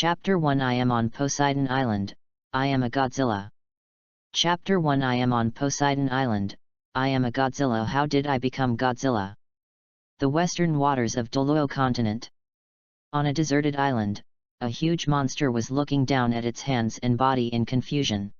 Chapter 1 I am on Poseidon Island, I am a Godzilla. Chapter 1 I am on Poseidon Island, I am a Godzilla. How did I become Godzilla? The western waters of Douluo continent. On a deserted island, a huge monster was looking down at its hands and body in confusion.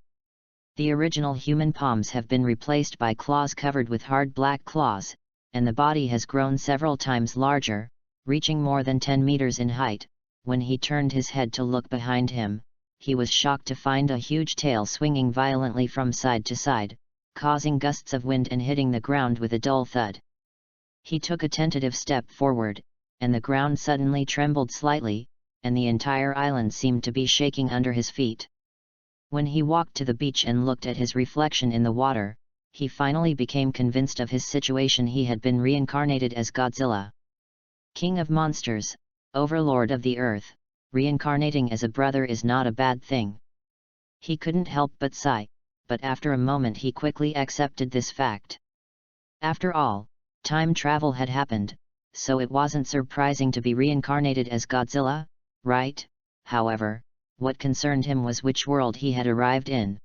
The original human palms have been replaced by claws covered with hard black claws, and the body has grown several times larger, reaching more than 10 meters in height. When he turned his head to look behind him, he was shocked to find a huge tail swinging violently from side to side, causing gusts of wind and hitting the ground with a dull thud. He took a tentative step forward, and the ground suddenly trembled slightly, and the entire island seemed to be shaking under his feet. When he walked to the beach and looked at his reflection in the water, he finally became convinced of his situation. He had been reincarnated as Godzilla. King of monsters, overlord of the earth, reincarnating as a brother is not a bad thing. He couldn't help but sigh, but after a moment he quickly accepted this fact. After all, time travel had happened, so it wasn't surprising to be reincarnated as Godzilla, right? However, what concerned him was which world he had arrived in.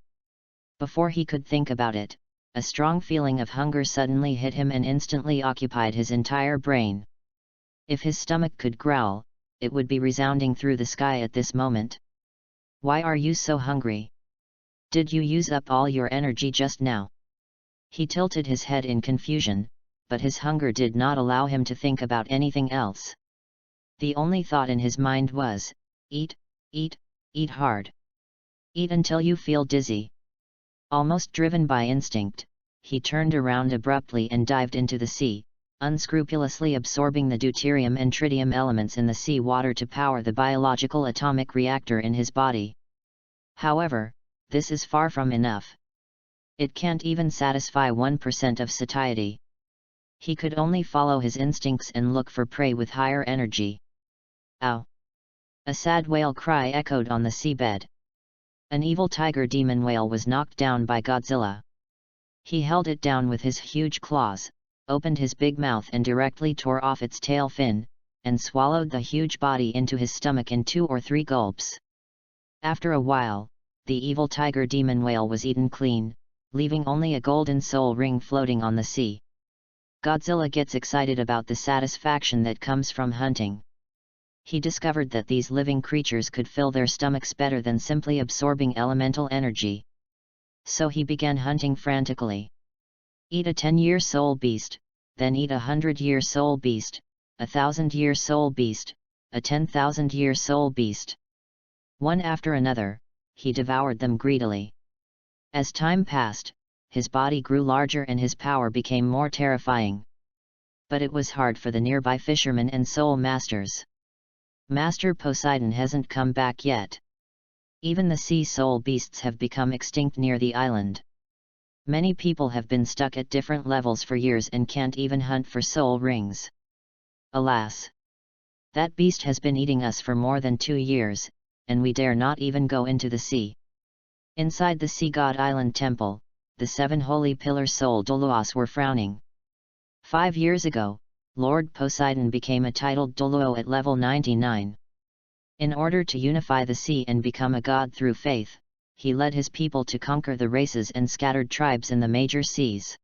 Before he could think about it, a strong feeling of hunger suddenly hit him and instantly occupied his entire brain. If his stomach could growl, it would be resounding through the sky at this moment. Why are you so hungry? Did you use up all your energy just now? He tilted his head in confusion, but his hunger did not allow him to think about anything else. The only thought in his mind was, eat, eat, eat hard. Eat until you feel dizzy. Almost driven by instinct, he turned around abruptly and dived into the sea, unscrupulously absorbing the deuterium and tritium elements in the sea water to power the biological atomic reactor in his body. However, this is far from enough. It can't even satisfy 1% of satiety. He could only follow his instincts and look for prey with higher energy. Ow! A sad whale cry echoed on the seabed. An evil tiger demon whale was knocked down by Godzilla. He held it down with his huge claws, opened his big mouth and directly tore off its tail fin, and swallowed the huge body into his stomach in 2 or 3 gulps. After a while, the evil tiger demon whale was eaten clean, leaving only a golden soul ring floating on the sea. Godzilla gets excited about the satisfaction that comes from hunting. He discovered that these living creatures could fill their stomachs better than simply absorbing elemental energy. So he began hunting frantically. Eat a 10-year soul beast, then eat a 100-year soul beast, a 1,000-year soul beast, a 10,000-year soul beast. One after another, he devoured them greedily. As time passed, his body grew larger and his power became more terrifying. But it was hard for the nearby fishermen and soul masters. Master Poseidon hasn't come back yet. Even the sea soul beasts have become extinct near the island. Many people have been stuck at different levels for years and can't even hunt for soul rings. Alas! That beast has been eating us for more than 2 years, and we dare not even go into the sea. Inside the sea god island temple, the 7 holy pillar soul Douluos were frowning. 5 years ago, Lord Poseidon became a titled Douluo at level 99. In order to unify the sea and become a god through faith, he led his people to conquer the races and scattered tribes in the major seas.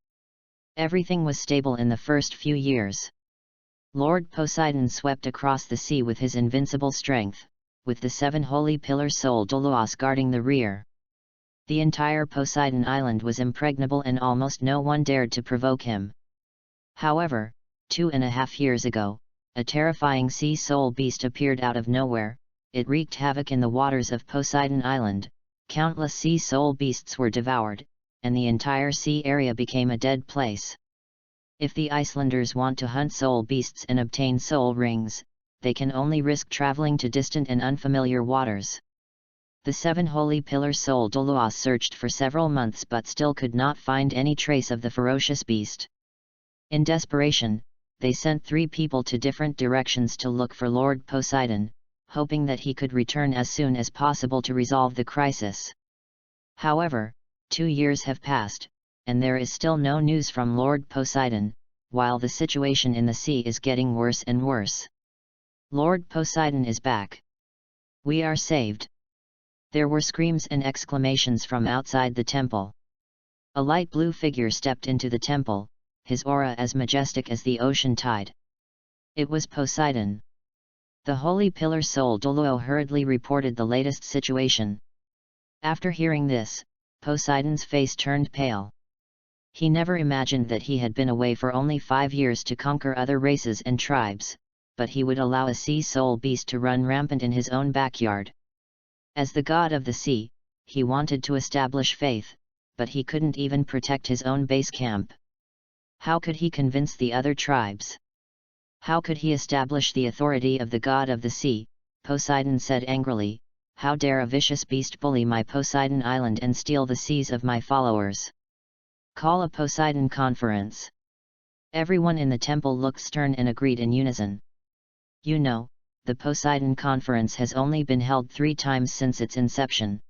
Everything was stable in the first few years. Lord Poseidon swept across the sea with his invincible strength, with the 7 holy pillar soul Douluos guarding the rear. The entire Poseidon Island was impregnable and almost no one dared to provoke him. However, 2.5 years ago, a terrifying sea soul beast appeared out of nowhere. It wreaked havoc in the waters of Poseidon Island. Countless sea soul beasts were devoured, and the entire sea area became a dead place. If the Icelanders want to hunt soul beasts and obtain soul rings, they can only risk traveling to distant and unfamiliar waters. The 7 holy pillar soul Douluos searched for several months but still could not find any trace of the ferocious beast. In desperation, they sent 3 people to different directions to look for Lord Poseidon, hoping that he could return as soon as possible to resolve the crisis. However, 2 years have passed, and there is still no news from Lord Poseidon, while the situation in the sea is getting worse and worse. Lord Poseidon is back. We are saved. There were screams and exclamations from outside the temple. A light blue figure stepped into the temple, his aura as majestic as the ocean tide. It was Poseidon. The holy pillar soul Douluo hurriedly reported the latest situation. After hearing this, Poseidon's face turned pale. He never imagined that he had been away for only 5 years to conquer other races and tribes, but he would allow a sea soul beast to run rampant in his own backyard. As the god of the sea, he wanted to establish faith, but he couldn't even protect his own base camp. How could he convince the other tribes? How could he establish the authority of the god of the sea? Poseidon said angrily, "How dare a vicious beast bully my Poseidon Island and steal the seas of my followers? Call a Poseidon conference." Everyone in the temple looked stern and agreed in unison. You know, the Poseidon Conference has only been held 3 times since its inception.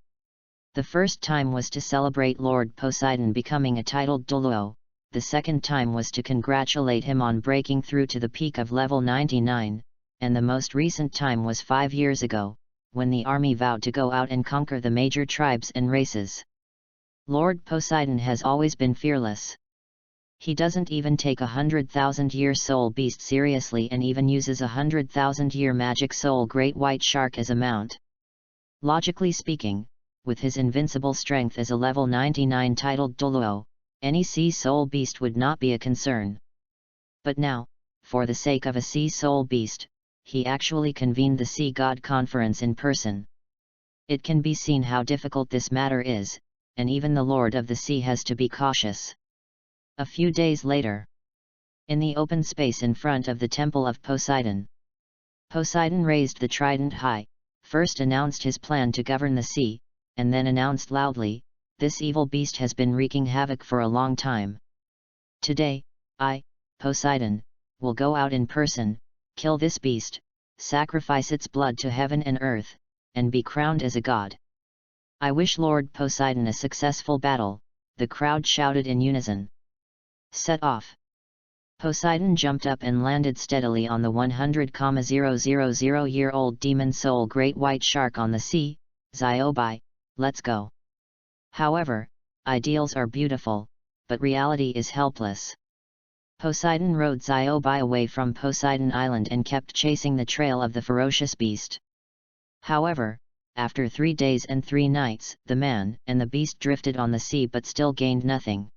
The first time was to celebrate Lord Poseidon becoming a titled Douluo, the second time was to congratulate him on breaking through to the peak of level 99, and the most recent time was 5 years ago, when the army vowed to go out and conquer the major tribes and races. Lord Poseidon has always been fearless. He doesn't even take 100,000-year soul beast seriously and even uses 100,000-year magic soul great white shark as a mount. Logically speaking, with his invincible strength as a level 99 titled Douluo, any sea soul beast would not be a concern. But now, for the sake of a sea soul beast, he actually convened the Sea God Conference in person. It can be seen how difficult this matter is, and even the Lord of the Sea has to be cautious. A few days later, in the open space in front of the temple of Poseidon, Poseidon raised the trident high, first announced his plan to govern the sea, and then announced loudly, "This evil beast has been wreaking havoc for a long time. Today, I, Poseidon, will go out in person, kill this beast, sacrifice its blood to heaven and earth, and be crowned as a god. I wish Lord Poseidon a successful battle," the crowd shouted in unison. Set off. Poseidon jumped up and landed steadily on the 100,000-year-old demon soul great white shark on the sea. Ziobai, let's go. However, ideals are beautiful, but reality is helpless. Poseidon rode Ziobai away from Poseidon Island and kept chasing the trail of the ferocious beast. However, after 3 days and 3 nights, the man and the beast drifted on the sea but still gained nothing.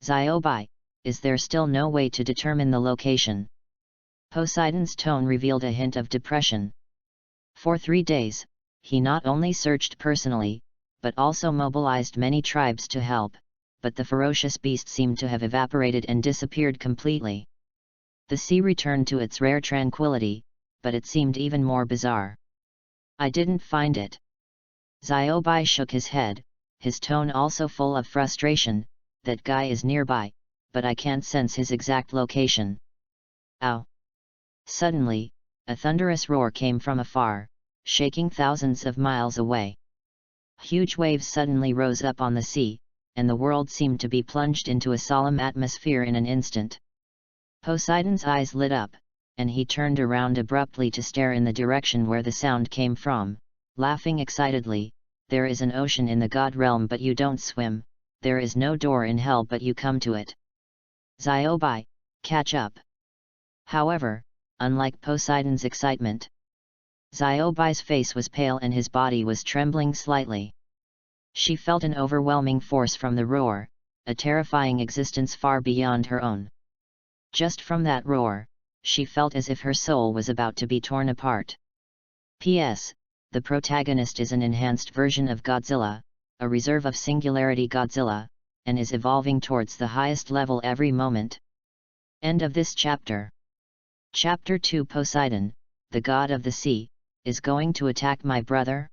Ziobai, is there still no way to determine the location? Poseidon's tone revealed a hint of depression. For 3 days, he not only searched personally, but also mobilized many tribes to help, but the ferocious beast seemed to have evaporated and disappeared completely. The sea returned to its rare tranquility, but it seemed even more bizarre. I didn't find it. Ziobai shook his head, his tone also full of frustration. That guy is nearby, but I can't sense his exact location. Ow! Suddenly, a thunderous roar came from afar, shaking thousands of miles away. Huge waves suddenly rose up on the sea, and the world seemed to be plunged into a solemn atmosphere in an instant. Poseidon's eyes lit up, and he turned around abruptly to stare in the direction where the sound came from, laughing excitedly. "There is an ocean in the god realm but you don't swim. There is no door in hell but you come to it. Ziobai, catch up." However, unlike Poseidon's excitement, Ziobai's face was pale and his body was trembling slightly. She felt an overwhelming force from the roar, a terrifying existence far beyond her own. Just from that roar, she felt as if her soul was about to be torn apart. P.S. The protagonist is an enhanced version of Godzilla, a reserve of Singularity Godzilla, and is evolving towards the highest level every moment. End of this chapter. Chapter 2 Poseidon, the god of the sea, is going to attack my brother?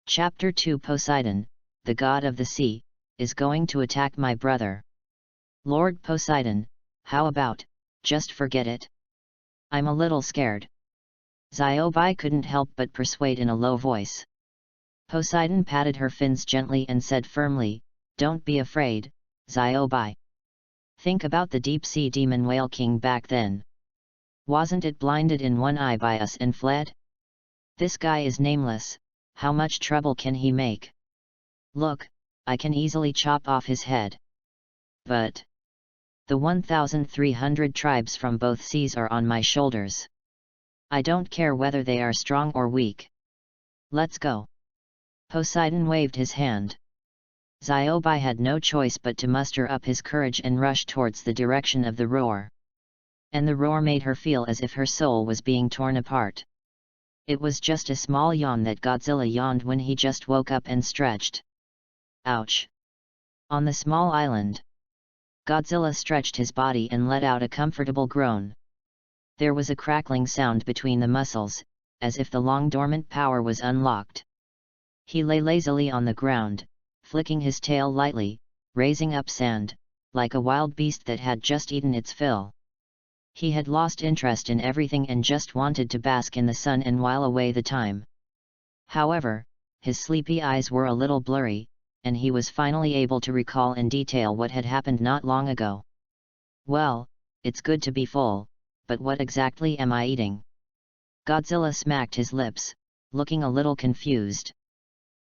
Chapter 2 Poseidon, the god of the sea, is going to attack my brother. Lord Poseidon, how about, just forget it? I'm a little scared. Ziobai couldn't help but persuade in a low voice. Poseidon patted her fins gently and said firmly, "Don't be afraid, Ziobai. Think about the deep-sea demon whale king back then. Wasn't it blinded in one eye by us and fled? This guy is nameless, how much trouble can he make? Look, I can easily chop off his head. But the 1,300 tribes from both seas are on my shoulders. I don't care whether they are strong or weak. Let's go. Poseidon waved his hand. Xiaobai had no choice but to muster up his courage and rush towards the direction of the roar. And the roar made her feel as if her soul was being torn apart. It was just a small yawn that Godzilla yawned when he just woke up and stretched. Ouch! On the small island, Godzilla stretched his body and let out a comfortable groan. There was a crackling sound between the muscles, as if the long-dormant power was unlocked. He lay lazily on the ground, flicking his tail lightly, raising up sand, like a wild beast that had just eaten its fill. He had lost interest in everything and just wanted to bask in the sun and while away the time. However, his sleepy eyes were a little blurry, and he was finally able to recall in detail what had happened not long ago. Well, it's good to be full, but what exactly am I eating? Godzilla smacked his lips, looking a little confused.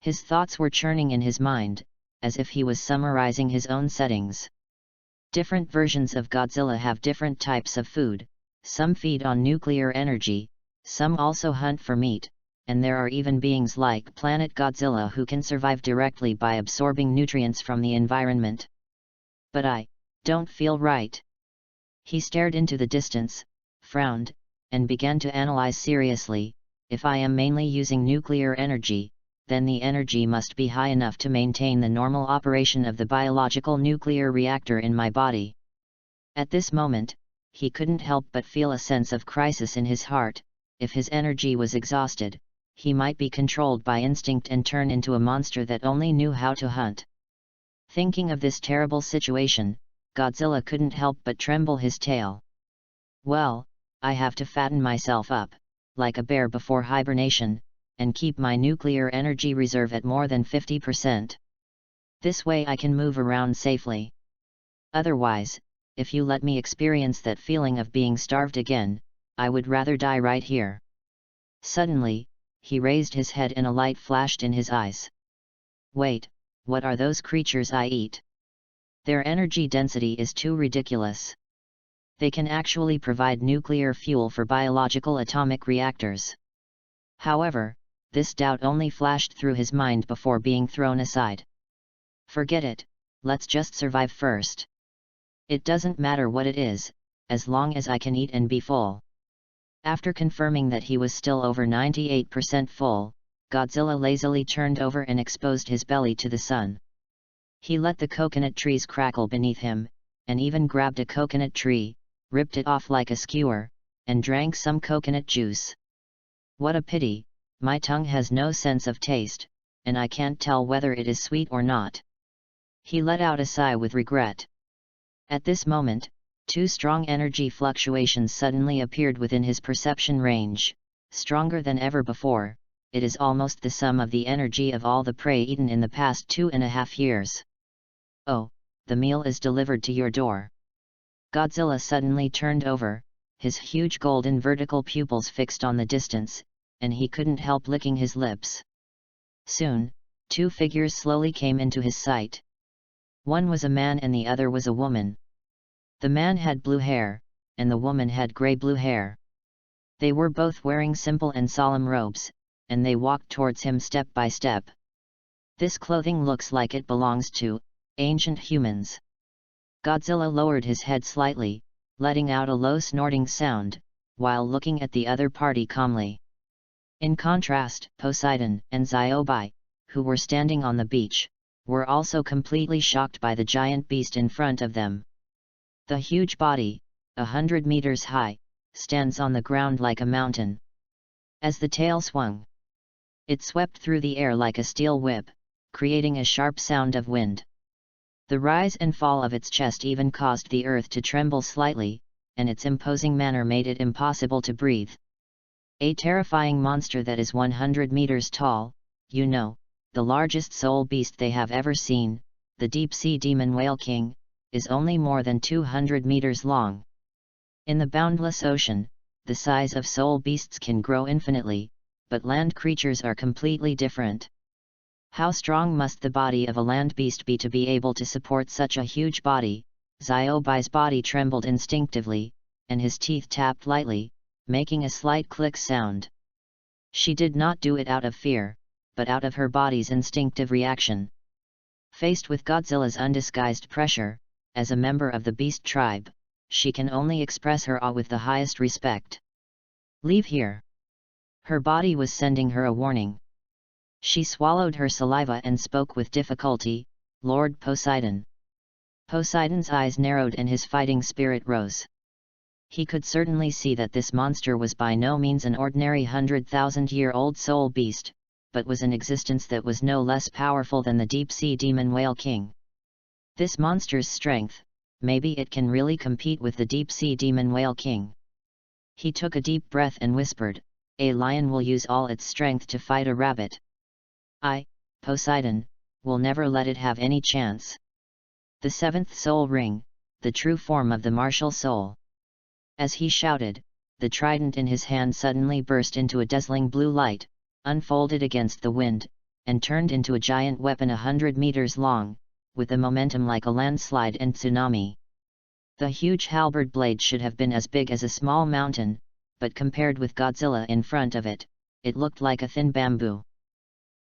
His thoughts were churning in his mind, as if he was summarizing his own settings. Different versions of Godzilla have different types of food, some feed on nuclear energy, some also hunt for meat, and there are even beings like Planet Godzilla who can survive directly by absorbing nutrients from the environment. But I don't feel right. He stared into the distance, frowned, and began to analyze seriously. If I am mainly using nuclear energy, then the energy must be high enough to maintain the normal operation of the biological nuclear reactor in my body. At this moment, he couldn't help but feel a sense of crisis in his heart. If his energy was exhausted, he might be controlled by instinct and turn into a monster that only knew how to hunt. Thinking of this terrible situation, Godzilla couldn't help but tremble his tail. Well, I have to fatten myself up, like a bear before hibernation, and keep my nuclear energy reserve at more than 50%. This way I can move around safely. Otherwise, if you let me experience that feeling of being starved again, I would rather die right here. Suddenly, he raised his head and a light flashed in his eyes. Wait, what are those creatures I eat? Their energy density is too ridiculous. They can actually provide nuclear fuel for biological atomic reactors. However, this doubt only flashed through his mind before being thrown aside. Forget it, let's just survive first. It doesn't matter what it is, as long as I can eat and be full. After confirming that he was still over 98% full, Godzilla lazily turned over and exposed his belly to the sun. He let the coconut trees crackle beneath him, and even grabbed a coconut tree, ripped it off like a skewer, and drank some coconut juice. What a pity, my tongue has no sense of taste, and I can't tell whether it is sweet or not. He let out a sigh with regret. At this moment, two strong energy fluctuations suddenly appeared within his perception range, stronger than ever before. It is almost the sum of the energy of all the prey eaten in the past 2.5 years. Oh, the meal is delivered to your door. Godzilla suddenly turned over, his huge golden vertical pupils fixed on the distance, and he couldn't help licking his lips. Soon, two figures slowly came into his sight. One was a man and the other was a woman. The man had blue hair, and the woman had grey-blue hair. They were both wearing simple and solemn robes, and they walked towards him step by step. This clothing looks like it belongs to ancient humans. Godzilla lowered his head slightly, letting out a low snorting sound, while looking at the other party calmly. In contrast, Poseidon and Xiaobai, who were standing on the beach, were also completely shocked by the giant beast in front of them. The huge body, 100 meters high, stands on the ground like a mountain. As the tail swung, it swept through the air like a steel whip, creating a sharp sound of wind. The rise and fall of its chest even caused the earth to tremble slightly, and its imposing manner made it impossible to breathe. A terrifying monster that is 100 meters tall, the largest soul beast they have ever seen, the deep-sea demon whale king, is only more than 200 meters long. In the boundless ocean, the size of soul beasts can grow infinitely, but land creatures are completely different. How strong must the body of a land beast be to be able to support such a huge body? Xiaobai's body trembled instinctively, and his teeth tapped lightly, making a slight click sound. She did not do it out of fear, but out of her body's instinctive reaction. Faced with Godzilla's undisguised pressure, as a member of the beast tribe, she can only express her awe with the highest respect. Leave here. Her body was sending her a warning. She swallowed her saliva and spoke with difficulty, Lord Poseidon. Poseidon's eyes narrowed and his fighting spirit rose. He could certainly see that this monster was by no means an ordinary 100,000-year-old soul beast, but was an existence that was no less powerful than the deep-sea demon whale king. This monster's strength, maybe it can really compete with the deep-sea demon whale king. He took a deep breath and whispered, a lion will use all its strength to fight a rabbit. I, Poseidon, will never let it have any chance. The seventh soul ring, the true form of the martial soul. As he shouted, the trident in his hand suddenly burst into a dazzling blue light, unfolded against the wind, and turned into a giant weapon 100 meters long, with a momentum like a landslide and tsunami. The huge halberd blade should have been as big as a small mountain, but compared with Godzilla in front of it, it looked like a thin bamboo.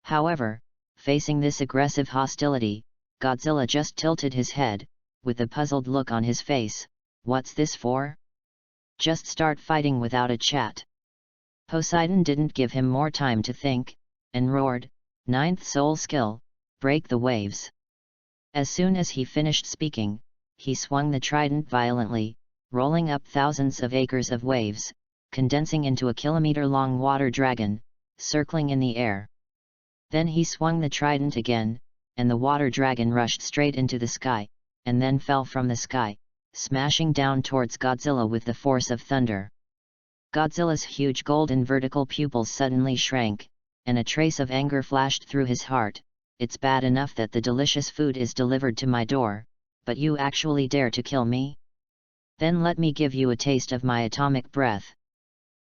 However, facing this aggressive hostility, Godzilla just tilted his head, with a puzzled look on his face. What's this for? Just start fighting without a chat. Poseidon didn't give him more time to think, and roared, ninth soul skill, break the waves. As soon as he finished speaking, he swung the trident violently, rolling up thousands of acres of waves, condensing into a kilometer-long water dragon, circling in the air. Then he swung the trident again, and the water dragon rushed straight into the sky, and then fell from the sky, smashing down towards Godzilla with the force of thunder. Godzilla's huge golden vertical pupils suddenly shrank, and a trace of anger flashed through his heart. It's bad enough that the delicious food is delivered to my door, but you actually dare to kill me? Then let me give you a taste of my atomic breath.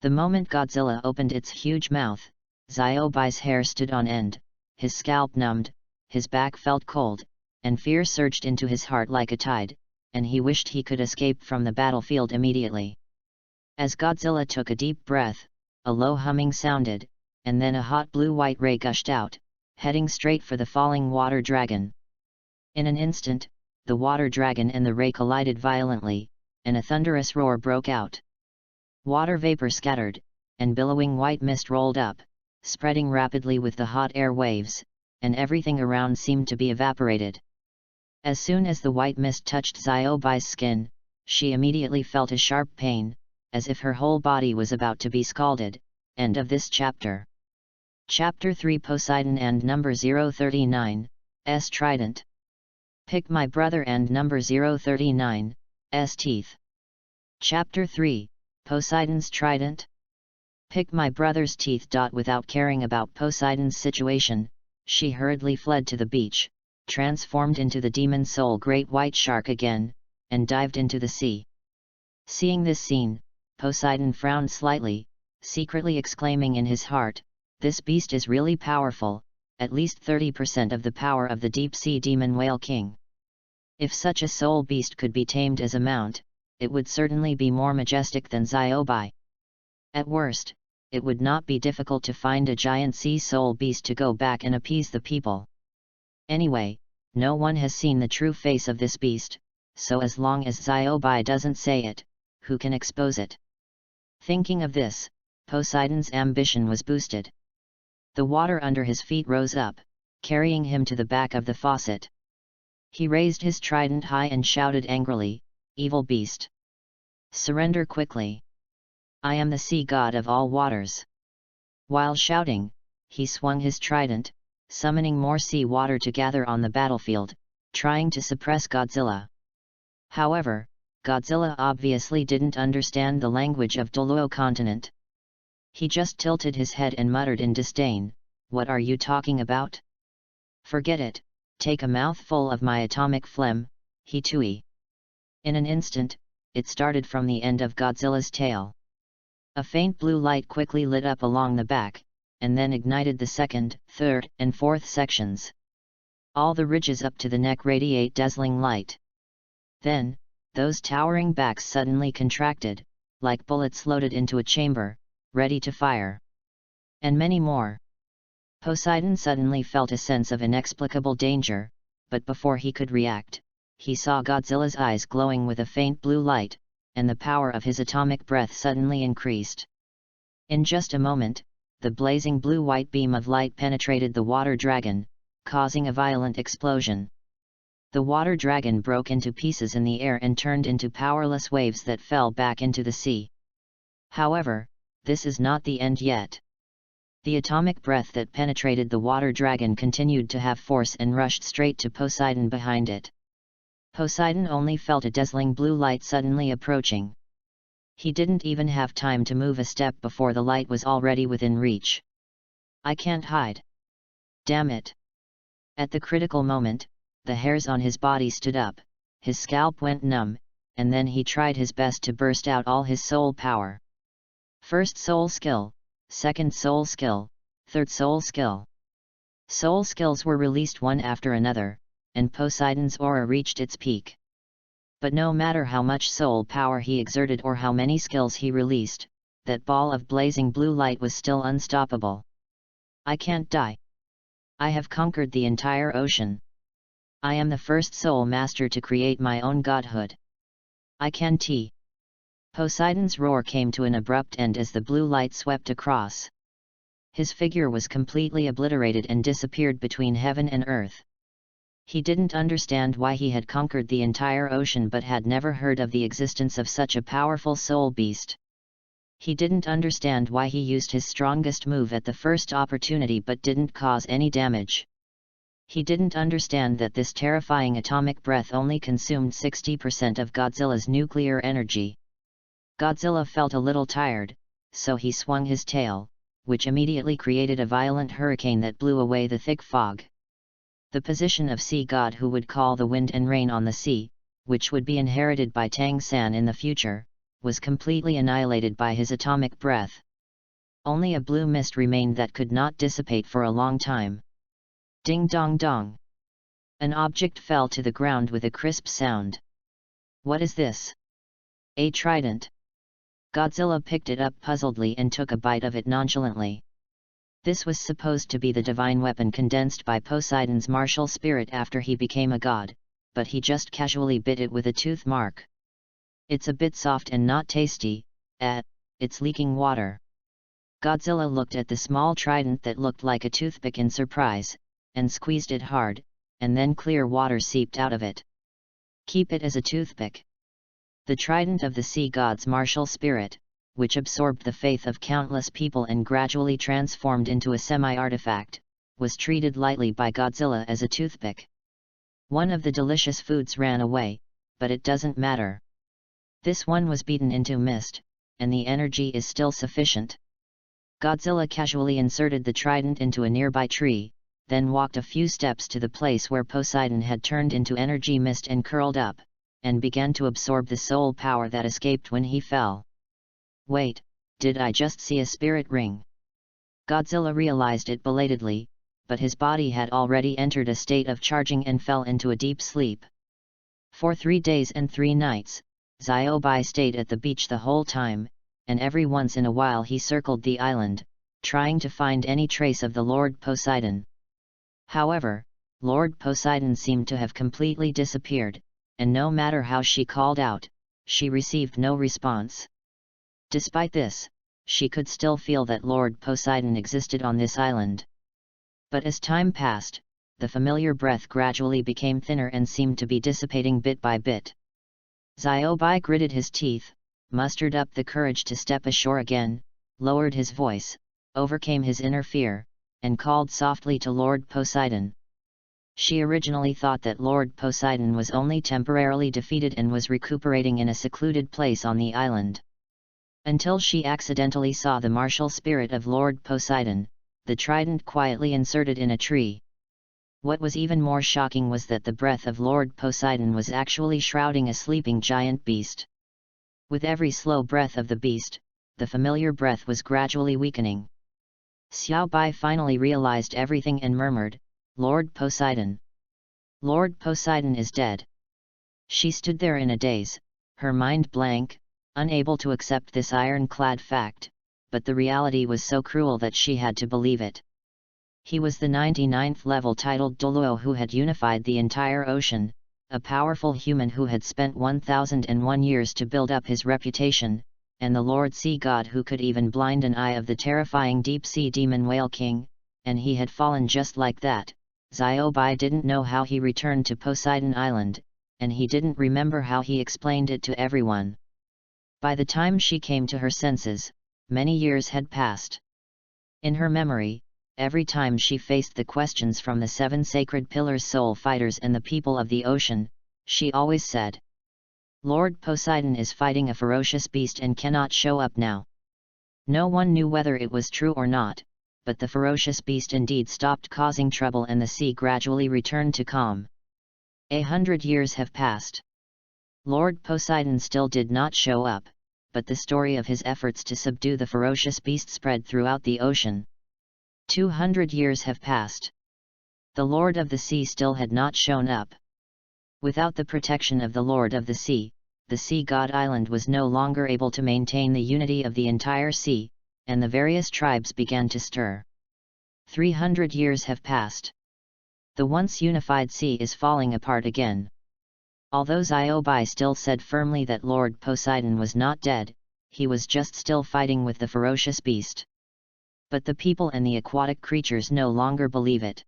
The moment Godzilla opened its huge mouth, Xiaobai's hair stood on end, his scalp numbed, his back felt cold, and fear surged into his heart like a tide, and he wished he could escape from the battlefield immediately. As Godzilla took a deep breath, a low humming sounded, and then a hot blue-white ray gushed out, heading straight for the falling water dragon. In an instant, the water dragon and the ray collided violently, and a thunderous roar broke out. Water vapor scattered, and billowing white mist rolled up, spreading rapidly with the hot air waves, and everything around seemed to be evaporated. As soon as the white mist touched Xiaobai's skin, she immediately felt a sharp pain, as if her whole body was about to be scalded. End of this chapter. Chapter 3 Poseidon and number 039, S Trident. Pick my brother and number 039, S Teeth. Chapter 3, Poseidon's Trident. Pick my brother's teeth. Without caring about Poseidon's situation, she hurriedly fled to the beach, transformed into the demon soul great white shark again, and dived into the sea. Seeing this scene, Poseidon frowned slightly, secretly exclaiming in his heart, this beast is really powerful, at least 30% of the power of the deep-sea demon whale king. If such a soul beast could be tamed as a mount, it would certainly be more majestic than Xiaobai. At worst, it would not be difficult to find a giant sea soul beast to go back and appease the people. Anyway, no one has seen the true face of this beast, so as long as Xiaobai doesn't say it, who can expose it? Thinking of this, Poseidon's ambition was boosted. The water under his feet rose up, carrying him to the back of the faucet. He raised his trident high and shouted angrily, "Evil beast! Surrender quickly! I am the sea god of all waters." While shouting, he swung his trident, summoning more sea water to gather on the battlefield, trying to suppress Godzilla. However, Godzilla obviously didn't understand the language of Douluo continent. He just tilted his head and muttered in disdain, "What are you talking about? Forget it, take a mouthful of my atomic phlegm, he tooey." In an instant, it started from the end of Godzilla's tail. A faint blue light quickly lit up along the back, and then ignited the second, third, and fourth sections. All the ridges up to the neck radiate dazzling light. Then, those towering backs suddenly contracted, like bullets loaded into a chamber, ready to fire. And many more. Poseidon suddenly felt a sense of inexplicable danger, but before he could react, he saw Godzilla's eyes glowing with a faint blue light, and the power of his atomic breath suddenly increased. In just a moment, the blazing blue-white beam of light penetrated the water dragon, causing a violent explosion. The water dragon broke into pieces in the air and turned into powerless waves that fell back into the sea. However, this is not the end yet. The atomic breath that penetrated the water dragon continued to have force and rushed straight to Poseidon behind it. Poseidon only felt a dazzling blue light suddenly approaching. He didn't even have time to move a step before the light was already within reach. "I can't hide. Damn it!" At the critical moment, the hairs on his body stood up, his scalp went numb, and then he tried his best to burst out all his soul power. First soul skill, second soul skill, third soul skill. Soul skills were released one after another, and Poseidon's aura reached its peak. But no matter how much soul power he exerted or how many skills he released, that ball of blazing blue light was still unstoppable. "I can't die. I have conquered the entire ocean. I am the first soul master to create my own godhood. I can t." Poseidon's roar came to an abrupt end as the blue light swept across. His figure was completely obliterated and disappeared between heaven and earth. He didn't understand why he had conquered the entire ocean but had never heard of the existence of such a powerful soul beast. He didn't understand why he used his strongest move at the first opportunity but didn't cause any damage. He didn't understand that this terrifying atomic breath only consumed 60% of Godzilla's nuclear energy. Godzilla felt a little tired, so he swung his tail, which immediately created a violent hurricane that blew away the thick fog. The position of sea god who would call the wind and rain on the sea, which would be inherited by Tang San in the future, was completely annihilated by his atomic breath. Only a blue mist remained that could not dissipate for a long time. Ding dong dong! An object fell to the ground with a crisp sound. "What is this?" "A trident." Godzilla picked it up puzzledly and took a bite of it nonchalantly. This was supposed to be the divine weapon condensed by Poseidon's martial spirit after he became a god, but he just casually bit it with a tooth mark. "It's a bit soft and not tasty, it's leaking water." Godzilla looked at the small trident that looked like a toothpick in surprise, and squeezed it hard, and then clear water seeped out of it. "Keep it as a toothpick." The trident of the sea god's martial spirit, which absorbed the faith of countless people and gradually transformed into a semi-artifact, was treated lightly by Godzilla as a toothpick. One of the delicious foods ran away, but it doesn't matter. This one was beaten into mist, and the energy is still sufficient. Godzilla casually inserted the trident into a nearby tree, then walked a few steps to the place where Poseidon had turned into energy mist and curled up, and began to absorb the soul power that escaped when he fell. "Wait, did I just see a spirit ring?" Godzilla realized it belatedly, but his body had already entered a state of charging and fell into a deep sleep. For 3 days and 3 nights, Xiaobai stayed at the beach the whole time, and every once in a while he circled the island, trying to find any trace of the Lord Poseidon. However, Lord Poseidon seemed to have completely disappeared, and no matter how she called out, she received no response. Despite this, she could still feel that Lord Poseidon existed on this island. But as time passed, the familiar breath gradually became thinner and seemed to be dissipating bit by bit. Xiaobai gritted his teeth, mustered up the courage to step ashore again, lowered his voice, overcame his inner fear, and called softly to Lord Poseidon. She originally thought that Lord Poseidon was only temporarily defeated and was recuperating in a secluded place on the island. Until she accidentally saw the martial spirit of Lord Poseidon, the trident quietly inserted in a tree. What was even more shocking was that the breath of Lord Poseidon was actually shrouding a sleeping giant beast. With every slow breath of the beast, the familiar breath was gradually weakening. Xiao Bai finally realized everything and murmured, "Lord Poseidon. Lord Poseidon is dead." She stood there in a daze, her mind blank, unable to accept this ironclad fact, but the reality was so cruel that she had to believe it. He was the 99th level titled Douluo who had unified the entire ocean, a powerful human who had spent 1001 years to build up his reputation, and the Lord Sea God who could even blind an eye of the terrifying deep-sea demon Whale King, and he had fallen just like that. Xiao Bai didn't know how he returned to Poseidon Island, and he didn't remember how he explained it to everyone. By the time she came to her senses, many years had passed. In her memory, every time she faced the questions from the 7 sacred pillars, soul fighters and the people of the ocean, she always said, "Lord Poseidon is fighting a ferocious beast and cannot show up now." No one knew whether it was true or not, but the ferocious beast indeed stopped causing trouble and the sea gradually returned to calm. 100 years have passed. Lord Poseidon still did not show up, but the story of his efforts to subdue the ferocious beast spread throughout the ocean. 200 years have passed. The Lord of the Sea still had not shown up. Without the protection of the Lord of the Sea God Island was no longer able to maintain the unity of the entire sea, and the various tribes began to stir. 300 years have passed. The once unified sea is falling apart again. Although Xiao Bai still said firmly that Lord Poseidon was not dead, he was just still fighting with the ferocious beast. But the people and the aquatic creatures no longer believe it.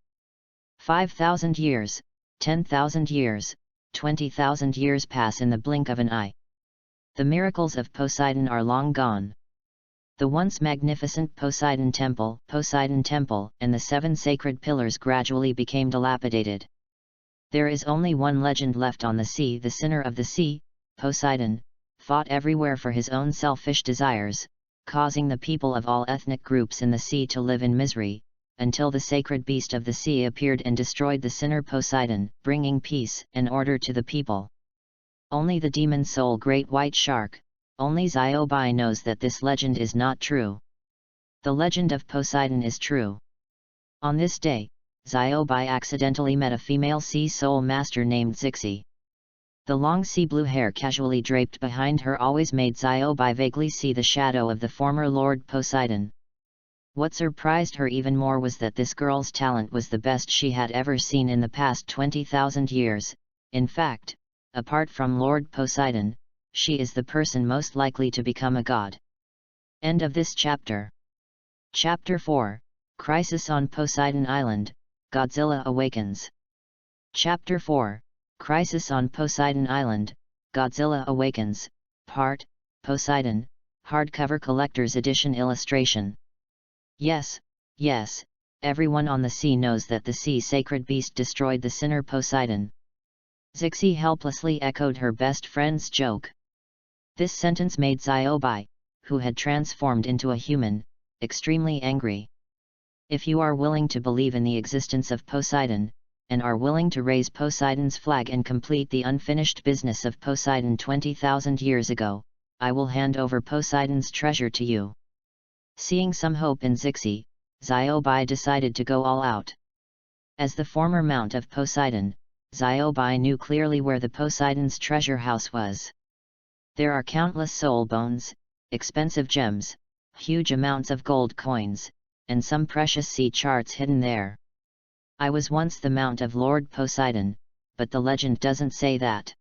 5,000 years, 10,000 years, 20,000 years pass in the blink of an eye. The miracles of Poseidon are long gone. The once magnificent Poseidon Temple, and the 7 sacred pillars gradually became dilapidated. There is only one legend left on the sea. The sinner of the sea, Poseidon, fought everywhere for his own selfish desires, causing the people of all ethnic groups in the sea to live in misery, until the sacred beast of the sea appeared and destroyed the sinner Poseidon, bringing peace and order to the people. Only the demon soul Great White Shark, only Xiao Bai knows that this legend is not true. The legend of Poseidon is true. On this day, Xiao Bai accidentally met a female sea soul master named Zixi. The long sea blue hair casually draped behind her always made Xiao Bai vaguely see the shadow of the former Lord Poseidon. What surprised her even more was that this girl's talent was the best she had ever seen in the past 20,000 years. In fact, apart from Lord Poseidon, she is the person most likely to become a god. End of this chapter. Chapter 4, Crisis on Poseidon Island, Godzilla Awakens. Chapter 4, Crisis on Poseidon Island, Godzilla Awakens, Part, Poseidon, Hardcover Collector's Edition Illustration. Yes, everyone on the sea knows that the sea sacred beast destroyed the sinner Poseidon. Zixi helplessly echoed her best friend's joke. This sentence made Xiao Bai, who had transformed into a human, extremely angry. If you are willing to believe in the existence of Poseidon, and are willing to raise Poseidon's flag and complete the unfinished business of Poseidon 20,000 years ago, I will hand over Poseidon's treasure to you. Seeing some hope in Zixi, Xiao Bai decided to go all out. As the former mount of Poseidon, Xiao Bai knew clearly where the Poseidon's treasure house was. There are countless soul bones, expensive gems, huge amounts of gold coins, and some precious sea charts hidden there. I was once the mount of Lord Poseidon, but the legend doesn't say that.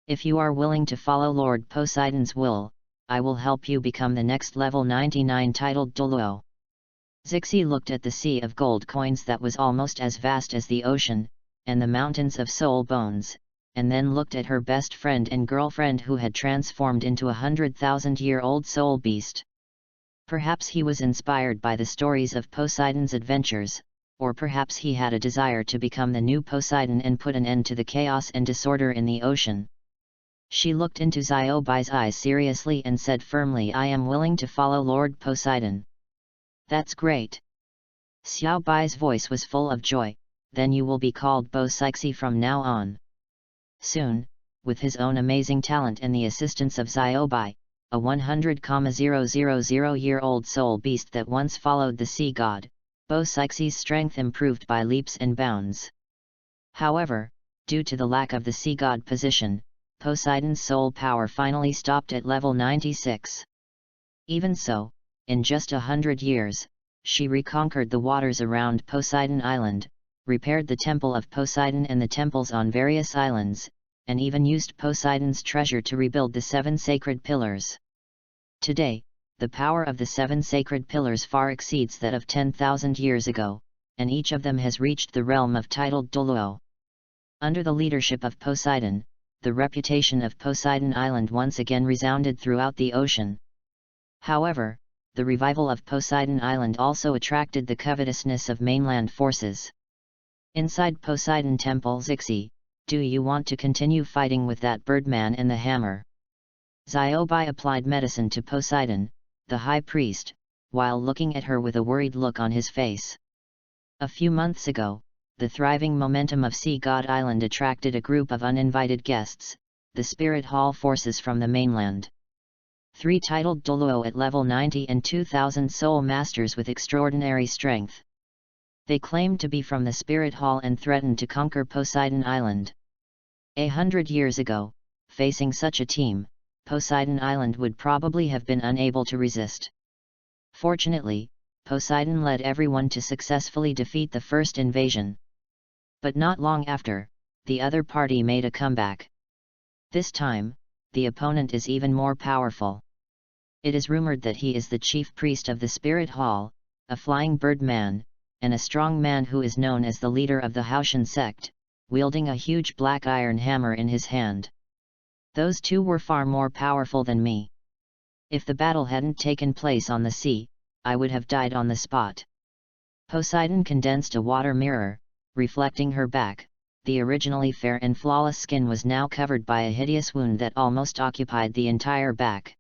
If you are willing to follow Lord Poseidon's will, I will help you become the next level 99 titled Douluo. Zixi looked at the sea of gold coins that was almost as vast as the ocean, and the mountains of soul bones, and then looked at her best friend and girlfriend who had transformed into a 100,000-year-old soul beast. Perhaps he was inspired by the stories of Poseidon's adventures, or perhaps he had a desire to become the new Poseidon and put an end to the chaos and disorder in the ocean. She looked into Xiao Bai's eyes seriously and said firmly, I am willing to follow Lord Poseidon. That's great. Xiao Bai's voice was full of joy, then you will be called Bo Sixi from now on. Soon, with his own amazing talent and the assistance of Xiao Bai, a 100,000-year-old soul beast that once followed the sea god. Psyche's strength improved by leaps and bounds. However, due to the lack of the sea god position, Poseidon's soul power finally stopped at level 96. Even so, in just 100 years, she reconquered the waters around Poseidon Island, repaired the Temple of Poseidon and the temples on various islands, and even used Poseidon's treasure to rebuild the 7 sacred pillars. Today, the power of the 7 sacred pillars far exceeds that of 10,000 years ago, and each of them has reached the realm of titled Douluo. Under the leadership of Poseidon, the reputation of Poseidon Island once again resounded throughout the ocean. However, the revival of Poseidon Island also attracted the covetousness of mainland forces. Inside Poseidon Temple, Zixi, do you want to continue fighting with that birdman and the hammer? Xiaobai applied medicine to Poseidon, the high priest, while looking at her with a worried look on his face. A few months ago, the thriving momentum of Sea God Island attracted a group of uninvited guests, the Spirit Hall forces from the mainland. 3 titled Douluo at level 90 and 2,000 soul masters with extraordinary strength. They claimed to be from the Spirit Hall and threatened to conquer Poseidon Island. 100 years ago, facing such a team, Poseidon Island would probably have been unable to resist. Fortunately, Poseidon led everyone to successfully defeat the first invasion. But not long after, the other party made a comeback. This time, the opponent is even more powerful. It is rumored that he is the chief priest of the Spirit Hall, a flying bird man, and a strong man who is known as the leader of the Haoshan sect, wielding a huge black iron hammer in his hand. Those two were far more powerful than me. If the battle hadn't taken place on the sea, I would have died on the spot. Poseidon condensed a water mirror, reflecting her back. The originally fair and flawless skin was now covered by a hideous wound that almost occupied the entire back.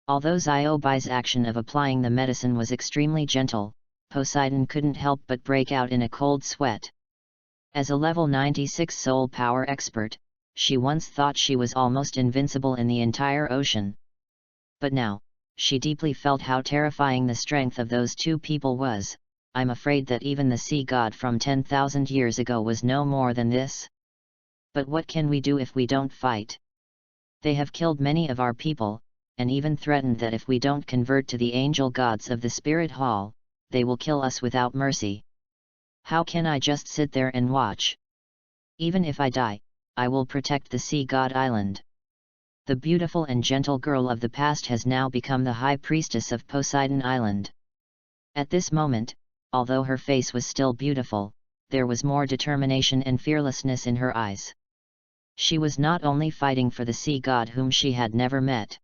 Although Xiaobai's action of applying the medicine was extremely gentle, Poseidon couldn't help but break out in a cold sweat. As a level 96 soul power expert, she once thought she was almost invincible in the entire ocean. But now, she deeply felt how terrifying the strength of those two people was. I'm afraid that even the sea god from 10,000 years ago was no more than this. But what can we do if we don't fight? They have killed many of our people, and even threatened that if we don't convert to the angel gods of the Spirit Hall, they will kill us without mercy. How can I just sit there and watch? Even if I die, I will protect the Sea God Island. The beautiful and gentle girl of the past has now become the high priestess of Poseidon Island. At this moment, although her face was still beautiful, there was more determination and fearlessness in her eyes. She was not only fighting for the sea god whom she had never met,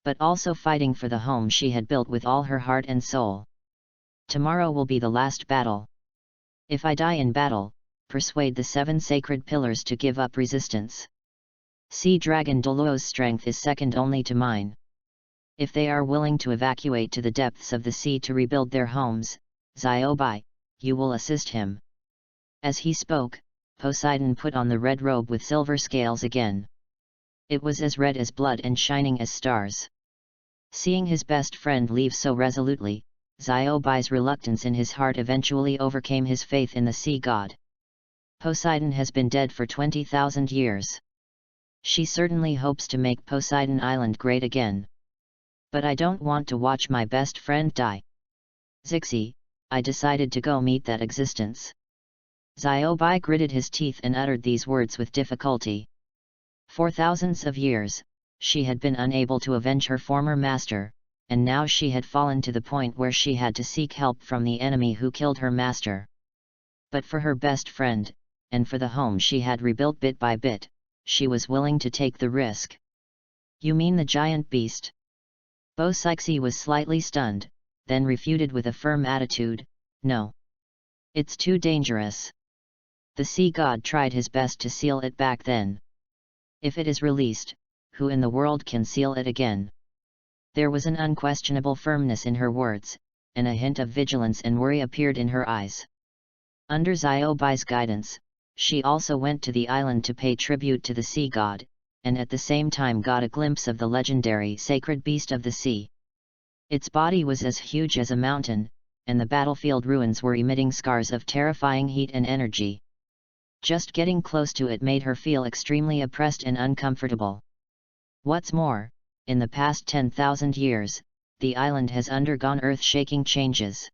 but also fighting for the home she had built with all her heart and soul. Tomorrow will be the last battle. If I die in battle, persuade the 7 sacred pillars to give up resistance. Sea Dragon Douluo's strength is second only to mine. If they are willing to evacuate to the depths of the sea to rebuild their homes, Xiaobai, you will assist him. As he spoke, Poseidon put on the red robe with silver scales again. It was as red as blood and shining as stars. Seeing his best friend leave so resolutely, Xiaobai's reluctance in his heart eventually overcame his faith in the sea god. Poseidon has been dead for 20,000 years. She certainly hopes to make Poseidon Island great again. But I don't want to watch my best friend die. Zixi, I decided to go meet that existence. Xiaobai gritted his teeth and uttered these words with difficulty. For thousands of years, she had been unable to avenge her former master, and now she had fallen to the point where she had to seek help from the enemy who killed her master. But for her best friend, and for the home she had rebuilt bit by bit, she was willing to take the risk. You mean the giant beast? Psyche was slightly stunned, then refuted with a firm attitude, no. It's too dangerous. The sea god tried his best to seal it back then. If it is released, who in the world can seal it again? There was an unquestionable firmness in her words, and a hint of vigilance and worry appeared in her eyes. Under Xiaobai's guidance, she also went to the island to pay tribute to the sea god, and at the same time got a glimpse of the legendary sacred beast of the sea. Its body was as huge as a mountain, and the battlefield ruins were emitting scars of terrifying heat and energy. Just getting close to it made her feel extremely oppressed and uncomfortable. What's more, in the past 10,000 years, the island has undergone earth-shaking changes.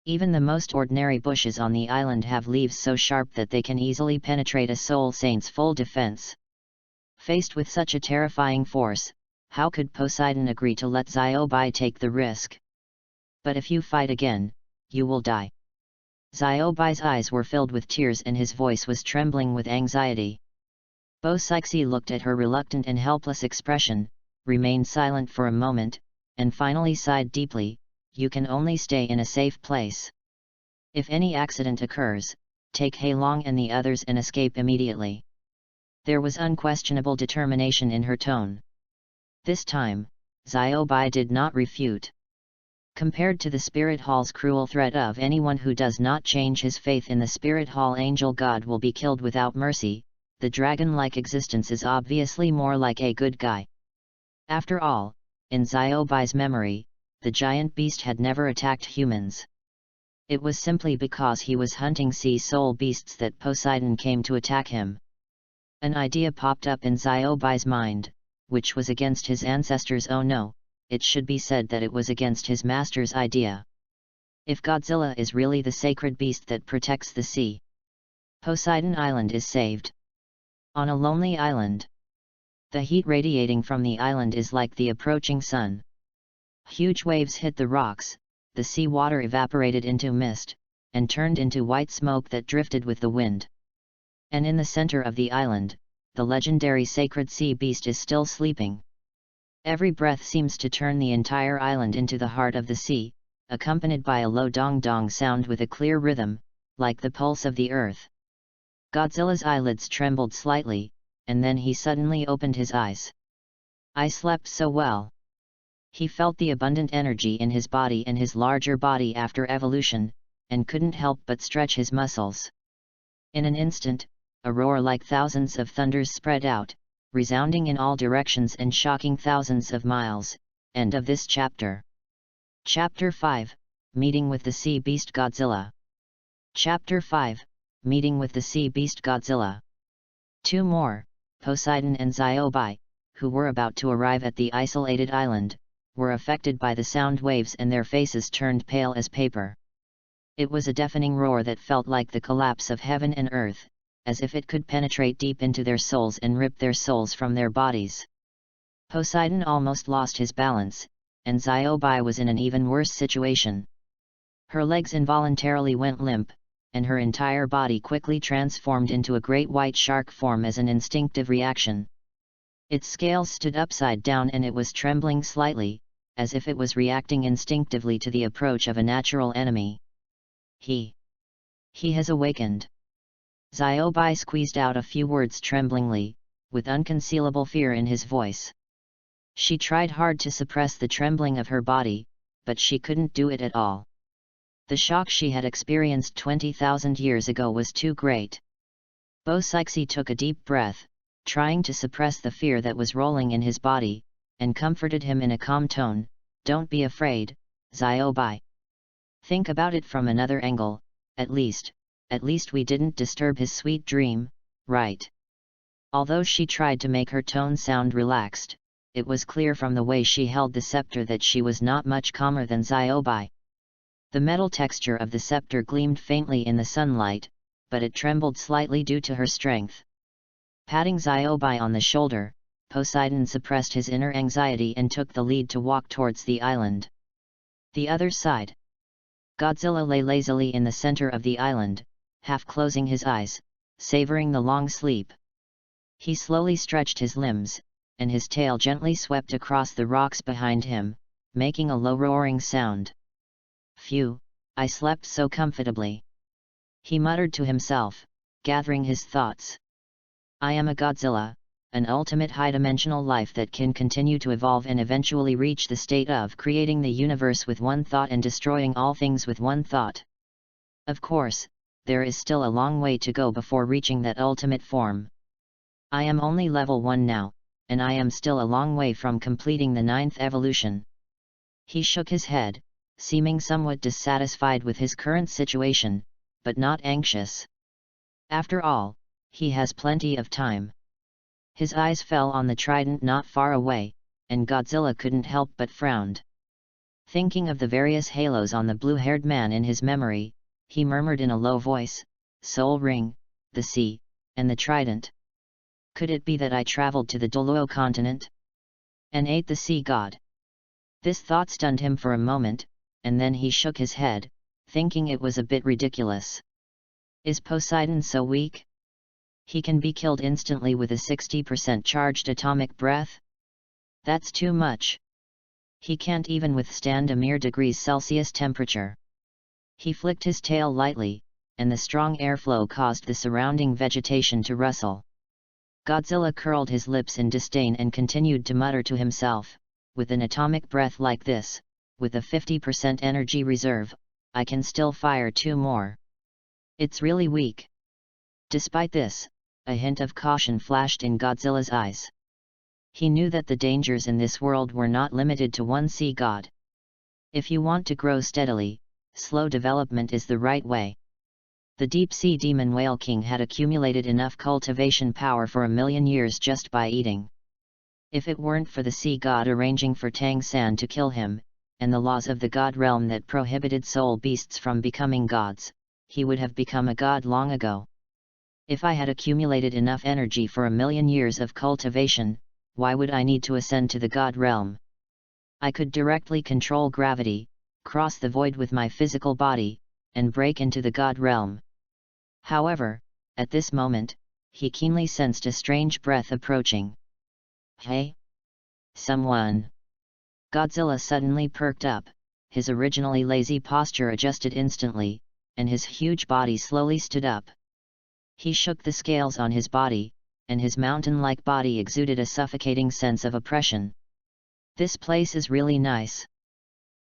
Even the most ordinary bushes on the island have leaves so sharp that they can easily penetrate a soul saint's full defense. Faced with such a terrifying force, how could Poseidon agree to let Xiaobai take the risk? But if you fight again, you will die. Xiaobai's eyes were filled with tears and his voice was trembling with anxiety. Bo Sixi looked at her reluctant and helpless expression, remained silent for a moment, and finally sighed deeply. You can only stay in a safe place. If any accident occurs, take Heilong and the others and escape immediately. There was unquestionable determination in her tone. This time, Xiaobai did not refute. Compared to the Spirit Hall's cruel threat of anyone who does not change his faith in the Spirit Hall angel god will be killed without mercy, the dragon-like existence is obviously more like a good guy. After all, in Xiaobai's memory, the giant beast had never attacked humans. It was simply because he was hunting sea soul beasts that Poseidon came to attack him. An idea popped up in Xiaobai's mind, which was against his ancestors. Oh no, it should be said that it was against his master's idea. If Godzilla is really the sacred beast that protects the sea, Poseidon Island is saved. On a lonely island, the heat radiating from the island is like the approaching sun. Huge waves hit the rocks, the sea water evaporated into mist, and turned into white smoke that drifted with the wind. And in the center of the island, the legendary sacred sea beast is still sleeping. Every breath seems to turn the entire island into the heart of the sea, accompanied by a low dong-dong sound with a clear rhythm, like the pulse of the earth. Godzilla's eyelids trembled slightly, and then he suddenly opened his eyes. I slept so well. He felt the abundant energy in his body and his larger body after evolution, and couldn't help but stretch his muscles. In an instant, a roar like thousands of thunders spread out, resounding in all directions and shocking thousands of miles. End of this chapter. Chapter 5, Meeting with the Sea Beast Godzilla. Chapter 5, Meeting with the Sea Beast Godzilla. Two more, Poseidon and Xiaobai, who were about to arrive at the isolated island, were affected by the sound waves and their faces turned pale as paper. It was a deafening roar that felt like the collapse of heaven and earth, as if it could penetrate deep into their souls and rip their souls from their bodies. Poseidon almost lost his balance, and Xiaobai was in an even worse situation. Her legs involuntarily went limp, and her entire body quickly transformed into a great white shark form as an instinctive reaction. Its scales stood upside down and it was trembling slightly, as if it was reacting instinctively to the approach of a natural enemy. He has awakened. Xiaobai squeezed out a few words tremblingly, with unconcealable fear in his voice. She tried hard to suppress the trembling of her body, but she couldn't do it at all. The shock she had experienced 20,000 years ago was too great. Bo Sixi took a deep breath, trying to suppress the fear that was rolling in his body, and comforted him in a calm tone. Don't be afraid, Xiaobai. Think about it from another angle, at least we didn't disturb his sweet dream, right? Although she tried to make her tone sound relaxed, it was clear from the way she held the scepter that she was not much calmer than Xiaobai. The metal texture of the scepter gleamed faintly in the sunlight, but it trembled slightly due to her strength. Patting Xiaobai on the shoulder, Poseidon suppressed his inner anxiety and took the lead to walk towards the island. The other side. Godzilla lay lazily in the center of the island, half closing his eyes, savoring the long sleep. He slowly stretched his limbs, and his tail gently swept across the rocks behind him, making a low roaring sound. Phew, I slept so comfortably. He muttered to himself, gathering his thoughts. I am a Godzilla, an ultimate high-dimensional life that can continue to evolve and eventually reach the state of creating the universe with one thought and destroying all things with one thought. Of course, there is still a long way to go before reaching that ultimate form. I am only level 1 now, and I am still a long way from completing the 9th evolution. He shook his head, seeming somewhat dissatisfied with his current situation, but not anxious. After all, he has plenty of time. His eyes fell on the trident not far away, and Godzilla couldn't help but frowned. Thinking of the various halos on the blue-haired man in his memory, he murmured in a low voice, "Soul Ring, the sea, and the trident. Could it be that I traveled to the Douluo continent? And ate the sea god?" This thought stunned him for a moment, and then he shook his head, thinking it was a bit ridiculous. Is Poseidon so weak? He can be killed instantly with a 60% charged atomic breath? That's too much. He can't even withstand a mere degrees Celsius temperature. He flicked his tail lightly, and the strong airflow caused the surrounding vegetation to rustle. Godzilla curled his lips in disdain and continued to mutter to himself, "With an atomic breath like this, with a 50% energy reserve, I can still fire 2 more. It's really weak." Despite this, a hint of caution flashed in Godzilla's eyes. He knew that the dangers in this world were not limited to one sea god. If you want to grow steadily, slow development is the right way. The deep-sea demon whale king had accumulated enough cultivation power for 1,000,000 years just by eating. If it weren't for the sea god arranging for Tang San to kill him, and the laws of the god realm that prohibited soul beasts from becoming gods, he would have become a god long ago. If I had accumulated enough energy for 1,000,000 years of cultivation, why would I need to ascend to the god realm? I could directly control gravity, cross the void with my physical body, and break into the god realm. However, at this moment, he keenly sensed a strange breath approaching. "Hey? Someone!" Godzilla suddenly perked up, his originally lazy posture adjusted instantly, and his huge body slowly stood up. He shook the scales on his body, and his mountain-like body exuded a suffocating sense of oppression. "This place is really nice.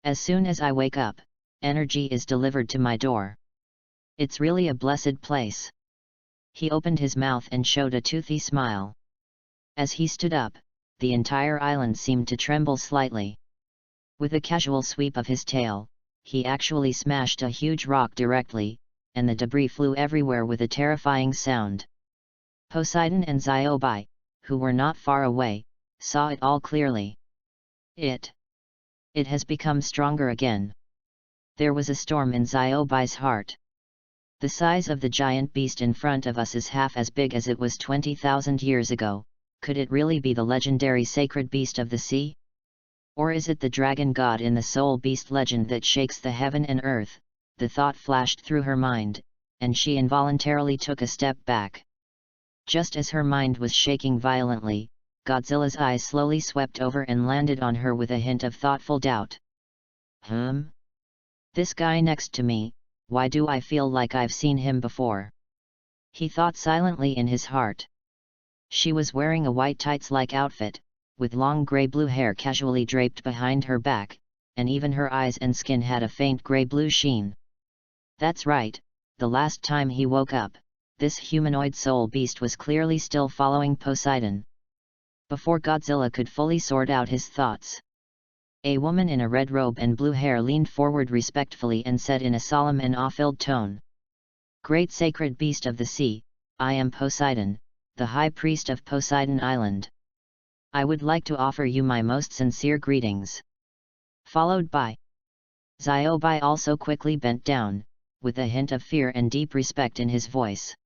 As soon as I wake up, energy is delivered to my door. It's really a blessed place." He opened his mouth and showed a toothy smile. As he stood up, the entire island seemed to tremble slightly. With a casual sweep of his tail, he actually smashed a huge rock directly, and the debris flew everywhere with a terrifying sound. Poseidon and Xiaobai, who were not far away, saw it all clearly. It has become stronger again. There was a storm in Xiaobai's heart. The size of the giant beast in front of us is half as big as it was 20,000 years ago. Could it really be the legendary sacred beast of the sea? Or is it the dragon god in the soul beast legend that shakes the heaven and earth? The thought flashed through her mind, and she involuntarily took a step back. Just as her mind was shaking violently, Godzilla's eyes slowly swept over and landed on her with a hint of thoughtful doubt. This guy next to me, why do I feel like I've seen him before? He thought silently in his heart. She was wearing a white tights-like outfit, with long grey-blue hair casually draped behind her back, and even her eyes and skin had a faint grey-blue sheen. That's right, the last time he woke up, this humanoid soul beast was clearly still following Poseidon. Before Godzilla could fully sort out his thoughts, a woman in a red robe and blue hair leaned forward respectfully and said in a solemn and awe-filled tone, "Great sacred beast of the sea, I am Poseidon, the high priest of Poseidon Island. I would like to offer you my most sincere greetings." Followed by Xiaobai also quickly bent down, with a hint of fear and deep respect in his voice.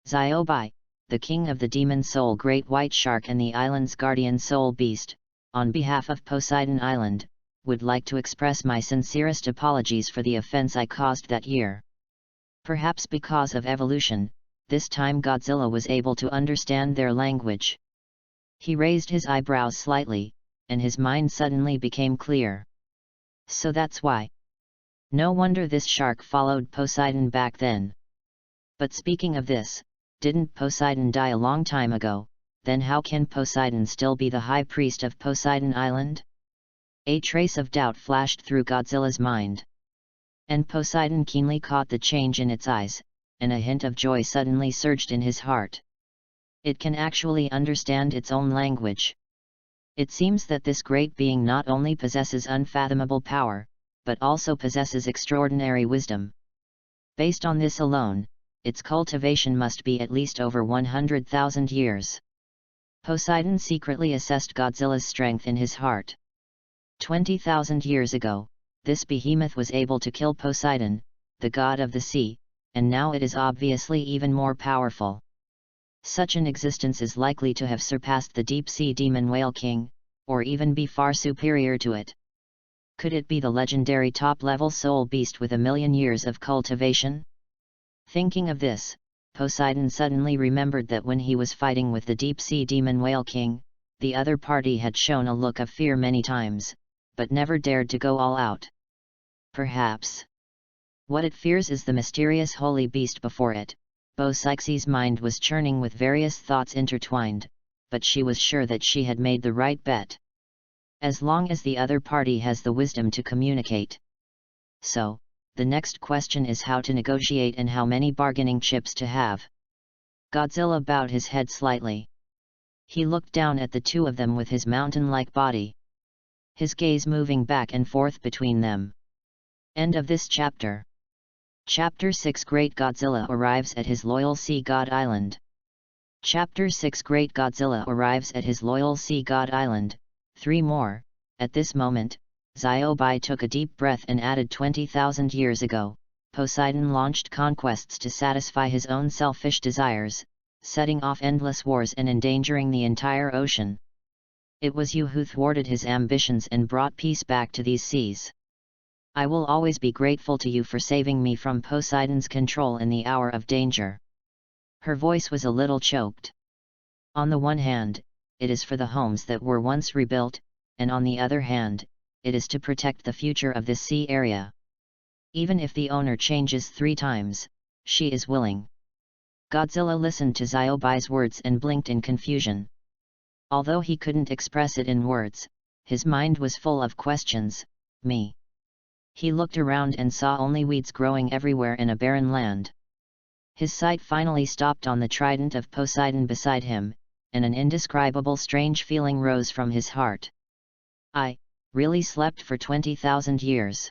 "Xiaobai, the king of the demon soul great white shark and the island's guardian soul beast, on behalf of Poseidon Island, would like to express my sincerest apologies for the offense I caused that year." Perhaps because of evolution, this time Godzilla was able to understand their language. He raised his eyebrows slightly, and his mind suddenly became clear. So that's why. No wonder this shark followed Poseidon back then. But speaking of this, didn't Poseidon die a long time ago? Then how can Poseidon still be the high priest of Poseidon Island? A trace of doubt flashed through Godzilla's mind. And Poseidon keenly caught the change in its eyes, and a hint of joy suddenly surged in his heart. It can actually understand its own language. It seems that this great being not only possesses unfathomable power, but also possesses extraordinary wisdom. Based on this alone, its cultivation must be at least over 100,000 years. Poseidon secretly assessed Godzilla's strength in his heart. 20,000 years ago, this behemoth was able to kill Poseidon, the god of the sea, and now it is obviously even more powerful. Such an existence is likely to have surpassed the deep-sea demon whale king, or even be far superior to it. Could it be the legendary top-level soul beast with 1,000,000 years of cultivation? Thinking of this, Poseidon suddenly remembered that when he was fighting with the deep-sea demon whale king, the other party had shown a look of fear many times, but never dared to go all out. Perhaps what it fears is the mysterious holy beast before it. Psyche's mind was churning with various thoughts intertwined, but she was sure that she had made the right bet. As long as the other party has the wisdom to communicate. So, the next question is how to negotiate and how many bargaining chips to have. Godzilla bowed his head slightly. He looked down at the two of them with his mountain-like body, his gaze moving back and forth between them. End of this chapter. Chapter 6 Great Godzilla arrives at his loyal sea god island. Chapter 6 Great Godzilla arrives at his loyal sea god island. 3 more. At this moment, Xiaobai took a deep breath and added 20,000 years ago, Poseidon launched conquests to satisfy his own selfish desires, setting off endless wars and endangering the entire ocean. It was you who thwarted his ambitions and brought peace back to these seas. I will always be grateful to you for saving me from Poseidon's control in the hour of danger. Her voice was a little choked. On the one hand, it is for the homes that were once rebuilt, and on the other hand, it is to protect the future of this sea area. Even if the owner changes 3 times, she is willing. Godzilla listened to Xiaobai's words and blinked in confusion. Although he couldn't express it in words, his mind was full of questions. Me. He looked around and saw only weeds growing everywhere in a barren land. His sight finally stopped on the trident of Poseidon beside him, and an indescribable strange feeling rose from his heart. I really slept for 20,000 years.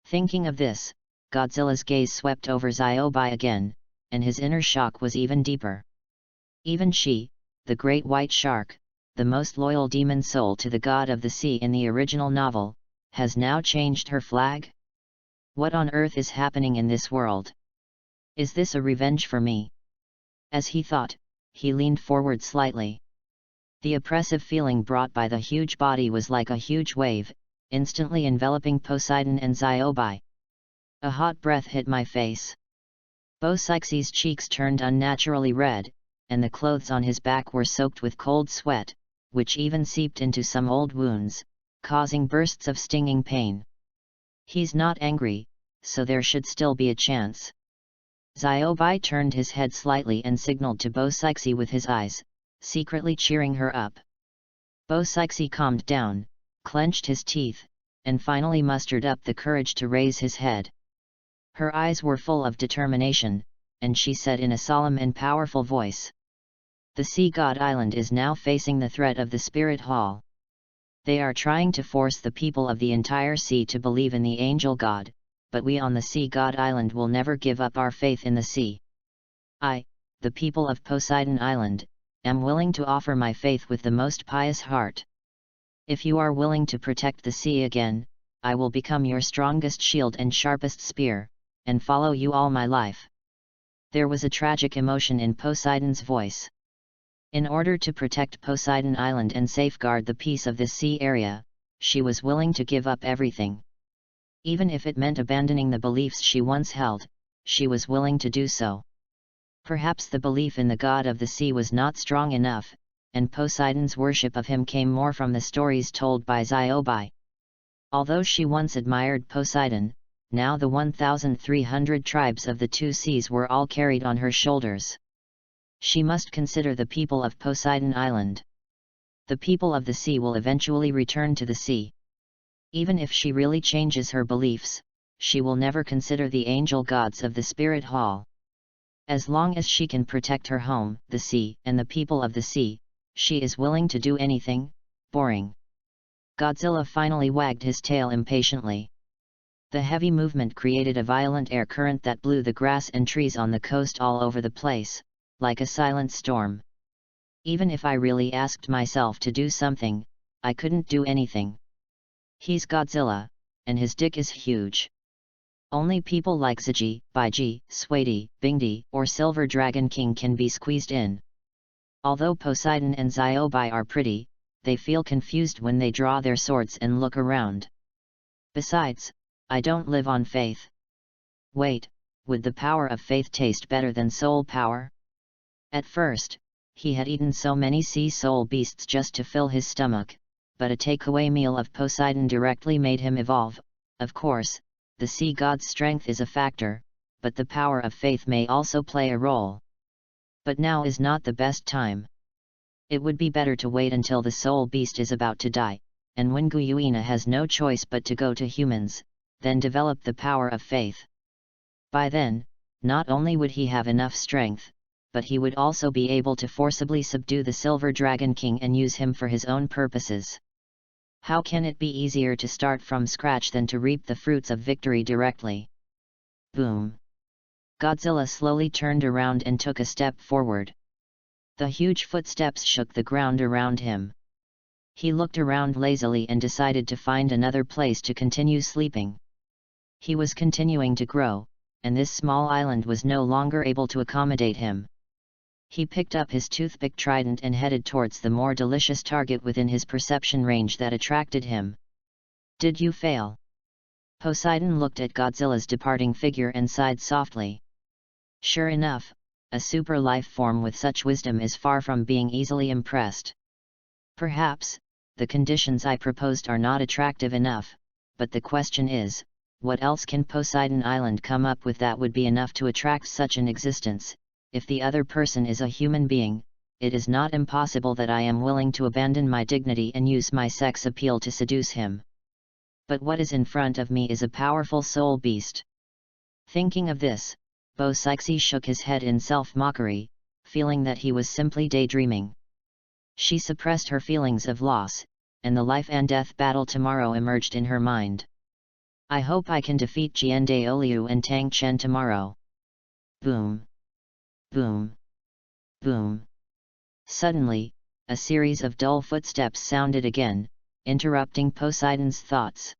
Thinking of this, Godzilla's gaze swept over Xiaobai again, and his inner shock was even deeper. Even she, the great white shark, the most loyal demon soul to the god of the sea in the original novel, has now changed her flag? What on earth is happening in this world? Is this a revenge for me? As he thought, he leaned forward slightly. The oppressive feeling brought by the huge body was like a huge wave, instantly enveloping Poseidon and Xiaobai. A hot breath hit my face. Psyche's cheeks turned unnaturally red, and the clothes on his back were soaked with cold sweat, which even seeped into some old wounds, causing bursts of stinging pain. He's not angry, so there should still be a chance. Xiaobai turned his head slightly and signaled to Psyche with his eyes, secretly cheering her up. Psyche calmed down, clenched his teeth, and finally mustered up the courage to raise his head. Her eyes were full of determination, and she said in a solemn and powerful voice, "The Sea God Island is now facing the threat of the Spirit Hall. They are trying to force the people of the entire sea to believe in the Angel God, but we on the Sea God Island will never give up our faith in the sea. I, the people of Poseidon Island, am willing to offer my faith with the most pious heart. If you are willing to protect the sea again, I will become your strongest shield and sharpest spear, and follow you all my life." There was a tragic emotion in Poseidon's voice. In order to protect Poseidon Island and safeguard the peace of this sea area, she was willing to give up everything. Even if it meant abandoning the beliefs she once held, she was willing to do so. Perhaps the belief in the god of the sea was not strong enough, and Poseidon's worship of him came more from the stories told by Xiaobai. Although she once admired Poseidon, now the 1,300 tribes of the 2 seas were all carried on her shoulders. She must consider the people of Poseidon Island. The people of the sea will eventually return to the sea. Even if she really changes her beliefs, she will never consider the angel gods of the Spirit Hall. As long as she can protect her home, the sea, and the people of the sea, she is willing to do anything. Boring. Godzilla finally wagged his tail impatiently. The heavy movement created a violent air current that blew the grass and trees on the coast all over the place, like a silent storm. Even if I really asked myself to do something, I couldn't do anything. He's Godzilla, and his dick is huge. Only people like Ziji, Baiji, Suidi, Bingdi, or Silver Dragon King can be squeezed in. Although Poseidon and Xiaobai are pretty, they feel confused when they draw their swords and look around. Besides, I don't live on faith. Wait, would the power of faith taste better than soul power? At first, he had eaten so many sea soul beasts just to fill his stomach, but a takeaway meal of Poseidon directly made him evolve. Of course, the sea god's strength is a factor, but the power of faith may also play a role. But now is not the best time. It would be better to wait until the soul beast is about to die, and when Guyuina has no choice but to go to humans, then develop the power of faith. By then, not only would he have enough strength, but he would also be able to forcibly subdue the Silver Dragon King and use him for his own purposes. How can it be easier to start from scratch than to reap the fruits of victory directly? Boom! Godzilla slowly turned around and took a step forward. The huge footsteps shook the ground around him. He looked around lazily and decided to find another place to continue sleeping. He was continuing to grow, and this small island was no longer able to accommodate him. He picked up his toothpick trident and headed towards the more delicious target within his perception range that attracted him. Did you fail? Poseidon looked at Godzilla's departing figure and sighed softly. Sure enough, a super life form with such wisdom is far from being easily impressed. Perhaps, the conditions I proposed are not attractive enough, but the question is, what else can Poseidon Island come up with that would be enough to attract such an existence? If the other person is a human being, it is not impossible that I am willing to abandon my dignity and use my sex appeal to seduce him. But what is in front of me is a powerful soul beast. Thinking of this, Bo Sixi shook his head in self-mockery, feeling that he was simply daydreaming. She suppressed her feelings of loss, and the life and death battle tomorrow emerged in her mind. I hope I can defeat Jiande Oliu and Tang Chen tomorrow. Boom! Boom! Boom! Suddenly, a series of dull footsteps sounded again, interrupting Poseidon's thoughts.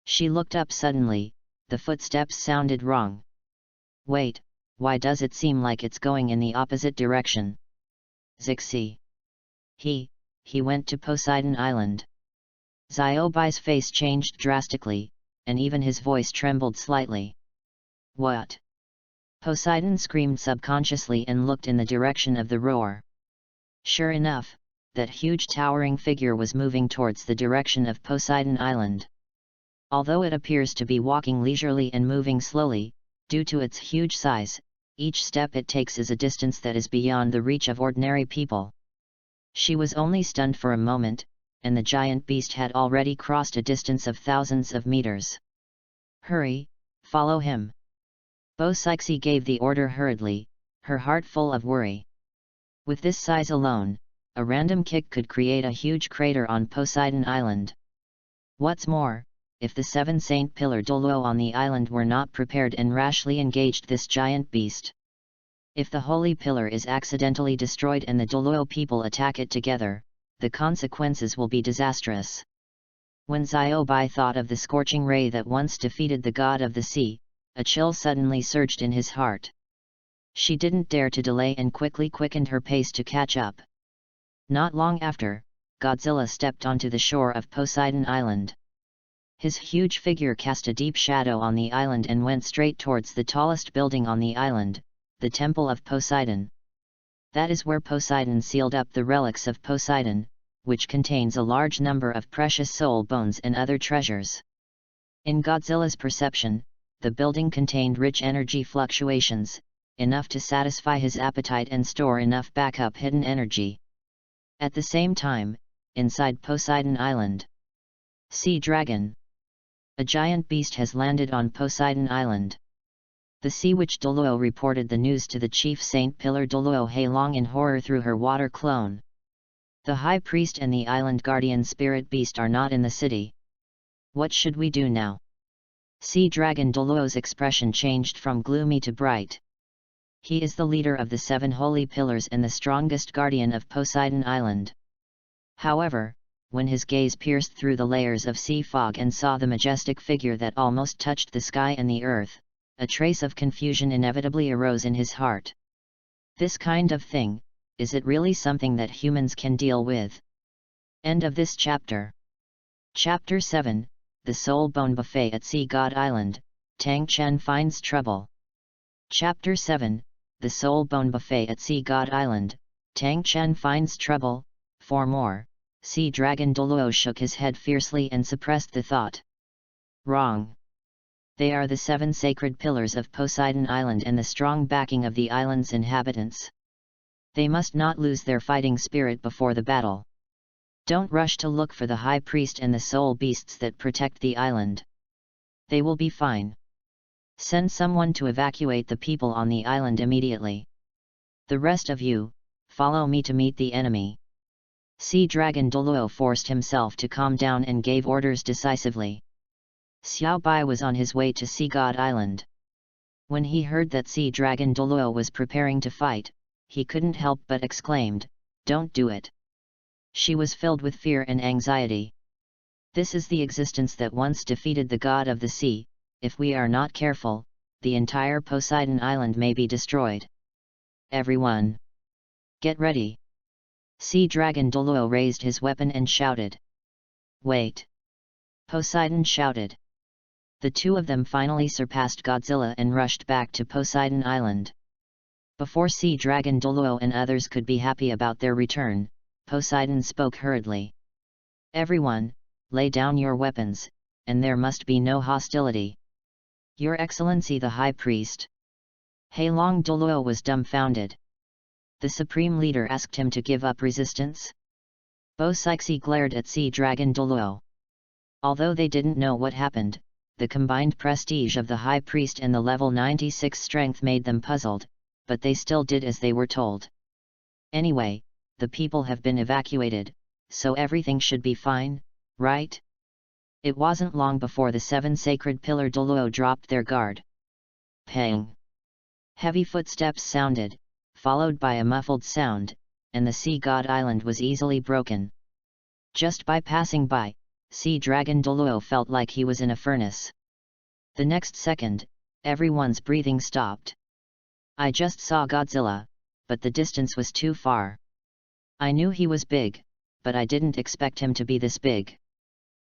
She looked up suddenly. The footsteps sounded wrong. Wait, why does it seem like it's going in the opposite direction? Zixi. He went to Poseidon Island. Xiaobai's face changed drastically, and even his voice trembled slightly. What? Poseidon screamed subconsciously and looked in the direction of the roar. Sure enough, that huge towering figure was moving towards the direction of Poseidon Island. Although it appears to be walking leisurely and moving slowly, due to its huge size, each step it takes is a distance that is beyond the reach of ordinary people. She was only stunned for a moment, and the giant beast had already crossed a distance of thousands of meters. Hurry, follow him! Bo Sixi gave the order hurriedly, her heart full of worry. With this size alone, a random kick could create a huge crater on Poseidon Island. What's more, if the 7 Saint Pillar Douluo on the island were not prepared and rashly engaged this giant beast. If the Holy Pillar is accidentally destroyed and the Douluo people attack it together, the consequences will be disastrous. When Xiaobai thought of the scorching ray that once defeated the god of the sea, a chill suddenly surged in his heart. She didn't dare to delay and quickly quickened her pace to catch up. Not long after, Godzilla stepped onto the shore of Poseidon Island. His huge figure cast a deep shadow on the island and went straight towards the tallest building on the island, the Temple of Poseidon. That is where Poseidon sealed up the relics of Poseidon, which contains a large number of precious soul bones and other treasures. In Godzilla's perception, the building contained rich energy fluctuations, enough to satisfy his appetite and store enough backup hidden energy. At the same time, inside Poseidon Island, Sea Dragon. A giant beast has landed on Poseidon Island. The sea witch Douluo reported the news to the chief saint pillar Douluo Heilong in horror through her water clone. The high priest and the island guardian spirit beast are not in the city. What should we do now? Sea dragon Douluo's expression changed from gloomy to bright. He is the leader of the 7 holy pillars and the strongest guardian of Poseidon Island. However, when his gaze pierced through the layers of sea fog and saw the majestic figure that almost touched the sky and the earth, a trace of confusion inevitably arose in his heart. This kind of thing, is it really something that humans can deal with? End of this chapter. Chapter 7, The Soul Bone Buffet at Sea God Island, Tang Chen finds trouble. Chapter 7, The Soul Bone Buffet at Sea God Island, Tang Chen finds trouble. For more, Sea Dragon Douluo shook his head fiercely and suppressed the thought. Wrong. They are the 7 sacred pillars of Poseidon Island and the strong backing of the island's inhabitants. They must not lose their fighting spirit before the battle. Don't rush to look for the high priest and the soul beasts that protect the island. They will be fine. Send someone to evacuate the people on the island immediately. The rest of you, follow me to meet the enemy. Sea Dragon Douluo forced himself to calm down and gave orders decisively. Xiao Bai was on his way to Sea God Island. When he heard that Sea Dragon Douluo was preparing to fight, he couldn't help but exclaimed, "Don't do it." She was filled with fear and anxiety. This is the existence that once defeated the god of the sea. If we are not careful, the entire Poseidon Island may be destroyed. Everyone, get ready. Sea Dragon Douluo raised his weapon and shouted. Wait! Poseidon shouted. The two of them finally surpassed Godzilla and rushed back to Poseidon Island. Before Sea Dragon Douluo and others could be happy about their return, Poseidon spoke hurriedly. Everyone, lay down your weapons, and there must be no hostility. Your Excellency the High Priest. Heilong Douluo was dumbfounded. The Supreme Leader asked him to give up resistance? Bo Sixi glared at Sea Dragon Douluo. Although they didn't know what happened, the combined prestige of the High Priest and the level 96 strength made them puzzled, but they still did as they were told. Anyway, the people have been evacuated, so everything should be fine, right? It wasn't long before the 7 sacred pillar Douluo dropped their guard. Pang! Heavy footsteps sounded, followed by a muffled sound, and the Sea God Island was easily broken. Just by passing by, Sea Dragon Douluo felt like he was in a furnace. The next second, everyone's breathing stopped. I just saw Godzilla, but the distance was too far. I knew he was big, but I didn't expect him to be this big.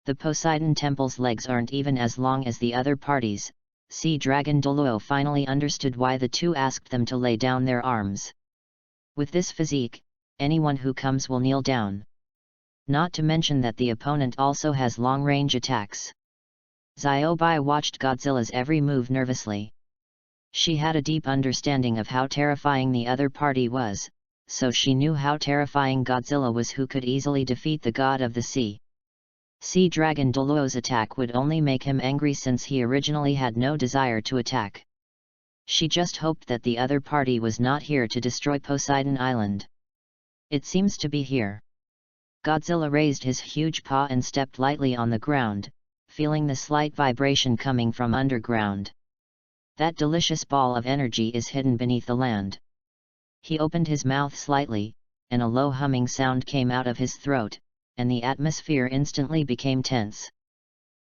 The Poseidon Temple's legs aren't even as long as the other parties. Sea Dragon Douluo finally understood why the two asked them to lay down their arms. With this physique, anyone who comes will kneel down. Not to mention that the opponent also has long-range attacks. Xiaobai watched Godzilla's every move nervously. She had a deep understanding of how terrifying the other party was, so she knew how terrifying Godzilla was, who could easily defeat the god of the sea. Sea Dragon Douluo's attack would only make him angry since he originally had no desire to attack. She just hoped that the other party was not here to destroy Poseidon Island. It seems to be here. Godzilla raised his huge paw and stepped lightly on the ground, feeling the slight vibration coming from underground. That delicious ball of energy is hidden beneath the land. He opened his mouth slightly, and a low humming sound came out of his throat, and the atmosphere instantly became tense.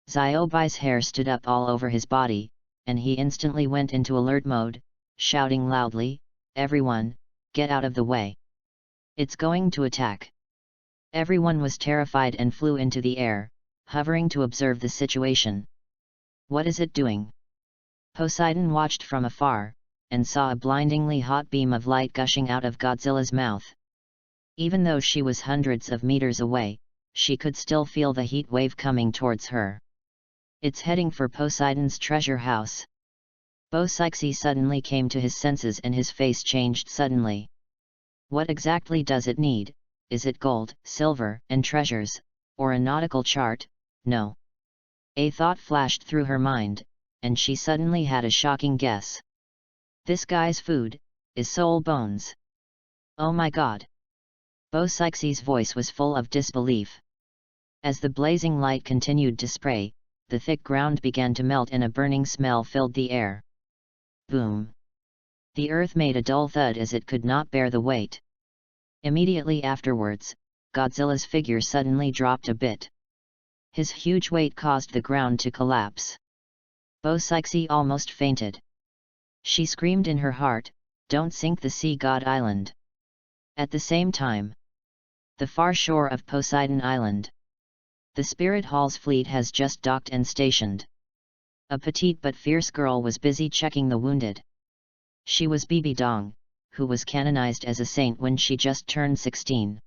Xiaobai's hair stood up all over his body, and he instantly went into alert mode, shouting loudly, "Everyone, get out of the way! It's going to attack!" Everyone was terrified and flew into the air, hovering to observe the situation. What is it doing? Poseidon watched from afar, and saw a blindingly hot beam of light gushing out of Godzilla's mouth. Even though she was hundreds of meters away, she could still feel the heat wave coming towards her. It's heading for Poseidon's treasure house. Bo Sixi suddenly came to his senses and his face changed suddenly. What exactly does it need? Is it gold, silver, and treasures, or a nautical chart? No. A thought flashed through her mind, and she suddenly had a shocking guess. This guy's food is soul bones. Oh my god. Bo Sixie's voice was full of disbelief. As the blazing light continued to spray, the thick ground began to melt and a burning smell filled the air. Boom! The earth made a dull thud as it could not bear the weight. Immediately afterwards, Godzilla's figure suddenly dropped a bit. His huge weight caused the ground to collapse. Bo Sixie almost fainted. She screamed in her heart, "Don't sink the sea god island." At the same time, the far shore of Poseidon Island. The Spirit Hall's fleet has just docked and stationed. A petite but fierce girl was busy checking the wounded. She was Bibi Dong, who was canonized as a saint when she just turned 16.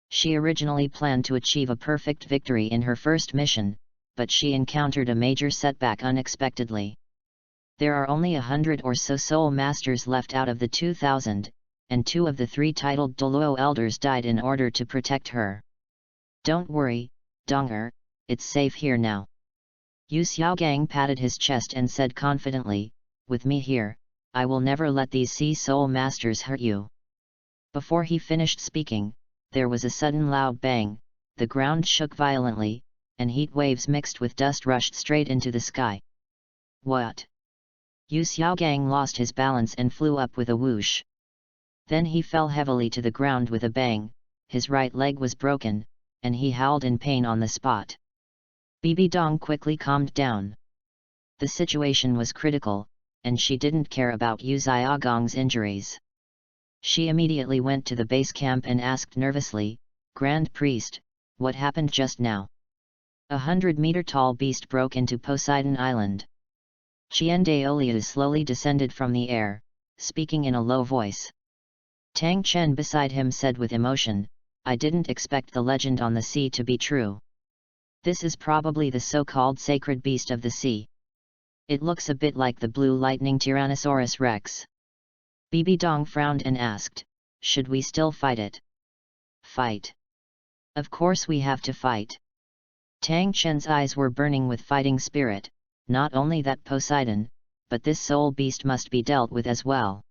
She originally planned to achieve a perfect victory in her first mission, but she encountered a major setback unexpectedly. There are only 100 or so soul masters left out of the 2,000, and 2 of the 3 titled Douluo elders died in order to protect her. "Don't worry, Donger, it's safe here now." Yu Xiaogang patted his chest and said confidently, "With me here, I will never let these sea soul masters hurt you." Before he finished speaking, there was a sudden loud bang, the ground shook violently, and heat waves mixed with dust rushed straight into the sky. What? Yu Xiaogang lost his balance and flew up with a whoosh. Then he fell heavily to the ground with a bang, his right leg was broken, and he howled in pain on the spot. Bibi Dong quickly calmed down. The situation was critical, and she didn't care about Yu Xiaogang's injuries. She immediately went to the base camp and asked nervously, "Grand Priest, what happened just now?" A 100-meter-tall beast broke into Poseidon Island. Qian Daoliu slowly descended from the air, speaking in a low voice. Tang Chen beside him said with emotion, "I didn't expect the legend on the sea to be true. This is probably the so-called sacred beast of the sea. It looks a bit like the blue lightning Tyrannosaurus Rex." Bibi Dong frowned and asked, "Should we still fight it?" "Fight? Of course we have to fight." Tang Chen's eyes were burning with fighting spirit. Not only that Poseidon, but this soul beast must be dealt with as well.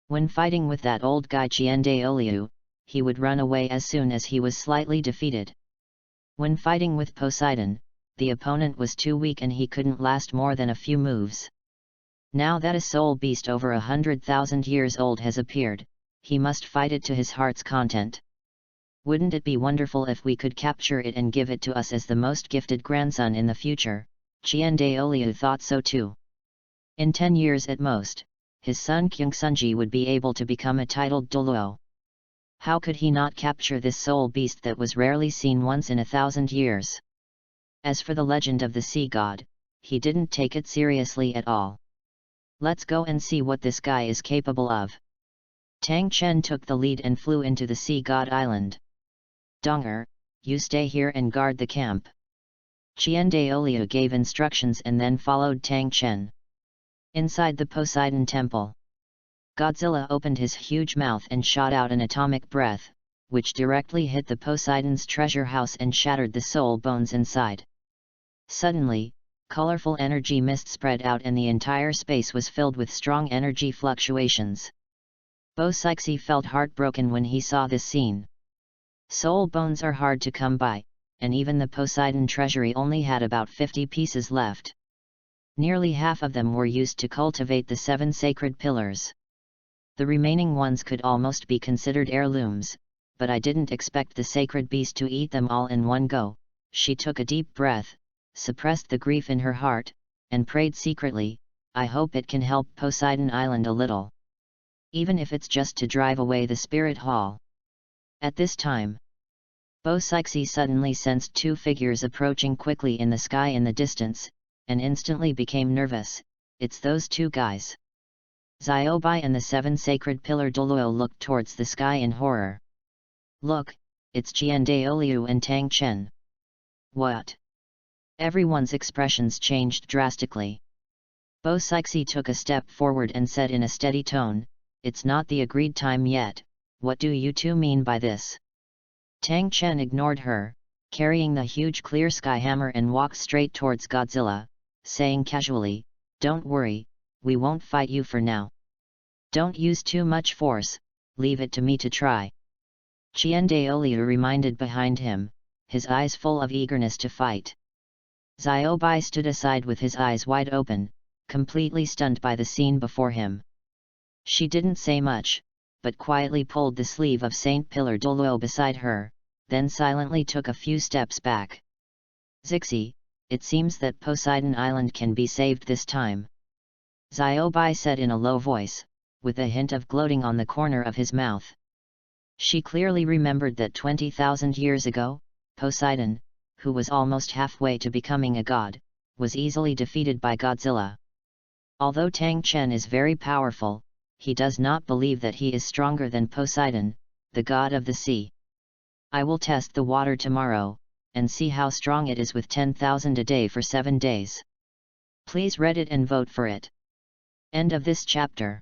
When fighting with that old guy Qian Daoliu, he would run away as soon as he was slightly defeated. When fighting with Poseidon, the opponent was too weak and he couldn't last more than a few moves. Now that a soul beast over 100,000 years old has appeared, he must fight it to his heart's content. Wouldn't it be wonderful if we could capture it and give it to us as the most gifted grandson in the future? Qian Daoliu thought so too. In 10 years at most, his son Kyungsunji would be able to become a titled Douluo. How could he not capture this soul beast that was rarely seen once in 1,000 years? As for the legend of the sea god, he didn't take it seriously at all. Let's go and see what this guy is capable of. Tang Chen took the lead and flew into the sea god island. Donger, you stay here and guard the camp. Qian Daoliu gave instructions and then followed Tang Chen. Inside the Poseidon temple, Godzilla opened his huge mouth and shot out an atomic breath, which directly hit the Poseidon's treasure house and shattered the soul bones inside. Suddenly, colorful energy mist spread out and the entire space was filled with strong energy fluctuations. Bo Sixie felt heartbroken when he saw this scene. Soul bones are hard to come by, and even the Poseidon treasury only had about 50 pieces left. Nearly half of them were used to cultivate the 7 sacred pillars. The remaining ones could almost be considered heirlooms, but I didn't expect the sacred beast to eat them all in one go. She took a deep breath, suppressed the grief in her heart, and prayed secretly, "I hope it can help Poseidon Island a little. Even if it's just to drive away the spirit hall." At this time, Bo Sixie suddenly sensed 2 figures approaching quickly in the sky in the distance, and instantly became nervous. "It's those 2 guys." Xiaobai and the 7 sacred pillar Douluo looked towards the sky in horror. "Look, it's Qian Daoliu and Tang Chen." "What?" Everyone's expressions changed drastically. Bo Sixie took a step forward and said in a steady tone, "It's not the agreed time yet, what do you 2 mean by this?" Tang Chen ignored her, carrying the huge clear sky hammer and walked straight towards Godzilla, saying casually, "Don't worry, we won't fight you for now. Don't use too much force, leave it to me to try. Qiandaoliu reminded behind him, his eyes full of eagerness to fight. Xiaobai stood aside with his eyes wide open, completely stunned by the scene before him. She didn't say much, but quietly pulled the sleeve of Saint Pillar Douluo beside her, then silently took a few steps back. Zixi, it seems that Poseidon Island can be saved this time. Xiaobai said in a low voice, with a hint of gloating on the corner of his mouth. She clearly remembered that 20,000 years ago, Poseidon, who was almost halfway to becoming a god, was easily defeated by Godzilla. Although Tang Chen is very powerful, he does not believe that he is stronger than Poseidon, the god of the sea. I will test the water tomorrow, and see how strong it is with 10,000 a day for 7 days. Please read it and vote for it. End of this chapter.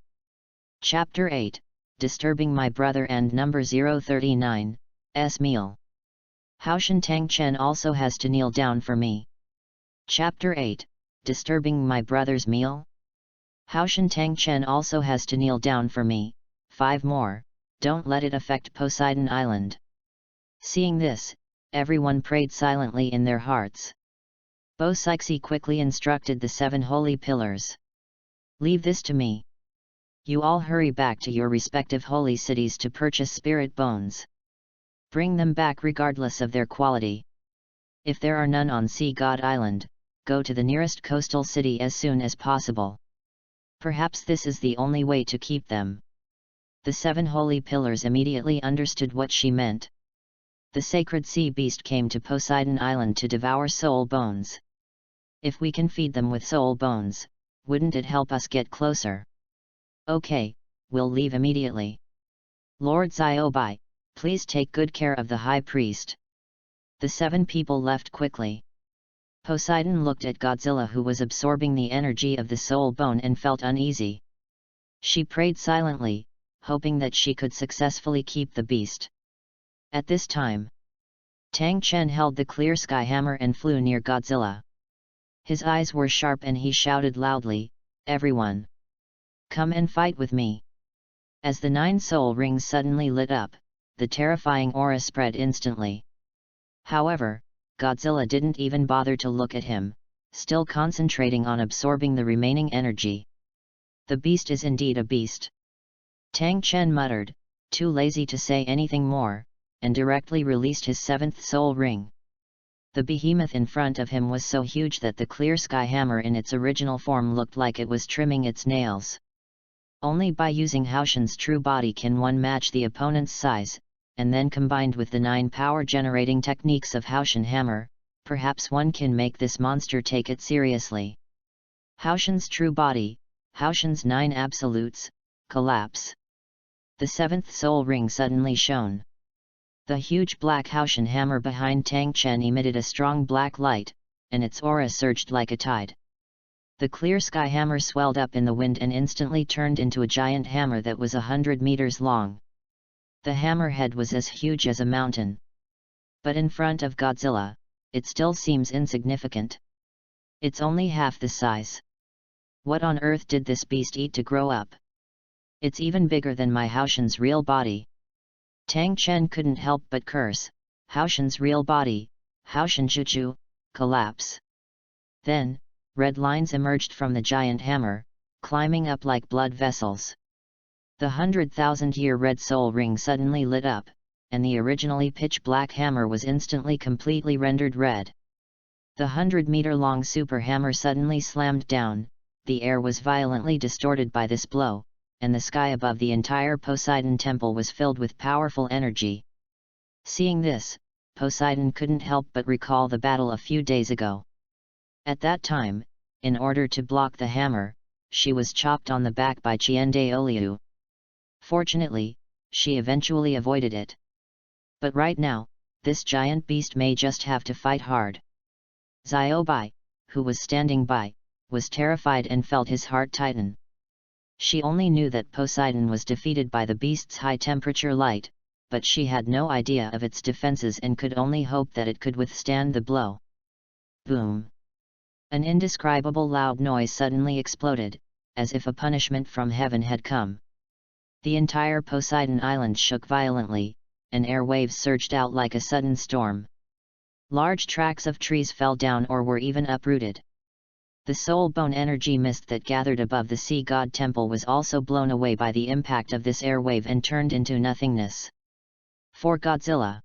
Chapter 8, Disturbing My Brother and number 039, S. Meal. Haoshan Tang Chen also has to kneel down for me. Chapter 8, Disturbing My Brother's Meal? Haoshan Tang Chen also has to kneel down for me, 5 more, don't let it affect Poseidon Island. Seeing this, everyone prayed silently in their hearts. Bo Sixi quickly instructed the 7 holy pillars. Leave this to me. You all hurry back to your respective holy cities to purchase spirit bones. Bring them back regardless of their quality. If there are none on Sea God Island, go to the nearest coastal city as soon as possible. Perhaps this is the only way to keep them. The 7 holy pillars immediately understood what she meant. The sacred sea beast came to Poseidon Island to devour soul bones. If we can feed them with soul bones, wouldn't it help us get closer? Okay, we'll leave immediately. Lord Xiaobai, please take good care of the high priest. The 7 people left quickly. Poseidon looked at Godzilla, who was absorbing the energy of the soul bone, and felt uneasy. She prayed silently, hoping that she could successfully keep the beast. At this time, Tang Chen held the clear sky hammer and flew near Godzilla. His eyes were sharp and he shouted loudly, "Everyone! Come and fight with me!" As the 9 soul rings suddenly lit up, the terrifying aura spread instantly. However, Godzilla didn't even bother to look at him, still concentrating on absorbing the remaining energy. The beast is indeed a beast. Tang Chen muttered, too lazy to say anything more, and directly released his 7th soul ring. The behemoth in front of him was so huge that the clear sky hammer in its original form looked like it was trimming its nails. Only by using Haoshan's true body can one match the opponent's size, and then combined with the 9 power-generating techniques of Haoshan hammer, perhaps one can make this monster take it seriously. Haoshan's true body, Haoshan's 9 absolutes, collapse. The 7th soul ring suddenly shone. The huge black Haoshan hammer behind Tang Chen emitted a strong black light, and its aura surged like a tide. The clear sky hammer swelled up in the wind and instantly turned into a giant hammer that was 100 meters long. The hammer head was as huge as a mountain. But in front of Godzilla, it still seems insignificant. It's only half the size. What on earth did this beast eat to grow up? It's even bigger than my Haoshan's real body. Tang Chen couldn't help but curse, Haoshan's real body, Haoshan Juju, collapse. Then, red lines emerged from the giant hammer, climbing up like blood vessels. The 100,000-year red soul ring suddenly lit up, and the originally pitch-black hammer was instantly completely rendered red. The 100-meter-long super hammer suddenly slammed down, the air was violently distorted by this blow, and the sky above the entire Poseidon temple was filled with powerful energy. Seeing this, Poseidon couldn't help but recall the battle a few days ago. At that time, in order to block the hammer, she was chopped on the back by Qiandaoliu. Fortunately, she eventually avoided it. But right now, this giant beast may just have to fight hard. Xiaobai, who was standing by, was terrified and felt his heart tighten. She only knew that Poseidon was defeated by the beast's high-temperature light, but she had no idea of its defenses and could only hope that it could withstand the blow. Boom! An indescribable loud noise suddenly exploded, as if a punishment from heaven had come. The entire Poseidon Island shook violently, and air waves surged out like a sudden storm. Large tracts of trees fell down or were even uprooted. The soul bone energy mist that gathered above the sea god temple was also blown away by the impact of this air wave and turned into nothingness. For Godzilla,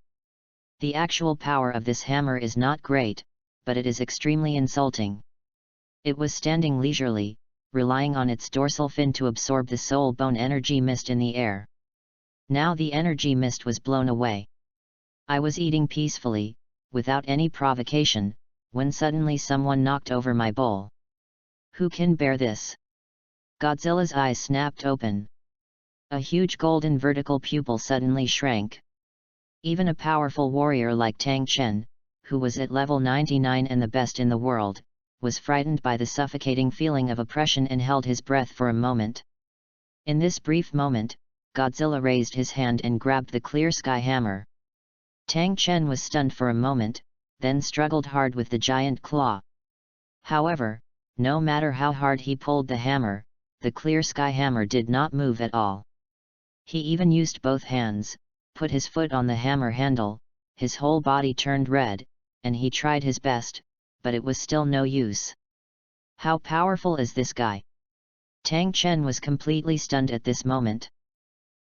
the actual power of this hammer is not great, but it is extremely insulting. It was standing leisurely, relying on its dorsal fin to absorb the soul bone energy mist in the air. Now the energy mist was blown away. I was eating peacefully, without any provocation, when suddenly someone knocked over my bowl. Who can bear this? Godzilla's eyes snapped open. A huge golden vertical pupil suddenly shrank. Even a powerful warrior like Tang Chen, who was at level 99 and the best in the world, was frightened by the suffocating feeling of oppression and held his breath for a moment. In this brief moment, Godzilla raised his hand and grabbed the clear sky hammer. Tang Chen was stunned for a moment, then struggled hard with the giant claw. However, no matter how hard he pulled the hammer, the clear sky hammer did not move at all. He even used both hands, put his foot on the hammer handle, his whole body turned red, and he tried his best, but it was still no use. How powerful is this guy? Tang Chen was completely stunned at this moment.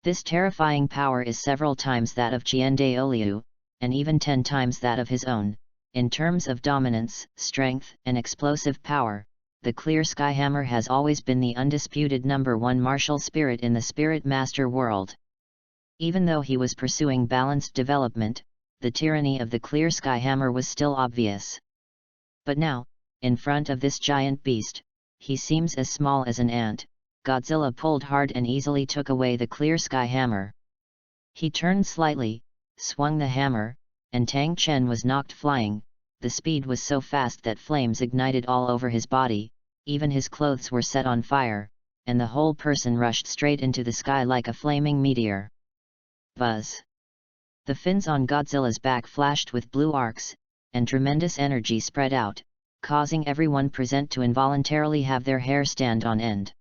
This terrifying power is several times that of Douluo, and even 10 times that of his own. In terms of dominance, strength, and explosive power, the clear sky hammer has always been the undisputed #1 martial spirit in the Spirit Master world. Even though he was pursuing balanced development, the tyranny of the clear sky hammer was still obvious. But now, in front of this giant beast, he seems as small as an ant. Godzilla pulled hard and easily took away the clear sky hammer. He turned slightly, swung the hammer, and Tang Chen was knocked flying. The speed was so fast that flames ignited all over his body, even his clothes were set on fire, and the whole person rushed straight into the sky like a flaming meteor. Buzz! The fins on Godzilla's back flashed with blue arcs, and tremendous energy spread out, causing everyone present to involuntarily have their hair stand on end.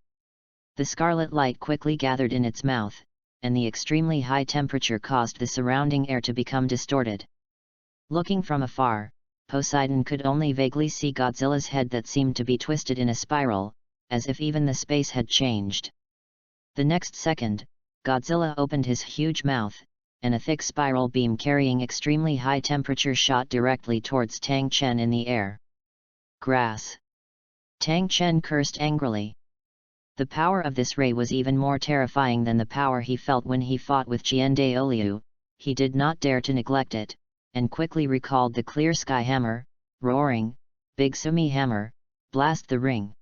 The scarlet light quickly gathered in its mouth, and the extremely high temperature caused the surrounding air to become distorted. Looking from afar, Poseidon could only vaguely see Godzilla's head that seemed to be twisted in a spiral, as if even the space had changed. The next second, Godzilla opened his huge mouth, and a thick spiral beam carrying extremely high temperature shot directly towards Tang Chen in the air. Grass! Tang Chen cursed angrily. The power of this ray was even more terrifying than the power he felt when he fought with Douluo. He did not dare to neglect it, and quickly recalled the clear sky hammer, roaring, "Big Sumi hammer, blast the ring!"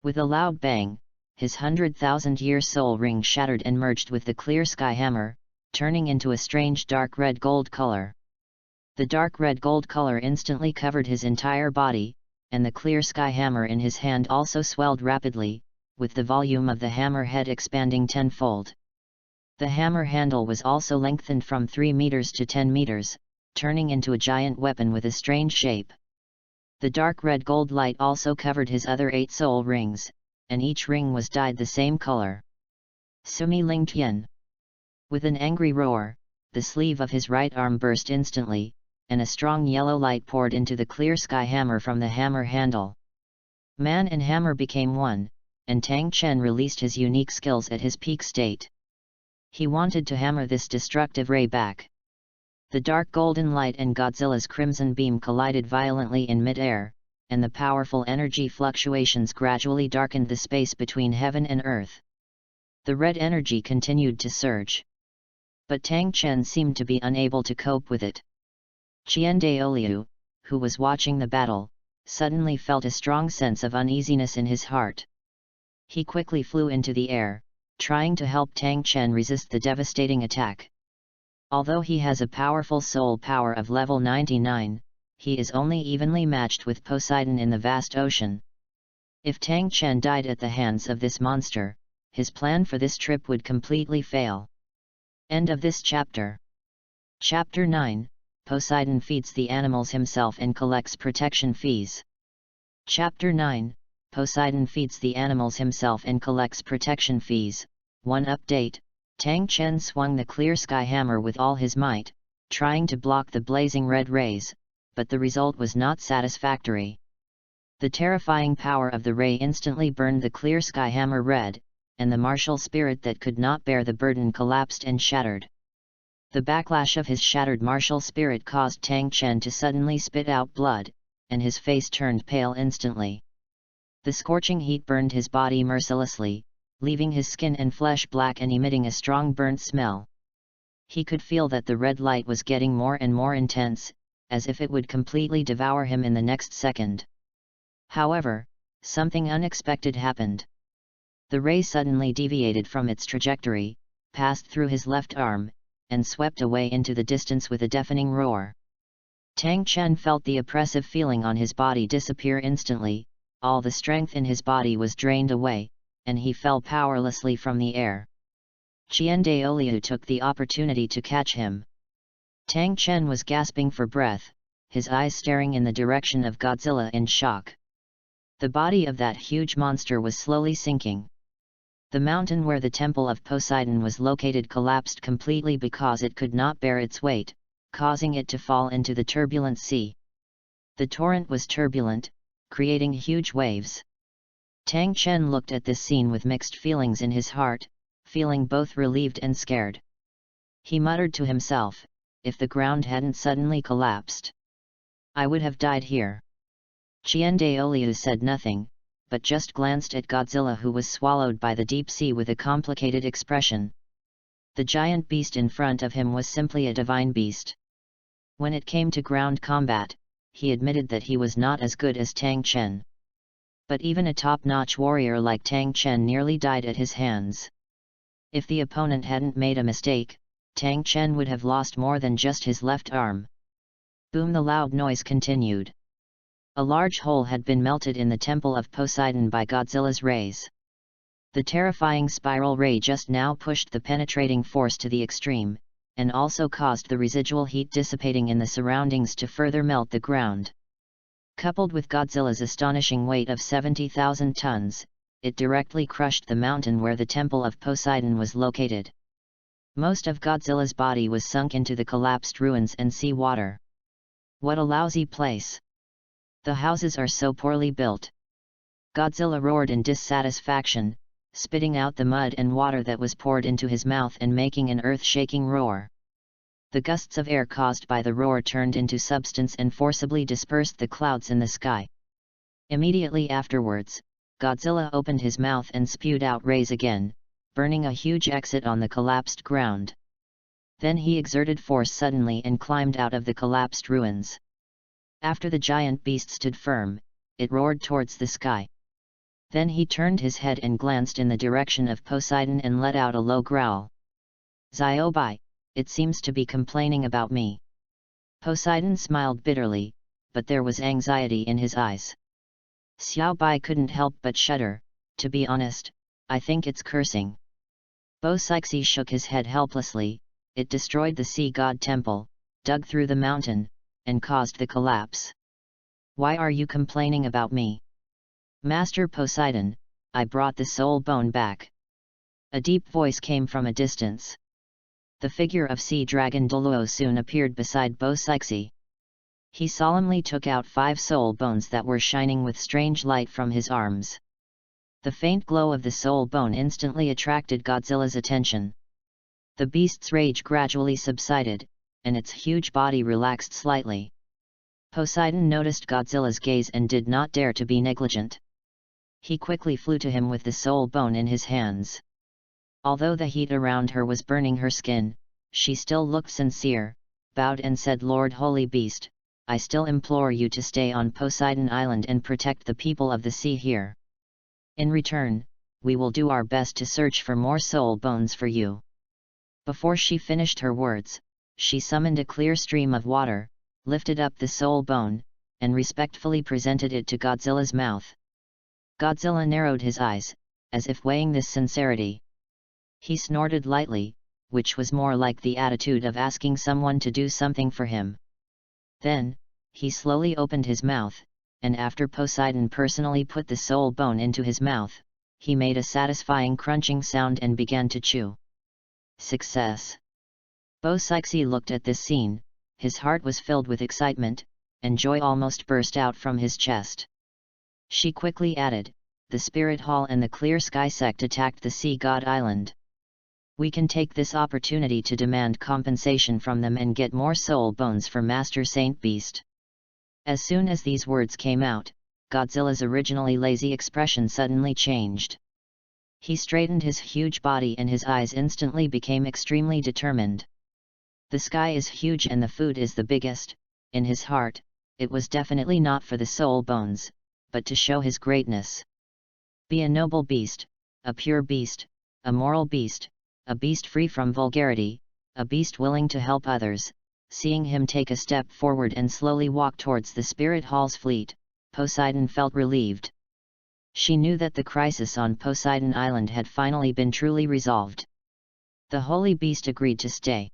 With a loud bang, his 100,000-year soul ring shattered and merged with the clear sky hammer, turning into a strange dark red gold color. The dark red gold color instantly covered his entire body, and the clear sky hammer in his hand also swelled rapidly, with the volume of the hammer head expanding tenfold. The hammer handle was also lengthened from 3 meters to 10 meters, turning into a giant weapon with a strange shape. The dark red gold light also covered his other 8 soul rings, and each ring was dyed the same color. Sumi Ling Tian. With an angry roar, the sleeve of his right arm burst instantly, and a strong yellow light poured into the clear sky hammer from the hammer handle. Man and hammer became one, and Tang Chen released his unique skills at his peak state. He wanted to hammer this destructive ray back. The dark golden light and Godzilla's crimson beam collided violently in mid-air, and the powerful energy fluctuations gradually darkened the space between heaven and earth. The red energy continued to surge. But Tang Chen seemed to be unable to cope with it. Douluo, who was watching the battle, suddenly felt a strong sense of uneasiness in his heart. He quickly flew into the air, trying to help Tang Chen resist the devastating attack. Although he has a powerful soul power of level 99, he is only evenly matched with Poseidon in the vast ocean. If Tang Chen died at the hands of this monster, his plan for this trip would completely fail. End of this chapter. Chapter 9, Poseidon feeds the animals himself and collects protection fees. Chapter 9, Poseidon feeds the animals himself and collects protection fees. One update, Tang Chen swung the clear sky hammer with all his might, trying to block the blazing red rays, but the result was not satisfactory. The terrifying power of the ray instantly burned the clear sky hammer red, and the martial spirit that could not bear the burden collapsed and shattered. The backlash of his shattered martial spirit caused Tang Chen to suddenly spit out blood, and his face turned pale instantly. The scorching heat burned his body mercilessly, leaving his skin and flesh black and emitting a strong burnt smell. He could feel that the red light was getting more and more intense, as if it would completely devour him in the next second. However, something unexpected happened. The ray suddenly deviated from its trajectory, passed through his left arm, and swept away into the distance with a deafening roar. Tang Chen felt the oppressive feeling on his body disappear instantly, all the strength in his body was drained away, and he fell powerlessly from the air. Douluo took the opportunity to catch him. Tang Chen was gasping for breath, his eyes staring in the direction of Godzilla in shock. The body of that huge monster was slowly sinking. The mountain where the Temple of Poseidon was located collapsed completely because it could not bear its weight, causing it to fall into the turbulent sea. The torrent was turbulent, creating huge waves. Tang Chen looked at this scene with mixed feelings in his heart, feeling both relieved and scared. He muttered to himself, if the ground hadn't suddenly collapsed, I would have died here. Douluo said nothing, but just glanced at Godzilla, who was swallowed by the deep sea with a complicated expression. The giant beast in front of him was simply a divine beast. When it came to ground combat, he admitted that he was not as good as Tang Chen. But even a top-notch warrior like Tang Chen nearly died at his hands. If the opponent hadn't made a mistake, Tang Chen would have lost more than just his left arm. Boom! The loud noise continued. A large hole had been melted in the Temple of Poseidon by Godzilla's rays. The terrifying spiral ray just now pushed the penetrating force to the extreme, and also caused the residual heat dissipating in the surroundings to further melt the ground. Coupled with Godzilla's astonishing weight of 70,000 tons, it directly crushed the mountain where the Temple of Poseidon was located. Most of Godzilla's body was sunk into the collapsed ruins and sea water. What a lousy place! The houses are so poorly built. Godzilla roared in dissatisfaction, spitting out the mud and water that was poured into his mouth and making an earth-shaking roar. The gusts of air caused by the roar turned into substance and forcibly dispersed the clouds in the sky. Immediately afterwards, Godzilla opened his mouth and spewed out rays again, burning a huge exit on the collapsed ground. Then he exerted force suddenly and climbed out of the collapsed ruins. After the giant beast stood firm, it roared towards the sky. Then he turned his head and glanced in the direction of Poseidon and let out a low growl. Ziobai, it seems to be complaining about me. Poseidon smiled bitterly, but there was anxiety in his eyes. Xiaobai couldn't help but shudder. To be honest, I think it's cursing. Bo Sixi shook his head helplessly. It destroyed the sea god temple, dug through the mountain, and caused the collapse. Why are you complaining about me? Master Poseidon, I brought the soul bone back. A deep voice came from a distance. The figure of sea dragon Douluo soon appeared beside Bo Sixi. He solemnly took out 5 soul bones that were shining with strange light from his arms. The faint glow of the soul bone instantly attracted Godzilla's attention. The beast's rage gradually subsided, and its huge body relaxed slightly. Poseidon noticed Godzilla's gaze and did not dare to be negligent. He quickly flew to him with the soul bone in his hands. Although the heat around her was burning her skin, she still looked sincere, bowed and said, Lord Holy Beast, I still implore you to stay on Poseidon Island and protect the people of the sea here. In return, we will do our best to search for more soul bones for you. Before she finished her words, she summoned a clear stream of water, lifted up the soul bone, and respectfully presented it to Godzilla's mouth. Godzilla narrowed his eyes, as if weighing this sincerity. He snorted lightly, which was more like the attitude of asking someone to do something for him. Then, he slowly opened his mouth, and after Poseidon personally put the soul bone into his mouth, he made a satisfying crunching sound and began to chew. Success! Bo Sixi looked at this scene, his heart was filled with excitement, and joy almost burst out from his chest. She quickly added, the Spirit Hall and the Clear Sky sect attacked the Sea God Island. We can take this opportunity to demand compensation from them and get more soul bones for Master Saint Beast. As soon as these words came out, Godzilla's originally lazy expression suddenly changed. He straightened his huge body and his eyes instantly became extremely determined. The sky is huge and the food is the biggest. In his heart, it was definitely not for the soul bones, but to show his greatness. Be a noble beast, a pure beast, a moral beast, a beast free from vulgarity, a beast willing to help others. Seeing him take a step forward and slowly walk towards the Spirit Hall's fleet, Poseidon felt relieved. She knew that the crisis on Poseidon Island had finally been truly resolved. The holy beast agreed to stay.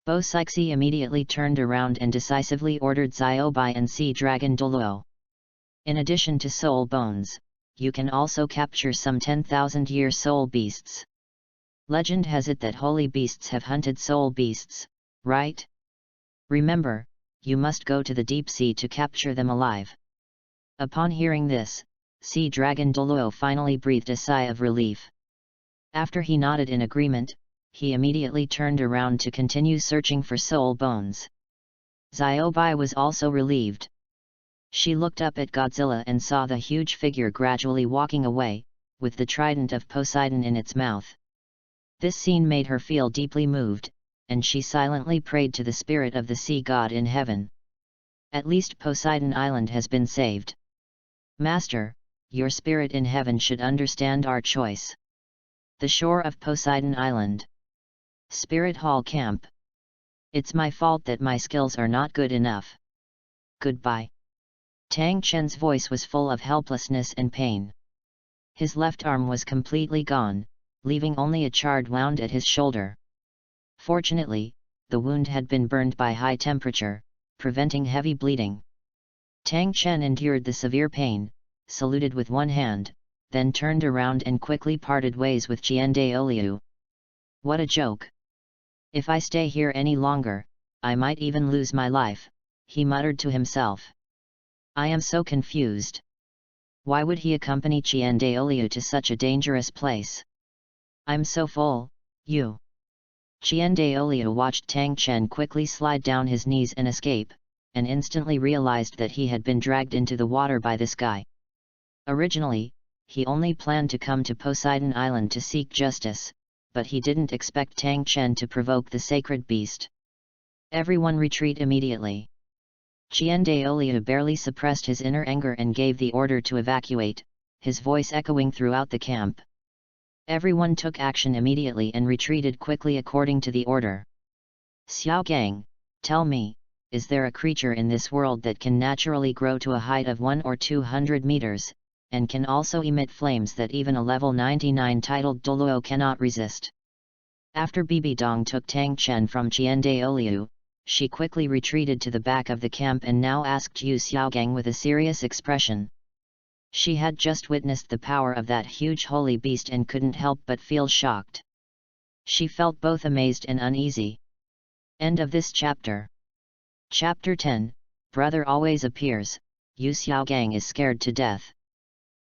Bo Sixi immediately turned around and decisively ordered Xiaobai and Sea Dragon Douluo. In addition to soul bones, you can also capture some 10,000-year soul beasts. Legend has it that holy beasts have hunted soul beasts, right? Remember, you must go to the deep sea to capture them alive. Upon hearing this, Sea Dragon Douluo finally breathed a sigh of relief. After he nodded in agreement, he immediately turned around to continue searching for soul bones. Xiaobai was also relieved. She looked up at Godzilla and saw the huge figure gradually walking away, with the trident of Poseidon in its mouth. This scene made her feel deeply moved, and she silently prayed to the spirit of the sea god in heaven. At least Poseidon Island has been saved. Master, your spirit in heaven should understand our choice. The shore of Poseidon Island. Spirit Hall Camp. It's my fault that my skills are not good enough. Goodbye. Tang Chen's voice was full of helplessness and pain. His left arm was completely gone, leaving only a charred wound at his shoulder. Fortunately, the wound had been burned by high temperature, preventing heavy bleeding. Tang Chen endured the severe pain, saluted with one hand, then turned around and quickly parted ways with Daoliu. What a joke! If I stay here any longer, I might even lose my life, he muttered to himself. I am so confused. Why would he accompany Daoliu to such a dangerous place? I'm so full, you. Daoliu watched Tang Chen quickly slide down his knees and escape, and instantly realized that he had been dragged into the water by this guy. Originally, he only planned to come to Poseidon Island to seek justice, but he didn't expect Tang Chen to provoke the sacred beast. Everyone retreat immediately. Daoliu barely suppressed his inner anger and gave the order to evacuate, his voice echoing throughout the camp. Everyone took action immediately and retreated quickly according to the order. Xiao Gang, tell me, is there a creature in this world that can naturally grow to a height of 100 or 200 meters, and can also emit flames that even a level 99 titled Douluo cannot resist? After Bibi Dong took Tang Chen from Daoliu, she quickly retreated to the back of the camp and now asked Yu Xiaogang with a serious expression. She had just witnessed the power of that huge holy beast and couldn't help but feel shocked. She felt both amazed and uneasy. End of this chapter. Chapter 10, Brother Always Appears, Yu Xiaogang is scared to death.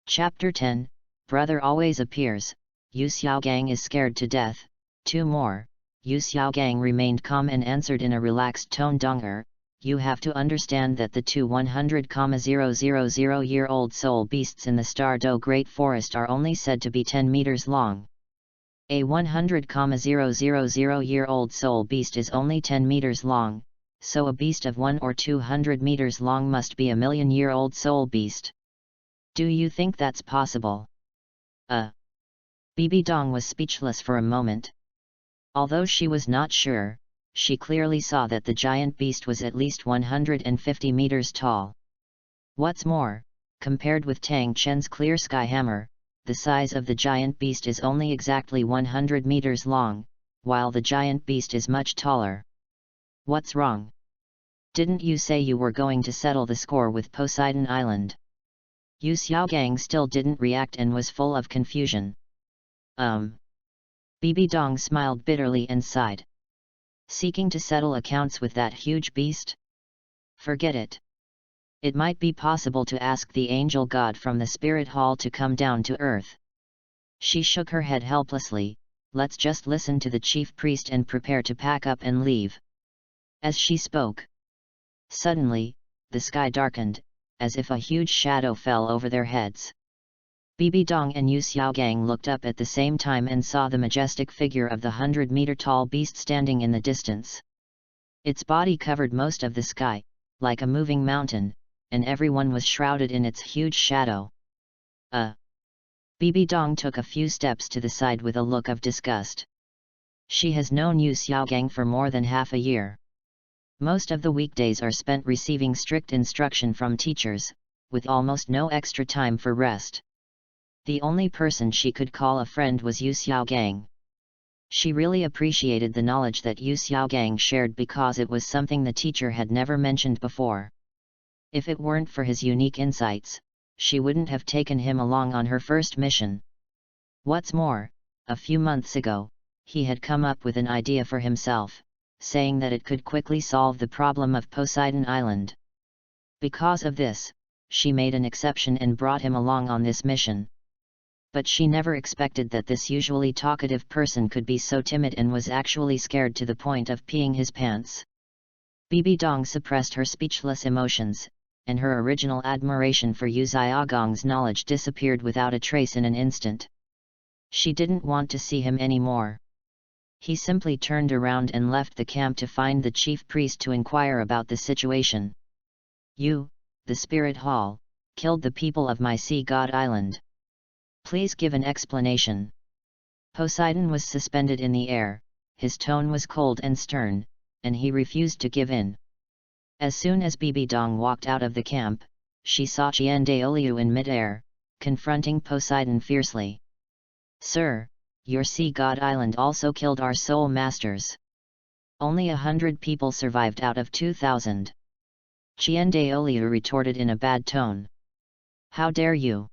Chapter 10, Brother Always Appears, Yu Xiaogang is scared to death. 2 more. Yu Xiaogang remained calm and answered in a relaxed tone. Donger, you have to understand that the two 100,000-year-old soul beasts in the Star Do Great Forest are only said to be 10 meters long. A 100,000-year-old soul beast is only 10 meters long, so a beast of 100 or 200 meters long must be a million-year-old soul beast. Do you think that's possible? Bibi Dong was speechless for a moment. Although she was not sure, she clearly saw that the giant beast was at least 150 meters tall. What's more, compared with Tang Chen's clear sky hammer, the size of the giant beast is only exactly 100 meters long, while the giant beast is much taller. What's wrong? Didn't you say you were going to settle the score with Poseidon Island? Yu Xiaogang still didn't react and was full of confusion. Bibi Dong smiled bitterly and sighed. Seeking to settle accounts with that huge beast? Forget it. It might be possible to ask the angel god from the spirit hall to come down to earth. She shook her head helplessly. Let's just listen to the chief priest and prepare to pack up and leave. As she spoke, suddenly, the sky darkened, as if a huge shadow fell over their heads. Bibi Dong and Yu Xiaogang looked up at the same time and saw the majestic figure of the 100-meter-tall beast standing in the distance. Its body covered most of the sky, like a moving mountain, and everyone was shrouded in its huge shadow. Bibi Dong took a few steps to the side with a look of disgust. She has known Yu Xiaogang for more than half a year. Most of the weekdays are spent receiving strict instruction from teachers, with almost no extra time for rest. The only person she could call a friend was Yu Xiaogang. She really appreciated the knowledge that Yu Xiaogang shared because it was something the teacher had never mentioned before. If it weren't for his unique insights, she wouldn't have taken him along on her first mission. What's more, a few months ago, he had come up with an idea for himself, saying that it could quickly solve the problem of Poseidon Island. Because of this, she made an exception and brought him along on this mission. But she never expected that this usually talkative person could be so timid and was actually scared to the point of peeing his pants. Bibi Dong suppressed her speechless emotions, and her original admiration for Yu Xiaogang's knowledge disappeared without a trace in an instant. She didn't want to see him anymore. He simply turned around and left the camp to find the chief priest to inquire about the situation. You, the spirit hall, killed the people of my sea god island. Please give an explanation. Poseidon was suspended in the air, his tone was cold and stern, and he refused to give in. As soon as Bibi Dong walked out of the camp, she saw Qian Daoliu in mid-air, confronting Poseidon fiercely. Sir, your sea god island also killed our soul masters. Only 100 people survived out of 2,000. Qian Daoliu retorted in a bad tone. How dare you?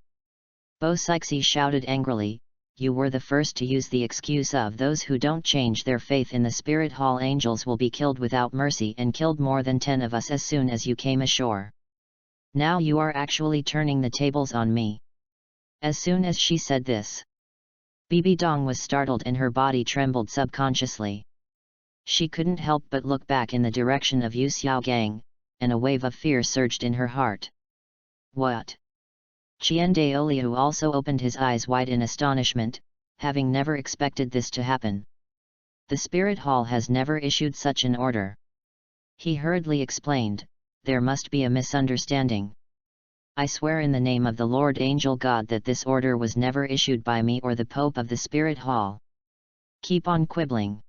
Bo Sixi shouted angrily, you were the first to use the excuse of those who don't change their faith in the spirit hall angels will be killed without mercy and killed more than 10 of us as soon as you came ashore. Now you are actually turning the tables on me. As soon as she said this, Bibi Dong was startled and her body trembled subconsciously. She couldn't help but look back in the direction of Yu Xiaogang, and a wave of fear surged in her heart. What? Qian Daoliu also opened his eyes wide in astonishment, having never expected this to happen. The spirit hall has never issued such an order. He hurriedly explained, there must be a misunderstanding. I swear in the name of the Lord Angel God that this order was never issued by me or the Pope of the spirit hall. Keep on quibbling.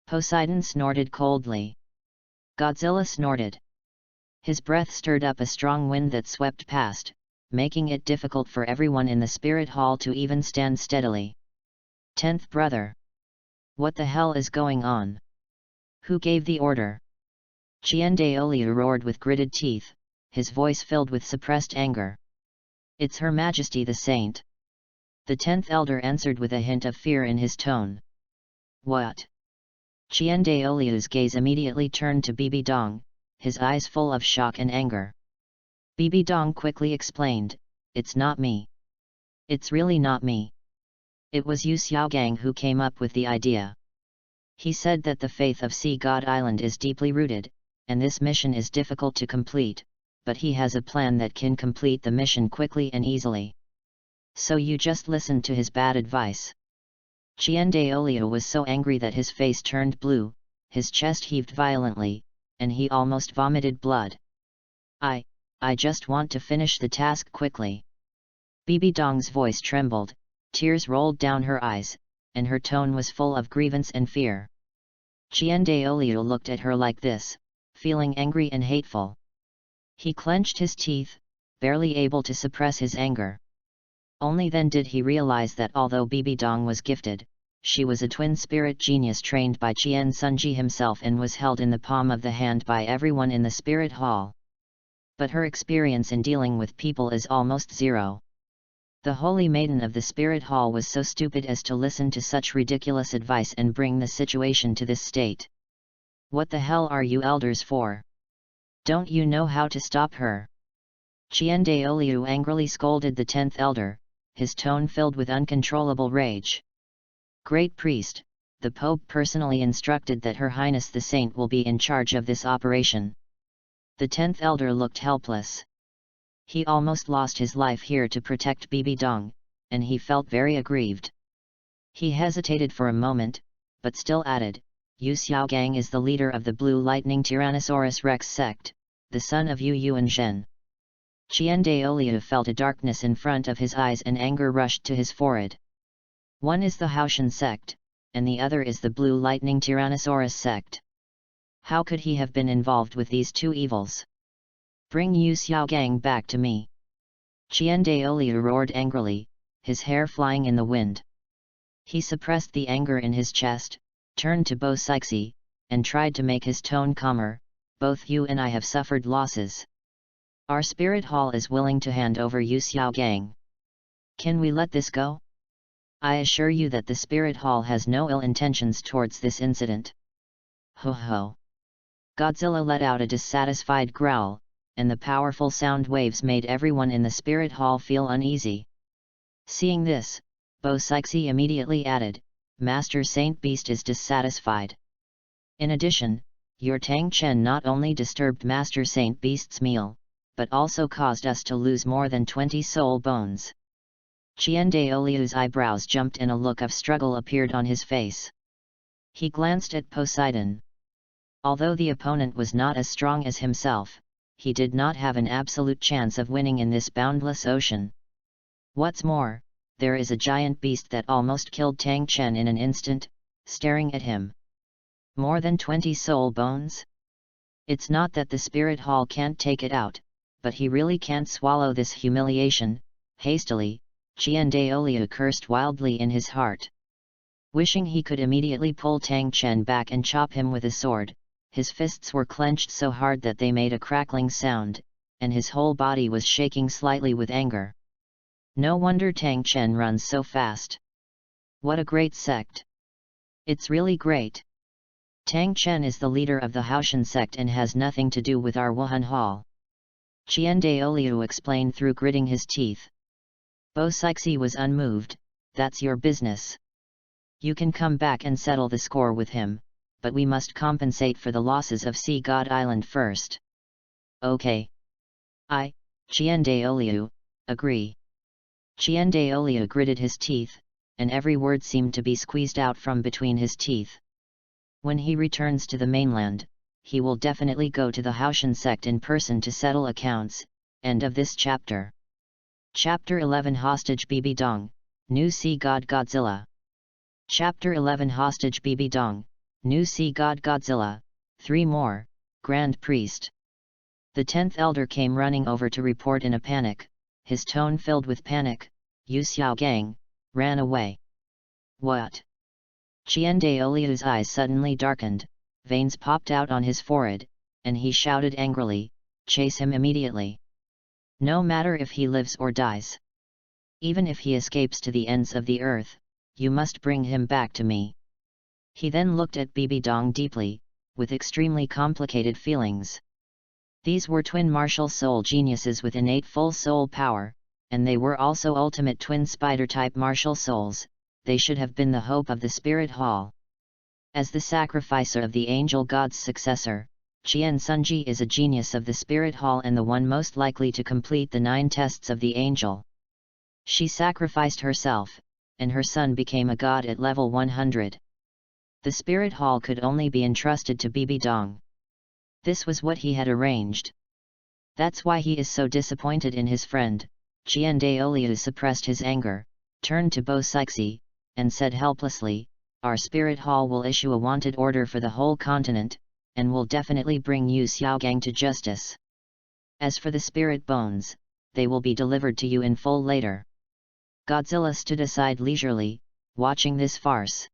Poseidon snorted coldly. Godzilla snorted. His breath stirred up a strong wind that swept past, making it difficult for everyone in the spirit hall to even stand steadily. 10th brother. What the hell is going on? Who gave the order? Qian Daoliu roared with gritted teeth, his voice filled with suppressed anger. It's Her Majesty the Saint. The 10th elder answered with a hint of fear in his tone. What? Qian Daoliu's gaze immediately turned to Bibi Dong, his eyes full of shock and anger. Bibi Dong quickly explained, it's not me. It's really not me. It was Yu Xiaogang who came up with the idea. He said that the faith of Sea God Island is deeply rooted, and this mission is difficult to complete, but he has a plan that can complete the mission quickly and easily. So you just listened to his bad advice. Qian Daoliu was so angry that his face turned blue, his chest heaved violently, and he almost vomited blood. I just want to finish the task quickly. Bibi Dong's voice trembled, tears rolled down her eyes, and her tone was full of grievance and fear. Qian Daoliu looked at her like this, feeling angry and hateful. He clenched his teeth, barely able to suppress his anger. Only then did he realize that although Bibi Dong was gifted, she was a twin spirit genius trained by Qian Sunji himself and was held in the palm of the hand by everyone in the spirit hall. but her experience in dealing with people is almost zero. The holy maiden of the spirit hall was so stupid as to listen to such ridiculous advice and bring the situation to this state. What the hell are you elders for? Don't you know how to stop her? Qian Daoliu angrily scolded the 10th elder, his tone filled with uncontrollable rage. Great priest, the Pope personally instructed that Her Highness the Saint will be in charge of this operation. The 10th elder looked helpless. He almost lost his life here to protect Bibi Dong, and he felt very aggrieved. He hesitated for a moment, but still added, Yu Xiaogang is the leader of the Blue Lightning Tyrannosaurus Rex sect, the son of Yu Yuanzhen. Qian Daoliu felt a darkness in front of his eyes and anger rushed to his forehead. One is the Haoshan sect, and the other is the Blue Lightning Tyrannosaurus sect. How could he have been involved with these two evils? Bring Yu Xiaogang back to me! Qian Daoliu roared angrily, his hair flying in the wind. He suppressed the anger in his chest, turned to Bo Sixi, and tried to make his tone calmer. Both you and I have suffered losses. Our spirit hall is willing to hand over Yu Xiaogang. Can we let this go? I assure you that the spirit hall has no ill intentions towards this incident. Ho ho! Godzilla let out a dissatisfied growl, and the powerful sound waves made everyone in the spirit hall feel uneasy. Seeing this, Bo Sixi immediately added, Master Saint Beast is dissatisfied. In addition, your Tang Chen not only disturbed Master Saint Beast's meal, but also caused us to lose more than 20 soul bones. Qian Daoliu's eyebrows jumped and a look of struggle appeared on his face. He glanced at Poseidon. Although the opponent was not as strong as himself, he did not have an absolute chance of winning in this boundless ocean. What's more, there is a giant beast that almost killed Tang Chen in an instant, staring at him. More than 20 soul bones? It's not that the spirit hall can't take it out, but he really can't swallow this humiliation. Hastily, Qian Daoliu cursed wildly in his heart. Wishing he could immediately pull Tang Chen back and chop him with a sword, his fists were clenched so hard that they made a crackling sound, and his whole body was shaking slightly with anger. No wonder Tang Chen runs so fast. What a great sect! It's really great! Tang Chen is the leader of the Haoshan sect and has nothing to do with our Wuhan Hall. Qian Daoliu explained through gritting his teeth. Bo Sixi was unmoved. That's your business. You can come back and settle the score with him, but we must compensate for the losses of Sea God Island first. Okay. Qian Daoliu, agree. Qian Daoliu gritted his teeth, and every word seemed to be squeezed out from between his teeth. When he returns to the mainland, he will definitely go to the Haoshan sect in person to settle accounts. End of this chapter. Chapter 11 Hostage Bibi Dong, New Sea God Godzilla. Chapter 11 Hostage Bibi Dong, New Sea God Godzilla, 3 more, Grand Priest. The 10th elder came running over to report in a panic, his tone filled with panic. Yu Xiaogang ran away. What? Qian Daoliu's eyes suddenly darkened, veins popped out on his forehead, and he shouted angrily, chase him immediately. No matter if he lives or dies. Even if he escapes to the ends of the earth, you must bring him back to me. He then looked at Bibi Dong deeply, with extremely complicated feelings. These were twin martial soul geniuses with innate full soul power, and they were also ultimate twin spider-type martial souls. They should have been the hope of the spirit hall. As the sacrificer of the angel god's successor, Qian Sunji is a genius of the spirit hall and the one most likely to complete the 9 tests of the angel. She sacrificed herself, and her son became a god at level 100. The spirit hall could only be entrusted to Bibi Dong. This was what he had arranged. That's why he is so disappointed in his friend. Qian Daoliu suppressed his anger, turned to Bo Sixi, and said helplessly, our spirit hall will issue a wanted order for the whole continent, and will definitely bring Yu Xiaogang to justice. As for the spirit bones, they will be delivered to you in full later. Godzilla stood aside leisurely, watching this farce.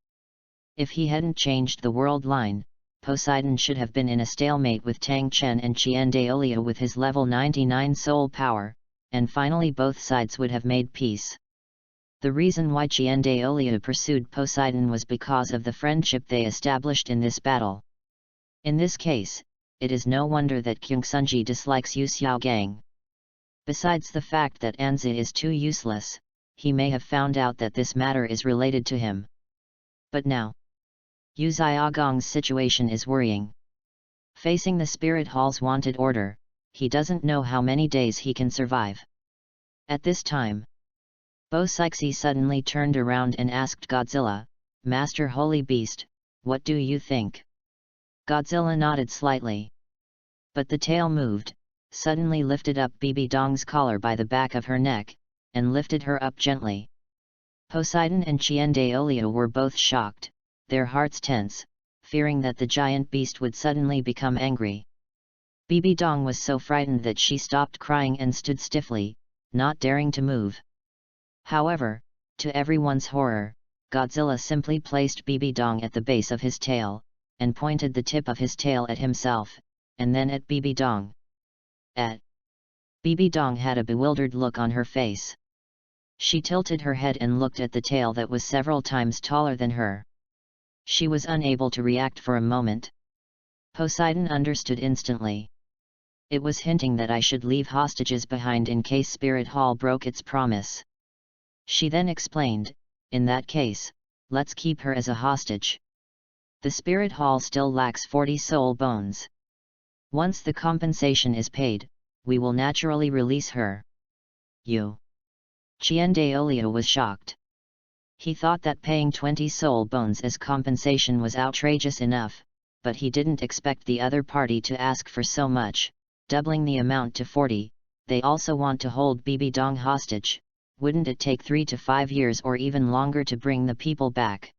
If he hadn't changed the world line, Poseidon should have been in a stalemate with Tang Chen and Qian Daolio with his level 99 soul power, and finally both sides would have made peace. The reason why Qian Daolio pursued Poseidon was because of the friendship they established in this battle. In this case, it is no wonder that Kyung Sunji dislikes Yu Xiaogang. Besides the fact that Anzi is too useless, he may have found out that this matter is related to him. But now, Yu Xiaogang's situation is worrying. Facing the Spirit Hall's wanted order, he doesn't know how many days he can survive. At this time, Bo Sixi suddenly turned around and asked Godzilla, "Master Holy Beast, what do you think?" Godzilla nodded slightly. But the tail moved, suddenly lifted up Bibi Dong's collar by the back of her neck, and lifted her up gently. Poseidon and Qian Daolio were both shocked, their hearts tense, fearing that the giant beast would suddenly become angry. Bibi Dong was so frightened that she stopped crying and stood stiffly, not daring to move. However, to everyone's horror, Godzilla simply placed Bibi Dong at the base of his tail, and pointed the tip of his tail at himself, and then at Bibi Dong. Bibi Dong had a bewildered look on her face. She tilted her head and looked at the tail that was several times taller than her. She was unable to react for a moment. Poseidon understood instantly. It was hinting that I should leave hostages behind in case Spirit Hall broke its promise. She then explained, "In that case, let's keep her as a hostage. The Spirit Hall still lacks 40 soul bones. Once the compensation is paid, we will naturally release her." Qian Daolio was shocked. He thought that paying 20 soul bones as compensation was outrageous enough, but he didn't expect the other party to ask for so much, doubling the amount to 40. They also want to hold Bibi Dong hostage. Wouldn't it take 3 to 5 years or even longer to bring the people back?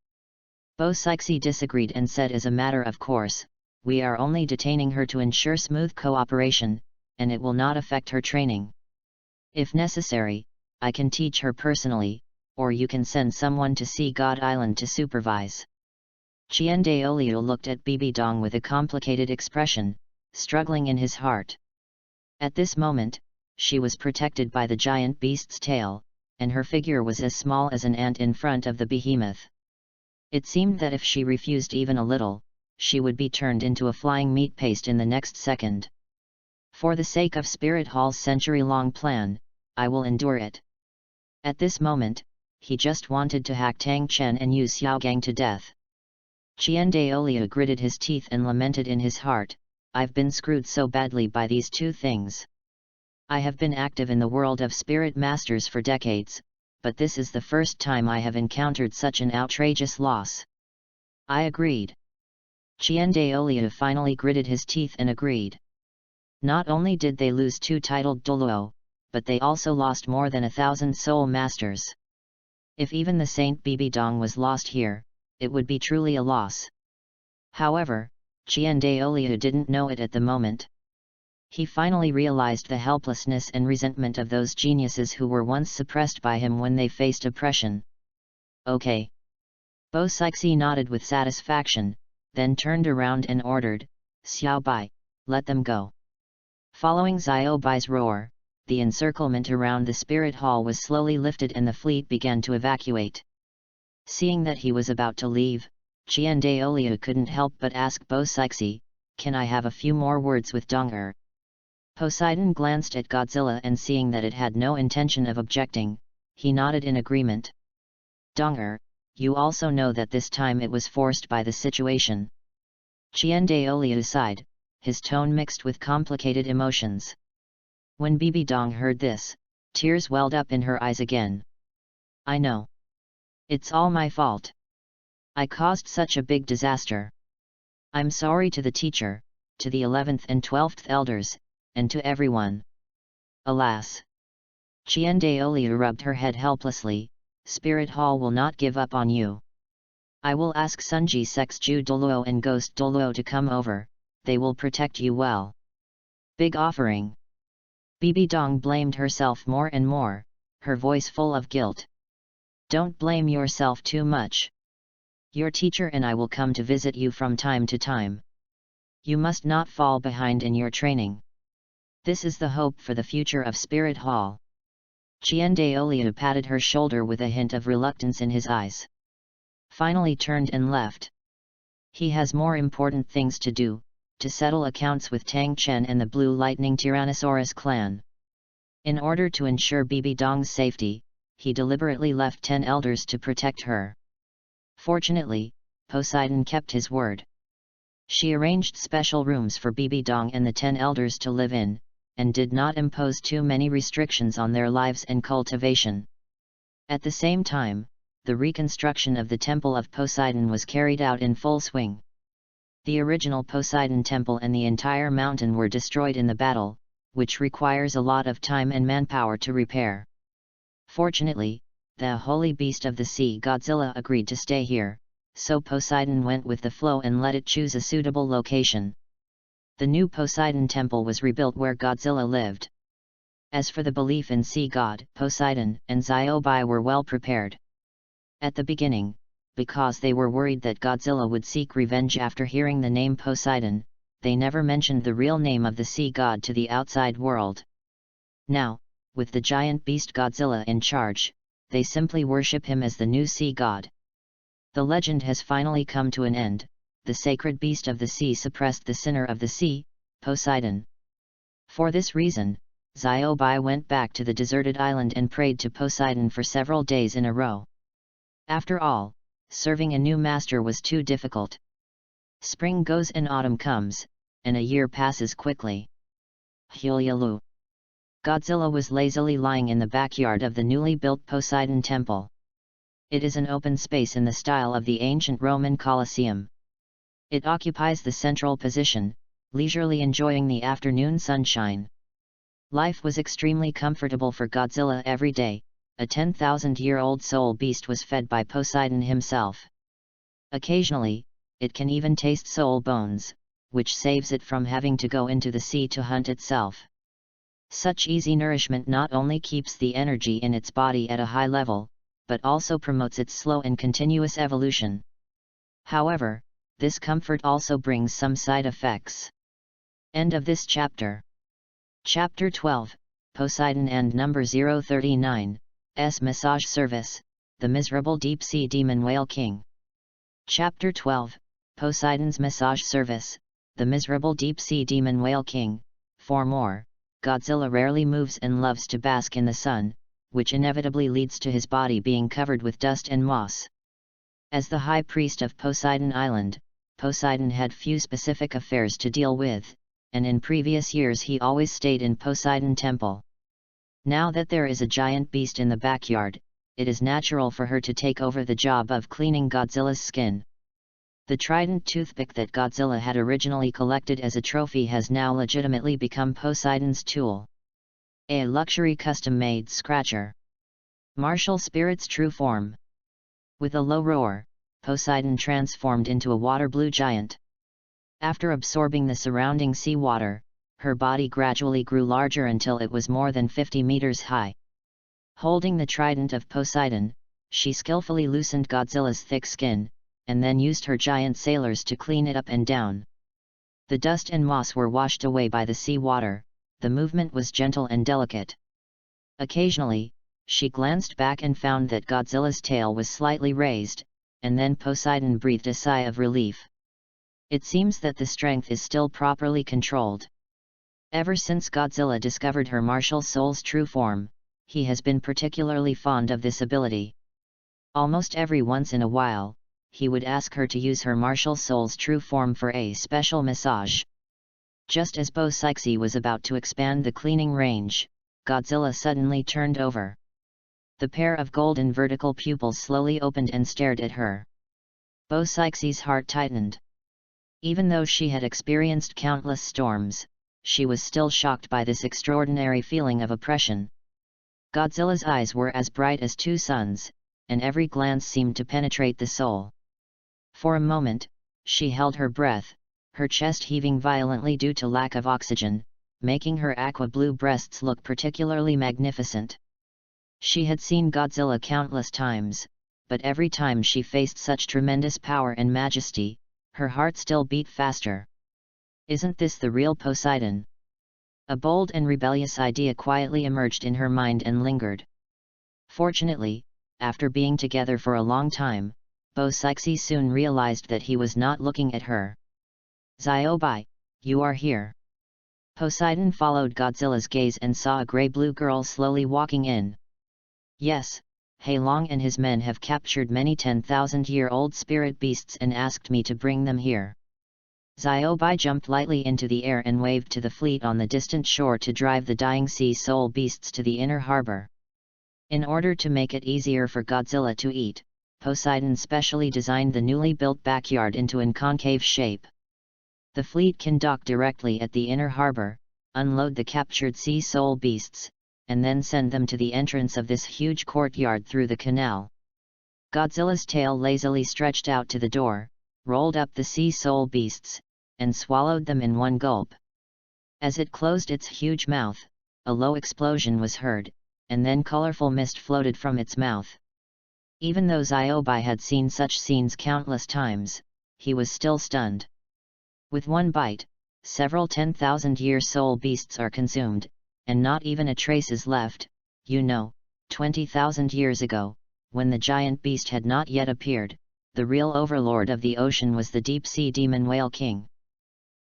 Bo Sixi disagreed and said, "As a matter of course, we are only detaining her to ensure smooth cooperation, and it will not affect her training. If necessary, I can teach her personally, or you can send someone to Sea God Island to supervise." Qian Daolio looked at Bibi Dong with a complicated expression, struggling in his heart. At this moment, she was protected by the giant beast's tail, and her figure was as small as an ant in front of the behemoth. It seemed that if she refused even a little, she would be turned into a flying meat paste in the next second. For the sake of Spirit Hall's century-long plan, I will endure it. At this moment, he just wanted to hack Tang Chen and Yu Xiaogang to death. Qian Daolio gritted his teeth and lamented in his heart, "I've been screwed so badly by these two things. I have been active in the world of spirit masters for decades, but this is the first time I have encountered such an outrageous loss." "I agreed." Qian Daolio finally gritted his teeth and agreed. Not only did they lose 2 titled Douluo, but they also lost more than 1,000 soul masters. If even the Saint Bibi Dong was lost here, it would be truly a loss. However, Qian Daolio didn't know it at the moment. He finally realized the helplessness and resentment of those geniuses who were once suppressed by him when they faced oppression. "Okay." Bo Sixi nodded with satisfaction, then turned around and ordered, "Xiao Bai, let them go." Following Xiao Bai's roar, the encirclement around the Spirit Hall was slowly lifted and the fleet began to evacuate. Seeing that he was about to leave, Qian Daolio couldn't help but ask Bo Sixi, "Can I have a few more words with Dong-er?" Poseidon glanced at Godzilla and seeing that it had no intention of objecting, he nodded in agreement. "Dong-er, you also know that this time it was forced by the situation." Qian Daolio sighed, his tone mixed with complicated emotions. When Bibi Dong heard this, tears welled up in her eyes again. "I know. It's all my fault. I caused such a big disaster. I'm sorry to the teacher, to the 11th and 12th elders, and to everyone. Alas." Qian Daolio rubbed her head helplessly, "Spirit Hall will not give up on you. I will ask Sunji Sexju Douluo and Ghost Douluo to come over, they will protect you well." Big offering. Bibi Dong blamed herself more and more, her voice full of guilt. "Don't blame yourself too much. Your teacher and I will come to visit you from time to time. You must not fall behind in your training. This is the hope for the future of Spirit Hall. Douluo patted her shoulder with a hint of reluctance in his eyes. Finally turned and left. He has more important things to do, to settle accounts with Tang Chen and the Blue Lightning Tyrannosaurus clan. In order to ensure Bibi Dong's safety, he deliberately left 10 elders to protect her. Fortunately, Poseidon kept his word. She arranged special rooms for Bibi Dong and the 10 elders to live in, and did not impose too many restrictions on their lives and cultivation. At the same time, the reconstruction of the Temple of Poseidon was carried out in full swing. The original Poseidon Temple and the entire mountain were destroyed in the battle, which requires a lot of time and manpower to repair. Fortunately, the holy beast of the sea Godzilla agreed to stay here, so Poseidon went with the flow and let it choose a suitable location. The new Poseidon Temple was rebuilt where Godzilla lived. As for the belief in sea god, Poseidon and Xiaobai were well prepared. At the beginning, because they were worried that Godzilla would seek revenge after hearing the name Poseidon, they never mentioned the real name of the sea god to the outside world. Now, with the giant beast Godzilla in charge, they simply worship him as the new sea god. The legend has finally come to an end. The sacred beast of the sea suppressed the sinner of the sea, Poseidon. For this reason, Xiaobai went back to the deserted island and prayed to Poseidon for several days in a row. After all, serving a new master was too difficult. Spring goes and autumn comes, and a year passes quickly. Hyulyalu. Godzilla was lazily lying in the backyard of the newly built Poseidon Temple. It is an open space in the style of the ancient Roman Colosseum. It occupies the central position, leisurely enjoying the afternoon sunshine. Life was extremely comfortable for Godzilla every day. A 10,000-year-old soul beast was fed by Poseidon himself. Occasionally, it can even taste soul bones, which saves it from having to go into the sea to hunt itself. Such easy nourishment not only keeps the energy in its body at a high level, but also promotes its slow and continuous evolution. However, this comfort also brings some side effects. End of this chapter. Chapter 12, Poseidon and Number 039. Massage Service, The Miserable Deep Sea Demon Whale King. Chapter 12, Poseidon's Massage Service, The Miserable Deep Sea Demon Whale King. For more, Godzilla rarely moves and loves to bask in the sun, which inevitably leads to his body being covered with dust and moss. As the High Priest of Poseidon Island, Poseidon had few specific affairs to deal with, and in previous years he always stayed in Poseidon Temple. Now that there is a giant beast in the backyard, it is natural for her to take over the job of cleaning Godzilla's skin. The trident toothpick that Godzilla had originally collected as a trophy has now legitimately become Poseidon's tool. A luxury custom-made scratcher. Martial spirit's true form. With a low roar, Poseidon transformed into a water-blue giant. After absorbing the surrounding seawater, her body gradually grew larger until it was more than 50 meters high. Holding the trident of Poseidon, she skillfully loosened Godzilla's thick skin, and then used her giant sailors to clean it up and down. The dust and moss were washed away by the sea water. The movement was gentle and delicate. Occasionally, she glanced back and found that Godzilla's tail was slightly raised, and then Poseidon breathed a sigh of relief. It seems that the strength is still properly controlled. Ever since Godzilla discovered her martial soul's true form, he has been particularly fond of this ability. Almost every once in a while, he would ask her to use her martial soul's true form for a special massage. Just as Bo-Sixi was about to expand the cleaning range, Godzilla suddenly turned over. The pair of golden vertical pupils slowly opened and stared at her. Bo-Sixi's heart tightened. Even though she had experienced countless storms, she was still shocked by this extraordinary feeling of oppression. Godzilla's eyes were as bright as two suns, and every glance seemed to penetrate the soul. For a moment, she held her breath, her chest heaving violently due to lack of oxygen, making her aqua-blue breasts look particularly magnificent. She had seen Godzilla countless times, but every time she faced such tremendous power and majesty, her heart still beat faster. Isn't this the real Poseidon? A bold and rebellious idea quietly emerged in her mind and lingered. Fortunately, after being together for a long time, Psyche soon realized that he was not looking at her. "Xiaobai, you are here." Poseidon followed Godzilla's gaze and saw a grey-blue girl slowly walking in. "Yes, Heilong and his men have captured many 10,000-year-old spirit beasts and asked me to bring them here." Xiaobai jumped lightly into the air and waved to the fleet on the distant shore to drive the dying sea soul beasts to the inner harbor. In order to make it easier for Godzilla to eat, Poseidon specially designed the newly built backyard into an concave shape. The fleet can dock directly at the inner harbor, unload the captured sea soul beasts, and then send them to the entrance of this huge courtyard through the canal. Godzilla's tail lazily stretched out to the door, rolled up the sea soul beasts, and swallowed them in one gulp. As it closed its huge mouth, a low explosion was heard, and then colorful mist floated from its mouth. Even though Xiaobai had seen such scenes countless times, he was still stunned. With one bite, several 10,000-year soul beasts are consumed, and not even a trace is left. 20,000 years ago, when the giant beast had not yet appeared, the real overlord of the ocean was the deep-sea demon whale king.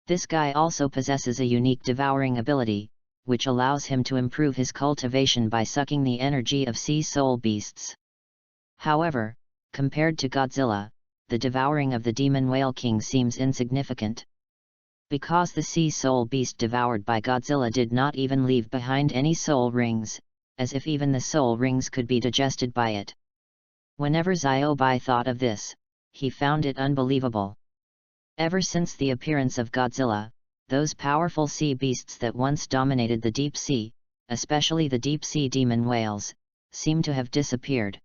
This guy also possesses a unique devouring ability, which allows him to improve his cultivation by sucking the energy of sea soul beasts. However, compared to Godzilla, the devouring of the demon whale king seems insignificant. Because the sea soul beast devoured by Godzilla did not even leave behind any soul rings, as if even the soul rings could be digested by it. Whenever Xiaobai thought of this, he found it unbelievable. Ever since the appearance of Godzilla, those powerful sea beasts that once dominated the deep sea, especially the deep-sea demon whales, seem to have disappeared.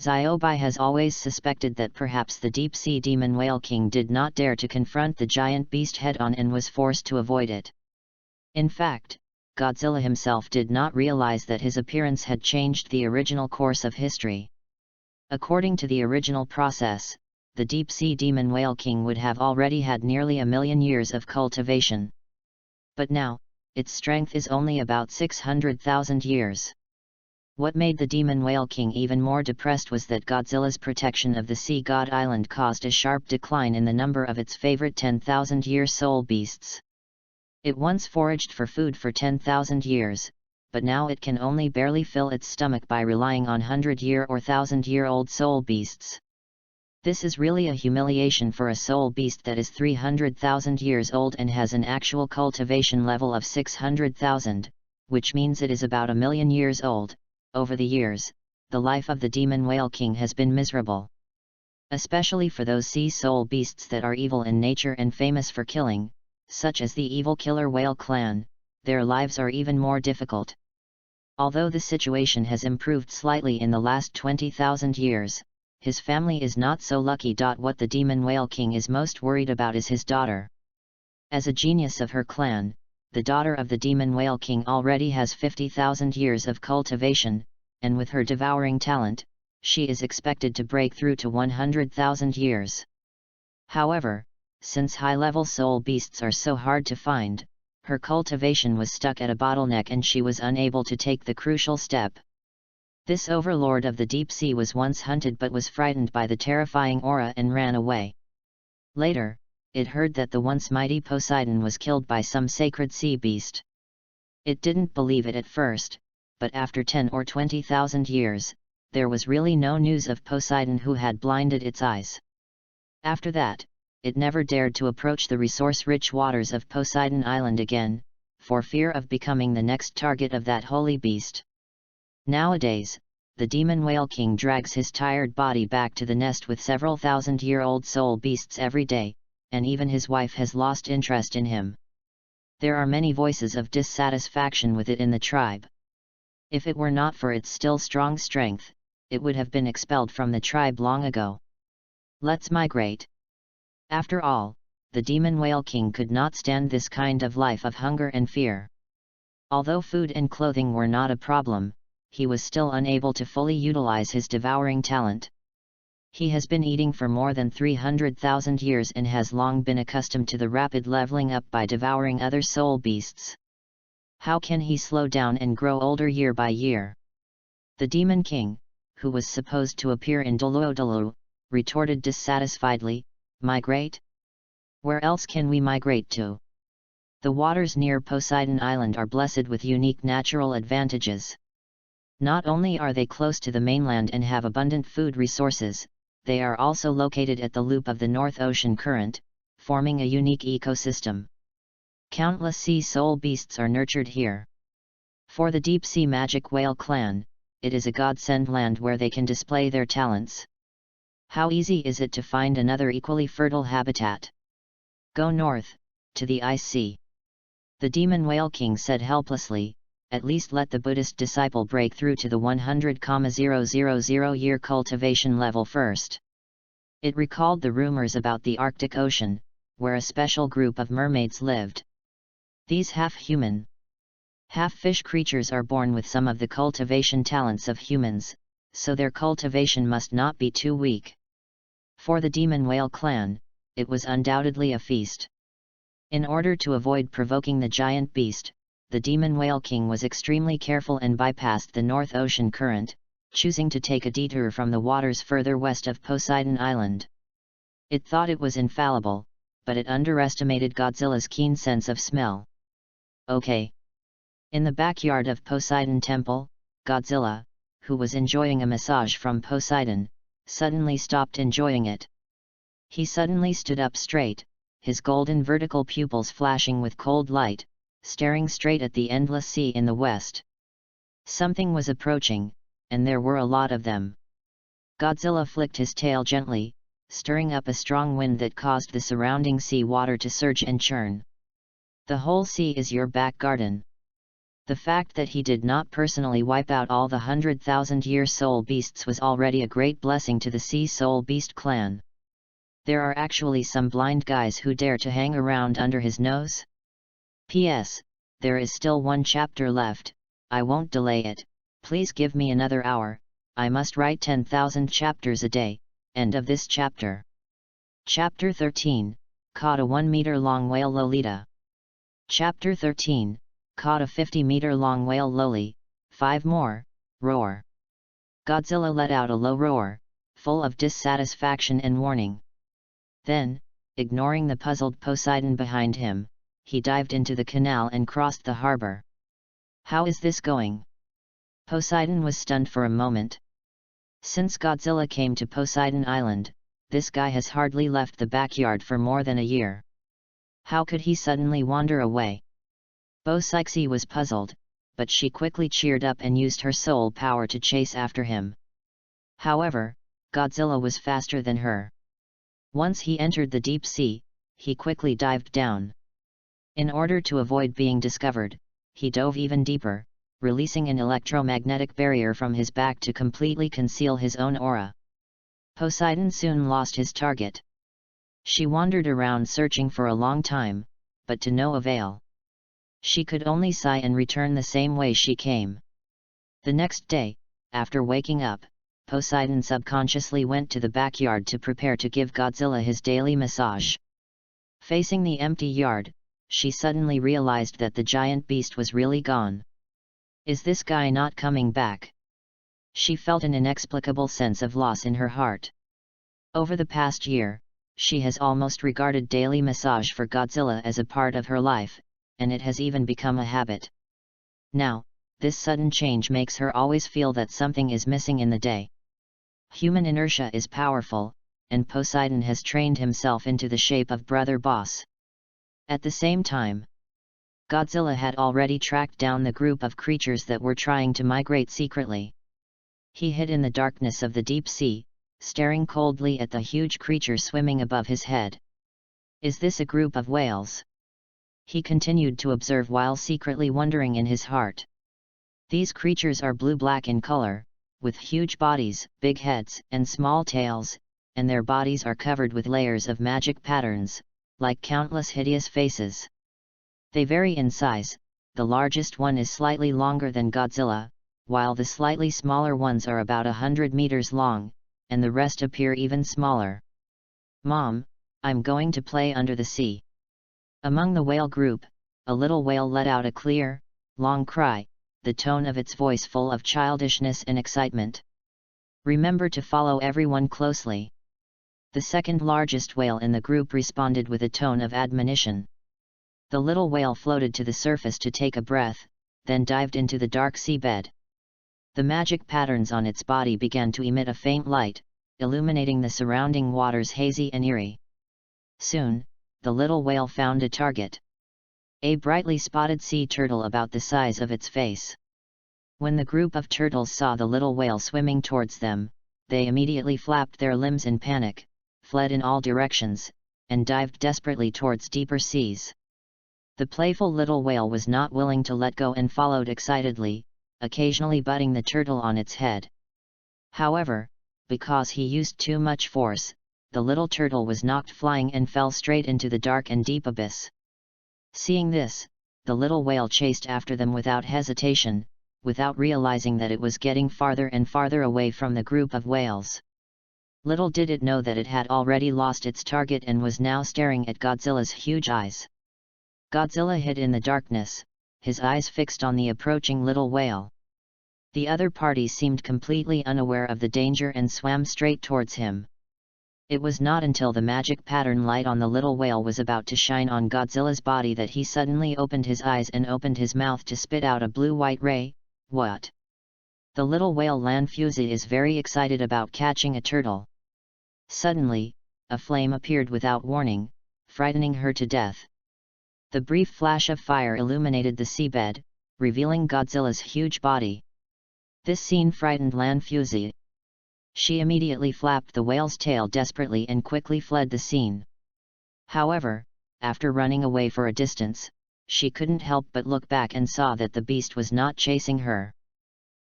Xiaobai has always suspected that perhaps the deep-sea demon whale king did not dare to confront the giant beast head-on and was forced to avoid it. In fact, Godzilla himself did not realize that his appearance had changed the original course of history. According to the original process, the deep-sea demon whale king would have already had nearly 1,000,000 years of cultivation. But now, its strength is only about 600,000 years. What made the demon whale king even more depressed was that Godzilla's protection of the sea god island caused a sharp decline in the number of its favorite 10,000-year soul beasts. It once foraged for food for 10,000 years, but now it can only barely fill its stomach by relying on 100-year or 1,000-year-old soul beasts. This is really a humiliation for a soul beast that is 300,000 years old and has an actual cultivation level of 600,000, which means it is about 1,000,000 years old. Over the years, the life of the demon whale king has been miserable. Especially for those sea soul beasts that are evil in nature and famous for killing, such as the evil killer whale clan, their lives are even more difficult. Although the situation has improved slightly in the last 20,000 years, his family is not so lucky. What the demon whale king is most worried about is his daughter. As a genius of her clan, the daughter of the demon whale king already has 50,000 years of cultivation, and with her devouring talent, she is expected to break through to 100,000 years. However, since high-level soul beasts are so hard to find, her cultivation was stuck at a bottleneck and she was unable to take the crucial step. This overlord of the deep sea was once hunted but was frightened by the terrifying aura and ran away. Later, it heard that the once mighty Poseidon was killed by some sacred sea beast. It didn't believe it at first, but after 10 or 20,000 years, there was really no news of Poseidon who had blinded its eyes. After that, it never dared to approach the resource-rich waters of Poseidon Island again, for fear of becoming the next target of that holy beast. Nowadays, the demon whale king drags his tired body back to the nest with several 1,000-year-old soul beasts every day, and even his wife has lost interest in him. There are many voices of dissatisfaction with it in the tribe. If it were not for its still strong strength, it would have been expelled from the tribe long ago. Let's migrate. After all, the demon whale king could not stand this kind of life of hunger and fear. Although food and clothing were not a problem, he was still unable to fully utilize his devouring talent. He has been eating for more than 300,000 years and has long been accustomed to the rapid leveling up by devouring other soul beasts. How can he slow down and grow older year by year? The Demon King, who was supposed to appear in Douluo, retorted dissatisfiedly, "Migrate? Where else can we migrate to? The waters near Poseidon Island are blessed with unique natural advantages. Not only are they close to the mainland and have abundant food resources, they are also located at the loop of the North Ocean current, forming a unique ecosystem. Countless sea soul beasts are nurtured here. For the deep-sea magic whale clan, it is a godsend land where they can display their talents. How easy is it to find another equally fertile habitat? Go north, to the ice sea." The Demon Whale King said helplessly, "At least let the Buddhist disciple break through to the 100,000-year cultivation level first." It recalled the rumors about the Arctic Ocean, where a special group of mermaids lived. These half-human, half-fish creatures are born with some of the cultivation talents of humans, so their cultivation must not be too weak. For the Demon Whale clan, it was undoubtedly a feast. In order to avoid provoking the giant beast, the Demon Whale King was extremely careful and bypassed the North Ocean current, choosing to take a detour from the waters further west of Poseidon Island. It thought it was infallible, but it underestimated Godzilla's keen sense of smell. Okay. In the backyard of Poseidon Temple, Godzilla, who was enjoying a massage from Poseidon, suddenly stopped enjoying it. He suddenly stood up straight, his golden vertical pupils flashing with cold light, staring straight at the endless sea in the west. Something was approaching, and there were a lot of them. Godzilla flicked his tail gently, stirring up a strong wind that caused the surrounding sea water to surge and churn. The whole sea is your back garden. The fact that he did not personally wipe out all the 100,000-year soul beasts was already a great blessing to the Sea Soul Beast clan. There are actually some blind guys who dare to hang around under his nose? P.S. There is still one chapter left. I won't delay it, please give me another hour, I must write 10,000 chapters a day. End of this chapter. Chapter 13, Caught a 1-meter-long whale Lolita. Chapter 13, Caught a 50-meter-long whale Loli, 5 more, roar. Godzilla let out a low roar, full of dissatisfaction and warning. Then, ignoring the puzzled Poseidon behind him, he dived into the canal and crossed the harbor. How is this going? Poseidon was stunned for a moment. Since Godzilla came to Poseidon Island, this guy has hardly left the backyard for more than a year. How could he suddenly wander away? Psyche was puzzled, but she quickly cheered up and used her soul power to chase after him. However, Godzilla was faster than her. Once he entered the deep sea, he quickly dived down. In order to avoid being discovered, he dove even deeper, releasing an electromagnetic barrier from his back to completely conceal his own aura. Poseidon soon lost his target. She wandered around searching for a long time, but to no avail. She could only sigh and return the same way she came. The next day, after waking up, Poseidon subconsciously went to the backyard to prepare to give Godzilla his daily massage. Facing the empty yard, she suddenly realized that the giant beast was really gone. Is this guy not coming back? She felt an inexplicable sense of loss in her heart. Over the past year, she has almost regarded daily massage for Godzilla as a part of her life, and it has even become a habit. Now, this sudden change makes her always feel that something is missing in the day. Human inertia is powerful, and Poseidon has trained himself into the shape of Brother Boss. At the same time, Godzilla had already tracked down the group of creatures that were trying to migrate secretly. He hid in the darkness of the deep sea, staring coldly at the huge creature swimming above his head. Is this a group of whales? He continued to observe while secretly wondering in his heart. These creatures are blue-black in color, with huge bodies, big heads, and small tails, and their bodies are covered with layers of magic patterns, like countless hideous faces. They vary in size. The largest one is slightly longer than Godzilla, while the slightly smaller ones are about 100 meters long, and the rest appear even smaller. Mom, I'm going to play under the sea. Among the whale group, a little whale let out a clear, long cry, the tone of its voice full of childishness and excitement. Remember to follow everyone closely. The second largest whale in the group responded with a tone of admonition. The little whale floated to the surface to take a breath, then dived into the dark seabed. The magic patterns on its body began to emit a faint light, illuminating the surrounding waters hazy and eerie. Soon, the little whale found a target. A brightly spotted sea turtle about the size of its face. When the group of turtles saw the little whale swimming towards them, they immediately flapped their limbs in panic, fled in all directions, and dived desperately towards deeper seas. The playful little whale was not willing to let go and followed excitedly, occasionally butting the turtle on its head. However, because he used too much force, the little turtle was knocked flying and fell straight into the dark and deep abyss. Seeing this, the little whale chased after them without hesitation, without realizing that it was getting farther and farther away from the group of whales. Little did it know that it had already lost its target and was now staring at Godzilla's huge eyes. Godzilla hid in the darkness, his eyes fixed on the approaching little whale. The other party seemed completely unaware of the danger and swam straight towards him. It was not until the magic pattern light on the little whale was about to shine on Godzilla's body that he suddenly opened his eyes and opened his mouth to spit out a blue-white ray. What? The little whale Lanfuzi is very excited about catching a turtle. Suddenly, a flame appeared without warning, frightening her to death. The brief flash of fire illuminated the seabed, revealing Godzilla's huge body. This scene frightened Lanfuzi. She immediately flapped the whale's tail desperately and quickly fled the scene. However, after running away for a distance, she couldn't help but look back and saw that the beast was not chasing her.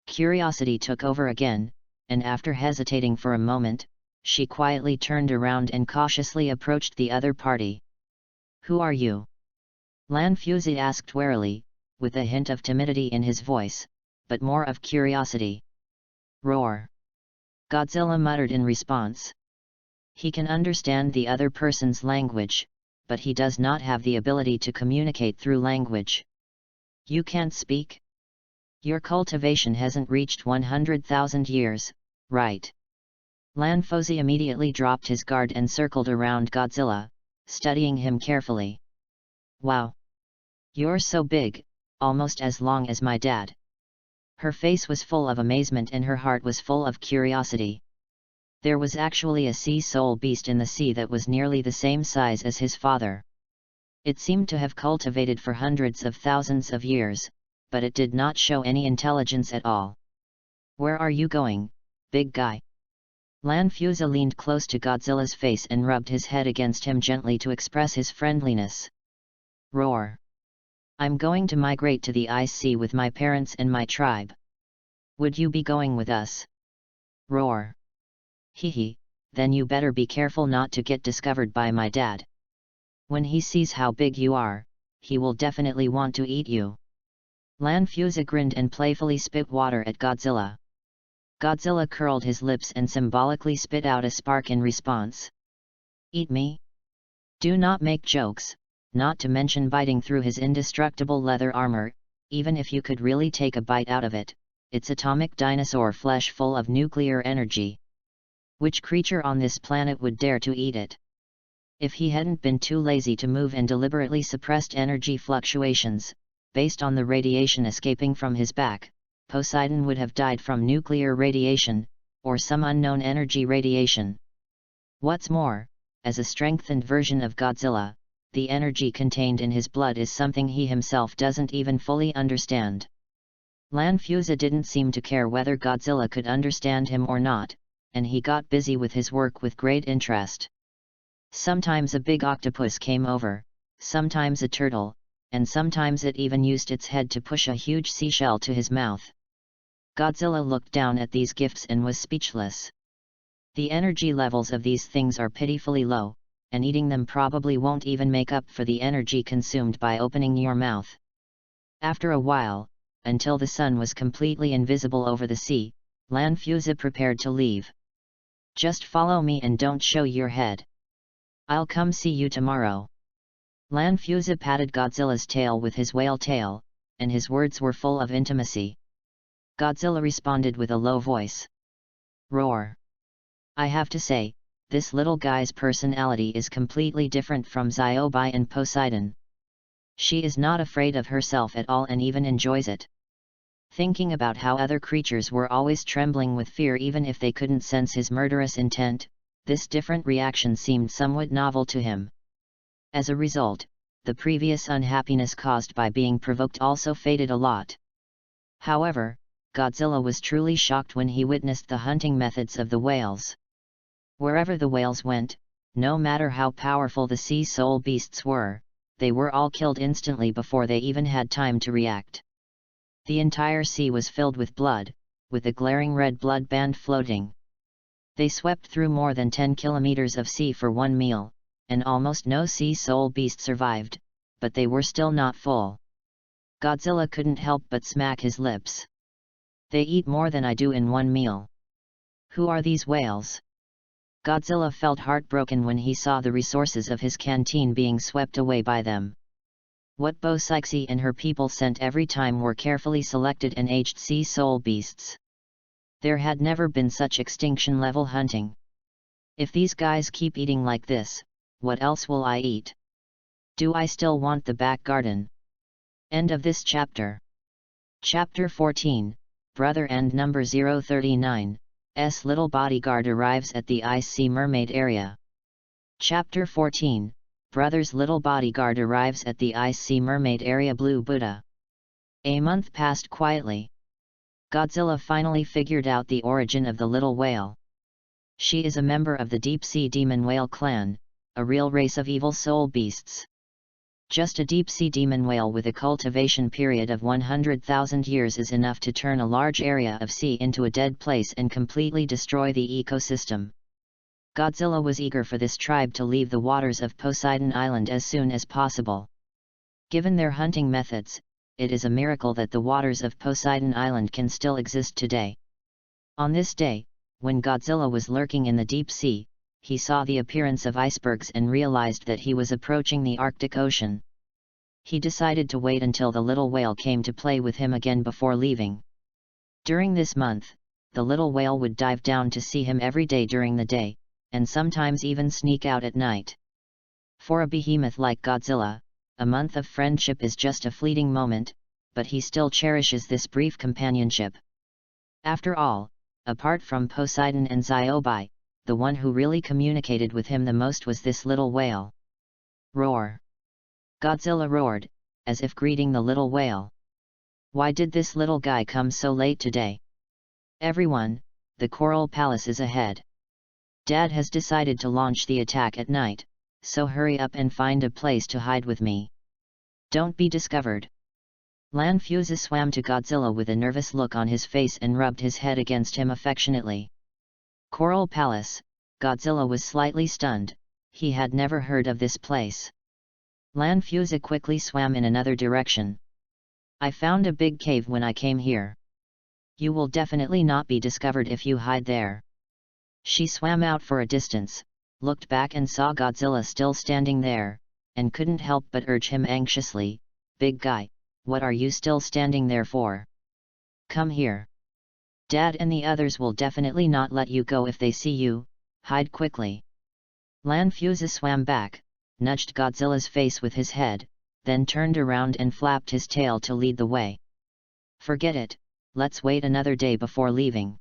Curiosity took over again, and after hesitating for a moment, she quietly turned around and cautiously approached the other party. "Who are you?" Lanfuzi asked warily, with a hint of timidity in his voice, but more of curiosity. "Roar!" Godzilla muttered in response. He can understand the other person's language, but he does not have the ability to communicate through language. "You can't speak? Your cultivation hasn't reached 100,000 years, right?" Lanfuzi immediately dropped his guard and circled around Godzilla, studying him carefully. "Wow! You're so big, almost as long as my dad." Her face was full of amazement and her heart was full of curiosity. There was actually a sea soul beast in the sea that was nearly the same size as his father. It seemed to have cultivated for hundreds of thousands of years, but it did not show any intelligence at all. "Where are you going, big guy?" Lanfuzi leaned close to Godzilla's face and rubbed his head against him gently to express his friendliness. "Roar! I'm going to migrate to the ice sea with my parents and my tribe. Would you be going with us?" "Roar! Hehe, then you better be careful not to get discovered by my dad. When he sees how big you are, he will definitely want to eat you." Lanfuzi grinned and playfully spit water at Godzilla. Godzilla curled his lips and symbolically spit out a spark in response. "Eat me? Do not make jokes, not to mention biting through his indestructible leather armor. Even if you could really take a bite out of it, it's atomic dinosaur flesh full of nuclear energy. Which creature on this planet would dare to eat it?" If he hadn't been too lazy to move and deliberately suppressed energy fluctuations, based on the radiation escaping from his back, Poseidon would have died from nuclear radiation, or some unknown energy radiation. What's more, as a strengthened version of Godzilla, the energy contained in his blood is something he himself doesn't even fully understand. Lanfuzi didn't seem to care whether Godzilla could understand him or not, and he got busy with his work with great interest. Sometimes a big octopus came over, sometimes a turtle, and sometimes it even used its head to push a huge seashell to his mouth. Godzilla looked down at these gifts and was speechless. The energy levels of these things are pitifully low, and eating them probably won't even make up for the energy consumed by opening your mouth. After a while, until the sun was completely invisible over the sea, Lanfuzi prepared to leave. Just follow me and don't show your head. I'll come see you tomorrow. Lanfusa patted Godzilla's tail with his whale tail, and his words were full of intimacy. Godzilla responded with a low voice. Roar. I have to say, this little guy's personality is completely different from Xiaobai and Poseidon. She is not afraid of herself at all and even enjoys it. Thinking about how other creatures were always trembling with fear even if they couldn't sense his murderous intent, this different reaction seemed somewhat novel to him. As a result, the previous unhappiness caused by being provoked also faded a lot. However, Godzilla was truly shocked when he witnessed the hunting methods of the whales. Wherever the whales went, no matter how powerful the sea soul beasts were, they were all killed instantly before they even had time to react. The entire sea was filled with blood, with a glaring red blood band floating. They swept through more than 10 kilometers of sea for one meal, and almost no sea soul beast survived, but they were still not full. Godzilla couldn't help but smack his lips. They eat more than I do in one meal. Who are these whales? Godzilla felt heartbroken when he saw the resources of his canteen being swept away by them. What Bo Sixi and her people sent every time were carefully selected and aged sea soul beasts. There had never been such extinction-level hunting. If these guys keep eating like this, what else will I eat? Do I still want the back garden? End of this chapter. Chapter 14, Brother and Number 039. S. Little bodyguard arrives at the Ice Sea Mermaid area. Chapter 14, Brother's little bodyguard arrives at the Ice Sea Mermaid area. Blue Buddha. A month passed quietly. Godzilla finally figured out the origin of the little whale. She is a member of the deep-sea demon whale clan, a real race of evil soul beasts. Just a deep-sea demon whale with a cultivation period of 100,000 years is enough to turn a large area of sea into a dead place and completely destroy the ecosystem. Godzilla was eager for this tribe to leave the waters of Poseidon Island as soon as possible. Given their hunting methods, it is a miracle that the waters of Poseidon Island can still exist today. On this day, when Godzilla was lurking in the deep sea, he saw the appearance of icebergs and realized that he was approaching the Arctic Ocean. He decided to wait until the little whale came to play with him again before leaving. During this month, the little whale would dive down to see him every day during the day, and sometimes even sneak out at night. For a behemoth like Godzilla, a month of friendship is just a fleeting moment, but he still cherishes this brief companionship. After all, apart from Poseidon and Xiaobai, the one who really communicated with him the most was this little whale. Roar! Godzilla roared, as if greeting the little whale. Why did this little guy come so late today? Everyone, the Coral Palace is ahead. Dad has decided to launch the attack at night, so hurry up and find a place to hide with me. Don't be discovered. Lanfusa swam to Godzilla with a nervous look on his face and rubbed his head against him affectionately. Coral Palace, Godzilla was slightly stunned, he had never heard of this place. Lanfusa quickly swam in another direction. I found a big cave when I came here. You will definitely not be discovered if you hide there. She swam out for a distance, looked back and saw Godzilla still standing there, and couldn't help but urge him anxiously, "Big guy, what are you still standing there for? Come here. Dad and the others will definitely not let you go if they see you, hide quickly." Lanfusa swam back, nudged Godzilla's face with his head, then turned around and flapped his tail to lead the way. Forget it, let's wait another day before leaving.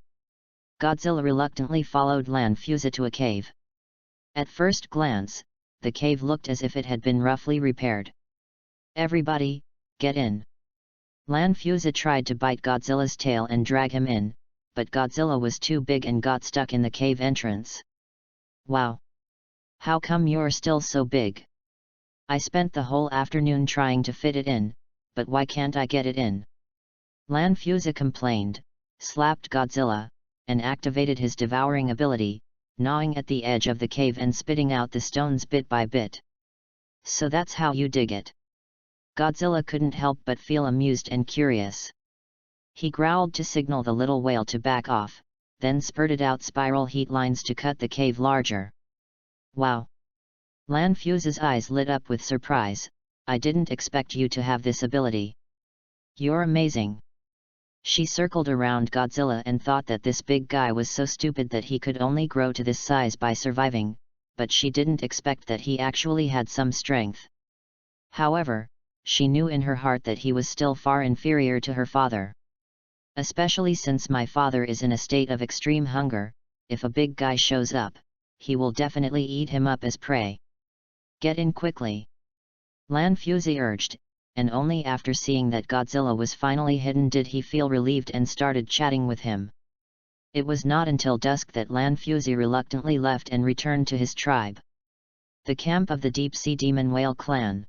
Godzilla reluctantly followed Lanfusa to a cave. At first glance, the cave looked as if it had been roughly repaired. Everybody, get in. Lanfusa tried to bite Godzilla's tail and drag him in, but Godzilla was too big and got stuck in the cave entrance. Wow! How come you're still so big? I spent the whole afternoon trying to fit it in, but why can't I get it in? Lanfusa complained, slapped Godzilla, and activated his devouring ability, gnawing at the edge of the cave and spitting out the stones bit by bit. So that's how you dig it. Godzilla couldn't help but feel amused and curious. He growled to signal the little whale to back off, then spurted out spiral heat lines to cut the cave larger. Wow! Lan Fuse's eyes lit up with surprise. I didn't expect you to have this ability. You're amazing. She circled around Godzilla and thought that this big guy was so stupid that he could only grow to this size by surviving, but she didn't expect that he actually had some strength. However, she knew in her heart that he was still far inferior to her father. Especially since my father is in a state of extreme hunger, if a big guy shows up, he will definitely eat him up as prey. Get in quickly. Lan Fuse urged, and only after seeing that Godzilla was finally hidden did he feel relieved and started chatting with him. It was not until dusk that Lan Fuse reluctantly left and returned to his tribe. The camp of the deep-sea demon whale clan.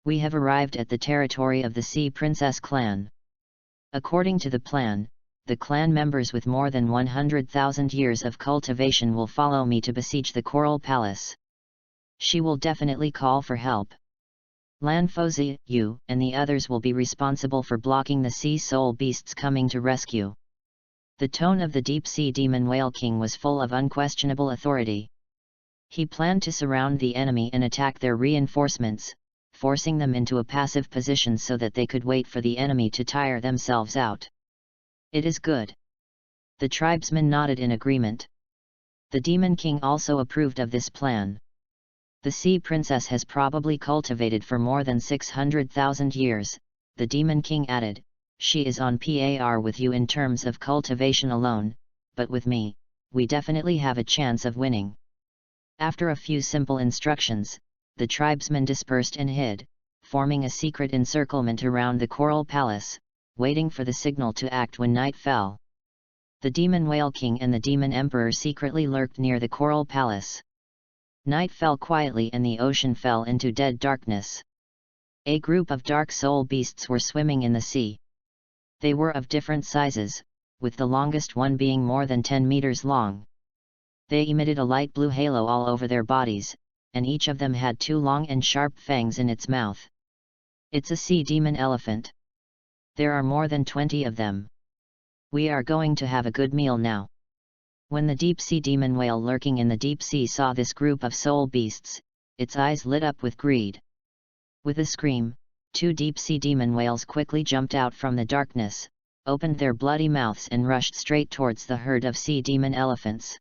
We have arrived at the territory of the Sea Princess clan. According to the plan, the clan members with more than 100,000 years of cultivation will follow me to besiege the Coral Palace. She will definitely call for help. Lan Fuse, you and the others will be responsible for blocking the sea soul beasts coming to rescue. The tone of the deep-sea demon whale king was full of unquestionable authority. He planned to surround the enemy and attack their reinforcements, forcing them into a passive position so that they could wait for the enemy to tire themselves out. It is good. The tribesmen nodded in agreement. The Demon King also approved of this plan. The Sea Princess has probably cultivated for more than 600,000 years, the Demon King added. She is on par with you in terms of cultivation alone, but with me, we definitely have a chance of winning. After a few simple instructions, the tribesmen dispersed and hid, forming a secret encirclement around the Coral Palace, waiting for the signal to act when night fell. The Demon Whale King and the Demon Emperor secretly lurked near the Coral Palace. Night fell quietly and the ocean fell into dead darkness. A group of dark soul beasts were swimming in the sea. They were of different sizes, with the longest one being more than 10 meters long. They emitted a light blue halo all over their bodies, and each of them had 2 long and sharp fangs in its mouth. It's a sea demon elephant. There are more than 20 of them. We are going to have a good meal now. When the deep-sea demon whale lurking in the deep sea saw this group of soul beasts, its eyes lit up with greed. With a scream, 2 deep-sea demon whales quickly jumped out from the darkness, opened their bloody mouths and rushed straight towards the herd of sea demon elephants.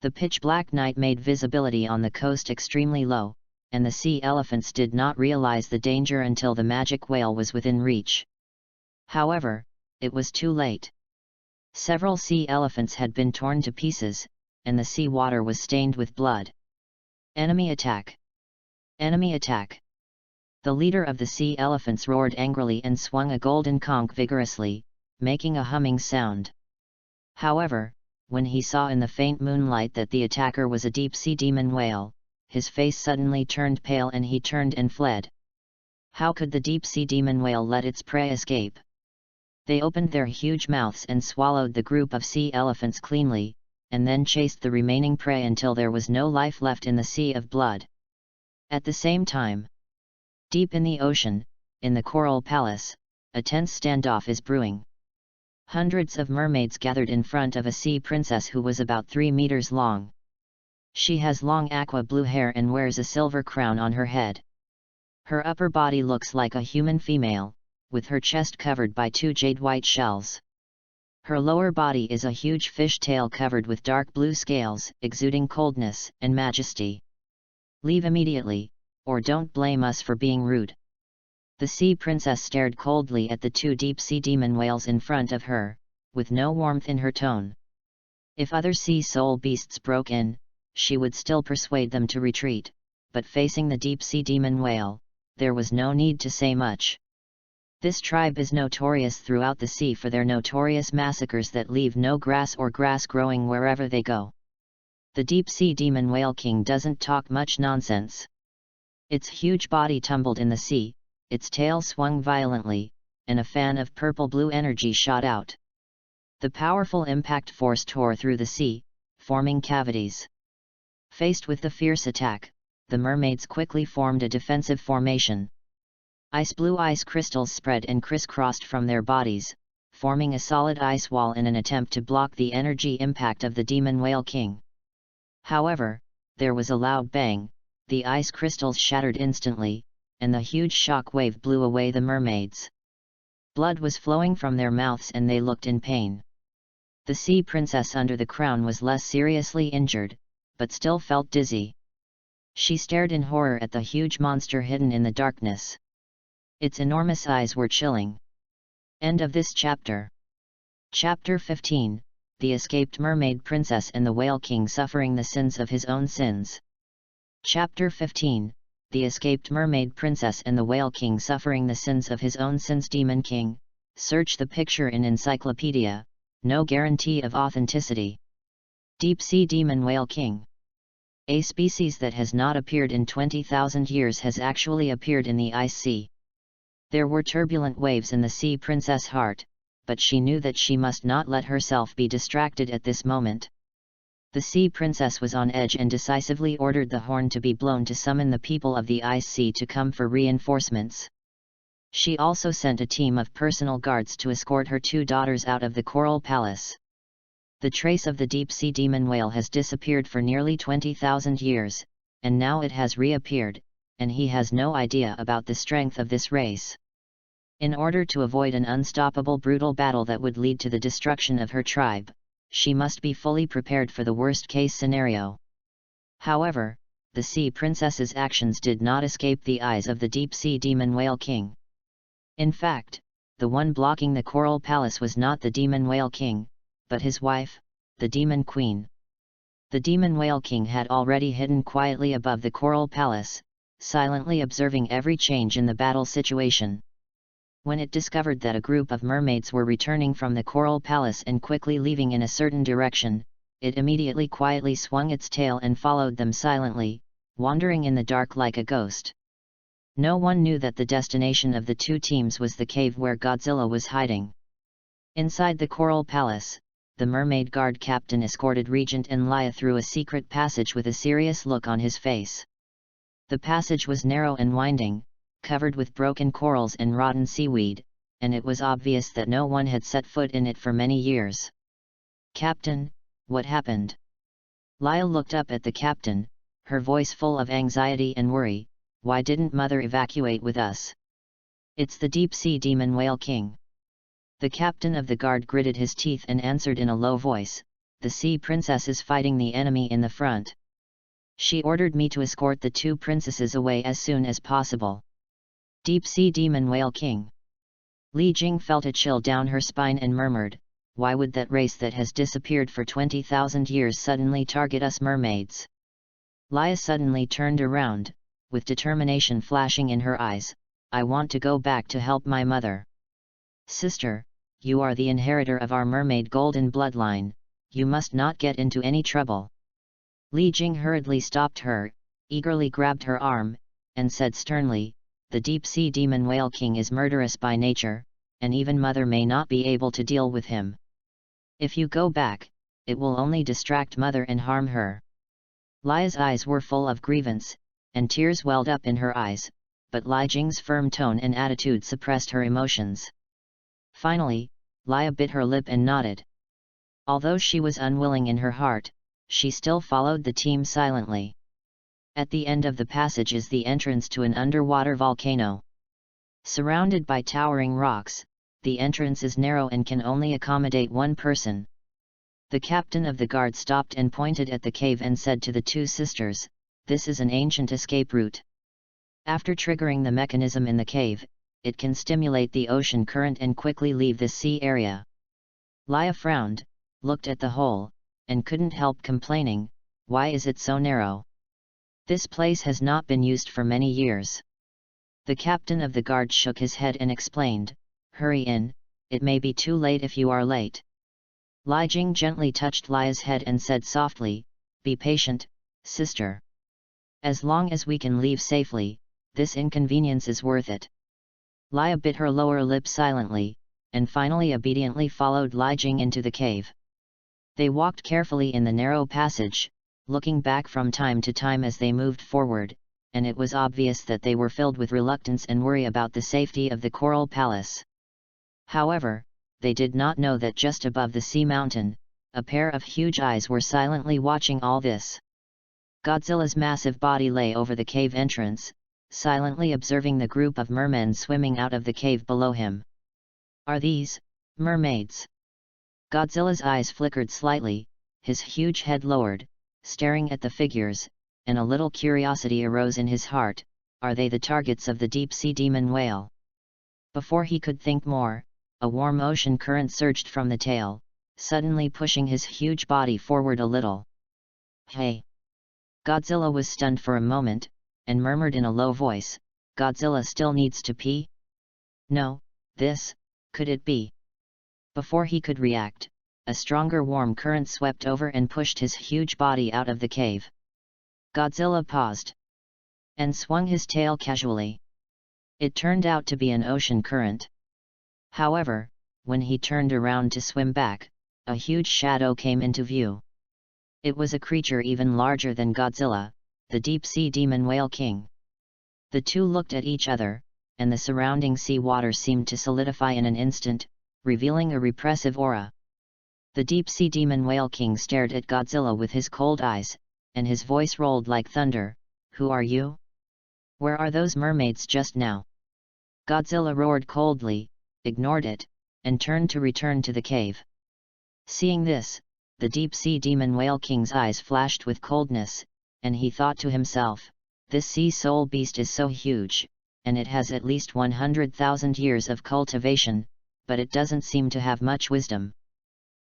The pitch-black night made visibility on the coast extremely low, and the sea elephants did not realize the danger until the magic whale was within reach. However, it was too late. Several sea elephants had been torn to pieces, and the sea water was stained with blood. Enemy attack! Enemy attack! The leader of the sea elephants roared angrily and swung a golden conch vigorously, making a humming sound. However, when he saw in the faint moonlight that the attacker was a deep-sea demon whale, his face suddenly turned pale and he turned and fled. How could the deep-sea demon whale let its prey escape? They opened their huge mouths and swallowed the group of sea elephants cleanly, and then chased the remaining prey until there was no life left in the sea of blood. At the same time, deep in the ocean, in the Coral Palace, a tense standoff is brewing. Hundreds of mermaids gathered in front of a sea princess who was about 3 meters long. She has long aqua blue hair and wears a silver crown on her head. Her upper body looks like a human female, with her chest covered by 2 jade white shells. Her lower body is a huge fish tail covered with dark blue scales, exuding coldness and majesty. Leave immediately, or don't blame us for being rude. The sea princess stared coldly at the 2 deep-sea demon whales in front of her, with no warmth in her tone. If other sea soul beasts broke in, she would still persuade them to retreat, but facing the deep-sea demon whale, there was no need to say much. This tribe is notorious throughout the sea for their notorious massacres that leave no grass or grass growing wherever they go. The deep-sea demon whale king doesn't talk much nonsense. Its huge body tumbled in the sea, its tail swung violently, and a fan of purple-blue energy shot out. The powerful impact force tore through the sea, forming cavities. Faced with the fierce attack, the mermaids quickly formed a defensive formation. Ice blue ice crystals spread and crisscrossed from their bodies, forming a solid ice wall in an attempt to block the energy impact of the demon whale king. However, there was a loud bang, the ice crystals shattered instantly, and the huge shock wave blew away the mermaids. Blood was flowing from their mouths and they looked in pain. The sea princess under the crown was less seriously injured, but still felt dizzy. She stared in horror at the huge monster hidden in the darkness. Its enormous eyes were chilling. End of this chapter. Chapter 15, The Escaped Mermaid Princess and the Whale King Suffering the Sins of His Own Sins. Chapter 15, The Escaped Mermaid Princess and the Whale King Suffering the Sins of His Own Sins. Demon King, search the picture in encyclopedia, no guarantee of authenticity. Deep Sea Demon Whale King. A species that has not appeared in 20,000 years has actually appeared in the ice sea. There were turbulent waves in the sea princess' heart, but she knew that she must not let herself be distracted at this moment. The sea princess was on edge and decisively ordered the horn to be blown to summon the people of the ice sea to come for reinforcements. She also sent a team of personal guards to escort her 2 daughters out of the Coral Palace. The trace of the deep-sea demon whale has disappeared for nearly 20,000 years, and now it has reappeared, and he has no idea about the strength of this race. In order to avoid an unstoppable brutal battle that would lead to the destruction of her tribe, she must be fully prepared for the worst-case scenario. However, the sea princess's actions did not escape the eyes of the deep-sea demon whale king. In fact, the one blocking the Coral Palace was not the demon whale king, but his wife, the demon queen. The demon whale king had already hidden quietly above the Coral Palace, silently observing every change in the battle situation. When it discovered that a group of mermaids were returning from the Coral Palace and quickly leaving in a certain direction, it immediately quietly swung its tail and followed them silently, wandering in the dark like a ghost. No one knew that the destination of the 2 teams was the cave where Godzilla was hiding. Inside the Coral Palace, the mermaid guard captain escorted Regent and Laya through a secret passage with a serious look on his face. The passage was narrow and winding, covered with broken corals and rotten seaweed, and it was obvious that no one had set foot in it for many years. "Captain, what happened?" Laya looked up at the captain, her voice full of anxiety and worry. "Why didn't Mother evacuate with us?" "It's the deep-sea demon whale king." The captain of the guard gritted his teeth and answered in a low voice, "The sea princess is fighting the enemy in the front. She ordered me to escort the 2 princesses away as soon as possible." Deep-sea demon whale king. Li Jing felt a chill down her spine and murmured, "Why would that race that has disappeared for 20,000 years suddenly target us mermaids?" Laya suddenly turned around, with determination flashing in her eyes. "I want to go back to help my mother." "Sister, you are the inheritor of our mermaid golden bloodline, you must not get into any trouble." Li Jing hurriedly stopped her, eagerly grabbed her arm, and said sternly, "The deep-sea demon whale king is murderous by nature, and even Mother may not be able to deal with him. If you go back, it will only distract Mother and harm her." Laya's eyes were full of grievance, and tears welled up in her eyes, but Li Jing's firm tone and attitude suppressed her emotions. Finally, Laya bit her lip and nodded. Although she was unwilling in her heart, she still followed the team silently. At the end of the passage is the entrance to an underwater volcano. Surrounded by towering rocks, the entrance is narrow and can only accommodate 1 person. The captain of the guard stopped and pointed at the cave and said to the 2 sisters, "This is an ancient escape route. After triggering the mechanism in the cave, it can stimulate the ocean current and quickly leave the sea area." Laya frowned, looked at the hole, and couldn't help complaining, "Why is it so narrow? This place has not been used for many years." The captain of the guard shook his head and explained, "Hurry in, it may be too late if you are late." Li Jing gently touched Laya's head and said softly, "Be patient, sister. As long as we can leave safely, this inconvenience is worth it." Laya bit her lower lip silently, and finally obediently followed Li Jing into the cave. They walked carefully in the narrow passage, looking back from time to time as they moved forward, and it was obvious that they were filled with reluctance and worry about the safety of the Coral Palace. However, they did not know that just above the sea mountain, a pair of huge eyes were silently watching all this. Godzilla's massive body lay over the cave entrance, silently observing the group of mermen swimming out of the cave below him. Are these mermaids? Godzilla's eyes flickered slightly, his huge head lowered, staring at the figures, and a little curiosity arose in his heart. Are they the targets of the deep-sea demon whale? Before he could think more, a warm ocean current surged from the tail, suddenly pushing his huge body forward a little. Hey! Godzilla was stunned for a moment, and murmured in a low voice, Godzilla still needs to pee? No, could it be? Before he could react, a stronger warm current swept over and pushed his huge body out of the cave. Godzilla paused and swung his tail casually. It turned out to be an ocean current. However, when he turned around to swim back, a huge shadow came into view. It was a creature even larger than Godzilla, the deep-sea demon whale king. The two looked at each other, and the surrounding sea water seemed to solidify in an instant, revealing a repressive aura. The deep-sea demon whale king stared at Godzilla with his cold eyes, and his voice rolled like thunder. Who are you? Where are those mermaids just now? Godzilla roared coldly, ignored it, and turned to return to the cave. Seeing this, the deep-sea demon whale king's eyes flashed with coldness, and he thought to himself, this sea soul beast is so huge, and it has at least 100,000 years of cultivation, but it doesn't seem to have much wisdom.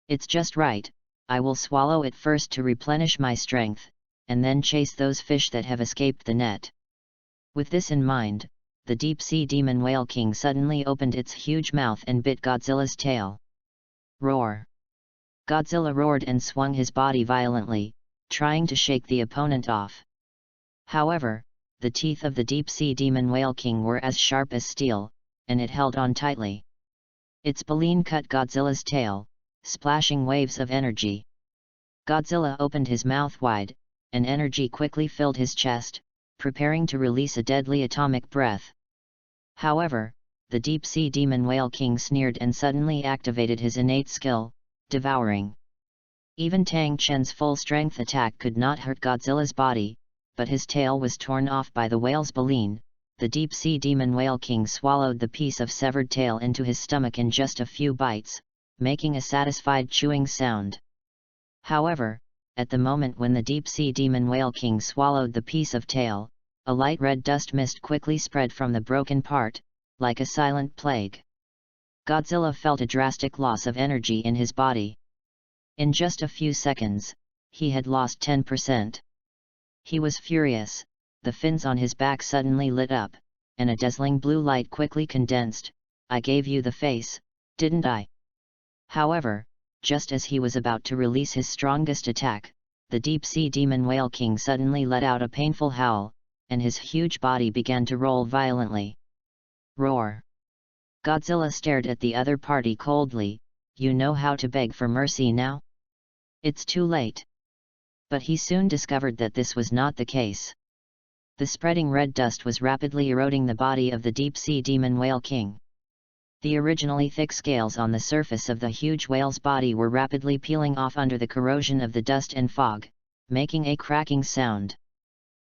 It's just right, I will swallow it first to replenish my strength, and then chase those fish that have escaped the net. With this in mind, the deep-sea demon whale king suddenly opened its huge mouth and bit Godzilla's tail. Roar! Godzilla roared and swung his body violently, trying to shake the opponent off. However, the teeth of the deep-sea demon whale king were as sharp as steel, and it held on tightly. Its baleen cut Godzilla's tail, splashing waves of energy. Godzilla opened his mouth wide, and energy quickly filled his chest, preparing to release a deadly atomic breath. However, the deep-sea demon whale king sneered and suddenly activated his innate skill, devouring. Even Tang Chen's full-strength attack could not hurt Godzilla's body, but his tail was torn off by the whale's baleen. The deep-sea demon whale king swallowed the piece of severed tail into his stomach in just a few bites, making a satisfied chewing sound. However, at the moment when the deep-sea demon whale king swallowed the piece of tail, a light red dust mist quickly spread from the broken part, like a silent plague. Godzilla felt a drastic loss of energy in his body. In just a few seconds, he had lost 10%. He was furious, the fins on his back suddenly lit up, and a dazzling blue light quickly condensed. I gave you the face, didn't I? However, just as he was about to release his strongest attack, the deep-sea demon whale king suddenly let out a painful howl, and his huge body began to roll violently. Roar! Godzilla stared at the other party coldly. You know how to beg for mercy now? It's too late. But he soon discovered that this was not the case. The spreading red dust was rapidly eroding the body of the deep-sea demon whale king. The originally thick scales on the surface of the huge whale's body were rapidly peeling off under the corrosion of the dust and fog, making a cracking sound.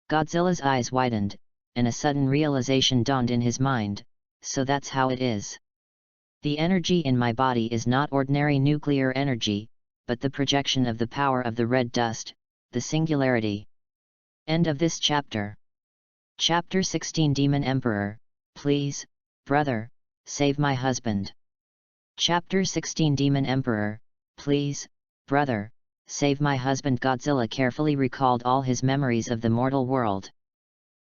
Godzilla's eyes widened, and a sudden realization dawned in his mind, so that's how it is. The energy in my body is not ordinary nuclear energy, but the projection of the power of the red dust, the singularity. End of this chapter. Chapter 16 Demon Emperor, please, brother, save my husband. Chapter 16 Demon Emperor, please, brother, save my husband. Godzilla carefully recalled all his memories of the mortal world.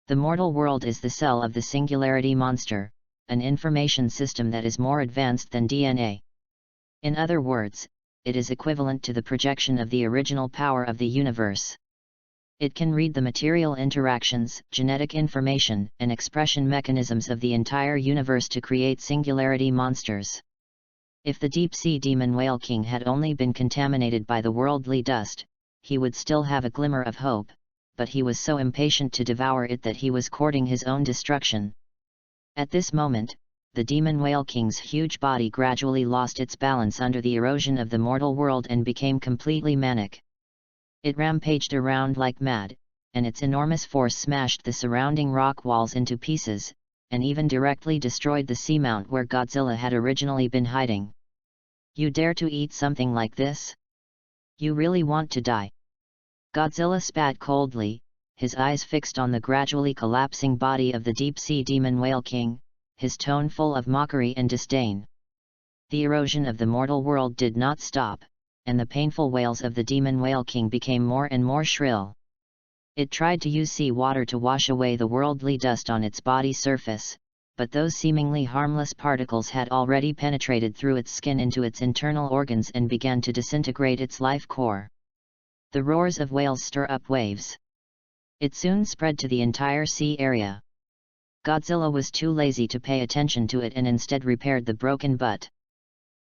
The mortal world is the cell of the singularity monster, an information system that is more advanced than DNA. In other words, it is equivalent to the projection of the original power of the universe. It can read the material interactions, genetic information, and expression mechanisms of the entire universe to create singularity monsters. If the deep-sea demon whale king had only been contaminated by the worldly dust, he would still have a glimmer of hope, but he was so impatient to devour it that he was courting his own destruction. At this moment, the demon whale king's huge body gradually lost its balance under the erosion of the mortal world and became completely manic. It rampaged around like mad, and its enormous force smashed the surrounding rock walls into pieces, and even directly destroyed the seamount where Godzilla had originally been hiding. "You dare to eat something like this? You really want to die?" Godzilla spat coldly, his eyes fixed on the gradually collapsing body of the deep-sea demon whale king, his tone full of mockery and disdain. The erosion of the mortal world did not stop, and the painful wails of the demon whale king became more and more shrill. It tried to use sea water to wash away the worldly dust on its body surface, but those seemingly harmless particles had already penetrated through its skin into its internal organs and began to disintegrate its life core. The roars of whales stir up waves. It soon spread to the entire sea area. Godzilla was too lazy to pay attention to it and instead repaired the broken butt.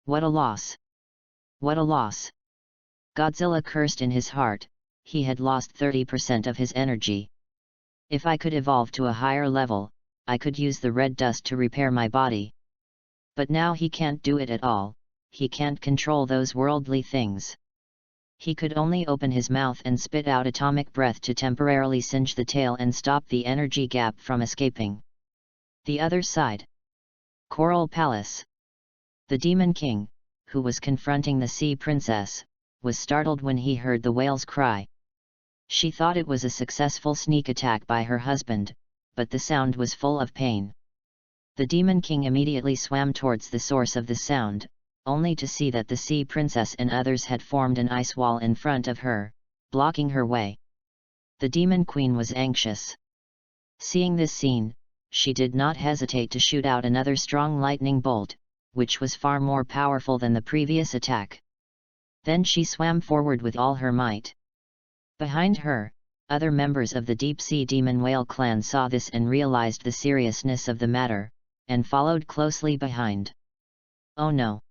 What a loss! What a loss! Godzilla cursed in his heart. He had lost 30% of his energy. If I could evolve to a higher level, I could use the red dust to repair my body. But now he can't do it at all, he can't control those worldly things. He could only open his mouth and spit out atomic breath to temporarily singe the tail and stop the energy gap from escaping. The other side. Coral Palace. The Demon King, who was confronting the Sea Princess, was startled when he heard the whale's cry. She thought it was a successful sneak attack by her husband, but the sound was full of pain. The Demon King immediately swam towards the source of the sound, only to see that the Sea Princess and others had formed an ice wall in front of her, blocking her way. The Demon Queen was anxious. Seeing this scene, she did not hesitate to shoot out another strong lightning bolt, which was far more powerful than the previous attack. Then she swam forward with all her might. Behind her, other members of the deep-sea demon whale clan saw this and realized the seriousness of the matter, and followed closely behind. Oh no!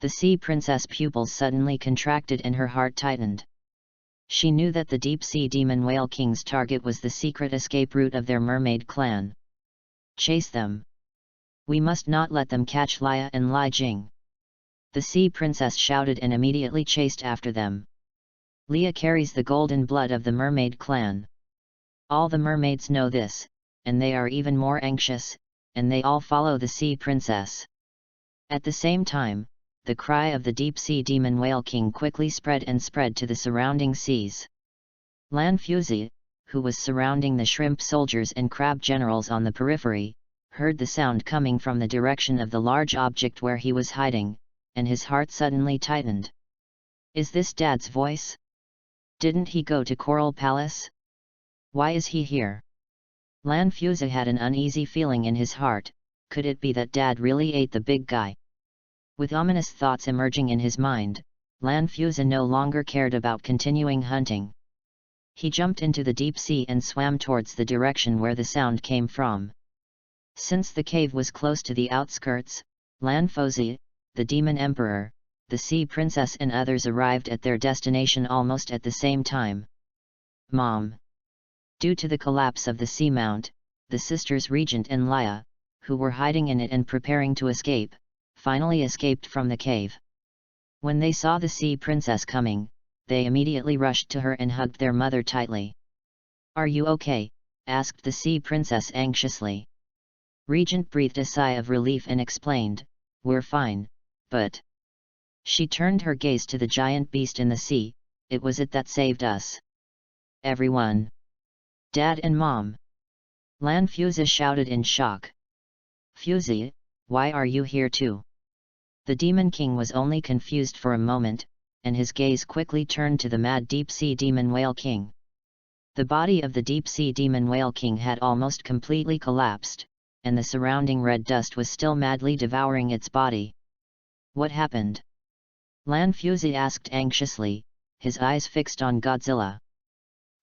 The Sea Princess' pupils suddenly contracted and her heart tightened. She knew that the deep-sea demon whale king's target was the secret escape route of their mermaid clan. Chase them! We must not let them catch Lia and Li Jing! The Sea Princess shouted and immediately chased after them. Lia carries the golden blood of the mermaid clan. All the mermaids know this, and they are even more anxious, and they all follow the Sea Princess. At the same time, the cry of the deep-sea demon whale king quickly spread to the surrounding seas. Lan Fuzi, who was surrounding the shrimp soldiers and crab generals on the periphery, heard the sound coming from the direction of the large object where he was hiding, and his heart suddenly tightened. Is this Dad's voice? Didn't he go to Coral Palace? Why is he here? Lan Fuzi had an uneasy feeling in his heart. Could it be that Dad really ate the big guy? With ominous thoughts emerging in his mind, Lan Fuzi no longer cared about continuing hunting. He jumped into the deep sea and swam towards the direction where the sound came from. Since the cave was close to the outskirts, Lan Fuzi, the Demon Emperor, the Sea Princess and others arrived at their destination almost at the same time. Mom! Due to the collapse of the seamount, the sisters Regent and Lia, who were hiding in it and preparing to escape, finally escaped from the cave. When they saw the Sea Princess coming, they immediately rushed to her and hugged their mother tightly. Are you okay? Asked the Sea Princess anxiously. Regent breathed a sigh of relief and explained, We're fine, but... She turned her gaze to the giant beast in the sea. It was it that saved us. Everyone! Dad and Mom! Lan Fuzi shouted in shock. Fuzi, why are you here too? The Demon King was only confused for a moment, and his gaze quickly turned to the mad deep-sea demon whale king. The body of the deep-sea demon whale king had almost completely collapsed, and the surrounding red dust was still madly devouring its body. What happened? Lan Fuzi asked anxiously, his eyes fixed on Godzilla.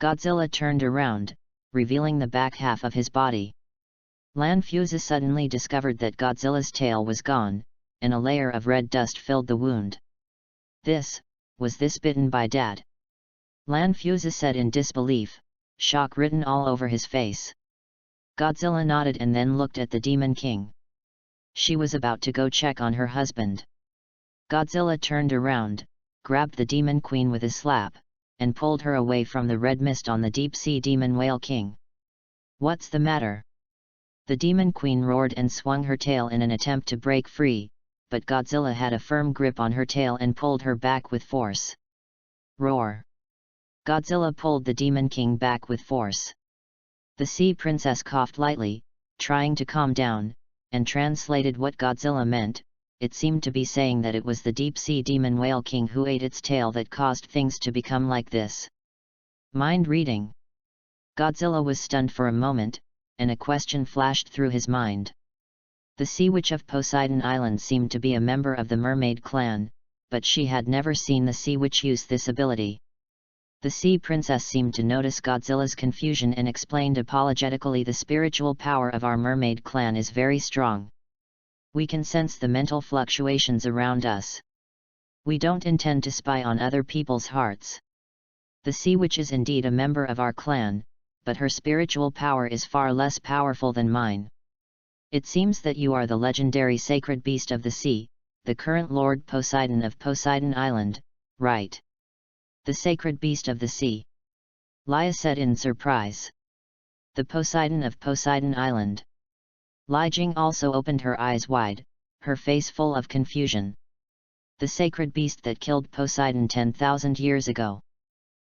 Godzilla turned around, revealing the back half of his body. Lan Fuzi suddenly discovered that Godzilla's tail was gone, and a layer of red dust filled the wound. Was this bitten by Dad? Lan Fuzi said in disbelief, shock written all over his face. Godzilla nodded and then looked at the Demon King. She was about to go check on her husband. Godzilla turned around, grabbed the Demon Queen with a slap, and pulled her away from the red mist on the deep-sea demon whale king. "What's the matter?" The Demon Queen roared and swung her tail in an attempt to break free, but Godzilla had a firm grip on her tail and pulled her back with force. Roar! Godzilla pulled the Demon King back with force. The Sea Princess coughed lightly, trying to calm down, and translated what Godzilla meant. It seemed to be saying that it was the deep-sea demon whale king who ate its tail that caused things to become like this. Mind reading. Godzilla was stunned for a moment, and a question flashed through his mind. The Sea Witch of Poseidon Island seemed to be a member of the mermaid clan, but she had never seen the Sea Witch use this ability. The Sea Princess seemed to notice Godzilla's confusion and explained apologetically, "The spiritual power of our mermaid clan is very strong. We can sense the mental fluctuations around us. We don't intend to spy on other people's hearts. The Sea Witch is indeed a member of our clan, but her spiritual power is far less powerful than mine. It seems that you are the legendary sacred beast of the sea, the current Lord Poseidon of Poseidon Island, right?" "The sacred beast of the sea?" Laya said in surprise. "The Poseidon of Poseidon Island?" Li Jing also opened her eyes wide, her face full of confusion. "The sacred beast that killed Poseidon 10,000 years ago."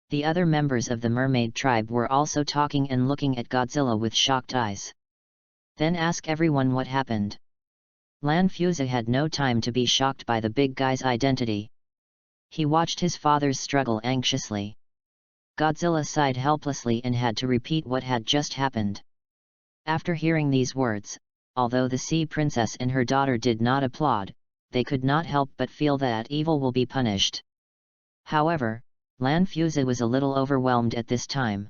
The other members of the mermaid tribe were also talking and looking at Godzilla with shocked eyes. "Then ask everyone what happened." Lan Fuzi had no time to be shocked by the big guy's identity. He watched his father's struggle anxiously. Godzilla sighed helplessly and had to repeat what had just happened. After hearing these words, although the Sea Princess and her daughter did not applaud, they could not help but feel that evil will be punished. However, Lan Fuzi was a little overwhelmed at this time.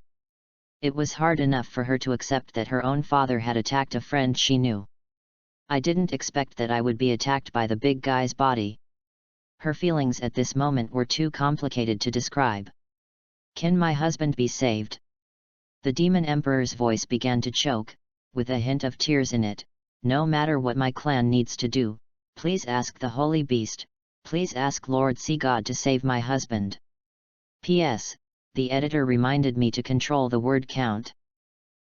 It was hard enough for her to accept that her own father had attacked a friend she knew. "I didn't expect that I would be attacked by the big guy's body." Her feelings at this moment were too complicated to describe. "Can my husband be saved?" The Demon Emperor's voice began to choke, with a hint of tears in it. "No matter what my clan needs to do, please ask the Holy Beast, please ask Lord Sea God to save my husband. P.S. The editor reminded me to control the word count.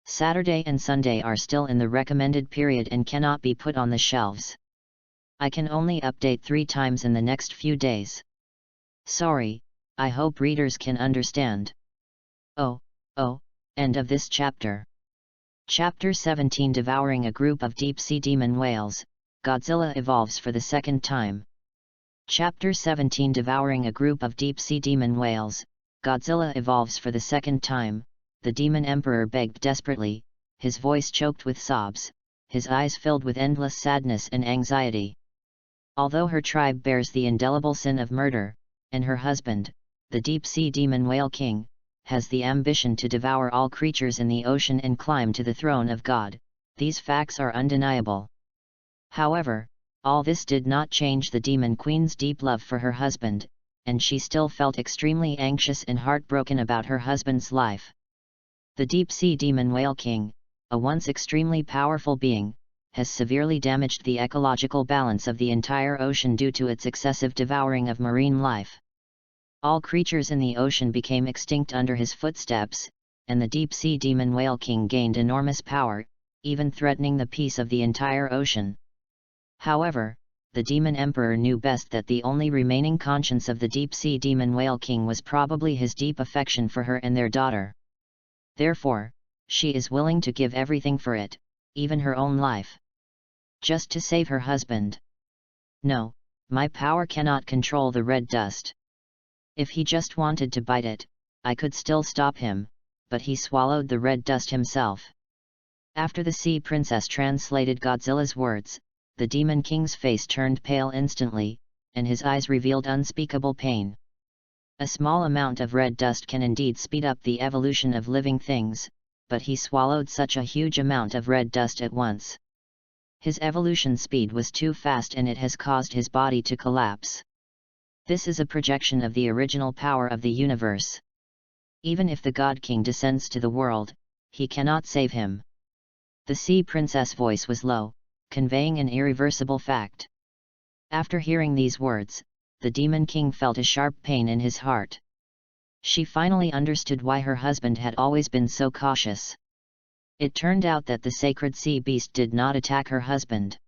Saturday and Sunday are still in the recommended period and cannot be put on the shelves. I can only update 3 times in the next few days. Sorry, I hope readers can understand." Oh, end of this chapter. Chapter 17, Devouring a Group of Deep-Sea Demon Whales, Godzilla evolves for the second time. Chapter 17, Devouring a Group of Deep-Sea Demon Whales, Godzilla evolves for the second time. The Demon Emperor begged desperately, his voice choked with sobs, his eyes filled with endless sadness and anxiety. Although her tribe bears the indelible sin of murder, and her husband, the deep-sea demon whale king, has the ambition to devour all creatures in the ocean and climb to the throne of God, these facts are undeniable. However, all this did not change the Demon Queen's deep love for her husband, and she still felt extremely anxious and heartbroken about her husband's life. The deep-sea demon whale king, a once extremely powerful being, has severely damaged the ecological balance of the entire ocean due to its excessive devouring of marine life. All creatures in the ocean became extinct under his footsteps, and the deep-sea demon whale king gained enormous power, even threatening the peace of the entire ocean. However, the Demon Emperor knew best that the only remaining conscience of the deep-sea demon whale king was probably his deep affection for her and their daughter. Therefore, she is willing to give everything for it, even her own life. Just to save her husband. "No, my power cannot control the red dust. If he just wanted to bite it, I could still stop him, but he swallowed the red dust himself." After the Sea Princess translated Godzilla's words, the Demon King's face turned pale instantly, and his eyes revealed unspeakable pain. A small amount of red dust can indeed speed up the evolution of living things, but he swallowed such a huge amount of red dust at once. His evolution speed was too fast and it has caused his body to collapse. This is a projection of the original power of the universe. Even if the God King descends to the world, he cannot save him. The Sea Princess' voice was low, conveying an irreversible fact. After hearing these words, the Demon King felt a sharp pain in his heart. She finally understood why her husband had always been so cautious. It turned out that the sacred sea beast did not attack her husband.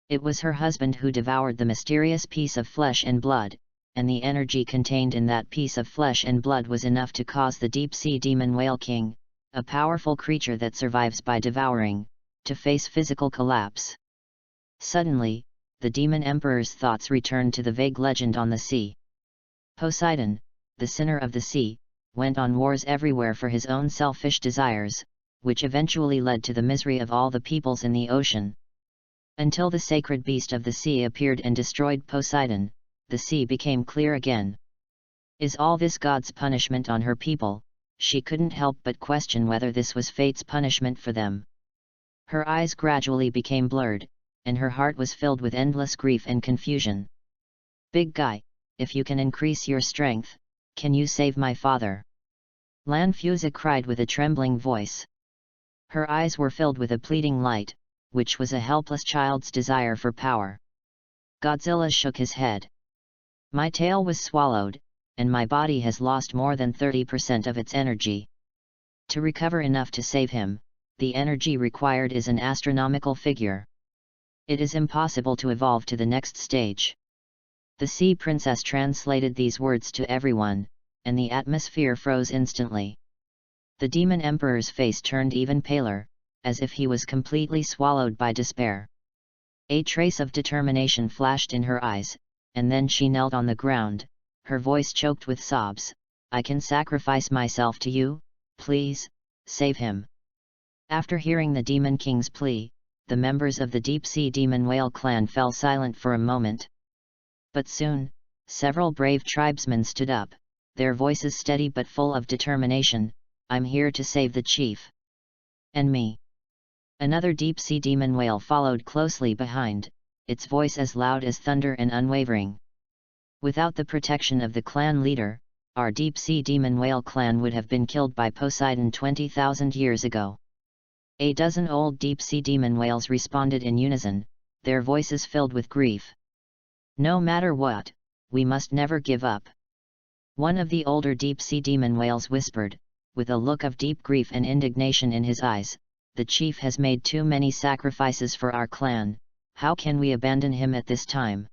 It was her husband who devoured the mysterious piece of flesh and blood, and the energy contained in that piece of flesh and blood was enough to cause the deep-sea demon whale king, a powerful creature that survives by devouring, to face physical collapse. Suddenly, the demon emperor's thoughts returned to the vague legend on the sea. Poseidon, the sinner of the sea, went on wars everywhere for his own selfish desires, which eventually led to the misery of all the peoples in the ocean. Until the sacred beast of the sea appeared and destroyed Poseidon, the sea became clear again. Is all this God's punishment on her people? She couldn't help but question whether this was fate's punishment for them. Her eyes gradually became blurred, and her heart was filled with endless grief and confusion. Big guy, if you can increase your strength, can you save my father? Lanfusa cried with a trembling voice. Her eyes were filled with a pleading light, which was a helpless child's desire for power. Godzilla shook his head. My tail was swallowed, and my body has lost more than 30% of its energy. To recover enough to save him, the energy required is an astronomical figure. It is impossible to evolve to the next stage. The sea princess translated these words to everyone, and the atmosphere froze instantly. The demon emperor's face turned even paler, as if he was completely swallowed by despair. A trace of determination flashed in her eyes, and then she knelt on the ground, her voice choked with sobs. I can sacrifice myself to you, please, save him. After hearing the Demon King's plea, the members of the deep-sea demon whale clan fell silent for a moment. But soon, several brave tribesmen stood up, their voices steady but full of determination. I'm here to save the chief. And me. Another deep-sea demon whale followed closely behind, its voice as loud as thunder and unwavering. Without the protection of the clan leader, our deep-sea demon whale clan would have been killed by Poseidon 20,000 years ago. A dozen old deep-sea demon whales responded in unison, their voices filled with grief. No matter what, we must never give up. One of the older deep-sea demon whales whispered, with a look of deep grief and indignation in his eyes, the chief has made too many sacrifices for our clan, how can we abandon him at this time?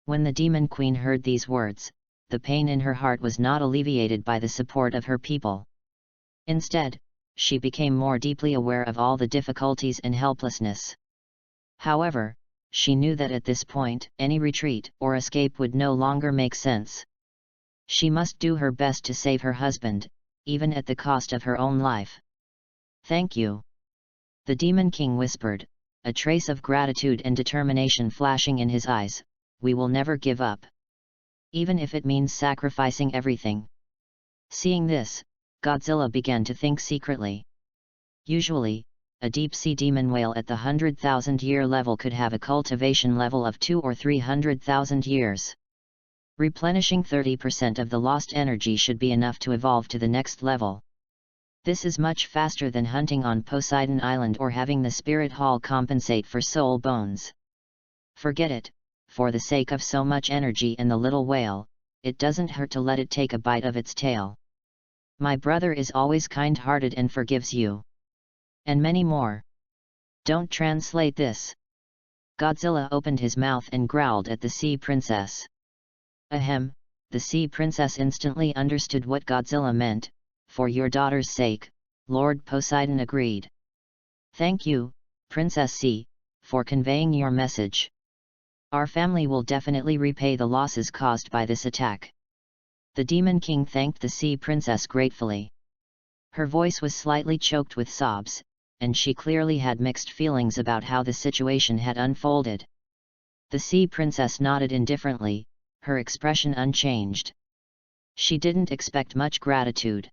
When the demon queen heard these words, the pain in her heart was not alleviated by the support of her people. Instead, she became more deeply aware of all the difficulties and helplessness. However, she knew that at this point, any retreat or escape would no longer make sense. She must do her best to save her husband, even at the cost of her own life. Thank you. The Demon King whispered, a trace of gratitude and determination flashing in his eyes. We will never give up. Even if it means sacrificing everything. Seeing this, Godzilla began to think secretly. Usually, a deep-sea demon whale at the 100,000-year level could have a cultivation level of 200 or 300,000 years. Replenishing 30% of the lost energy should be enough to evolve to the next level. This is much faster than hunting on Poseidon Island or having the Spirit Hall compensate for soul bones. Forget it, for the sake of so much energy in the little whale, it doesn't hurt to let it take a bite of its tail. My brother is always kind-hearted and forgives you. And many more. Don't translate this. Godzilla opened his mouth and growled at the sea princess. Ahem, the sea princess instantly understood what Godzilla meant. For your daughter's sake, Lord Poseidon agreed. Thank you, Princess Sea, for conveying your message. Our family will definitely repay the losses caused by this attack. The Demon King thanked the sea princess gratefully. Her voice was slightly choked with sobs, and she clearly had mixed feelings about how the situation had unfolded. The sea princess nodded indifferently, her expression unchanged. She didn't expect much gratitude.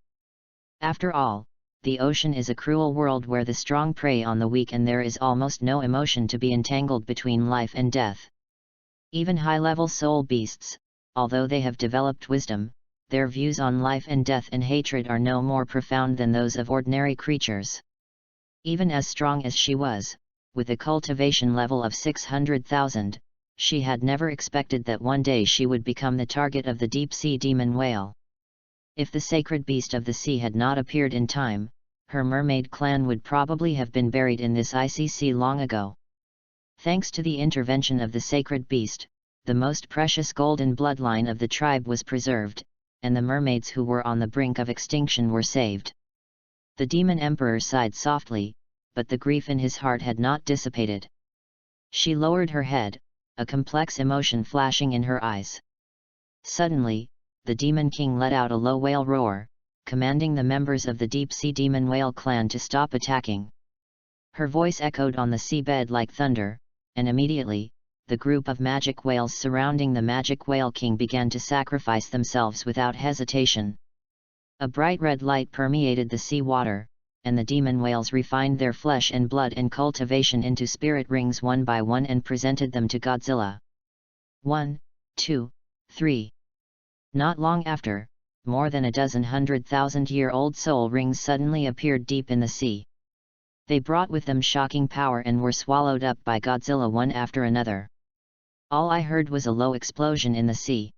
After all, the ocean is a cruel world where the strong prey on the weak and there is almost no emotion to be entangled between life and death. Even high-level soul beasts, although they have developed wisdom, their views on life and death and hatred are no more profound than those of ordinary creatures. Even as strong as she was, with a cultivation level of 600,000, she had never expected that one day she would become the target of the deep-sea demon whale. If the sacred beast of the sea had not appeared in time, her mermaid clan would probably have been buried in this icy sea long ago. Thanks to the intervention of the sacred beast, the most precious golden bloodline of the tribe was preserved, and the mermaids who were on the brink of extinction were saved. The demon emperor sighed softly, but the grief in his heart had not dissipated. She lowered her head, a complex emotion flashing in her eyes. Suddenly, the demon king let out a low whale roar, commanding the members of the deep-sea demon whale clan to stop attacking. Her voice echoed on the seabed like thunder, and immediately, the group of magic whales surrounding the magic whale king began to sacrifice themselves without hesitation. A bright red light permeated the sea water, and the demon whales refined their flesh and blood and cultivation into spirit rings one by one and presented them to Godzilla. 1, 2, 3. Not long after, more than a dozen 100,000-year-old soul rings suddenly appeared deep in the sea. They brought with them shocking power and were swallowed up by Godzilla one after another. All I heard was a low explosion in the sea.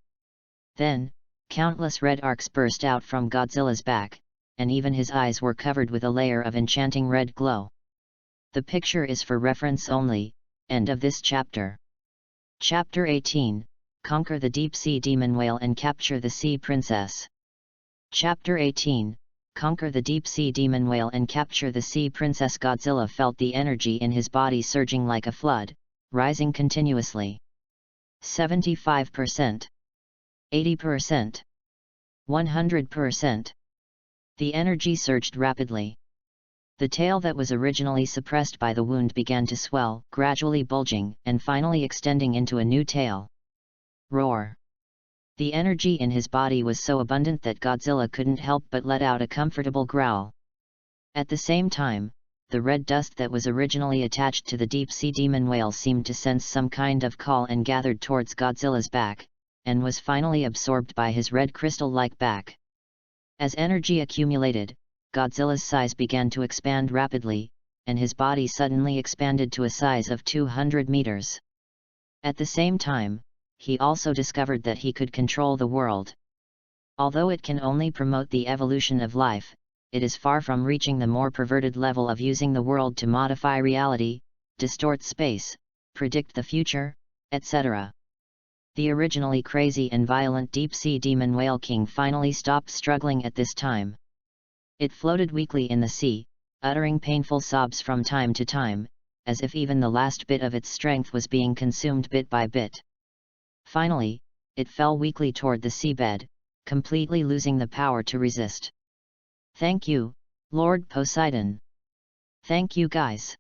Then, countless red arcs burst out from Godzilla's back, and even his eyes were covered with a layer of enchanting red glow. The picture is for reference only. End of this chapter. Chapter 18, Conquer the Deep-Sea Demon Whale and Capture the Sea Princess. Chapter 18, Conquer the Deep-Sea Demon Whale and Capture the Sea Princess. Godzilla felt the energy in his body surging like a flood, rising continuously. 75%. 80%. 100%. The energy surged rapidly. The tail that was originally suppressed by the wound began to swell, gradually bulging, and finally extending into a new tail. Roar! The energy in his body was so abundant that Godzilla couldn't help but let out a comfortable growl. At the same time, the red dust that was originally attached to the deep-sea demon whale seemed to sense some kind of call and gathered towards Godzilla's back, and was finally absorbed by his red crystal-like back. As energy accumulated, Godzilla's size began to expand rapidly, and his body suddenly expanded to a size of 200 meters. At the same time, he also discovered that he could control the world. Although it can only promote the evolution of life, it is far from reaching the more perverted level of using the world to modify reality, distort space, predict the future, etc. The originally crazy and violent deep-sea demon whale king finally stopped struggling at this time. It floated weakly in the sea, uttering painful sobs from time to time, as if even the last bit of its strength was being consumed bit by bit. Finally, it fell weakly toward the seabed, completely losing the power to resist. "Thank you, Lord Poseidon. Thank you guys."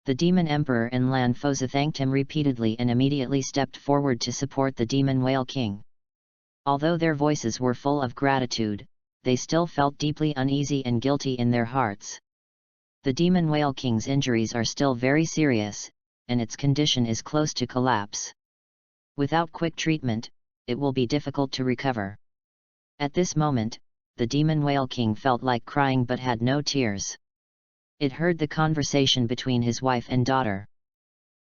The Demon Emperor and Lanfosa thanked him repeatedly and immediately stepped forward to support the Demon Whale King. Although their voices were full of gratitude, they still felt deeply uneasy and guilty in their hearts. The Demon Whale King's injuries are still very serious, and its condition is close to collapse. Without quick treatment, it will be difficult to recover. At this moment, the Demon Whale King felt like crying but had no tears. It heard the conversation between his wife and daughter.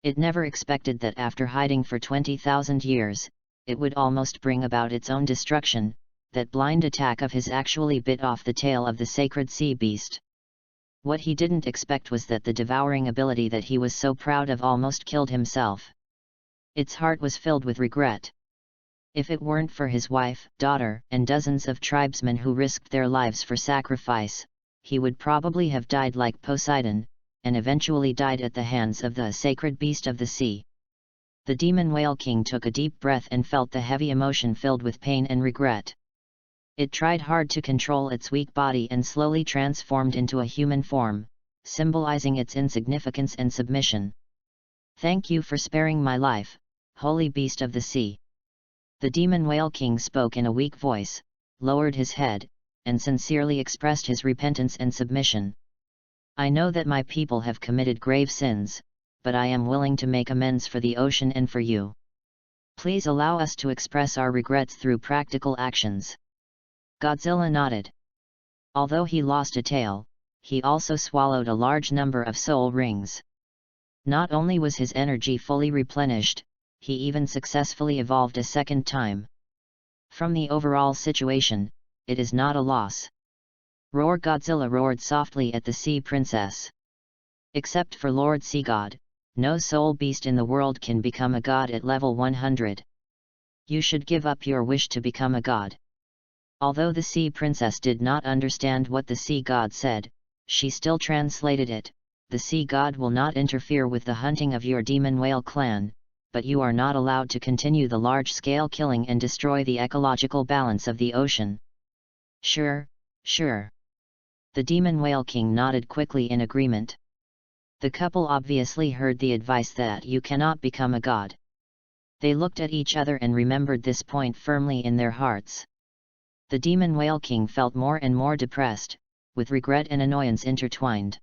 It never expected that after hiding for 20,000 years, it would almost bring about its own destruction. That blind attack of his actually bit off the tail of the sacred sea beast. What he didn't expect was that the devouring ability that he was so proud of almost killed himself. Its heart was filled with regret. If it weren't for his wife, daughter, and dozens of tribesmen who risked their lives for sacrifice, he would probably have died like Poseidon, and eventually died at the hands of the sacred beast of the sea. The Demon Whale King took a deep breath and felt the heavy emotion filled with pain and regret. It tried hard to control its weak body and slowly transformed into a human form, symbolizing its insignificance and submission. "Thank you for sparing my life, holy beast of the sea." The Demon Whale King spoke in a weak voice, lowered his head, and sincerely expressed his repentance and submission. "I know that my people have committed grave sins, but I am willing to make amends for the ocean and for you. Please allow us to express our regrets through practical actions." Godzilla nodded. Although he lost a tail, he also swallowed a large number of soul rings. Not only was his energy fully replenished, he even successfully evolved a second time. From the overall situation, it is not a loss. Roar! Godzilla roared softly at the sea princess. Except for Lord Sea God, no soul beast in the world can become a god at level 100. You should give up your wish to become a god. Although the sea princess did not understand what the sea god said, she still translated it. The sea god will not interfere with the hunting of your demon whale clan, but you are not allowed to continue the large-scale killing and destroy the ecological balance of the ocean. Sure, sure. The demon whale king nodded quickly in agreement. The couple obviously heard the advice that you cannot become a god. They looked at each other and remembered this point firmly in their hearts. The demon whale king felt more and more depressed, with regret and annoyance intertwined.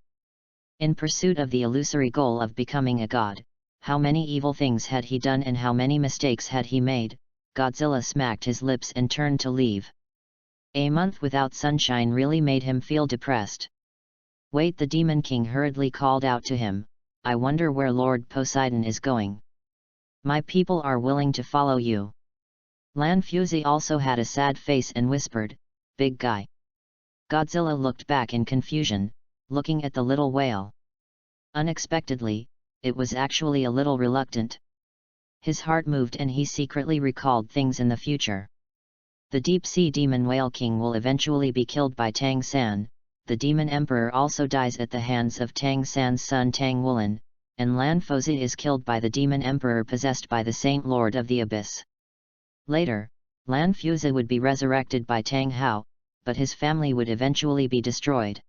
In pursuit of the illusory goal of becoming a god, how many evil things had he done and how many mistakes had he made? Godzilla smacked his lips and turned to leave. A month without sunshine really made him feel depressed. Wait! The Demon King hurriedly called out to him, I wonder where Lord Poseidon is going. My people are willing to follow you. Lanfuzi also had a sad face and whispered, Big guy. Godzilla looked back in confusion, looking at the little whale. Unexpectedly, it was actually a little reluctant. His heart moved and he secretly recalled things in the future. The deep-sea demon whale king will eventually be killed by Tang San, the demon emperor also dies at the hands of Tang San's son Tang Wulin, and Lanfozi is killed by the demon emperor possessed by the Saint Lord of the Abyss. Later, Lanfuzi would be resurrected by Tang Hao, but his family would eventually be destroyed.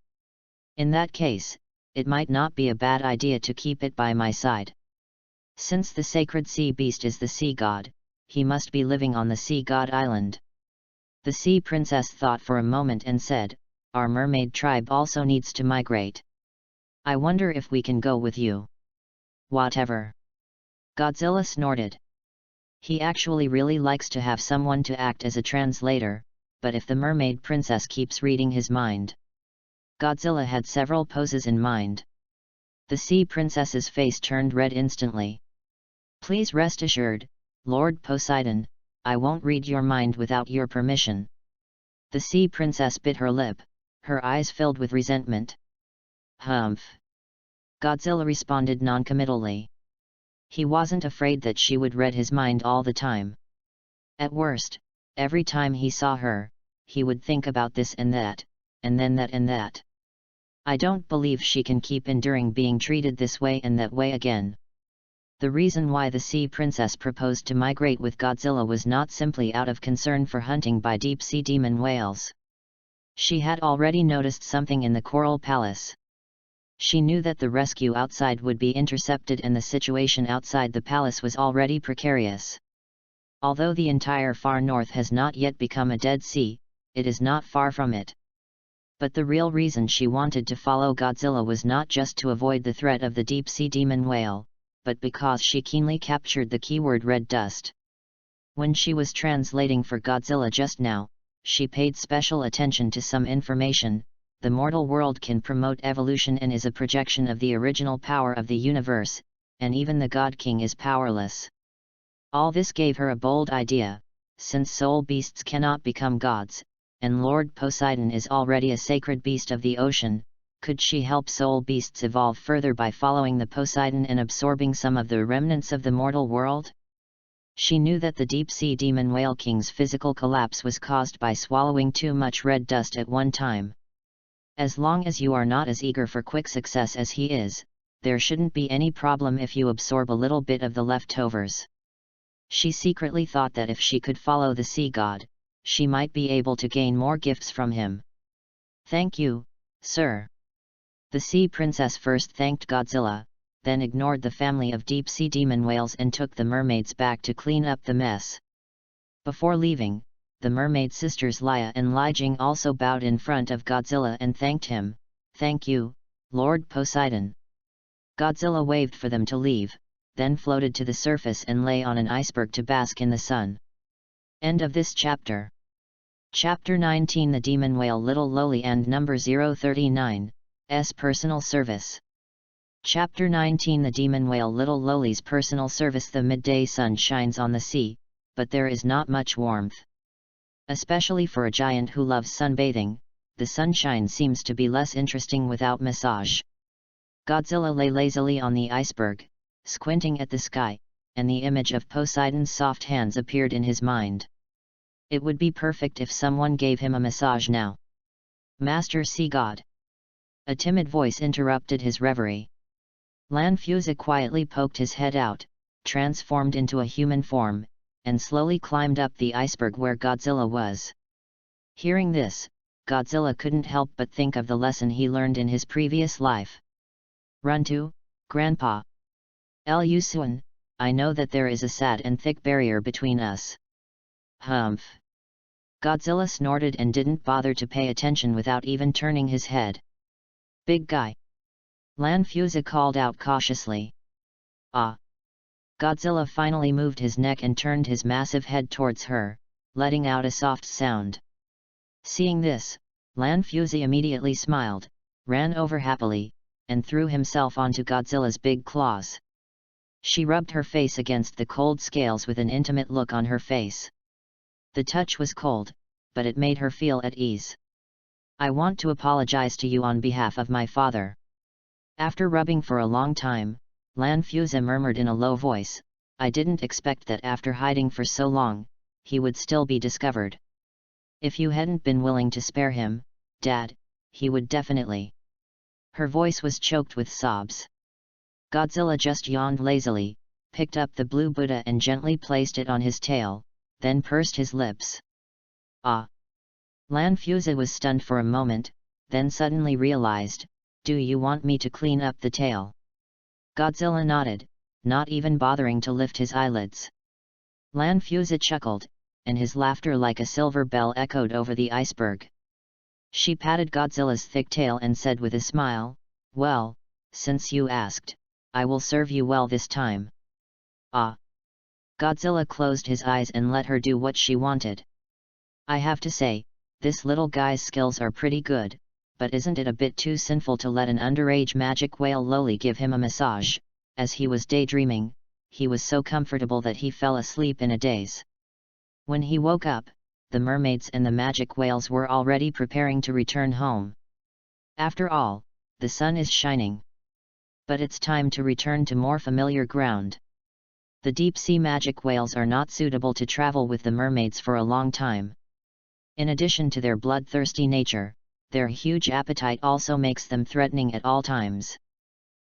In that case, it might not be a bad idea to keep it by my side. Since the sacred sea beast is the sea god, he must be living on the sea god island. The sea princess thought for a moment and said, Our mermaid tribe also needs to migrate. I wonder if we can go with you. Whatever. Godzilla snorted. He actually really likes to have someone to act as a translator, but if the mermaid princess keeps reading his mind. Godzilla had several poses in mind. The sea princess's face turned red instantly. Please rest assured, Lord Poseidon, I won't read your mind without your permission. The sea princess bit her lip, her eyes filled with resentment. Humph. Godzilla responded noncommittally. He wasn't afraid that she would read his mind all the time. At worst, every time he saw her, he would think about this and that, and then that and that. I don't believe she can keep enduring being treated this way and that way again. The reason why the sea princess proposed to migrate with Godzilla was not simply out of concern for hunting by deep-sea demon whales. She had already noticed something in the Coral Palace. She knew that the rescue outside would be intercepted and the situation outside the palace was already precarious. Although the entire far north has not yet become a Dead Sea, it is not far from it. But the real reason she wanted to follow Godzilla was not just to avoid the threat of the deep-sea demon whale, but because she keenly captured the keyword red dust. When she was translating for Godzilla just now, she paid special attention to some information. The mortal world can promote evolution and is a projection of the original power of the universe, and even the God King is powerless. All this gave her a bold idea, since soul beasts cannot become gods, and Lord Poseidon is already a sacred beast of the ocean. Could she help soul beasts evolve further by following the Poseidon and absorbing some of the remnants of the mortal world? She knew that the deep-sea demon whale king's physical collapse was caused by swallowing too much red dust at one time. As long as you are not as eager for quick success as he is, there shouldn't be any problem if you absorb a little bit of the leftovers. She secretly thought that if she could follow the sea god, she might be able to gain more gifts from him. Thank you, sir. The sea princess first thanked Godzilla, then ignored the family of deep-sea demon whales and took the mermaids back to clean up the mess. Before leaving, the mermaid sisters Laya and Lijing also bowed in front of Godzilla and thanked him. Thank you, Lord Poseidon. Godzilla waved for them to leave, then floated to the surface and lay on an iceberg to bask in the sun. End of this chapter. Chapter 19 The Demon Whale Little Lowly and number 039. S. Personal Service. Chapter 19 The Demon Whale. Little Loli's personal service. The midday sun shines on the sea, but there is not much warmth. Especially for a giant who loves sunbathing, the sunshine seems to be less interesting without massage. Godzilla lay lazily on the iceberg, squinting at the sky, and the image of Poseidon's soft hands appeared in his mind. It would be perfect if someone gave him a massage now. Master Sea God. A timid voice interrupted his reverie. Lanfusa quietly poked his head out, transformed into a human form, and slowly climbed up the iceberg where Godzilla was. Hearing this, Godzilla couldn't help but think of the lesson he learned in his previous life. Run to, Grandpa. Lusuan, I know that there is a sad and thick barrier between us. Humph. Godzilla snorted and didn't bother to pay attention without even turning his head. Big guy. Lanfusa called out cautiously. Ah. Godzilla finally moved his neck and turned his massive head towards her, letting out a soft sound. Seeing this, Lanfusa immediately smiled, ran over happily, and threw himself onto Godzilla's big claws. She rubbed her face against the cold scales with an intimate look on her face. The touch was cold, but it made her feel at ease. I want to apologize to you on behalf of my father. After rubbing for a long time, Lanfusa murmured in a low voice, I didn't expect that after hiding for so long, he would still be discovered. If you hadn't been willing to spare him, Dad, he would definitely. Her voice was choked with sobs. Godzilla just yawned lazily, picked up the blue Buddha and gently placed it on his tail, then pursed his lips. Ah! Lanfusa was stunned for a moment, then suddenly realized, do you want me to clean up the tail? Godzilla nodded, not even bothering to lift his eyelids. Lanfusa chuckled, and his laughter like a silver bell echoed over the iceberg. She patted Godzilla's thick tail and said with a smile, well, since you asked, I will serve you well this time. Ah! Godzilla closed his eyes and let her do what she wanted. I have to say, this little guy's skills are pretty good, but isn't it a bit too sinful to let an underage magic whale Loli give him a massage? As he was daydreaming, he was so comfortable that he fell asleep in a daze. When he woke up, the mermaids and the magic whales were already preparing to return home. After all, the sun is shining. But it's time to return to more familiar ground. The deep-sea magic whales are not suitable to travel with the mermaids for a long time. In addition to their bloodthirsty nature, their huge appetite also makes them threatening at all times.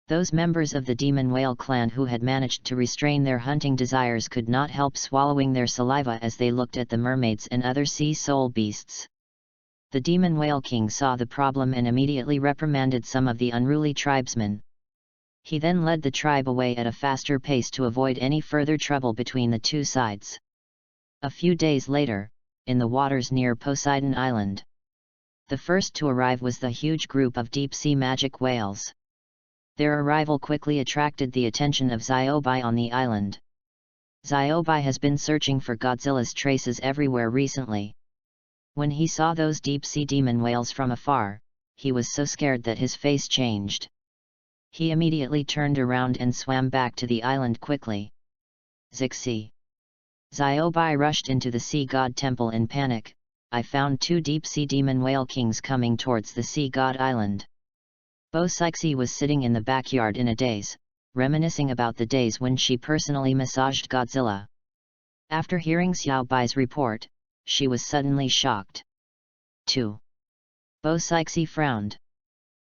Those members of the demon whale clan who had managed to restrain their hunting desires could not help swallowing their saliva as they looked at the mermaids and other sea soul beasts. The demon whale king saw the problem and immediately reprimanded some of the unruly tribesmen. He then led the tribe away at a faster pace to avoid any further trouble between the two sides. A few days later, in the waters near Poseidon Island, the first to arrive was the huge group of deep-sea magic whales. Their arrival quickly attracted the attention of Ziobai on the island. Ziobai has been searching for Godzilla's traces everywhere recently. When he saw those deep-sea demon whales from afar, he was so scared that his face changed. He immediately turned around and swam back to the island quickly. Zixi! Ziobai rushed into the sea god temple in panic. I found two deep-sea demon whale kings coming towards the sea god island. Bosixi was sitting in the backyard in a daze, reminiscing about the days when she personally massaged Godzilla. After hearing Xiaobai's report, she was suddenly shocked. 2. Bosixi frowned.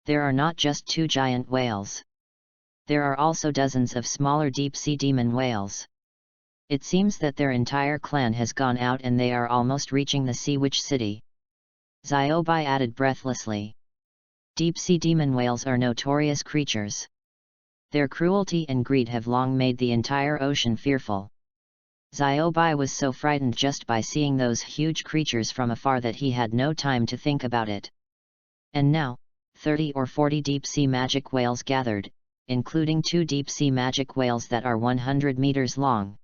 There are not just two giant whales. There are also dozens of smaller deep-sea demon whales. It seems that their entire clan has gone out and they are almost reaching the Sea Witch City. Ziobai added breathlessly. Deep-sea demon whales are notorious creatures. Their cruelty and greed have long made the entire ocean fearful. Ziobai was so frightened just by seeing those huge creatures from afar that he had no time to think about it. And now, 30 or 40 deep-sea magic whales gathered, including two deep-sea magic whales that are 100 meters long.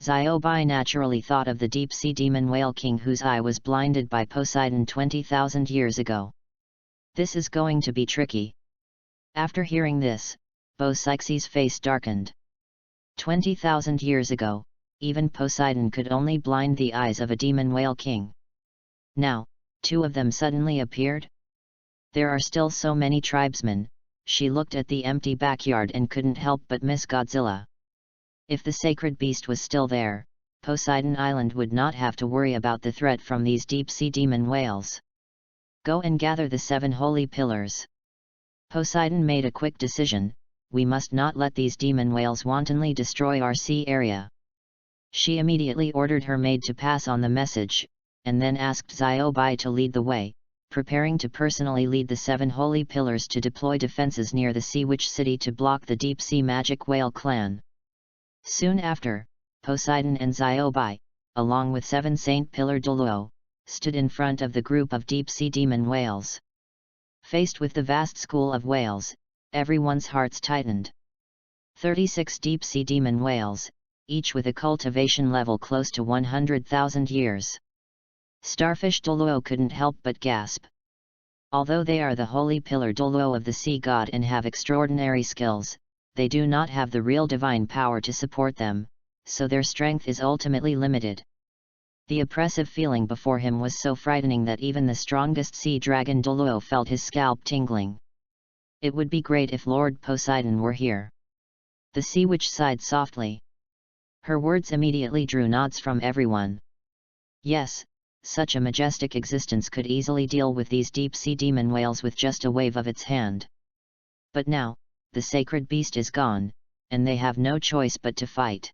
Ziobai naturally thought of the deep-sea demon whale king whose eye was blinded by Poseidon 20,000 years ago. This is going to be tricky. After hearing this, Psyche's face darkened. 20,000 years ago, even Poseidon could only blind the eyes of a demon whale king. Now, two of them suddenly appeared? There are still so many tribesmen. She looked at the empty backyard and couldn't help but miss Godzilla. If the sacred beast was still there, Poseidon Island would not have to worry about the threat from these deep-sea demon whales. Go and gather the 7 holy pillars. Poseidon made a quick decision: we must not let these demon whales wantonly destroy our sea area. She immediately ordered her maid to pass on the message, and then asked Xiaobai to lead the way, preparing to personally lead the 7 holy pillars to deploy defenses near the Sea Witch City to block the deep-sea magic whale clan. Soon after, Poseidon and Xiaobai, along with 7 Saint Pillar Douluo, stood in front of the group of deep-sea demon whales. Faced with the vast school of whales, everyone's hearts tightened. 36 deep-sea demon whales, each with a cultivation level close to 100,000 years. Starfish Douluo couldn't help but gasp. Although they are the holy pillar Douluo of the sea god and have extraordinary skills, they do not have the real divine power to support them, so their strength is ultimately limited. The oppressive feeling before him was so frightening that even the strongest sea dragon Douluo felt his scalp tingling. It would be great if Lord Poseidon were here. The sea witch sighed softly. Her words immediately drew nods from everyone. Yes, such a majestic existence could easily deal with these deep-sea demon whales with just a wave of its hand. But now, the sacred beast is gone, and they have no choice but to fight.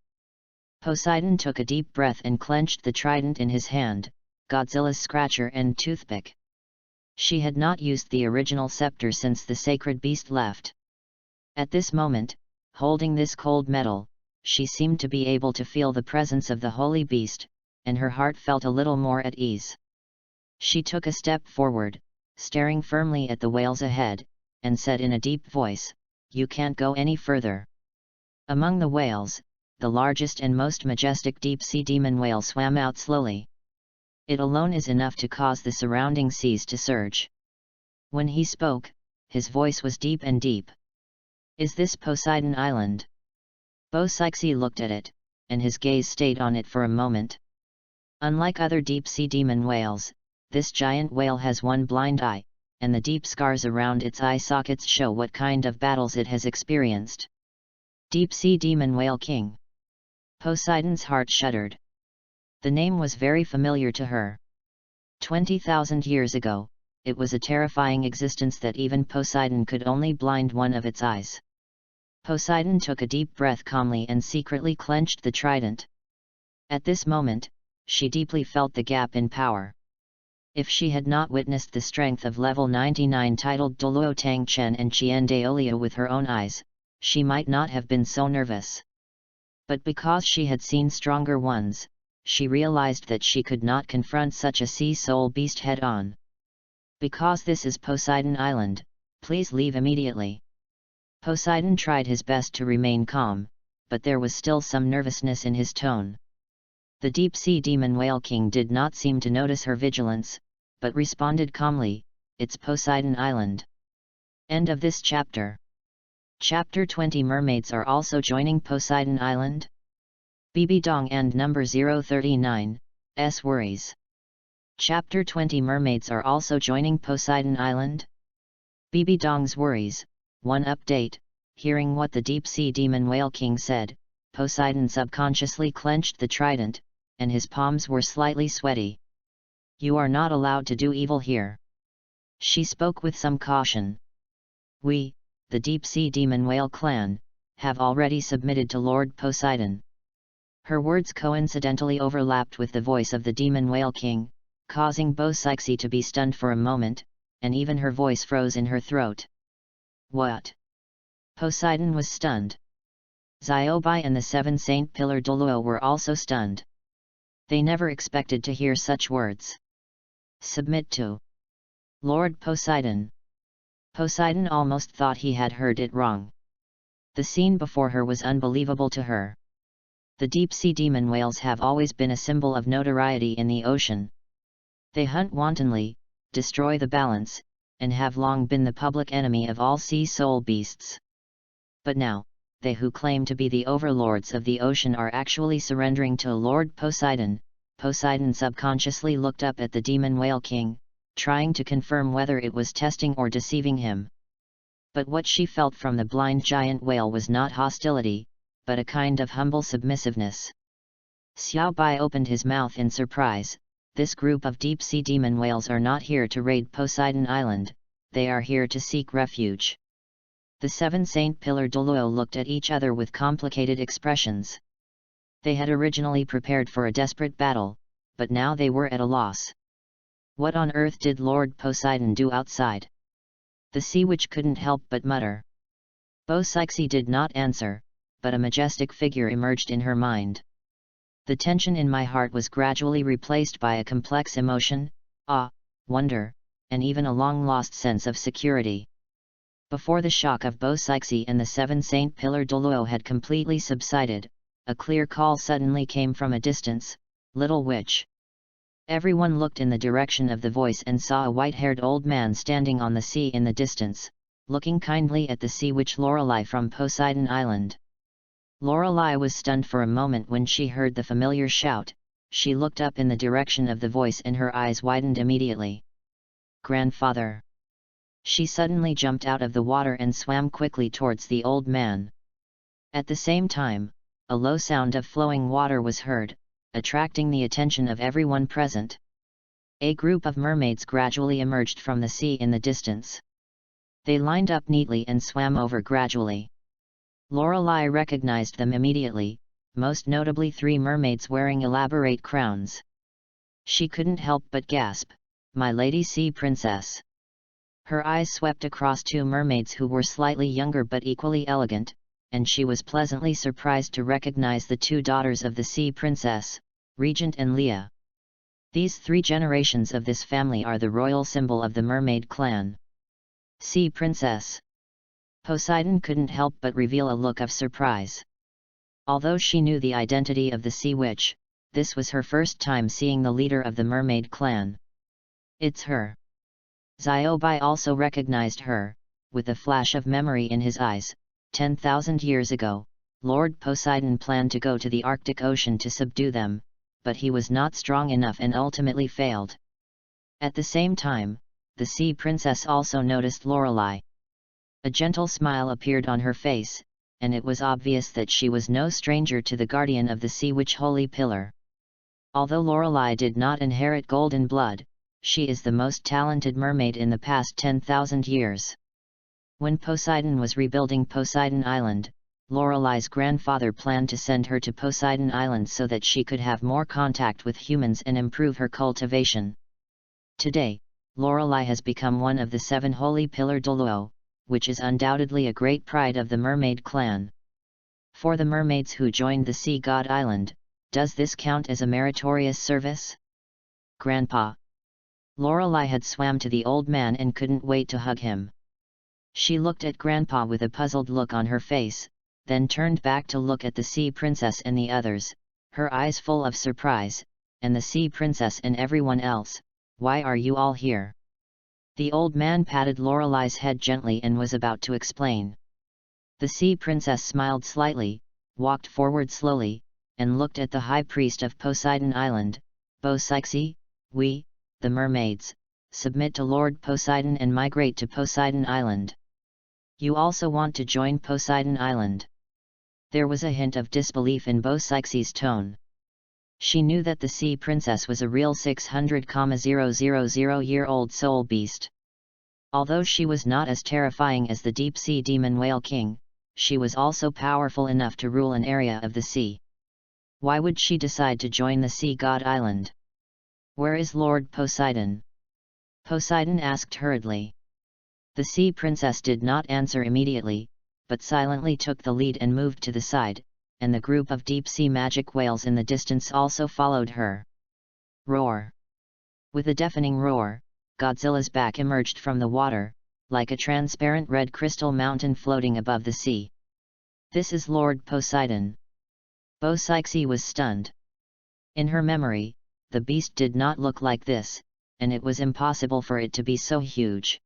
Poseidon took a deep breath and clenched the trident in his hand, Godzilla's scratcher and toothpick. She had not used the original scepter since the sacred beast left. At this moment, holding this cold metal, she seemed to be able to feel the presence of the holy beast, and her heart felt a little more at ease. She took a step forward, staring firmly at the whales ahead, and said in a deep voice, "You can't go any further." Among the whales, the largest and most majestic deep-sea demon whale swam out slowly. It alone is enough to cause the surrounding seas to surge. When he spoke, his voice was deep and deep. "Is this Poseidon Island?" Psyche looked at it, and his gaze stayed on it for a moment. Unlike other deep-sea demon whales, this giant whale has one blind eye, and the deep scars around its eye sockets show what kind of battles it has experienced. Deep-sea demon whale king. Poseidon's heart shuddered. The name was very familiar to her. 20,000 years ago, it was a terrifying existence that even Poseidon could only blind one of its eyes. Poseidon took a deep breath calmly and secretly clenched the trident. At this moment, she deeply felt the gap in power. If she had not witnessed the strength of level 99 titled Douluo Tangchen and Chien Daolio with her own eyes, she might not have been so nervous. But because she had seen stronger ones, she realized that she could not confront such a sea soul beast head-on. "Because this is Poseidon Island, please leave immediately." Poseidon tried his best to remain calm, but there was still some nervousness in his tone. The deep-sea demon whale king did not seem to notice her vigilance, but responded calmly, "It's Poseidon Island." End of this chapter. Chapter 20. Mermaids are also joining Poseidon Island? BB Dong and number 039, S worries. Chapter 20. Mermaids are also joining Poseidon Island? BB Dong's worries. One update: hearing what the deep-sea demon whale king said, Poseidon subconsciously clenched the trident, and his palms were slightly sweaty. "You are not allowed to do evil here." She spoke with some caution. "We, the deep-sea demon whale clan, have already submitted to Lord Poseidon." Her words coincidentally overlapped with the voice of the demon whale king, causing Psyche to be stunned for a moment, and even her voice froze in her throat. "What?" Poseidon was stunned. Xiaobai and the 7 Saint Pillar Douluo were also stunned. They never expected to hear such words. "Submit to Lord Poseidon." Poseidon almost thought he had heard it wrong. The scene before her was unbelievable to her. The deep-sea demon whales have always been a symbol of notoriety in the ocean. They hunt wantonly, destroy the balance, and have long been the public enemy of all sea soul beasts. But now, they who claim to be the overlords of the ocean are actually surrendering to Lord Poseidon. Poseidon subconsciously looked up at the demon whale king, trying to confirm whether it was testing or deceiving him. But what she felt from the blind giant whale was not hostility, but a kind of humble submissiveness. Xiao Bai opened his mouth in surprise. This group of deep-sea demon whales are not here to raid Poseidon Island, they are here to seek refuge. The seven Saint Pillar Douluo looked at each other with complicated expressions. They had originally prepared for a desperate battle, but now they were at a loss. What on earth did Lord Poseidon do outside? The sea witch couldn't help but mutter. Bo Sixi did not answer, but a majestic figure emerged in her mind. The tension in my heart was gradually replaced by a complex emotion, awe, wonder, and even a long-lost sense of security. Before the shock of Bo Sixi and the seven Saint Pillar Douluo had completely subsided, a clear call suddenly came from a distance, "Little witch." Everyone looked in the direction of the voice and saw a white-haired old man standing on the sea in the distance, looking kindly at the sea witch Lorelei from Poseidon Island. Lorelei was stunned for a moment when she heard the familiar shout. She looked up in the direction of the voice and her eyes widened immediately. "Grandfather!" She suddenly jumped out of the water and swam quickly towards the old man. At the same time, a low sound of flowing water was heard, attracting the attention of everyone present. A group of mermaids gradually emerged from the sea in the distance. They lined up neatly and swam over gradually. Lorelei recognized them immediately, most notably three mermaids wearing elaborate crowns. She couldn't help but gasp, "My lady sea princess!" Her eyes swept across two mermaids who were slightly younger but equally elegant, and she was pleasantly surprised to recognize the two daughters of the sea princess, Regent and Leah. These three generations of this family are the royal symbol of the mermaid clan. Sea princess! Poseidon couldn't help but reveal a look of surprise. Although she knew the identity of the sea witch, this was her first time seeing the leader of the mermaid clan. "It's her." Xiao Bai also recognized her, with a flash of memory in his eyes. 10,000 years ago, Lord Poseidon planned to go to the Arctic Ocean to subdue them, but he was not strong enough and ultimately failed. At the same time, the sea princess also noticed Lorelei. A gentle smile appeared on her face, and it was obvious that she was no stranger to the guardian of the sea witch Holy Pillar. Although Lorelei did not inherit golden blood, she is the most talented mermaid in the past 10,000 years. When Poseidon was rebuilding Poseidon Island, Lorelei's grandfather planned to send her to Poseidon Island so that she could have more contact with humans and improve her cultivation. Today, Lorelei has become one of the seven Holy Pillar Douluo, which is undoubtedly a great pride of the mermaid clan. For the mermaids who joined the Sea God Island, does this count as a meritorious service? "Grandpa!" Lorelei had swam to the old man and couldn't wait to hug him. She looked at Grandpa with a puzzled look on her face, then turned back to look at the sea princess and the others, her eyes full of surprise. "And the sea princess and everyone else, why are you all here?" The old man patted Lorelei's head gently and was about to explain. The sea princess smiled slightly, walked forward slowly, and looked at the high priest of Poseidon Island. "Bo Sixi, we, the mermaids, submit to Lord Poseidon and migrate to Poseidon Island. You also want to join Poseidon Island?" There was a hint of disbelief in Bo Sixi's tone. She knew that the sea princess was a real 600,000-year-old soul beast. Although she was not as terrifying as the deep-sea demon whale king, she was also powerful enough to rule an area of the sea. Why would she decide to join the Sea God Island? "Where is Lord Poseidon?" Poseidon asked hurriedly. The sea princess did not answer immediately, but silently took the lead and moved to the side, and the group of deep-sea magic whales in the distance also followed her. Roar! With a deafening roar, Godzilla's back emerged from the water, like a transparent red crystal mountain floating above the sea. "This is Lord Poseidon." Bo Sixi was stunned. In her memory, the beast did not look like this, and it was impossible for it to be so huge.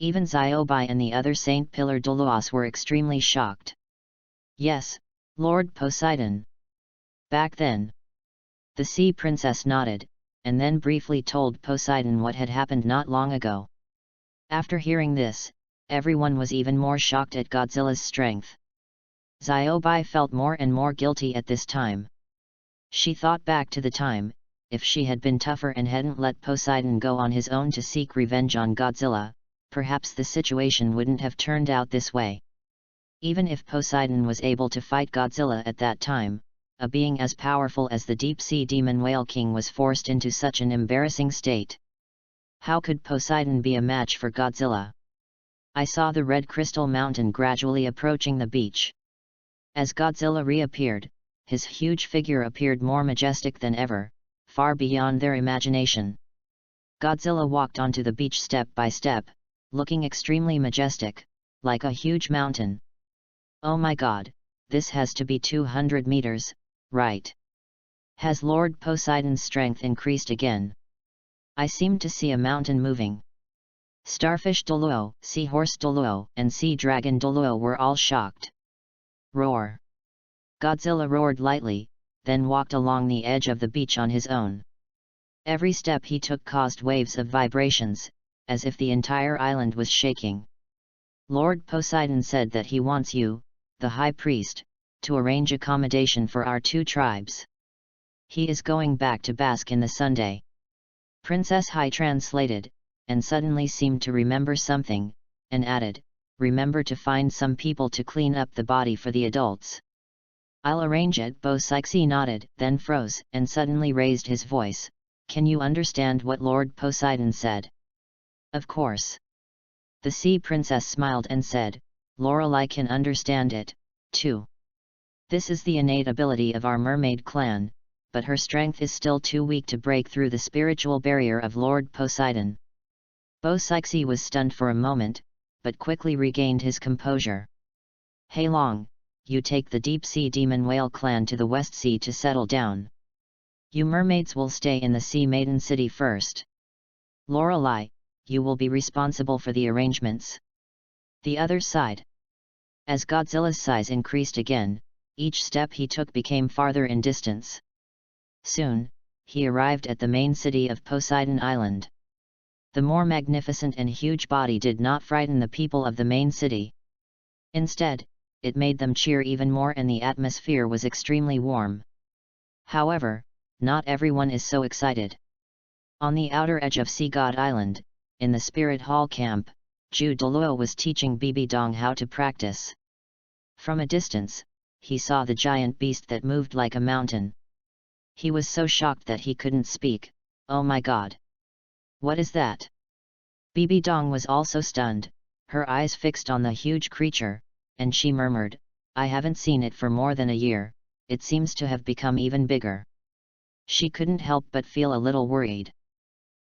Even Xiaobai and the other Saint Pillar Douluo were extremely shocked. Yes, Lord Poseidon. Back then. The sea princess nodded, and then briefly told Poseidon what had happened not long ago. After hearing this, everyone was even more shocked at Godzilla's strength. Xiaobai felt more and more guilty at this time. She thought back to the time, if she had been tougher and hadn't let Poseidon go on his own to seek revenge on Godzilla, perhaps the situation wouldn't have turned out this way. Even if Poseidon was able to fight Godzilla at that time, a being as powerful as the deep-sea demon whale king was forced into such an embarrassing state. How could Poseidon be a match for Godzilla? I saw the red crystal mountain gradually approaching the beach. As Godzilla reappeared, his huge figure appeared more majestic than ever, far beyond their imagination. Godzilla walked onto the beach step by step, looking extremely majestic, like a huge mountain. Oh my god, this has to be 200 meters, right? Has Lord Poseidon's strength increased again? I seem to see a mountain moving. Starfish Douluo, Seahorse Douluo, and Sea Dragon Douluo were all shocked. Roar! Godzilla roared lightly, then walked along the edge of the beach on his own. Every step he took caused waves of vibrations, as if the entire island was shaking. Lord Poseidon said that he wants you, the High Priest, to arrange accommodation for our two tribes. He is going back to bask in the Sunday. Princess Hai translated, and suddenly seemed to remember something, and added, remember to find some people to clean up the body for the adults. I'll arrange it. Bo Sixi nodded, then froze, and suddenly raised his voice. Can you understand what Lord Poseidon said? Of course. The sea princess smiled and said, Lorelei can understand it, too. This is the innate ability of our mermaid clan, but her strength is still too weak to break through the spiritual barrier of Lord Poseidon. Bo Sixi was stunned for a moment, but quickly regained his composure. Hey Long, you take the deep-sea demon whale clan to the West Sea to settle down. You mermaids will stay in the Sea Maiden City first. Lorelei, you will be responsible for the arrangements. The other side. As Godzilla's size increased again, each step he took became farther in distance. Soon, he arrived at the main city of Poseidon Island. The more magnificent and huge body did not frighten the people of the main city. Instead, it made them cheer even more, and the atmosphere was extremely warm. However, not everyone is so excited. On the outer edge of Sea God Island, in the Spirit Hall camp, Ju Douluo was teaching Bibi Dong how to practice. From a distance, he saw the giant beast that moved like a mountain. He was so shocked that he couldn't speak. Oh my god! What is that? Bibi Dong was also stunned, her eyes fixed on the huge creature, and she murmured, I haven't seen it for more than a year, it seems to have become even bigger. She couldn't help but feel a little worried.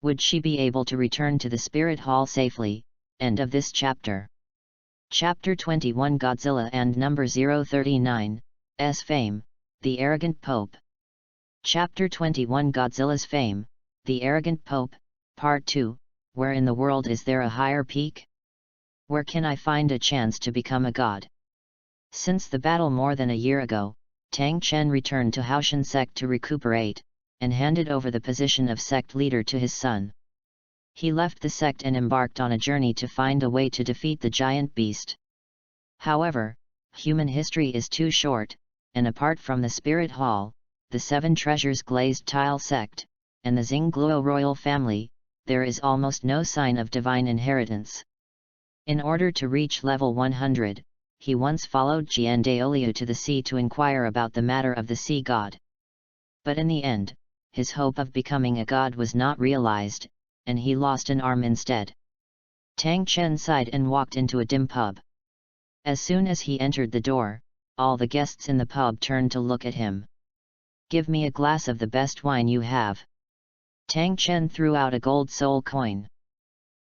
Would she be able to return to the Spirit Hall safely? End of this chapter. Chapter 21 Godzilla and Number 039, S Fame, The Arrogant Pope. Chapter 21 Godzilla's Fame, The Arrogant Pope, Part 2, Where in the world is there a higher peak? Where can I find a chance to become a god? Since the battle more than a year ago, Tang Chen returned to Haoshan sect to recuperate, and handed over the position of sect leader to his son. He left the sect and embarked on a journey to find a way to defeat the giant beast. However, human history is too short, and apart from the Spirit Hall, the Seven Treasures Glazed Tile sect, and the Xingluo royal family, there is almost no sign of divine inheritance. In order to reach level 100, he once followed Jian Daoliu to the sea to inquire about the matter of the sea god. But in the end, his hope of becoming a god was not realized, and he lost an arm instead. Tang Chen sighed and walked into a dim pub. As soon as he entered the door, all the guests in the pub turned to look at him. Give me a glass of the best wine you have. Tang Chen threw out a gold soul coin.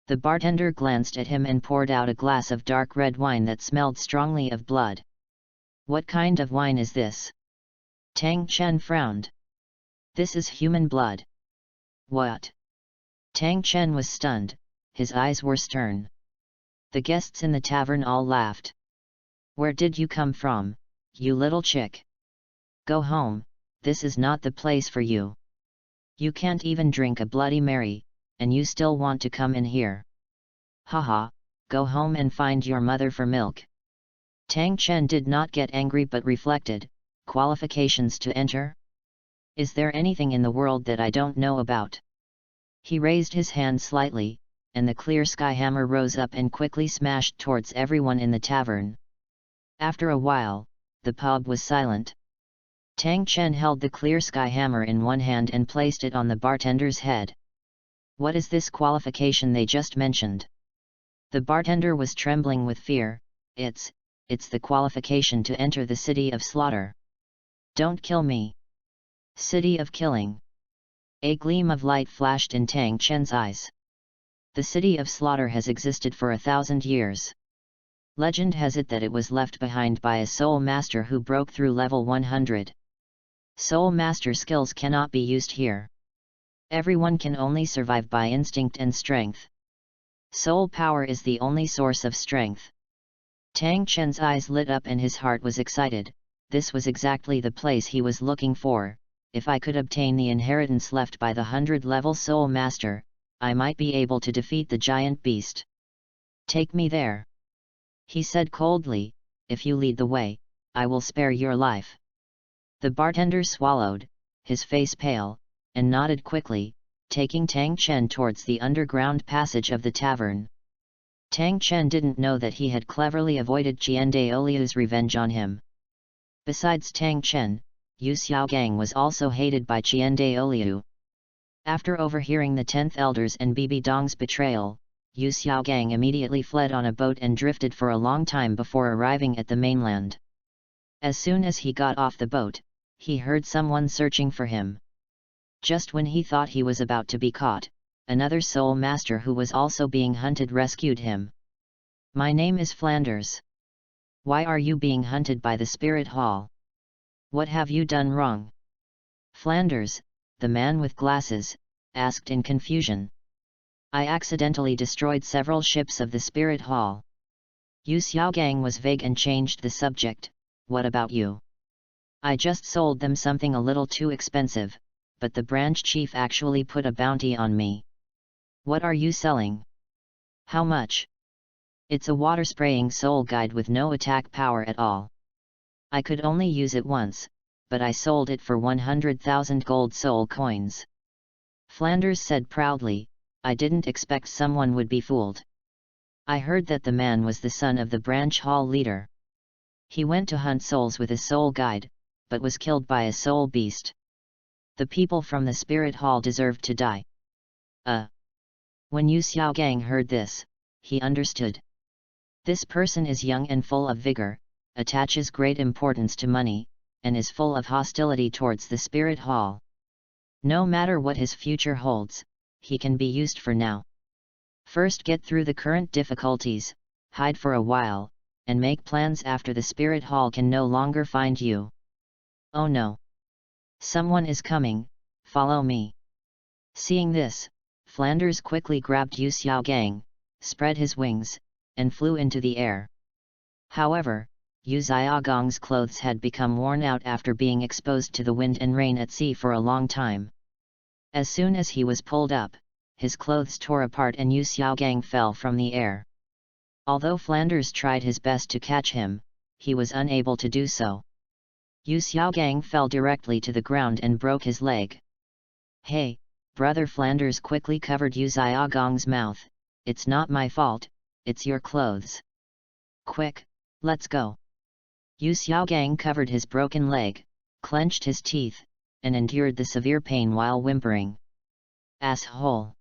The bartender glanced at him and poured out a glass of dark red wine that smelled strongly of blood. What kind of wine is this? Tang Chen frowned. This is human blood. What? Tang Chen was stunned, his eyes were stern. The guests in the tavern all laughed. "Where did you come from, you little chick? Go home, this is not the place for you. You can't even drink a Bloody Mary, and you still want to come in here. Haha, go home and find your mother for milk." Tang Chen did not get angry but reflected, qualifications to enter? Is there anything in the world that I don't know about? He raised his hand slightly, and the clear sky hammer rose up and quickly smashed towards everyone in the tavern. After a while, the pub was silent. Tang Chen held the clear sky hammer in one hand and placed it on the bartender's head. "What is this qualification they just mentioned?" The bartender was trembling with fear. It's the qualification to enter the City of Slaughter." "Don't kill me." "City of Killing." A gleam of light flashed in Tang Chen's eyes. The City of Slaughter has existed for 1,000 years. Legend has it that it was left behind by a soul master who broke through level 100. Soul master skills cannot be used here. Everyone can only survive by instinct and strength. Soul power is the only source of strength. Tang Chen's eyes lit up and his heart was excited. This was exactly the place he was looking for. If I could obtain the inheritance left by the 100-level soul master, I might be able to defeat the giant beast. "Take me there," he said coldly. "If you lead the way, I will spare your life." The bartender swallowed, his face pale, and nodded quickly, taking Tang Chen towards the underground passage of the tavern. Tang Chen didn't know that he had cleverly avoided Qian Daoliu's revenge on him. Besides Tang Chen, Yu Xiaogang was also hated by Qian Daoliu. After overhearing the 10th Elders and Bibi Dong's betrayal, Yu Xiaogang immediately fled on a boat and drifted for a long time before arriving at the mainland. As soon as he got off the boat, he heard someone searching for him. Just when he thought he was about to be caught, another soul master who was also being hunted rescued him. "My name is Flanders. Why are you being hunted by the Spirit Hall? What have you done wrong?" Flanders, the man with glasses, asked in confusion. "I accidentally destroyed several ships of the Spirit Hall." Yu Xiaogang was vague and changed the subject. "What about you?" "I just sold them something a little too expensive, but the branch chief actually put a bounty on me." "What are you selling? How much?" "It's a water-spraying soul guide with no attack power at all. I could only use it once, but I sold it for 100,000 gold soul coins." Flanders said proudly, "I didn't expect someone would be fooled. I heard that the man was the son of the branch hall leader. He went to hunt souls with a soul guide, but was killed by a soul beast. The people from the Spirit Hall deserved to die." When Yu Xiaogang heard this, he understood. This person is young and full of vigor, attaches great importance to money, and is full of hostility towards the Spirit Hall. No matter what his future holds, he can be used for now. First get through the current difficulties, hide for a while, and make plans after the Spirit Hall can no longer find you. "Oh no! Someone is coming, follow me." Seeing this, Flanders quickly grabbed Yu Xiaogang, spread his wings, and flew into the air. However, Yu Xiaogang's clothes had become worn out after being exposed to the wind and rain at sea for a long time. As soon as he was pulled up, his clothes tore apart and Yu Xiaogang fell from the air. Although Flanders tried his best to catch him, he was unable to do so. Yu Xiaogang fell directly to the ground and broke his leg. "Hey, brother!" Flanders quickly covered Yu Xiaogang's mouth. "It's not my fault, it's your clothes. Quick, let's go." Yu Xiaogang covered his broken leg, clenched his teeth, and endured the severe pain while whimpering. "Asshole!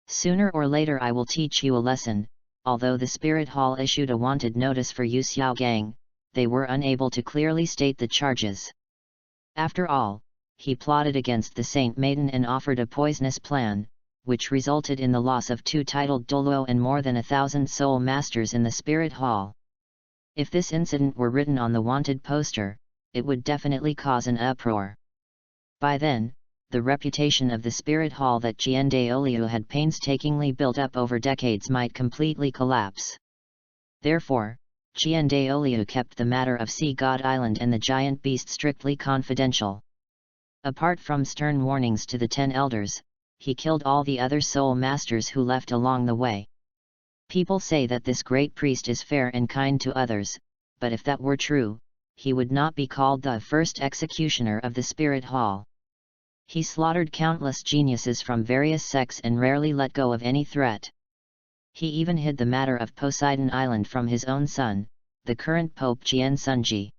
Sooner or later I will teach you a lesson." Although the Spirit Hall issued a wanted notice for Yu Xiaogang, they were unable to clearly state the charges. After all, he plotted against the Saint Maiden and offered a poisonous plan, which resulted in the loss of 2 titled Douluo and more than 1,000 soul masters in the Spirit Hall. If this incident were written on the wanted poster, it would definitely cause an uproar. By then, the reputation of the Spirit Hall that Qian Daoliu had painstakingly built up over decades might completely collapse. Therefore, Douluo kept the matter of Sea God Island and the giant beast strictly confidential. Apart from stern warnings to the 10 elders, he killed all the other soul masters who left along the way. People say that this great priest is fair and kind to others, but if that were true, he would not be called the first executioner of the spirit hall. He slaughtered countless geniuses from various sects and rarely let go of any threat. He even hid the matter of Poseidon Island from his own son, the current Pope Jian Sunji.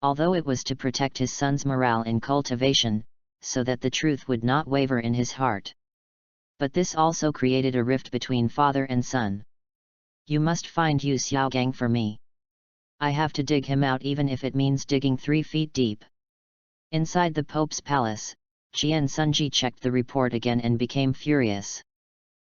Although it was to protect his son's morale in cultivation, so that the truth would not waver in his heart. But this also created a rift between father and son. You must find Yu Xiaogang for me. I have to dig him out even if it means digging 3 feet deep. Inside the Pope's palace, Jian Sunji checked the report again and became furious.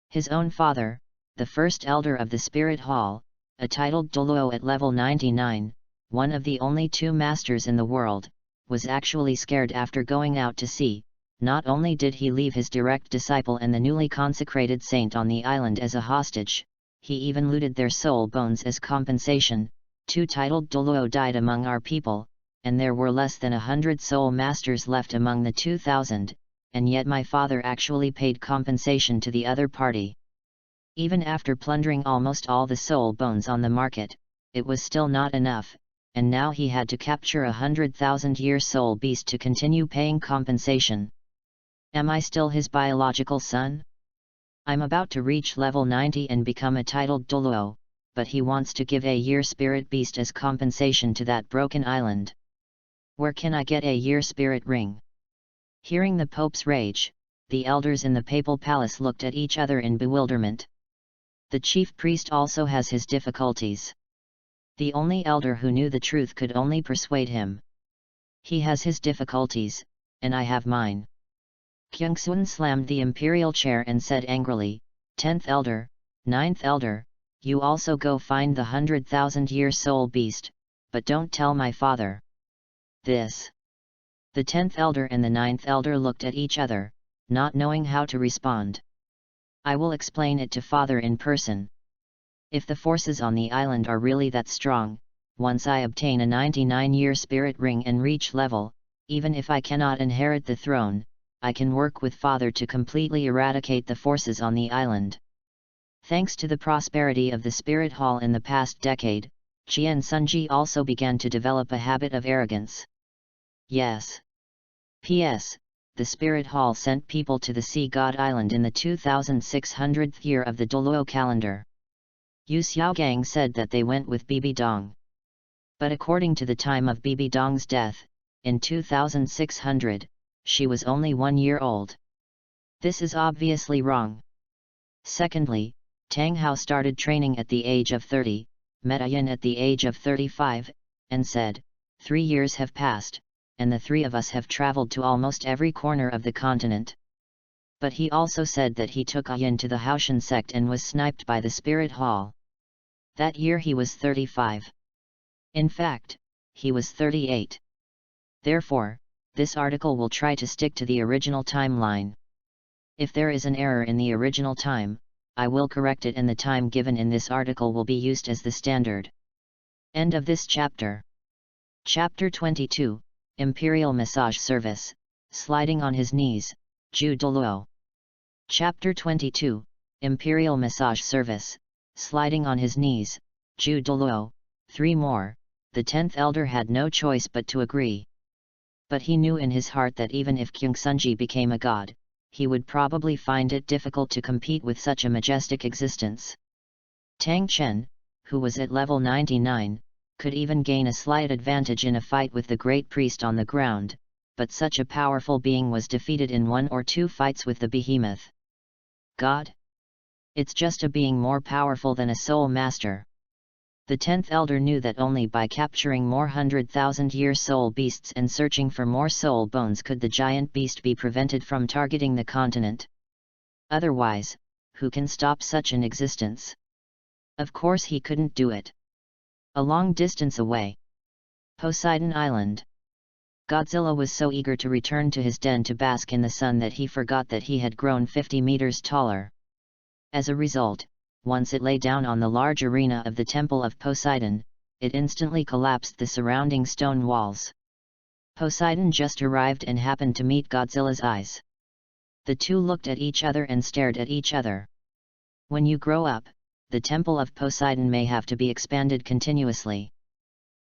His own father, the first elder of the Spirit Hall, a titled Douluo at level 99, one of the only 2 masters in the world, was actually scared after going out to sea. Not only did he leave his direct disciple and the newly consecrated saint on the island as a hostage, he even looted their soul bones as compensation. 2 titled Douluo died among our people, and there were less than 100 soul masters left among the 2,000, and yet my father actually paid compensation to the other party. Even after plundering almost all the soul bones on the market, it was still not enough, and now he had to capture 100,000-year soul beast to continue paying compensation. Am I still his biological son? I'm about to reach level 90 and become a titled Douluo, but he wants to give a year spirit beast as compensation to that broken island. Where can I get a year spirit ring? Hearing the Pope's rage, the elders in the papal palace looked at each other in bewilderment. The chief priest also has his difficulties. The only elder who knew the truth could only persuade him. He has his difficulties, and I have mine. Kyungsun slammed the imperial chair and said angrily, 10th elder, 9th elder, you also go find the 100,000-year soul beast, but don't tell my father this. The 10th elder and the 9th elder looked at each other, not knowing how to respond. I will explain it to father in person. If the forces on the island are really that strong, once I obtain a 99-year spirit ring and reach level, even if I cannot inherit the throne, I can work with father to completely eradicate the forces on the island. Thanks to the prosperity of the Spirit Hall in the past decade, Jian Sunji also began to develop a habit of arrogance. Yes. P.S. The Spirit Hall sent people to the Sea God Island in the 2600th year of the Douluo calendar. Yu Xiaogang said that they went with Bibi Dong. But according to the time of Bibi Dong's death, in 2600, she was only 1 year old. This is obviously wrong. Secondly, Tang Hao started training at the age of 30, met Yin at the age of 35, and said, 3 years have passed, and the 3 of us have traveled to almost every corner of the continent. But he also said that he took Yin to the Haoshan sect and was sniped by the Spirit Hall. That year he was 35. In fact, he was 38. Therefore, this article will try to stick to the original timeline. If there is an error in the original time, I will correct it and the time given in this article will be used as the standard. End of this chapter. Chapter 22, Imperial Massage Service, Sliding on His Knees, Ju Douluo. Chapter 22, Imperial Massage Service, Sliding on His Knees, Ju Douluo. 3 more, the 10th elder had no choice but to agree. But he knew in his heart that even if Kyungsunji became a god, he would probably find it difficult to compete with such a majestic existence. Tang Chen, who was at level 99, could even gain a slight advantage in a fight with the great priest on the ground, but such a powerful being was defeated in 1 or 2 fights with the behemoth. God? It's just a being more powerful than a soul master. The 10th elder knew that only by capturing more 100,000-year soul beasts and searching for more soul bones could the giant beast be prevented from targeting the continent. Otherwise, who can stop such an existence? Of course he couldn't do it. A long distance away. Poseidon Island. Godzilla was so eager to return to his den to bask in the sun that he forgot that he had grown 50 meters taller. As a result, once it lay down on the large arena of the Temple of Poseidon, it instantly collapsed the surrounding stone walls. Poseidon just arrived and happened to meet Godzilla's eyes. The two looked at each other and stared at each other. When you grow up, the Temple of Poseidon may have to be expanded continuously.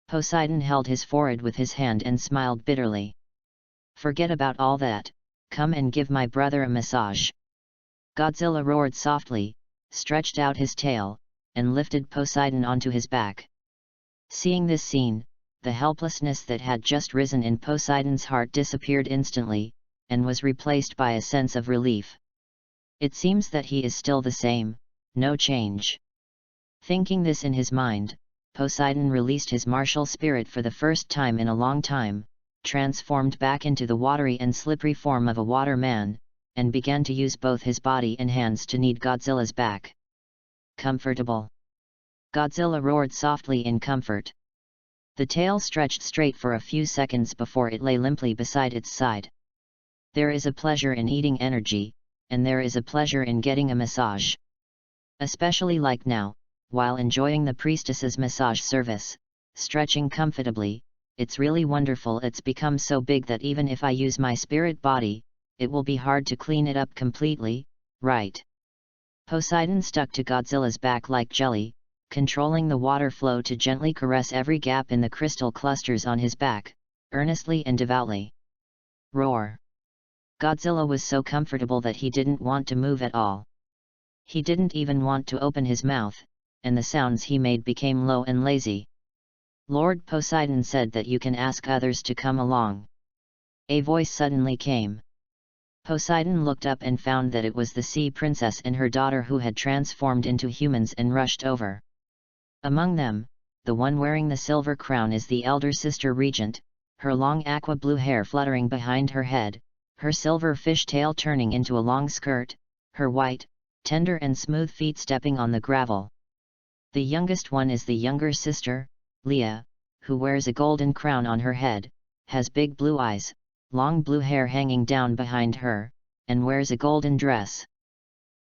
Poseidon held his forehead with his hand and smiled bitterly. Forget about all that, come and give my brother a massage. Godzilla roared softly, stretched out his tail, and lifted Poseidon onto his back. Seeing this scene, the helplessness that had just risen in Poseidon's heart disappeared instantly, and was replaced by a sense of relief. It seems that he is still the same, no change. Thinking this in his mind, Poseidon released his martial spirit for the first time in a long time, transformed back into the watery and slippery form of a water man, and began to use both his body and hands to knead Godzilla's back. Comfortable? Godzilla roared softly in comfort. The tail stretched straight for a few seconds before it lay limply beside its side. There is a pleasure in eating energy, and there is a pleasure in getting a massage. Especially like now, while enjoying the priestess's massage service, stretching comfortably, it's really wonderful. It's become so big that even if I use my spirit body, it will be hard to clean it up completely, right? Poseidon stuck to Godzilla's back like jelly, controlling the water flow to gently caress every gap in the crystal clusters on his back, earnestly and devoutly. Roar! Godzilla was so comfortable that he didn't want to move at all. He didn't even want to open his mouth, and the sounds he made became low and lazy. Lord Poseidon said that you can ask others to come along. A voice suddenly came. Poseidon looked up and found that it was the sea princess and her daughter who had transformed into humans and rushed over. Among them, the one wearing the silver crown is the elder sister regent, her long aqua blue hair fluttering behind her head, her silver fish tail turning into a long skirt, her white, tender and smooth feet stepping on the gravel. The youngest one is the younger sister, Leah, who wears a golden crown on her head, has big blue eyes, long blue hair hanging down behind her, and wears a golden dress.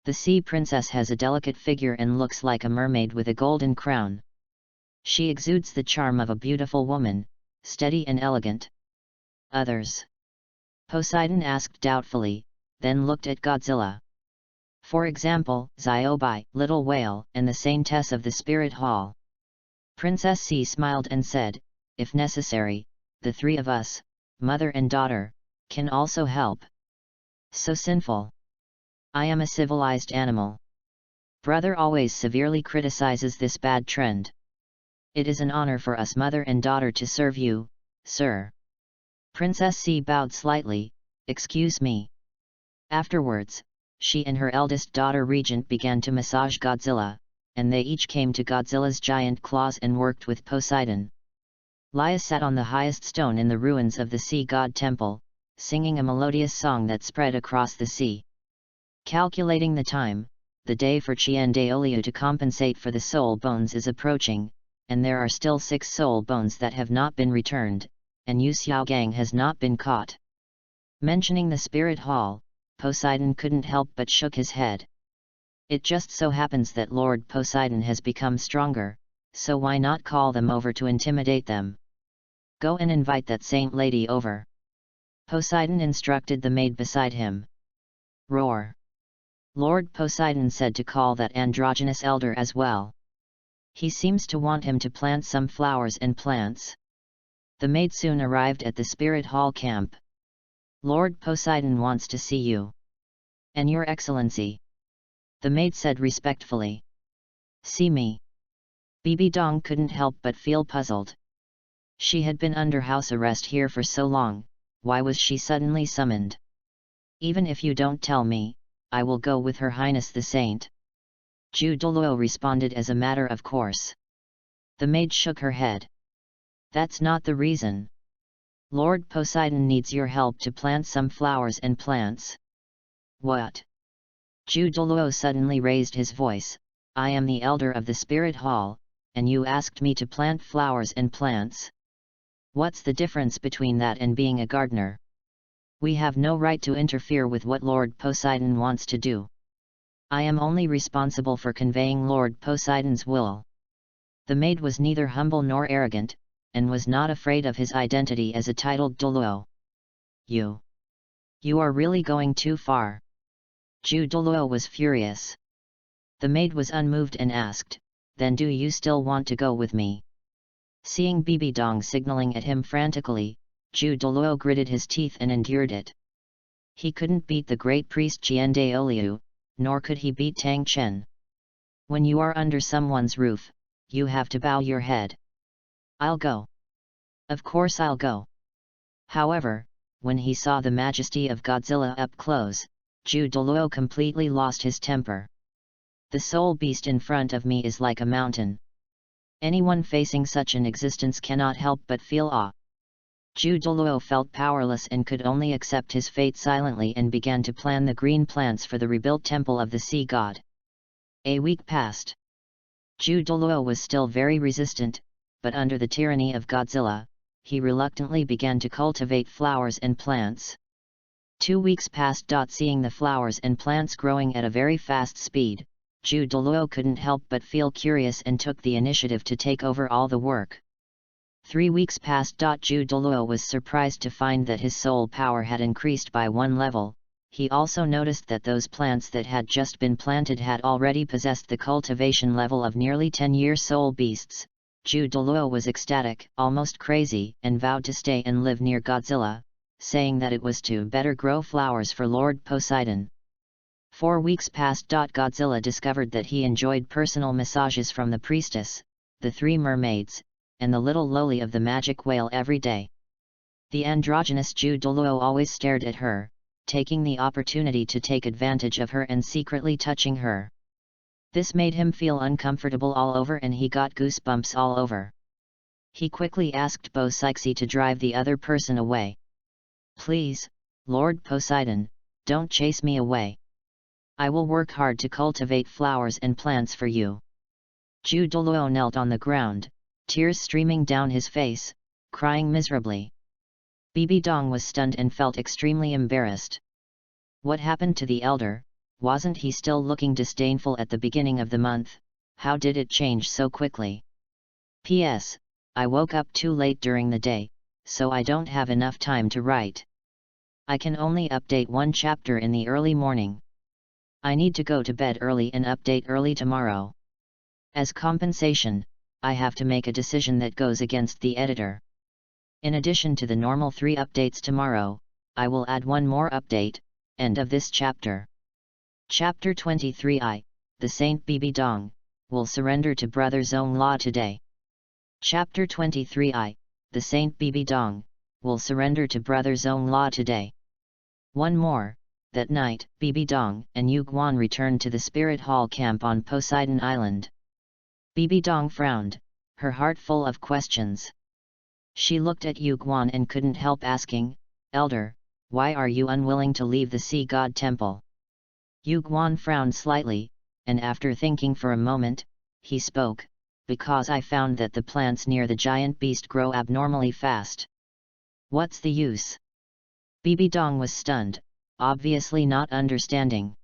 The sea princess has a delicate figure and looks like a mermaid with a golden crown. She exudes the charm of a beautiful woman, steady and elegant. Others? Poseidon asked doubtfully, then looked at Godzilla. For example, Ziobai, Little Whale, and the Saintess of the Spirit Hall. Princess Sea smiled and said, if necessary, the three of us, mother and daughter, can also help. So sinful. I am a civilized animal. Brother always severely criticizes this bad trend. It is an honor for us mother and daughter to serve you, sir. Princess Sea bowed slightly, excuse me. Afterwards, she and her eldest daughter Regent began to massage Godzilla, and they each came to Godzilla's giant claws and worked with Poseidon. Leia sat on the highest stone in the ruins of the sea god temple, singing a melodious song that spread across the sea. Calculating the time, the day for Qian Daoliu to compensate for the soul bones is approaching, and there are still 6 soul bones that have not been returned, and Yu Xiaogang has not been caught. Mentioning the spirit hall, Poseidon couldn't help but shook his head. It just so happens that Lord Poseidon has become stronger, so why not call them over to intimidate them? Go and invite that saint lady over. Poseidon instructed the maid beside him. Roar! Lord Poseidon said to call that androgynous elder as well. He seems to want him to plant some flowers and plants. The maid soon arrived at the Spirit Hall camp. Lord Poseidon wants to see you. And your excellency. The maid said respectfully. See me. Bibi Dong couldn't help but feel puzzled. She had been under house arrest here for so long, why was she suddenly summoned? Even if you don't tell me, I will go with Her Highness the Saint. Douluo responded as a matter of course. The maid shook her head. That's not the reason. Lord Poseidon needs your help to plant some flowers and plants. What? Douluo suddenly raised his voice. I am the elder of the Spirit Hall, and you asked me to plant flowers and plants. What's the difference between that and being a gardener? We have no right to interfere with what Lord Poseidon wants to do. I am only responsible for conveying Lord Poseidon's will." The maid was neither humble nor arrogant, and was not afraid of his identity as a titled Douluo. You are really going too far." Douluo was furious. The maid was unmoved and asked, "Then do you still want to go with me?" Seeing Bibi Dong signaling at him frantically, Douluo gritted his teeth and endured it. He couldn't beat the great priest Jiande Oliu, nor could he beat Tang Chen. When you are under someone's roof, you have to bow your head. "I'll go. Of course I'll go." However, when he saw the majesty of Godzilla up close, Douluo completely lost his temper. "The soul beast in front of me is like a mountain. Anyone facing such an existence cannot help but feel awe." Douluo felt powerless and could only accept his fate silently and began to plan the green plants for the rebuilt temple of the sea god. A week passed. Douluo was still very resistant, but under the tyranny of Godzilla, he reluctantly began to cultivate flowers and plants. 2 weeks passed. Seeing the flowers and plants growing at a very fast speed, Douluo couldn't help but feel curious and took the initiative to take over all the work. 3 weeks passed. Douluo was surprised to find that his soul power had increased by 1 level. He also noticed that those plants that had just been planted had already possessed the cultivation level of nearly 10-year soul beasts. Douluo was ecstatic, almost crazy, and vowed to stay and live near Godzilla, saying that it was to better grow flowers for Lord Poseidon. 4 weeks passed. Godzilla discovered that he enjoyed personal massages from the priestess, the 3 mermaids, and the little loli of the magic whale every day. The androgynous Douluo always stared at her, taking the opportunity to take advantage of her and secretly touching her. This made him feel uncomfortable all over and he got goosebumps all over. He quickly asked Bo Sixi to drive the other person away. "Please, Lord Poseidon, don't chase me away. I will work hard to cultivate flowers and plants for you." Douluo knelt on the ground, tears streaming down his face, crying miserably. Bibi Dong was stunned and felt extremely embarrassed. What happened to the elder? Wasn't he still looking disdainful at the beginning of the month? How did it change so quickly? P.S. I woke up too late during the day, so I don't have enough time to write. I can only update 1 chapter in the early morning. I need to go to bed early and update early tomorrow. As compensation, I have to make a decision that goes against the editor. In addition to the normal 3 updates tomorrow, I will add 1 more update. End of this chapter. Chapter 23 The Saint Bibi Dong, will surrender to Brother Zhong La today. Chapter 23 The Saint Bibi Dong, will surrender to Brother Zhong La today. One more. That night, Bibi Dong and Yu Guan returned to the Spirit Hall camp on Poseidon Island. Bibi Dong frowned, her heart full of questions. She looked at Yu Guan and couldn't help asking, "Elder, why are you unwilling to leave the sea god temple?" Yu Guan frowned slightly, and after thinking for a moment, he spoke, "Because I found that the plants near the giant beast grow abnormally fast." "What's the use?" Bibi Dong was stunned, obviously not understanding.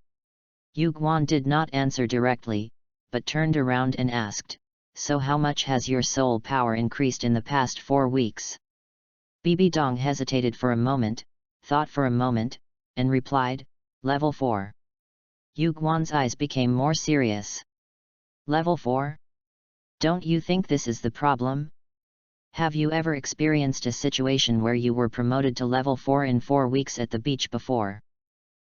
Yu Guan did not answer directly, but turned around and asked, "So how much has your soul power increased in the past 4 weeks?" Bibi Dong hesitated for a moment, thought for a moment, and replied, "Level 4. Yu Guan's eyes became more serious. "Level 4? Don't you think this is the problem? Have you ever experienced a situation where you were promoted to level 4 in 4 weeks at the beach before?"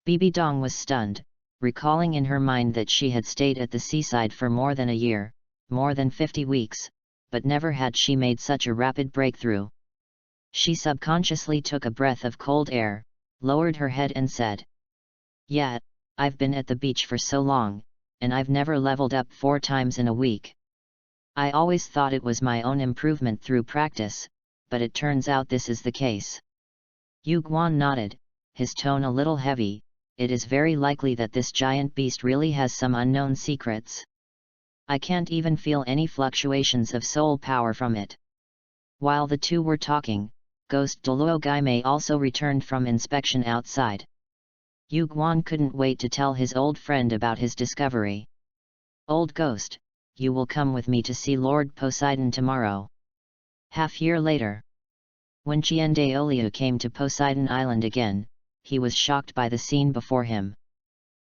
Bibi Dong was stunned, recalling in her mind that she had stayed at the seaside for more than a year, more than 50 weeks, but never had she made such a rapid breakthrough. She subconsciously took a breath of cold air, lowered her head and said, "Yeah, I've been at the beach for so long, and I've never leveled up 4 times in a week. I always thought it was my own improvement through practice, but it turns out this is the case." Yu Guan nodded, his tone a little heavy. "It is very likely that this giant beast really has some unknown secrets. I can't even feel any fluctuations of soul power from it." While the two were talking, Ghost Douluo Gaimei also returned from inspection outside. Yu Guan couldn't wait to tell his old friend about his discovery. "Old ghost, you will come with me to see Lord Poseidon tomorrow." Half-year later. When Qian Daoliu came to Poseidon Island again, he was shocked by the scene before him.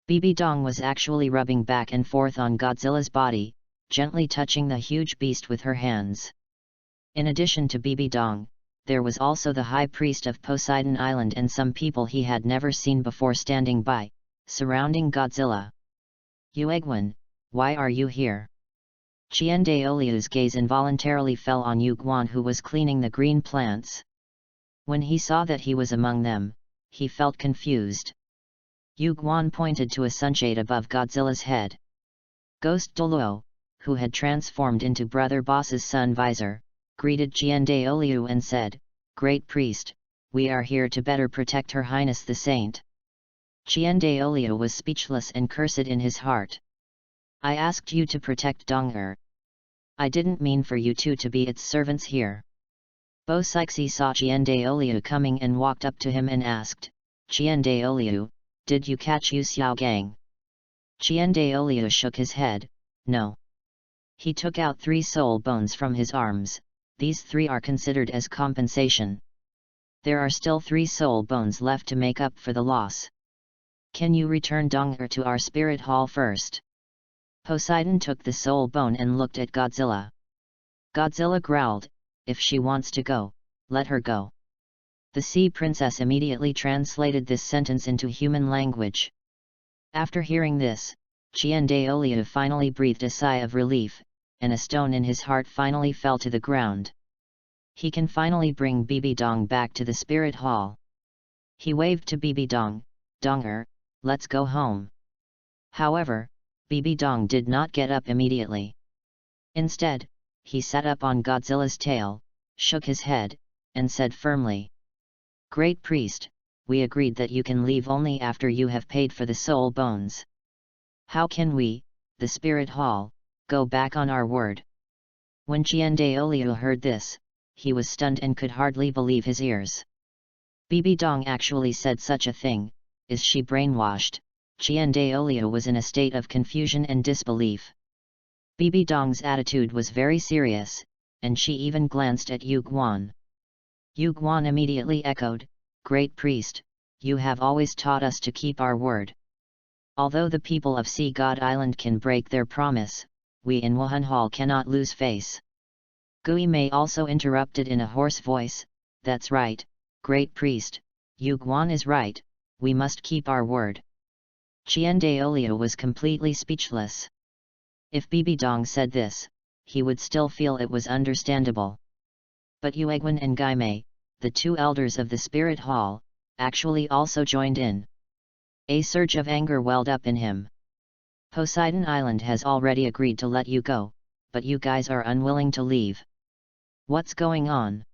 Bibi Dong was actually rubbing back and forth on Godzilla's body, gently touching the huge beast with her hands. In addition to Bibi Dong, there was also the high priest of Poseidon Island and some people he had never seen before standing by, surrounding Godzilla. "Yuegwen, why are you here?" Qian Daoliu's gaze involuntarily fell on Yu Guan, who was cleaning the green plants. When he saw that he was among them, he felt confused. Yu Guan pointed to a sunshade above Godzilla's head. Ghost Douluo, who had transformed into Brother Boss's sun visor, greeted Qian Daoliu and said, "Great priest, we are here to better protect Her Highness the Saint." Qian Daoliu was speechless and cursed in his heart. "I asked you to protect Dong-er. I didn't mean for you two to be its servants here." Bo Sixi saw Qian Daoliu coming and walked up to him and asked, "Qian Daoliu, did you catch Yu Xiaogang?" Qian Daoliu shook his head, "No." He took out 3 soul bones from his arms. These 3 are considered as compensation. There are still 3 soul bones left to make up for the loss. "Can you return Dong-er to our spirit hall first?" Poseidon took the soul bone and looked at Godzilla. Godzilla growled, "If she wants to go, let her go." The sea princess immediately translated this sentence into human language. After hearing this, Qian Daoliu finally breathed a sigh of relief, and a stone in his heart finally fell to the ground. He can finally bring Bibi Dong back to the spirit hall. He waved to Bibi Dong, "Dong-er, let's go home." However, Bibi Dong did not get up immediately. Instead, he sat up on Godzilla's tail, shook his head, and said firmly, "Great priest, we agreed that you can leave only after you have paid for the soul bones. How can we, the spirit hall, go back on our word?" When Qian Daoliu heard this, he was stunned and could hardly believe his ears. Bibi Dong actually said such a thing. Is she brainwashed? Qian Daoliu was in a state of confusion and disbelief. Bibi Dong's attitude was very serious, and she even glanced at Yu Guan. Yu Guan immediately echoed, "Great priest, you have always taught us to keep our word. Although the people of Sea God Island can break their promise, we in Wuhan Hall cannot lose face." Gui Mei also interrupted in a hoarse voice, "That's right, great priest, Yu Guan is right, we must keep our word." Qian Daoliu was completely speechless. If Bibi Dong said this, he would still feel it was understandable. But Yuegwen and Gai Mei, the 2 elders of the spirit hall, actually also joined in. A surge of anger welled up in him. "Poseidon Island has already agreed to let you go, but you guys are unwilling to leave. What's going on?"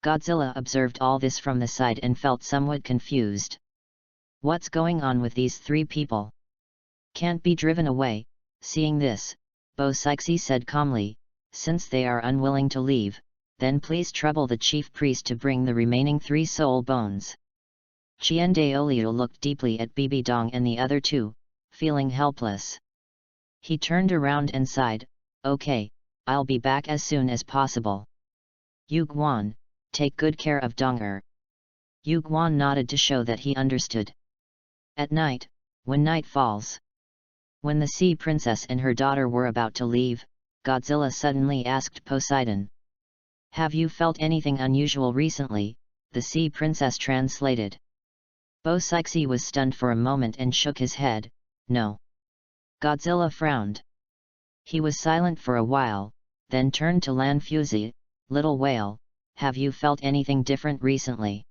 Godzilla observed all this from the side and felt somewhat confused. What's going on with these 3 people? Can't be driven away. Seeing this, Bo Sixi said calmly, "Since they are unwilling to leave, then please trouble the chief priest to bring the remaining 3 soul bones." Qian Daoliu looked deeply at Bibi Dong and the other 2, feeling helpless. He turned around and sighed, "Okay, I'll be back as soon as possible. Yu Guan, take good care of Dong-er." Yu Guan nodded to show that he understood. At night, when night falls. When the sea princess and her daughter were about to leave, Godzilla suddenly asked Poseidon, "Have you felt anything unusual recently?" The sea princess translated. Bo Sixi was stunned for a moment and shook his head, "No." Godzilla frowned. He was silent for a while, then turned to Lan Fuzi, "Little whale, have you felt anything different recently?"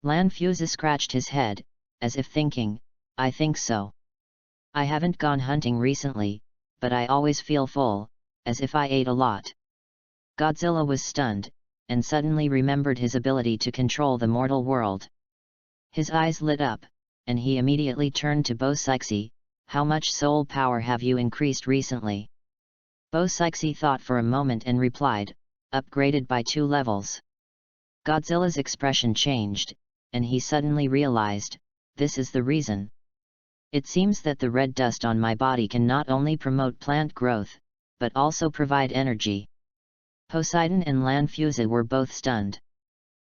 Lan Fuzi scratched his head, as if thinking, "I think so. I haven't gone hunting recently, but I always feel full, as if I ate a lot." Godzilla was stunned, and suddenly remembered his ability to control the mortal world. His eyes lit up, and he immediately turned to Bo Sixi, "How much soul power have you increased recently?" Bo Sixi thought for a moment and replied, "Upgraded by 2 levels." Godzilla's expression changed, and he suddenly realized, this is the reason. It seems that the red dust on my body can not only promote plant growth, but also provide energy. Poseidon and Lanfusa were both stunned.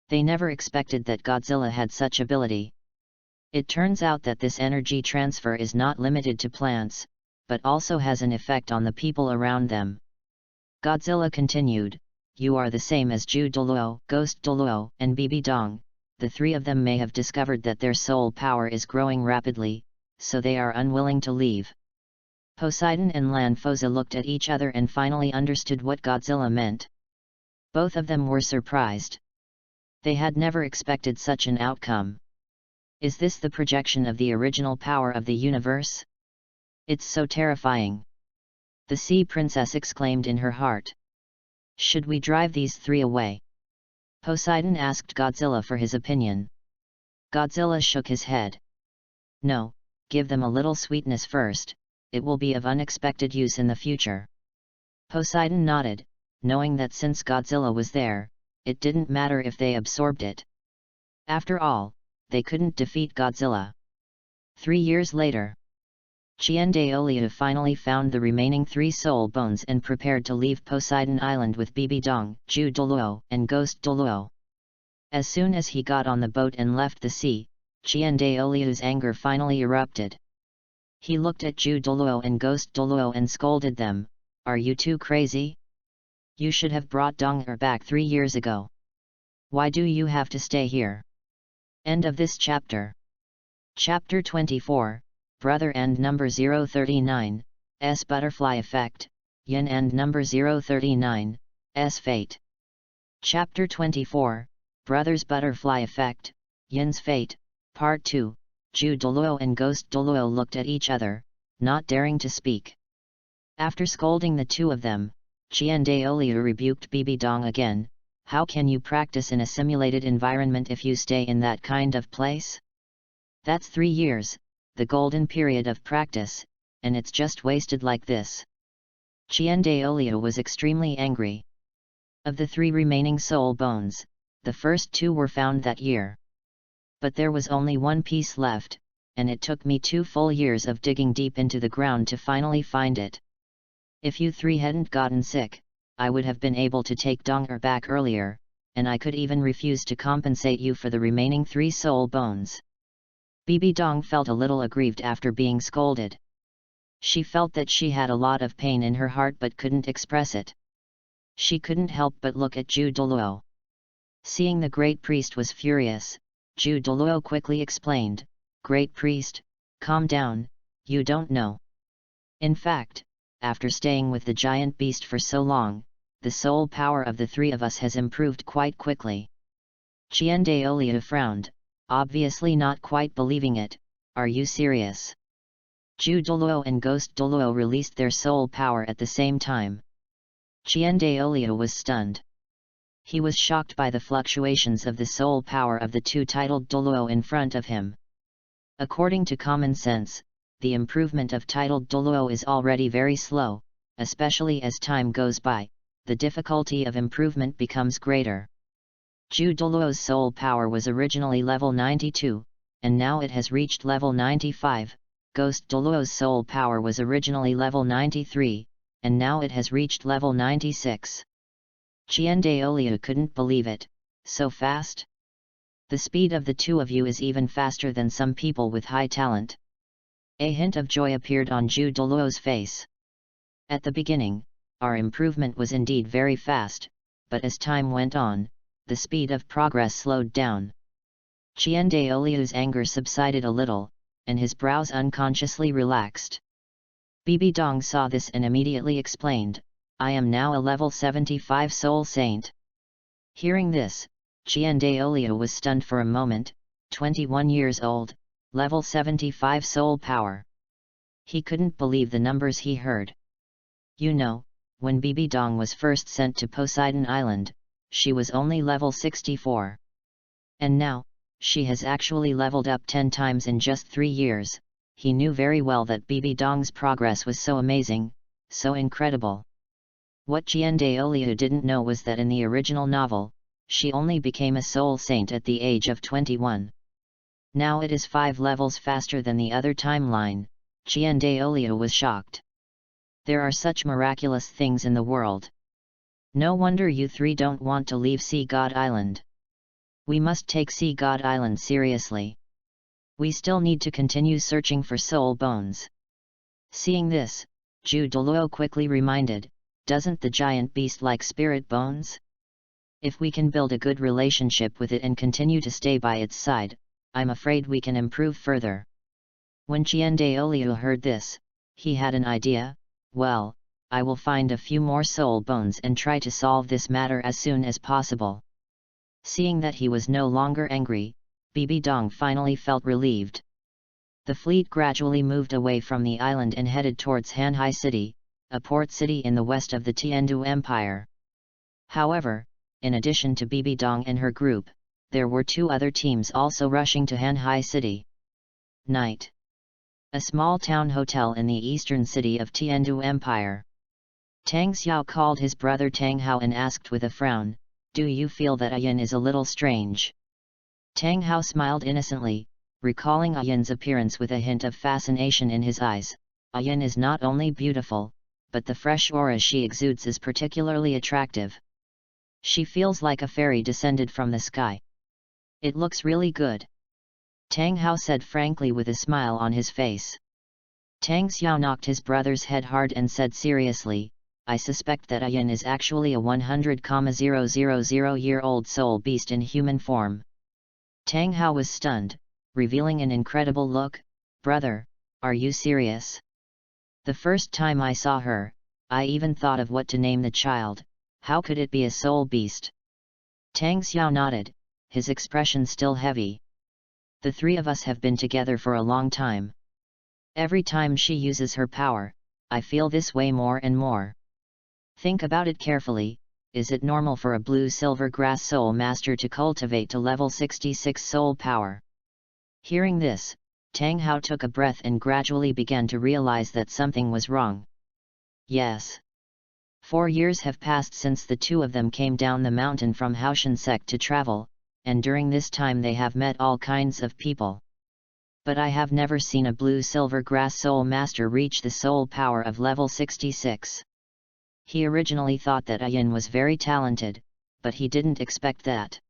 They never expected that Godzilla had such ability. It turns out that this energy transfer is not limited to plants, but also has an effect on the people around them. Godzilla continued, "You are the same as Douluo, Ghost Douluo, and Bibi Dong. The three of them may have discovered that their soul power is growing rapidly, so they are unwilling to leave." Poseidon and Lanfusa looked at each other and finally understood what Godzilla meant. Both of them were surprised. They had never expected such an outcome. Is this the projection of the original power of the universe? It's so terrifying. The Sea Princess exclaimed in her heart. Should we drive these three away? Poseidon asked Godzilla for his opinion. Godzilla shook his head. No, give them a little sweetness first, it will be of unexpected use in the future. Poseidon nodded, knowing that since Godzilla was there, it didn't matter if they absorbed it. After all, they couldn't defeat Godzilla. 3 years later, Douluo finally found the remaining 3 soul bones and prepared to leave Poseidon Island with Bibi Dong, Douluo, and Ghost Douluo. As soon as he got on the boat and left the sea, Douluo's anger finally erupted. He looked at Douluo and Ghost Douluo and scolded them, "Are you too crazy? You should have brought Dong back 3 years ago. Why do you have to stay here?" End of this chapter. Chapter 24, Brother and Number 039, S Butterfly Effect, Yin and Number 039, S Fate. Chapter 24, Brothers Butterfly Effect, Yin's Fate, Part 2. Douluo and Ghost Douluo looked at each other, not daring to speak. After scolding the two of them, Douluo rebuked Bibi Dong again. "How can you practice in a simulated environment if you stay in that kind of place? That's 3 years, the golden period of practice, and it's just wasted like this." Douluo was extremely angry. Of the 3 remaining soul bones, the first 2 were found that year. But there was only 1 piece left, and it took me 2 full years of digging deep into the ground to finally find it. If you 3 hadn't gotten sick, I would have been able to take Dong back earlier, and I could even refuse to compensate you for the remaining 3 soul bones. Bibi Dong felt a little aggrieved after being scolded. She felt that she had a lot of pain in her heart but couldn't express it. She couldn't help but look at Douluo. Seeing the great priest was furious, Douluo quickly explained, "Great priest, calm down, you don't know. In fact, after staying with the giant beast for so long, the soul power of the 3 of us has improved quite quickly." Douluo frowned, obviously not quite believing it. "Are you serious?" Douluo and Ghost Douluo released their soul power at the same time. Douluo was stunned. He was shocked by the fluctuations of the soul power of the 2 titled Douluo in front of him. According to common sense, the improvement of titled Douluo is already very slow, especially as time goes by, the difficulty of improvement becomes greater. Douluo's soul power was originally level 92, and now it has reached level 95, Ghost Douluo's soul power was originally level 93, and now it has reached level 96. Douluo couldn't believe it, so fast? The speed of the 2 of you is even faster than some people with high talent. A hint of joy appeared on Douluo's face. At the beginning, our improvement was indeed very fast, but as time went on, the speed of progress slowed down. Douluo's anger subsided a little, and his brows unconsciously relaxed. Bibi Dong saw this and immediately explained, "I am now a level 75 soul saint." Hearing this, Douluo was stunned for a moment. 21 years old, level 75 soul power. He couldn't believe the numbers he heard. You know, when Bibi Dong was first sent to Poseidon Island, she was only level 64. And now, she has actually leveled up 10 times in just 3 years. He knew very well that Bibi Dong's progress was so amazing, so incredible. What Douluo didn't know was that in the original novel, she only became a soul saint at the age of 21. Now it is 5 levels faster than the other timeline. Douluo was shocked. There are such miraculous things in the world. No wonder you three don't want to leave Sea God Island. We must take Sea God Island seriously. We still need to continue searching for soul bones. Seeing this, Douluo quickly reminded, doesn't the giant beast like spirit bones? If we can build a good relationship with it and continue to stay by its side, I'm afraid we can improve further. When Douluo heard this, he had an idea. Well, I will find a few more soul bones and try to solve this matter as soon as possible. Seeing that he was no longer angry, Bibi Dong finally felt relieved. The fleet gradually moved away from the island and headed towards Hanhai City, a port city in the west of the Tiandu Empire. However, in addition to Bibi Dong and her group, there were 2 other teams also rushing to Hanhai City. Night. A small town hotel in the eastern city of Tiandu Empire. Tang Xiao called his brother Tang Hao and asked with a frown, "Do you feel that Ayin is a little strange?" Tang Hao smiled innocently, recalling Ayin's appearance with a hint of fascination in his eyes. Ayin is not only beautiful, but the fresh aura she exudes is particularly attractive. She feels like a fairy descended from the sky. It looks really good. Tang Hao said frankly with a smile on his face. Tang Xiao knocked his brother's head hard and said seriously, "I suspect that Ayin is actually a 100,000-year-old soul beast in human form." Tang Hao was stunned, revealing an incredible look. "Brother, are you serious? The first time I saw her, I even thought of what to name the child. How could it be a soul beast?" Tang Xiao nodded, his expression still heavy. "The 3 of us have been together for a long time. Every time she uses her power, I feel this way more and more. Think about it carefully, is it normal for a blue silver grass soul master to cultivate to level 66 soul power?" Hearing this, Tang Hao took a breath and gradually began to realize that something was wrong. Yes. 4 years have passed since the 2 of them came down the mountain from Haoshan sect to travel, and during this time they have met all kinds of people. But I have never seen a blue silver grass soul master reach the soul power of level 66. He originally thought that Ayin was very talented, but he didn't expect that.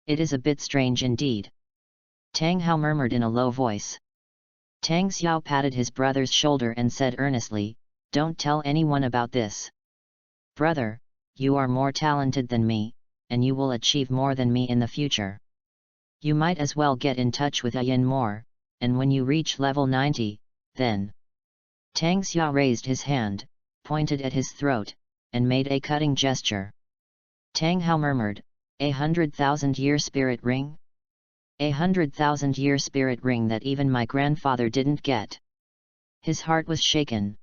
It is a bit strange indeed. Tang Hao murmured in a low voice. Tang Xiao patted his brother's shoulder and said earnestly, "Don't tell anyone about this. Brother, you are more talented than me, and you will achieve more than me in the future. You might as well get in touch with Ayin more, and when you reach level 90, then." Tang Xiao raised his hand, pointed at his throat, and made a cutting gesture. Tang Hao murmured, "A 100,000-year spirit ring? A 100,000-year spirit ring that even my grandfather didn't get." His heart was shaken.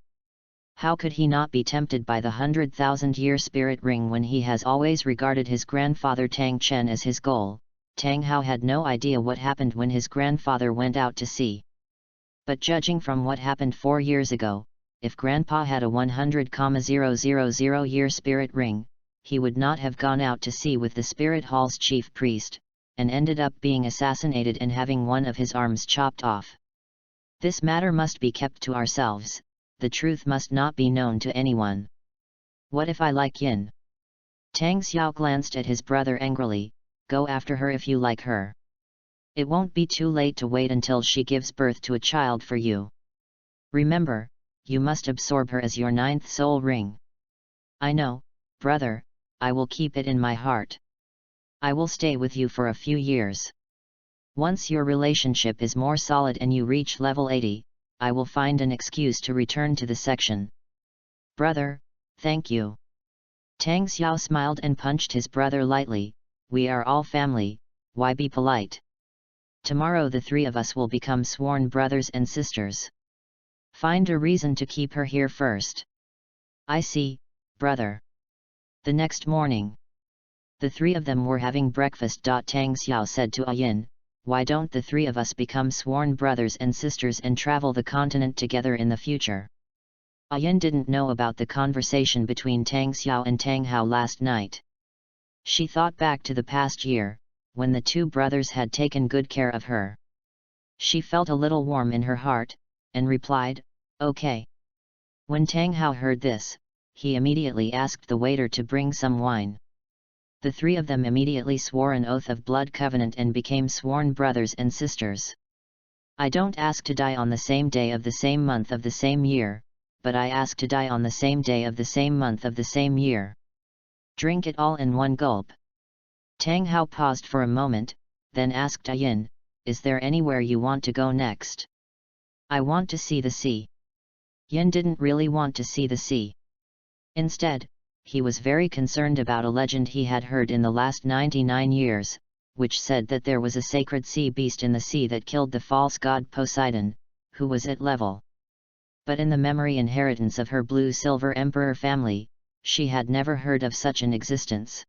How could he not be tempted by the 100,000-year spirit ring when he has always regarded his grandfather Tang Chen as his goal? Tang Hao had no idea what happened when his grandfather went out to sea. But judging from what happened 4 years ago, if Grandpa had a 100,000-year spirit ring, he would not have gone out to sea with the Spirit Hall's chief priest, and ended up being assassinated and having one of his arms chopped off. This matter must be kept to ourselves. The truth must not be known to anyone. What if I like Yin? Tang Xiao glanced at his brother angrily. "Go after her if you like her. It won't be too late to wait until she gives birth to a child for you. Remember, you must absorb her as your 9th soul ring." "I know, brother, I will keep it in my heart. I will stay with you for a few years. Once your relationship is more solid and you reach level 80, I will find an excuse to return to the section." "Brother, thank you." Tang Xiao smiled and punched his brother lightly. "We are all family, why be polite? Tomorrow the 3 of us will become sworn brothers and sisters. Find a reason to keep her here first." "I see, brother." The next morning, the 3 of them were having breakfast. Tang Xiao said to Ayin, "Why don't the 3 of us become sworn brothers and sisters and travel the continent together in the future?" Ayin didn't know about the conversation between Tang Xiao and Tang Hao last night. She thought back to the past year, when the 2 brothers had taken good care of her. She felt a little warm in her heart, and replied, "Okay." When Tang Hao heard this, he immediately asked the waiter to bring some wine. The three of them immediately swore an oath of blood covenant and became sworn brothers and sisters. "I don't ask to die on the same day of the same month of the same year, but I ask to die on the same day of the same month of the same year. Drink it all in one gulp." Tang Hao paused for a moment, then asked Yin, "Is there anywhere you want to go next?" "I want to see the sea." Yin didn't really want to see the sea. Instead, he was very concerned about a legend he had heard in the last 99 years, which said that there was a sacred sea beast in the sea that killed the false god Poseidon, who was at level. But in the memory inheritance of her blue-silver emperor family, she had never heard of such an existence.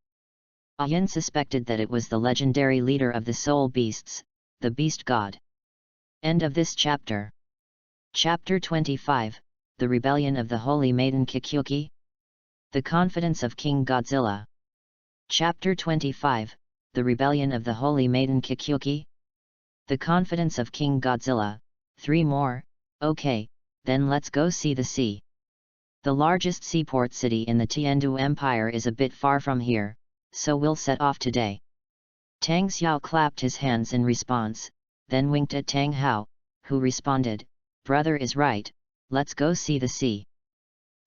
Yin suspected that it was the legendary leader of the soul beasts, the beast god. End of this chapter. Chapter 25, The Rebellion of the Holy Maiden Kikyuki? The Confidence of King Godzilla. Chapter 25, The Rebellion of the Holy Maiden Kikyuki? The Confidence of King Godzilla. 3 more, okay, then let's go see the sea. The largest seaport city in the Tiandu Empire is a bit far from here, so we'll set off today. Tang Xiao clapped his hands in response, then winked at Tang Hao, who responded, "Brother is right, let's go see the sea."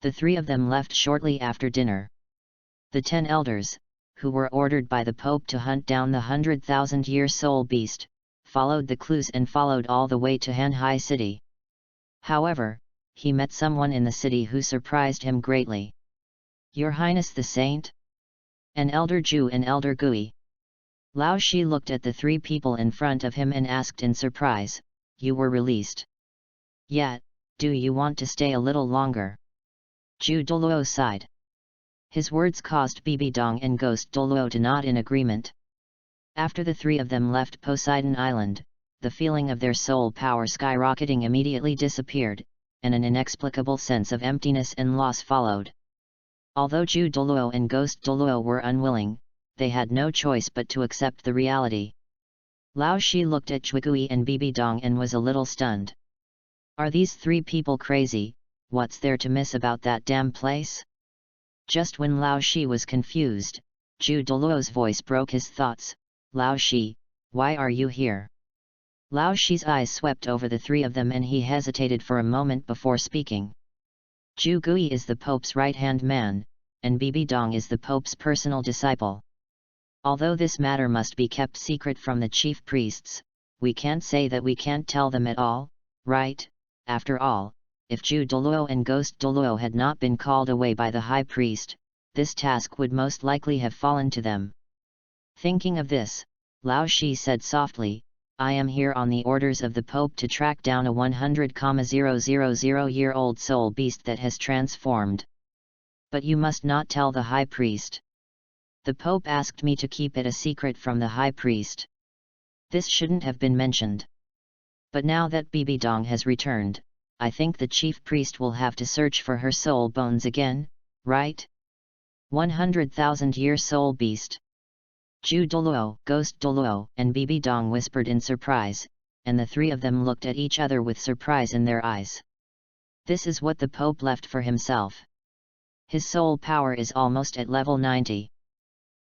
The three of them left shortly after dinner. The 10 elders, who were ordered by the Pope to hunt down the 100,000-year soul beast, followed the clues and followed all the way to Hanhai City. However, he met someone in the city who surprised him greatly. "Your Highness the Saint?" An elder Jew and elder Gui. Lao Shi looked at the three people in front of him and asked in surprise, "You were released? Yet, do you want to stay a little longer?" Ju Douluo sighed. His words caused Bibi Dong and Ghost Douluo to nod in agreement. After the three of them left Poseidon Island, the feeling of their soul power skyrocketing immediately disappeared, and an inexplicable sense of emptiness and loss followed. Although Ju Douluo and Ghost Douluo were unwilling, they had no choice but to accept the reality. Lao Shi looked at Chuigui and Bibi Dong and was a little stunned. Are these three people crazy? What's there to miss about that damn place? Just when Lao Shi was confused, Ju Douluo's voice broke his thoughts. "Lao Shi, why are you here?" Lao Shi's eyes swept over the three of them and he hesitated for a moment before speaking. Ju Gui is the Pope's right-hand man, and Bibi Dong is the Pope's personal disciple. Although this matter must be kept secret from the chief priests, we can't say that we can't tell them at all, right? After all, if Ju Douluo and Ghost Douluo had not been called away by the high priest, this task would most likely have fallen to them. Thinking of this, Lao Shi said softly, "I am here on the orders of the Pope to track down a 100,000-year-old soul beast that has transformed. But you must not tell the high priest. The Pope asked me to keep it a secret from the high priest. This shouldn't have been mentioned. But now that Bibi Dong has returned, I think the chief priest will have to search for her soul bones again, right? 100,000-year soul beast." Ju Douluo, Ghost Douluo, and Bibi Dong whispered in surprise, and the three of them looked at each other with surprise in their eyes. This is what the Pope left for himself. His soul power is almost at level 90.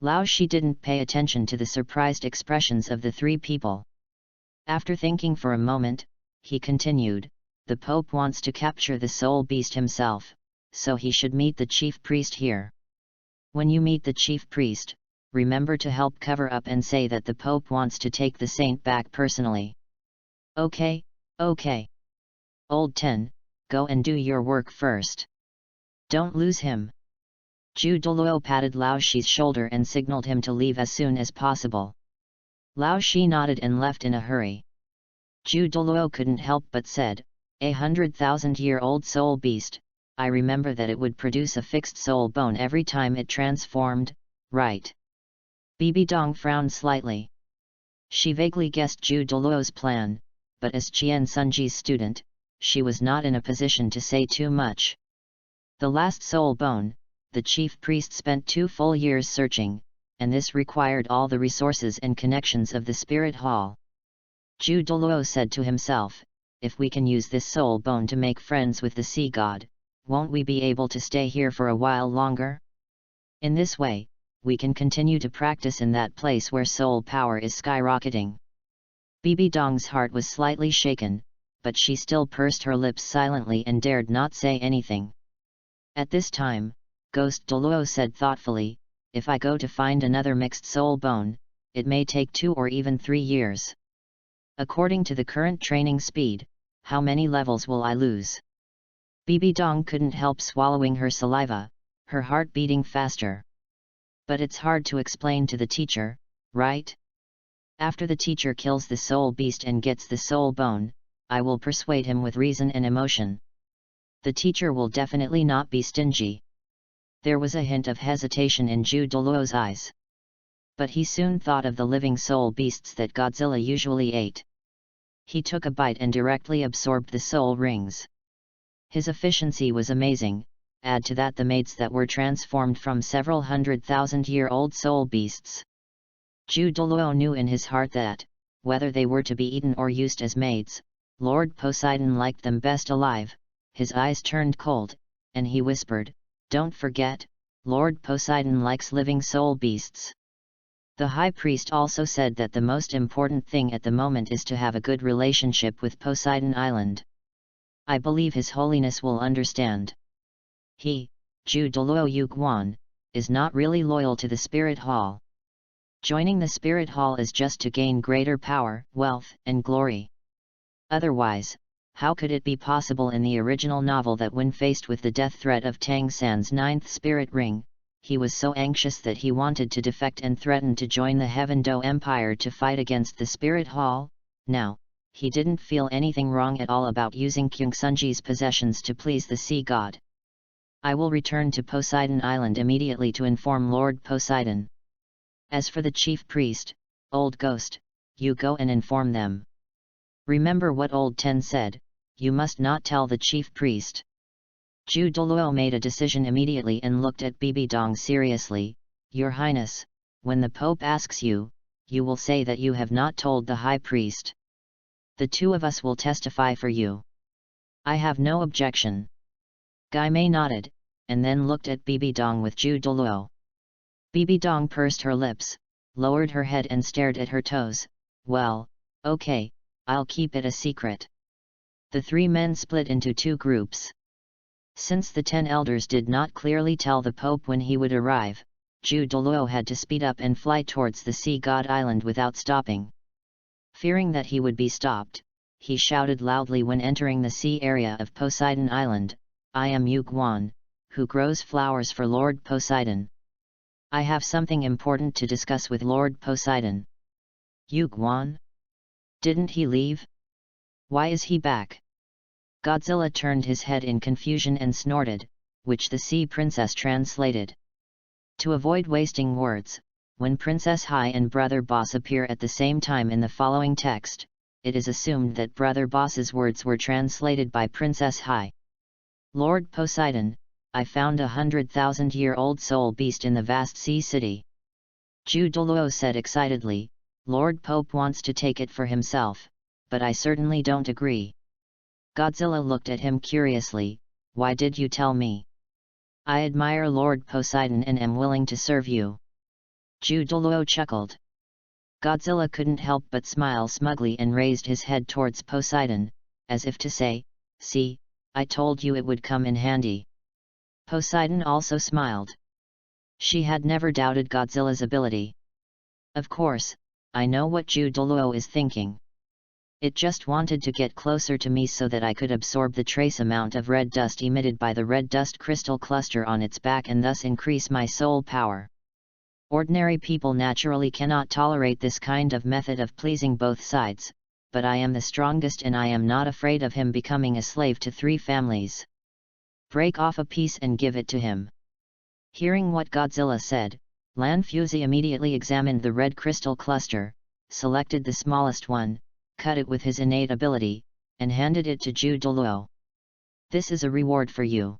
Lao Shi didn't pay attention to the surprised expressions of the three people. After thinking for a moment, he continued, "The Pope wants to capture the soul beast himself, so he should meet the chief priest here. When you meet the chief priest, remember to help cover up and say that the Pope wants to take the saint back personally." "Okay, okay. Old 10, go and do your work first. Don't lose him." Ju Douluo patted Lao Shi's shoulder and signaled him to leave as soon as possible. Lao Shi nodded and left in a hurry. Ju Douluo couldn't help but said, "A 100,000-year-old soul beast, I remember that it would produce a fixed soul bone every time it transformed, right?" Bibi Dong frowned slightly. She vaguely guessed Ju Douluo's plan, but as Qian Sunji's student, she was not in a position to say too much. The last soul bone, the chief priest spent 2 full years searching, and this required all the resources and connections of the spirit hall. Douluo said to himself, if we can use this soul bone to make friends with the sea god, won't we be able to stay here for a while longer? In this way, we can continue to practice in that place where soul power is skyrocketing. Bibi Dong's heart was slightly shaken, but she still pursed her lips silently and dared not say anything. At this time, Ghost Douluo said thoughtfully, if I go to find another mixed soul bone, it may take 2 or even 3 years. According to the current training speed, how many levels will I lose? Bibi Dong couldn't help swallowing her saliva, her heart beating faster. But it's hard to explain to the teacher, right? After the teacher kills the soul beast and gets the soul bone, I will persuade him with reason and emotion. The teacher will definitely not be stingy. There was a hint of hesitation in Douluo's eyes. But he soon thought of the living soul beasts that Godzilla usually ate. He took a bite and directly absorbed the soul rings. His efficiency was amazing. Add to that the mates that were transformed from several 100,000-year-old soul beasts. Douluo knew in his heart that, whether they were to be eaten or used as maids, Lord Poseidon liked them best alive. His eyes turned cold, and he whispered, "Don't forget, Lord Poseidon likes living soul beasts." The high priest also said that the most important thing at the moment is to have a good relationship with Poseidon Island. I believe His Holiness will understand. He, Douluo Yuguan, is not really loyal to the Spirit Hall. Joining the Spirit Hall is just to gain greater power, wealth, and glory. Otherwise, how could it be possible in the original novel that when faced with the death threat of Tang San's 9th spirit ring, he was so anxious that he wanted to defect and threatened to join the Heaven Do Empire to fight against the Spirit Hall? Now, he didn't feel anything wrong at all about using Kyungsunji's possessions to please the sea god. I will return to Poseidon Island immediately to inform Lord Poseidon. As for the chief priest, Old Ghost, you go and inform them. Remember what Old Ten said, you must not tell the chief priest. Douluo made a decision immediately and looked at Bibi Dong seriously. Your Highness, when the Pope asks you, you will say that you have not told the High Priest. The 2 of us will testify for you. I have no objection. Gai Mei nodded, and then looked at Bibi Dong with Douluo. Bibi Dong pursed her lips, lowered her head and stared at her toes. Well, okay, I'll keep it a secret. The 3 men split into 2 groups. Since the 10 elders did not clearly tell the Pope when he would arrive, Douluo had to speed up and fly towards the sea god island without stopping. Fearing that he would be stopped, he shouted loudly when entering the sea area of Poseidon Island, I am Yuguan, who grows flowers for Lord Poseidon. I have something important to discuss with Lord Poseidon. Yuguan? Didn't he leave? Why is he back? Godzilla turned his head in confusion and snorted, which the sea princess translated. To avoid wasting words, when Princess Hai and Brother Boss appear at the same time in the following text, it is assumed that Brother Boss's words were translated by Princess Hai. Lord Poseidon, I found 100,000-year-old soul beast in the vast sea city. Douluo said excitedly, Lord Pope wants to take it for himself, but I certainly don't agree. Godzilla looked at him curiously, why did you tell me? I admire Lord Poseidon and am willing to serve you. Douluo chuckled. Godzilla couldn't help but smile smugly and raised his head towards Poseidon, as if to say, see, I told you it would come in handy. Poseidon also smiled. She had never doubted Godzilla's ability. Of course, I know what Douluo is thinking. It just wanted to get closer to me so that I could absorb the trace amount of red dust emitted by the red dust crystal cluster on its back and thus increase my soul power. Ordinary people naturally cannot tolerate this kind of method of pleasing both sides, but I am the strongest and I am not afraid of him becoming a slave to 3 families. Break off a piece and give it to him. Hearing what Godzilla said, Lan Fuzi immediately examined the red crystal cluster, selected the smallest one, cut it with his innate ability, and handed it to Douluo. This is a reward for you.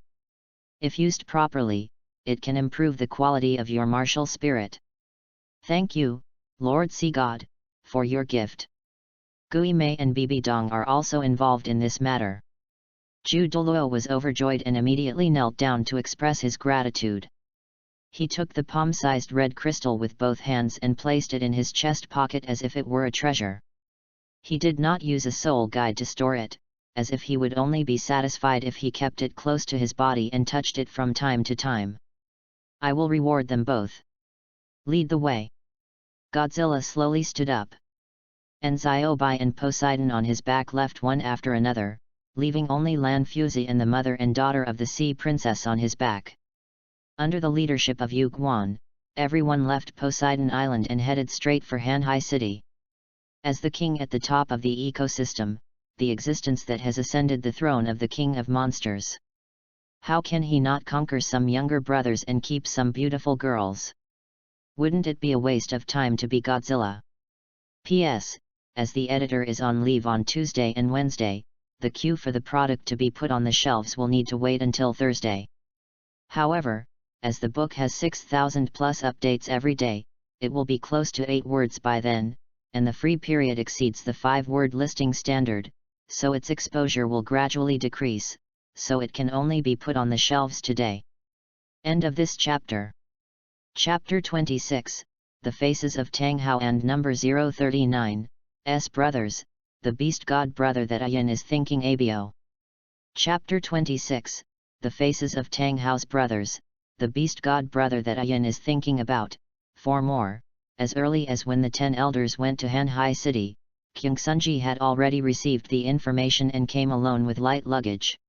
If used properly, it can improve the quality of your martial spirit. Thank you, Lord Sea God, for your gift. Gui Mei and Bibi Dong are also involved in this matter. Douluo was overjoyed and immediately knelt down to express his gratitude. He took the palm-sized red crystal with both hands and placed it in his chest pocket as if it were a treasure. He did not use a soul guide to store it, as if he would only be satisfied if he kept it close to his body and touched it from time to time. I will reward them both. Lead the way. Godzilla slowly stood up. And Xiaobai and Poseidon on his back left one after another, leaving only Lan Fuzi and the mother and daughter of the sea princess on his back. Under the leadership of Yu Guan, everyone left Poseidon Island and headed straight for Hanhai City. As the king at the top of the ecosystem, the existence that has ascended the throne of the king of monsters. How can he not conquer some younger brothers and keep some beautiful girls? Wouldn't it be a waste of time to be Godzilla? P.S. As the editor is on leave on Tuesday and Wednesday, the queue for the product to be put on the shelves will need to wait until Thursday. However, as the book has 6,000 plus updates every day, it will be close to 8 words by then, and the free period exceeds the 5-word listing standard, so its exposure will gradually decrease, so it can only be put on the shelves today. End of this chapter. Chapter 26, The Faces of Tang Hao and Number 039, S Brothers, the Beast God Brother that Ayan is thinking abo. Chapter 26, The Faces of Tang Hao's Brothers, the Beast God Brother that Ayan is thinking about. 4 more. As early as when the 10 elders went to Hanhai City, Kyungsunji had already received the information and came alone with light luggage.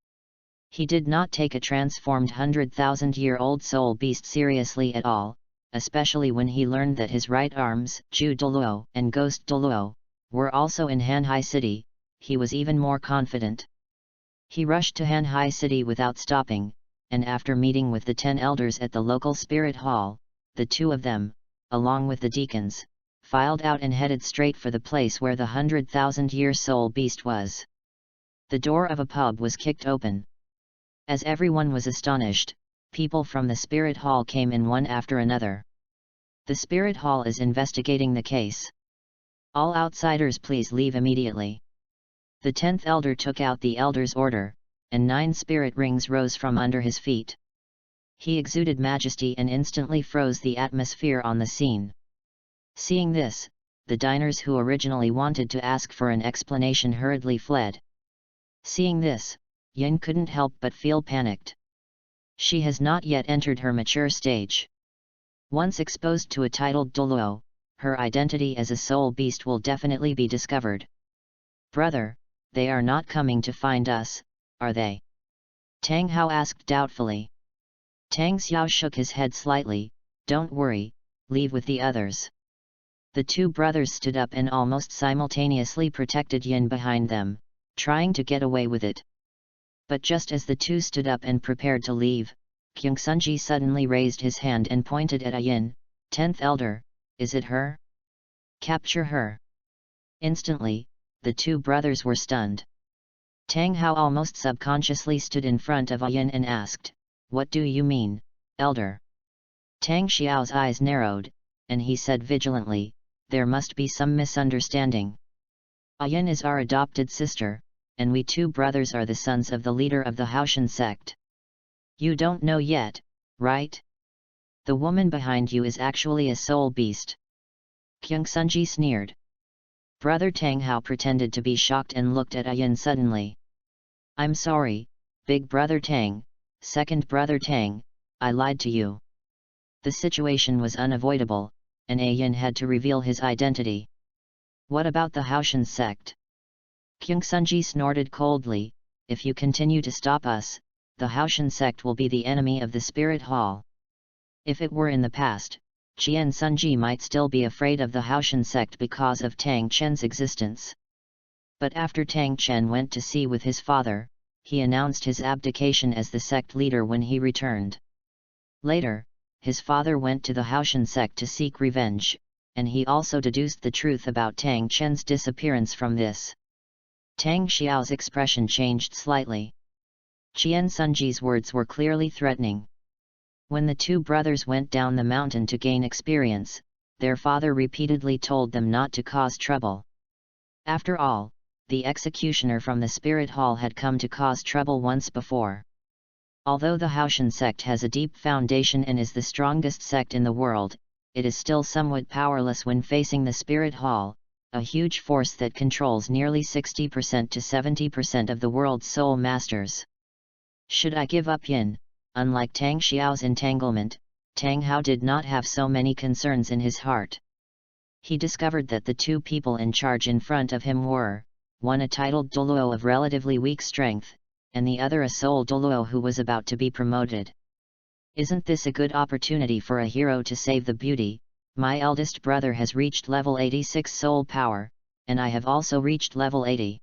He did not take a transformed 100,000-year-old soul beast seriously at all, especially when he learned that his right arms, Ju Douluo and Ghost Douluo, were also in Hanhai City. He was even more confident. He rushed to Hanhai City without stopping, and after meeting with the 10 elders at the local spirit hall, the 2 of them, along with the deacons, filed out and headed straight for the place where the 100,000-year soul beast was. The door of a pub was kicked open. As everyone was astonished, people from the spirit hall came in one after another. The spirit hall is investigating the case. All outsiders please leave immediately. The 10th elder took out the elder's order, and 9 spirit rings rose from under his feet. He exuded majesty and instantly froze the atmosphere on the scene. Seeing this, the diners who originally wanted to ask for an explanation hurriedly fled. Seeing this, Yin couldn't help but feel panicked. She has not yet entered her mature stage. Once exposed to a titled Douluo, her identity as a soul beast will definitely be discovered. Brother, they are not coming to find us, are they? Tang Hao asked doubtfully. Tang Xiao shook his head slightly. Don't worry, leave with the others. The 2 brothers stood up and almost simultaneously protected Yin behind them, trying to get away with it. But just as the 2 stood up and prepared to leave, Kyungsunji suddenly raised his hand and pointed at Yin. 10th elder, is it her? Capture her. Instantly, the 2 brothers were stunned. Tang Hao almost subconsciously stood in front of Yin and asked, what do you mean, elder? Tang Xiao's eyes narrowed, and he said vigilantly, there must be some misunderstanding. Yin is our adopted sister, and we 2 brothers are the sons of the leader of the Haoshan sect. You don't know yet, right? The woman behind you is actually a soul beast. Kyungsunji sneered. Brother Tang Hao pretended to be shocked and looked at Yin suddenly. I'm sorry, big brother Tang, second brother Tang, I lied to you. The situation was unavoidable, and Yin had to reveal his identity. What about the Haoshan sect? Kyungsunji snorted coldly, if you continue to stop us, the Haoshan sect will be the enemy of the spirit hall. If it were in the past, Qian Sunji might still be afraid of the Haoshan sect because of Tang Chen's existence. But after Tang Chen went to sea with his father, he announced his abdication as the sect leader when he returned. Later, his father went to the Haoshan sect to seek revenge, and he also deduced the truth about Tang Chen's disappearance from this. Tang Xiao's expression changed slightly. Qian Sunji's words were clearly threatening. When the 2 brothers went down the mountain to gain experience, their father repeatedly told them not to cause trouble. After all, the executioner from the spirit hall had come to cause trouble once before. Although the Haoshan sect has a deep foundation and is the strongest sect in the world, it is still somewhat powerless when facing the spirit hall, a huge force that controls nearly 60% to 70% of the world's soul masters. Should I give up Yin? Unlike Tang Xiao's entanglement, Tang Hao did not have so many concerns in his heart. He discovered that the two people in charge in front of him were, one a titled Douluo of relatively weak strength, and the other a soul Douluo who was about to be promoted. Isn't this a good opportunity for a hero to save the beauty? My eldest brother has reached level 86 soul power, and I have also reached level 80.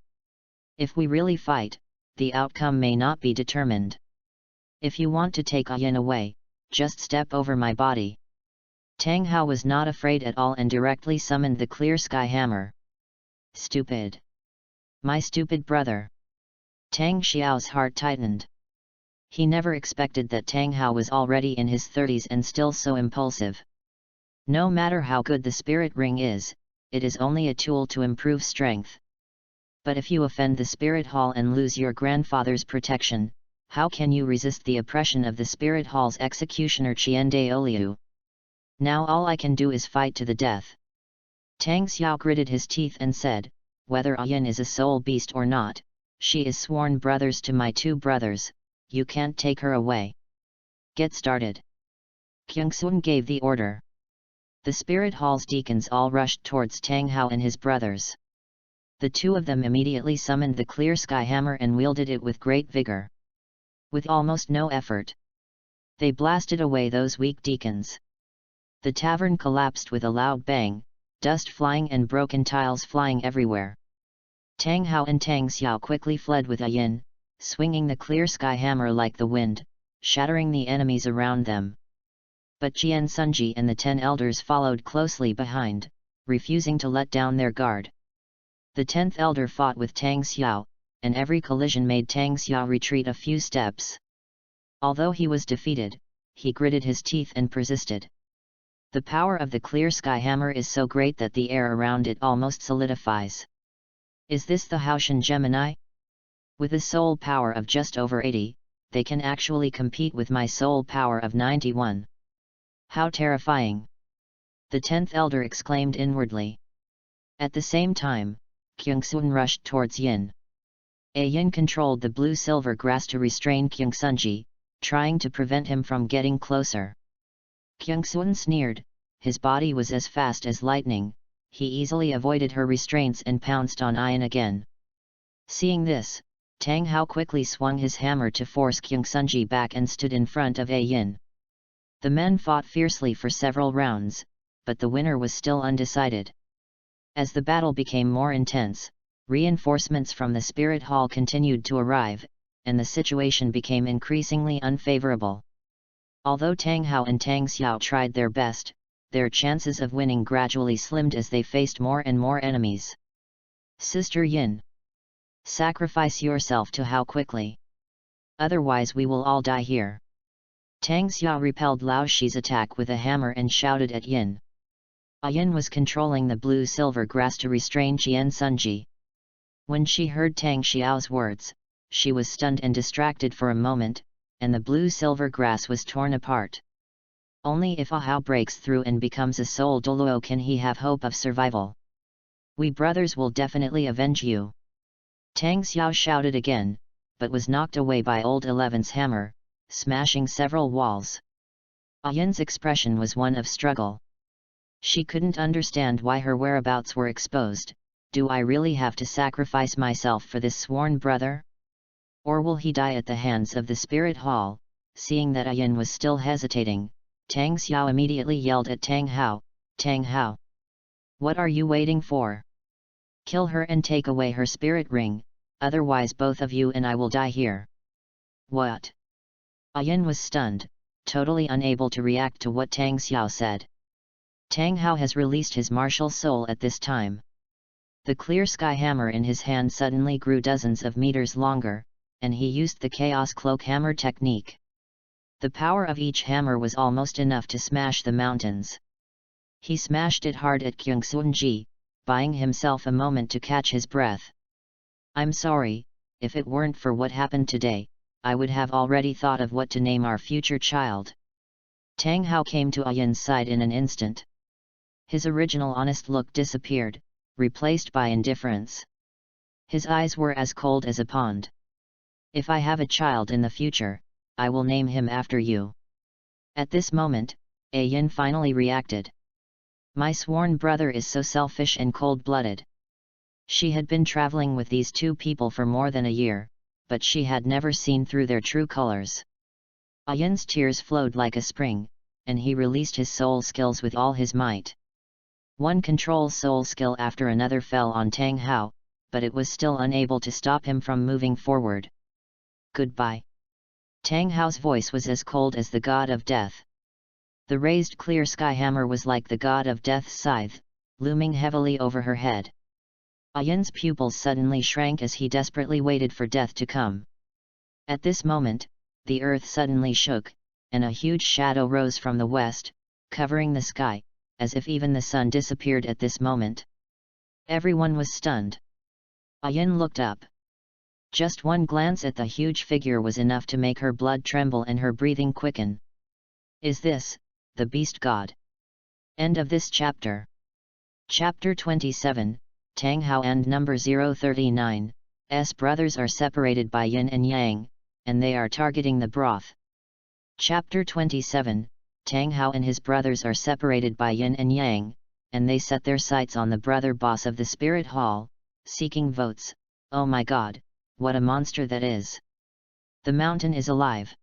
If we really fight, the outcome may not be determined. If you want to take Yin away, just step over my body. Tang Hao was not afraid at all and directly summoned the clear sky hammer. Stupid! My stupid brother! Tang Xiao's heart tightened. He never expected that Tang Hao was already in his 30s and still so impulsive. No matter how good the spirit ring is, it is only a tool to improve strength. But if you offend the spirit hall and lose your grandfather's protection, how can you resist the oppression of the spirit hall's executioner Qian Daoliu? Now all I can do is fight to the death. Tang Xiao gritted his teeth and said, whether Yin is a soul beast or not, she is sworn brothers to my two brothers, you can't take her away. Get started. Kyungsun gave the order. The spirit hall's deacons all rushed towards Tang Hao and his brothers. The two of them immediately summoned the clear sky hammer and wielded it with great vigor. With almost no effort, they blasted away those weak deacons. The tavern collapsed with a loud bang, dust flying and broken tiles flying everywhere. Tang Hao and Tang Xiao quickly fled with Yin, swinging the clear sky hammer like the wind, shattering the enemies around them. But Jian Sunji and the 10 elders followed closely behind, refusing to let down their guard. The 10th elder fought with Tang Xiao, and every collision made Tang Xiao retreat a few steps. Although he was defeated, he gritted his teeth and persisted. The power of the clear sky hammer is so great that the air around it almost solidifies. Is this the Haoshan Gemini? With a soul power of just over 80, they can actually compete with my soul power of 91. How terrifying! The 10th elder exclaimed inwardly. At the same time, Kyungsun rushed towards Yin. Yin controlled the blue-silver grass to restrain Kyungsunji, trying to prevent him from getting closer. Kyungsun sneered, his body was as fast as lightning, he easily avoided her restraints and pounced on Yin again. Seeing this, Tang Hao quickly swung his hammer to force Kyungsunji back and stood in front of Yin. The men fought fiercely for several rounds, but the winner was still undecided. As the battle became more intense, reinforcements from the spirit hall continued to arrive, and the situation became increasingly unfavorable. Although Tang Hao and Tang Xiao tried their best, their chances of winning gradually slimmed as they faced more and more enemies. Sister Yin, sacrifice yourself to Hao quickly. Otherwise we will all die here. Tang Xiao repelled Lao Shi's attack with a hammer and shouted at Yin. Yin was controlling the blue-silver grass to restrain Jian Sunji. When she heard Tang Xiao's words, she was stunned and distracted for a moment, and the blue-silver grass was torn apart. Only if a Hao breaks through and becomes a soul Douluo can he have hope of survival. We brothers will definitely avenge you. Tang Xiao shouted again, but was knocked away by Old Eleven's hammer, smashing several walls. Yin's expression was one of struggle. She couldn't understand why her whereabouts were exposed. Do I really have to sacrifice myself for this sworn brother? Or will he die at the hands of the spirit hall? Seeing that Yin was still hesitating, Tang Xiao immediately yelled at Tang Hao, Tang Hao! What are you waiting for? Kill her and take away her spirit ring, otherwise both of you and I will die here. What? Yin was stunned, totally unable to react to what Tang Xiao said. Tang Hao has released his martial soul at this time. The clear sky hammer in his hand suddenly grew dozens of meters longer, and he used the chaos cloak hammer technique. The power of each hammer was almost enough to smash the mountains. He smashed it hard at Kyungsunji, buying himself a moment to catch his breath. I'm sorry, if it weren't for what happened today, I would have already thought of what to name our future child. Tang Hao came to Yin's side in an instant. His original honest look disappeared, replaced by indifference. His eyes were as cold as a pond. If I have a child in the future, I will name him after you. At this moment, Yin finally reacted. My sworn brother is so selfish and cold-blooded. She had been traveling with these two people for more than a year, but she had never seen through their true colors. Yin's tears flowed like a spring, and he released his soul skills with all his might. One control soul skill after another fell on Tang Hao, but it was still unable to stop him from moving forward. Goodbye. Tang Hao's voice was as cold as the god of death. The raised clear sky hammer was like the god of death's scythe, looming heavily over her head. Yin's pupils suddenly shrank as he desperately waited for death to come. At this moment, the earth suddenly shook, and a huge shadow rose from the west, covering the sky, as if even the sun disappeared at this moment. Everyone was stunned. Yin looked up. Just one glance at the huge figure was enough to make her blood tremble and her breathing quicken. Is this the beast god? End of this chapter. Chapter 27, Tang Hao and number 039, S brothers are separated by yin and yang, and they are targeting the broth. Chapter 27, Tang Hao and his brothers are separated by yin and yang, and they set their sights on the brother boss of the spirit hall, seeking votes. Oh my god, what a monster that is! The mountain is alive!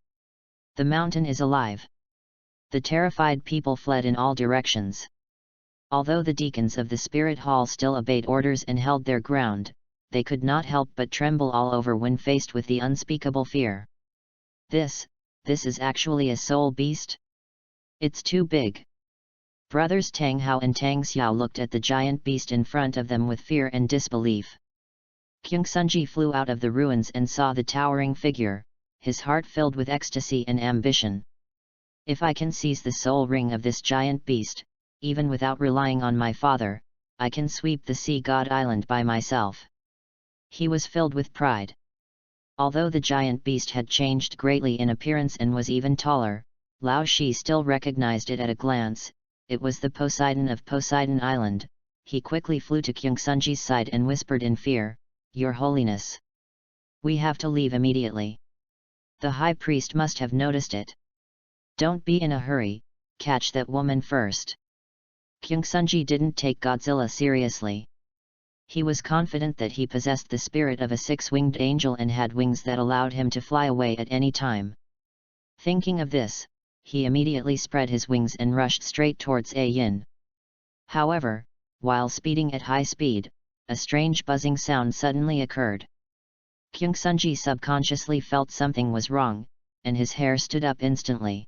The mountain is alive! The terrified people fled in all directions. Although the deacons of the spirit hall still obeyed orders and held their ground, they could not help but tremble all over when faced with the unspeakable fear. This is actually a soul beast? It's too big. Brothers Tang Hao and Tang Xiao looked at the giant beast in front of them with fear and disbelief. Kyungsunji flew out of the ruins and saw the towering figure, his heart filled with ecstasy and ambition. If I can seize the soul ring of this giant beast, even without relying on my father, I can sweep the sea god island by myself. He was filled with pride. Although the giant beast had changed greatly in appearance and was even taller, Lao Shi still recognized it at a glance. It was the Poseidon of Poseidon Island. He quickly flew to Kyungsunji's side and whispered in fear, Your Holiness! We have to leave immediately. The high priest must have noticed it. Don't be in a hurry, catch that woman first. Kyungsunji didn't take Godzilla seriously. He was confident that he possessed the spirit of a six-winged angel and had wings that allowed him to fly away at any time. Thinking of this, he immediately spread his wings and rushed straight towards Yin. However, while speeding at high speed, a strange buzzing sound suddenly occurred. Kyungsunji subconsciously felt something was wrong, and his hair stood up instantly.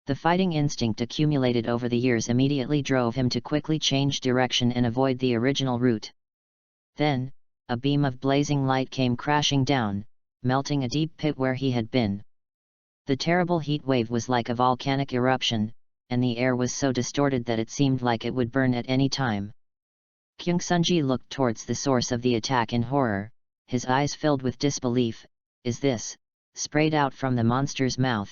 The fighting instinct accumulated over the years immediately drove him to quickly change direction and avoid the original route. Then, a beam of blazing light came crashing down, melting a deep pit where he had been. The terrible heat wave was like a volcanic eruption, and the air was so distorted that it seemed like it would burn at any time. Kyungsunji looked towards the source of the attack in horror, his eyes filled with disbelief. Is this? Sprayed out from the monster's mouth.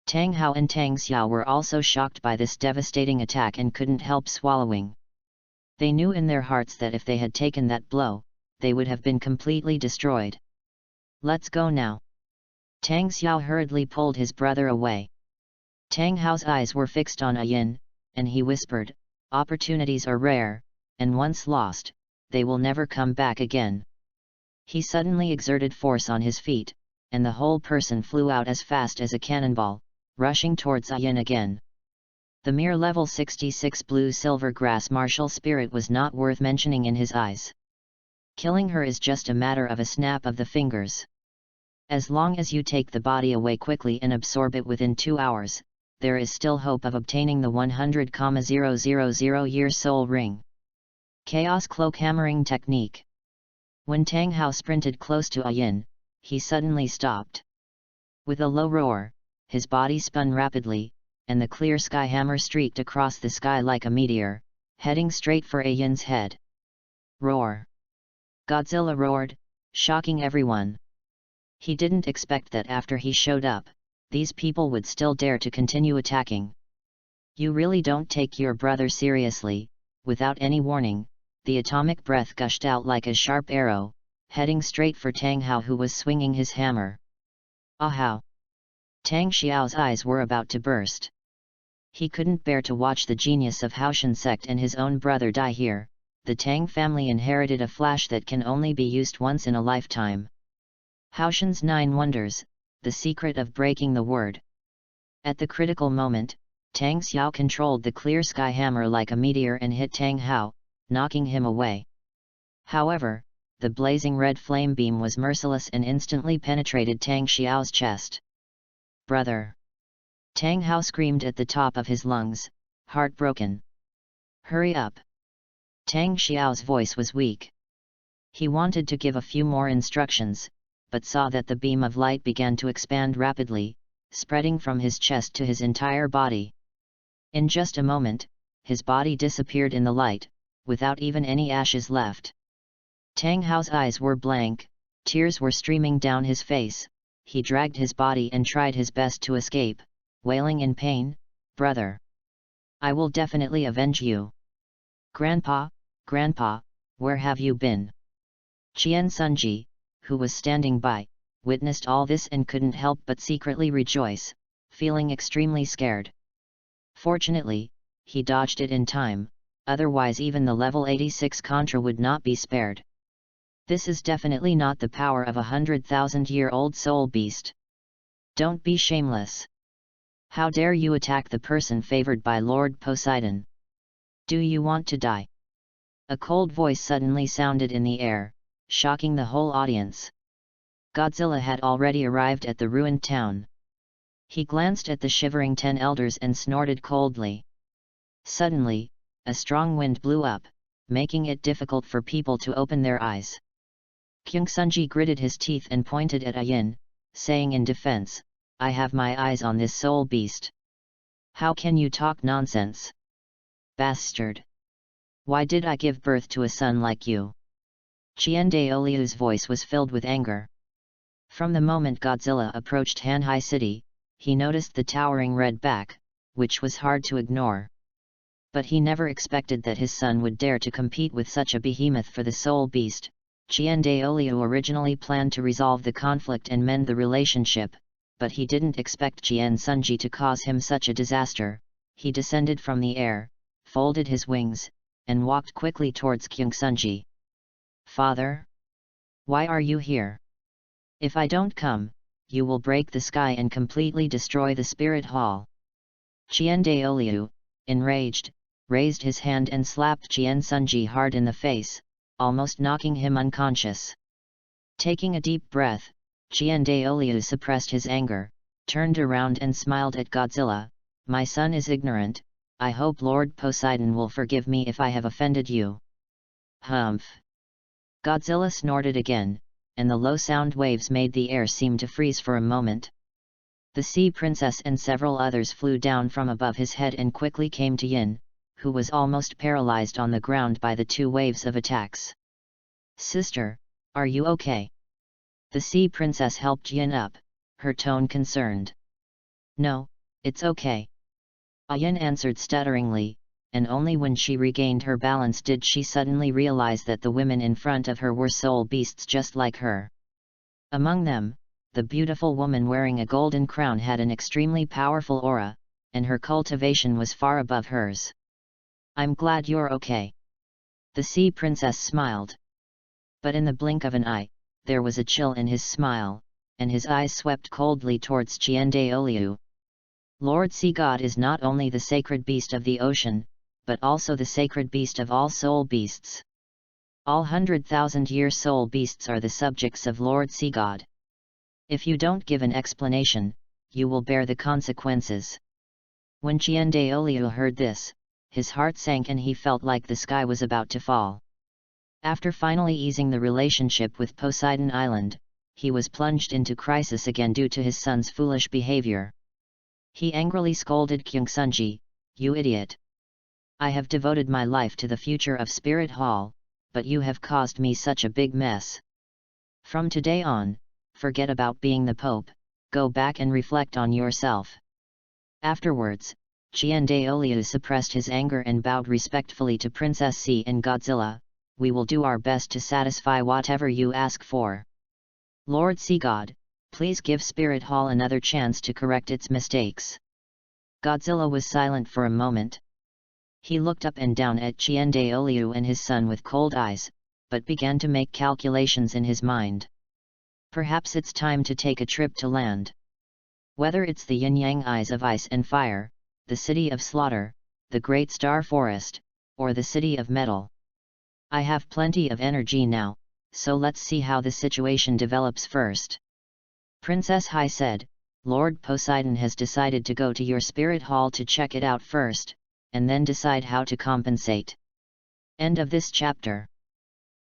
Tang Hao and Tang Xiao were also shocked by this devastating attack and couldn't help swallowing. They knew in their hearts that if they had taken that blow, they would have been completely destroyed. Let's go now. Tang Xiao hurriedly pulled his brother away. Tang Hao's eyes were fixed on Yin, and he whispered, Opportunities are rare, and once lost, they will never come back again. He suddenly exerted force on his feet, and the whole person flew out as fast as a cannonball, rushing towards Yin again. The mere level 66 blue-silver grass martial spirit was not worth mentioning in his eyes. Killing her is just a matter of a snap of the fingers. As long as you take the body away quickly and absorb it within 2 hours, there is still hope of obtaining the 100,000-year soul ring. Chaos Cloak Hammering Technique. When Tang Hao sprinted close to Yin, he suddenly stopped. With a low roar, his body spun rapidly, and the clear sky hammer streaked across the sky like a meteor, heading straight for Ayin's head. Roar! Godzilla roared, shocking everyone. He didn't expect that after he showed up, these people would still dare to continue attacking. You really don't take your brother seriously. Without any warning, the atomic breath gushed out like a sharp arrow, heading straight for Tang Hao, who was swinging his hammer. Ahau! Tang Xiao's eyes were about to burst. He couldn't bear to watch the genius of Haoshan sect and his own brother die here. The Tang family inherited a flash that can only be used once in a lifetime. Haoshan's 9 wonders, the secret of breaking the word. At the critical moment, Tang Xiao controlled the clear sky hammer like a meteor and hit Tang Hao, knocking him away. However, the blazing red flame beam was merciless and instantly penetrated Tang Xiao's chest. Brother! Tang Hao screamed at the top of his lungs, heartbroken. Hurry up! Tang Xiao's voice was weak. He wanted to give a few more instructions, but saw that the beam of light began to expand rapidly, spreading from his chest to his entire body. In just a moment, his body disappeared in the light, without even any ashes left. Tang Hao's eyes were blank, tears were streaming down his face. He dragged his body and tried his best to escape, wailing in pain, "Brother! I will definitely avenge you! Grandpa, Grandpa, where have you been?" Qian Sunji, who was standing by, witnessed all this and couldn't help but secretly rejoice, feeling extremely scared. Fortunately, he dodged it in time, otherwise even the level 86 Contra would not be spared. This is definitely not the power of a 100,000-year-old soul beast. Don't be shameless. How dare you attack the person favored by Lord Poseidon? Do you want to die? A cold voice suddenly sounded in the air, shocking the whole audience. Godzilla had already arrived at the ruined town. He glanced at the shivering 10 elders and snorted coldly. Suddenly, a strong wind blew up, making it difficult for people to open their eyes. Kyungsunji gritted his teeth and pointed at Ayin, saying in defense, "I have my eyes on this soul beast. How can you talk nonsense? Bastard! Why did I give birth to a son like you?" Qian Daoliu's voice was filled with anger. From the moment Godzilla approached Hanhai City, he noticed the towering red back, which was hard to ignore. But he never expected that his son would dare to compete with such a behemoth for the soul beast. Qian Daoliu originally planned to resolve the conflict and mend the relationship, but he didn't expect Qian Sunji to cause him such a disaster. He descended from the air, folded his wings, and walked quickly towards Kyungsunji. "Father? Why are you here? If I don't come, you will break the sky and completely destroy the spirit hall." Qian Daoliu, enraged, raised his hand and slapped Qian Sunji hard in the face, almost knocking him unconscious. Taking a deep breath, Qian Daoliu suppressed his anger, turned around and smiled at Godzilla. "My son is ignorant. I hope Lord Poseidon will forgive me if I have offended you." Humph! Godzilla snorted again, and the low sound waves made the air seem to freeze for a moment. The Sea Princess and several others flew down from above his head and quickly came to Yin, who was almost paralyzed on the ground by the 2 waves of attacks. "Sister, are you okay?" The Sea Princess helped Yin up, her tone concerned. "No, it's okay." Yin answered stutteringly, and only when she regained her balance did she suddenly realize that the women in front of her were soul beasts just like her. Among them, the beautiful woman wearing a golden crown had an extremely powerful aura, and her cultivation was far above hers. "I'm glad you're okay." The Sea Princess smiled. But in the blink of an eye, there was a chill in his smile, and his eyes swept coldly towards Qian Daoliu. Lord Sea God is not only the sacred beast of the ocean, but also the sacred beast of all soul beasts. All 100,000-year soul beasts are the subjects of Lord Sea God. If you don't give an explanation, you will bear the consequences. When Qian Daoliu heard this, his heart sank and he felt like the sky was about to fall. After finally easing the relationship with Poseidon Island, he was plunged into crisis again due to his son's foolish behavior. He angrily scolded Kyungsunji, "You idiot! I have devoted my life to the future of Spirit Hall, but you have caused me such a big mess. From today on, forget about being the Pope, go back and reflect on yourself. Afterwards, Qian Daoliu suppressed his anger and bowed respectfully to Princess C and Godzilla. We will do our best to satisfy whatever you ask for. Lord Sea God, please give Spirit Hall another chance to correct its mistakes. Godzilla was silent for a moment. He looked up and down at Qian Daoliu and his son with cold eyes, but began to make calculations in his mind. Perhaps it's time to take a trip to land. Whether it's the yin-yang eyes of ice and fire, the city of slaughter, the great star forest, or the city of metal. I have plenty of energy now, so let's see how the situation develops first. Princess Hai said, Lord Poseidon has decided to go to your Spirit Hall to check it out first, and then decide how to compensate. End of this chapter.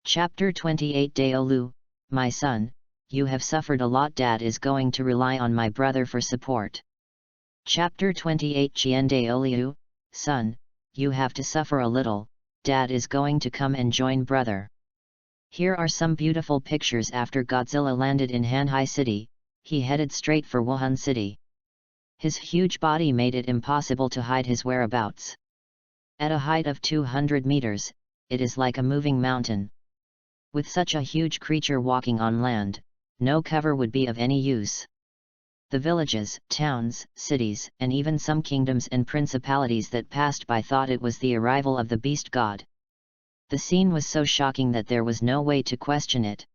Chapter 28. Daolu, my son, you have suffered a lot. Dad is going to rely on my brother for support. Chapter 28. Qian Daoliu, son, you have to suffer a little. Dad is going to come and join brother. Here are some beautiful pictures after Godzilla landed in Hanhai City. He headed straight for Wuhan City. His huge body made it impossible to hide his whereabouts. At a height of 200 meters, it is like a moving mountain. With such a huge creature walking on land, no cover would be of any use. The villages, towns, cities, and even some kingdoms and principalities that passed by thought it was the arrival of the beast god. The scene was so shocking that there was no way to question it.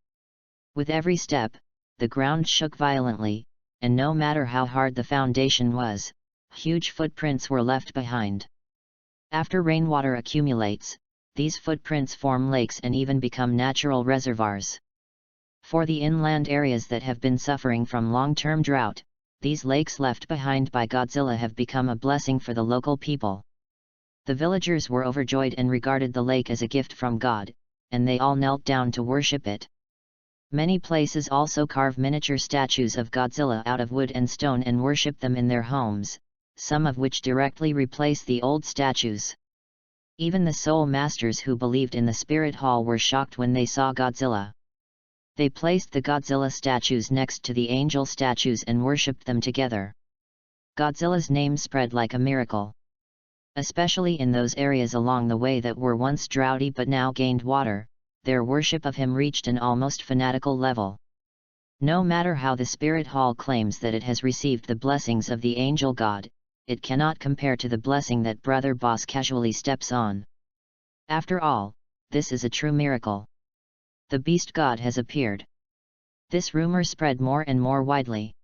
With every step, the ground shook violently, and no matter how hard the foundation was, huge footprints were left behind. After rainwater accumulates, these footprints form lakes and even become natural reservoirs. For the inland areas that have been suffering from long-term drought, these lakes left behind by Godzilla have become a blessing for the local people. The villagers were overjoyed and regarded the lake as a gift from God, and they all knelt down to worship it. Many places also carve miniature statues of Godzilla out of wood and stone and worship them in their homes, some of which directly replace the old statues. Even the soul masters who believed in the Spirit Hall were shocked when they saw Godzilla. They placed the Godzilla statues next to the angel statues and worshipped them together. Godzilla's name spread like a miracle. Especially in those areas along the way that were once droughty but now gained water, their worship of him reached an almost fanatical level. No matter how the Spirit Hall claims that it has received the blessings of the angel god, it cannot compare to the blessing that Brother Boss casually steps on. After all, this is a true miracle. The beast god has appeared. This rumor spread more and more widely.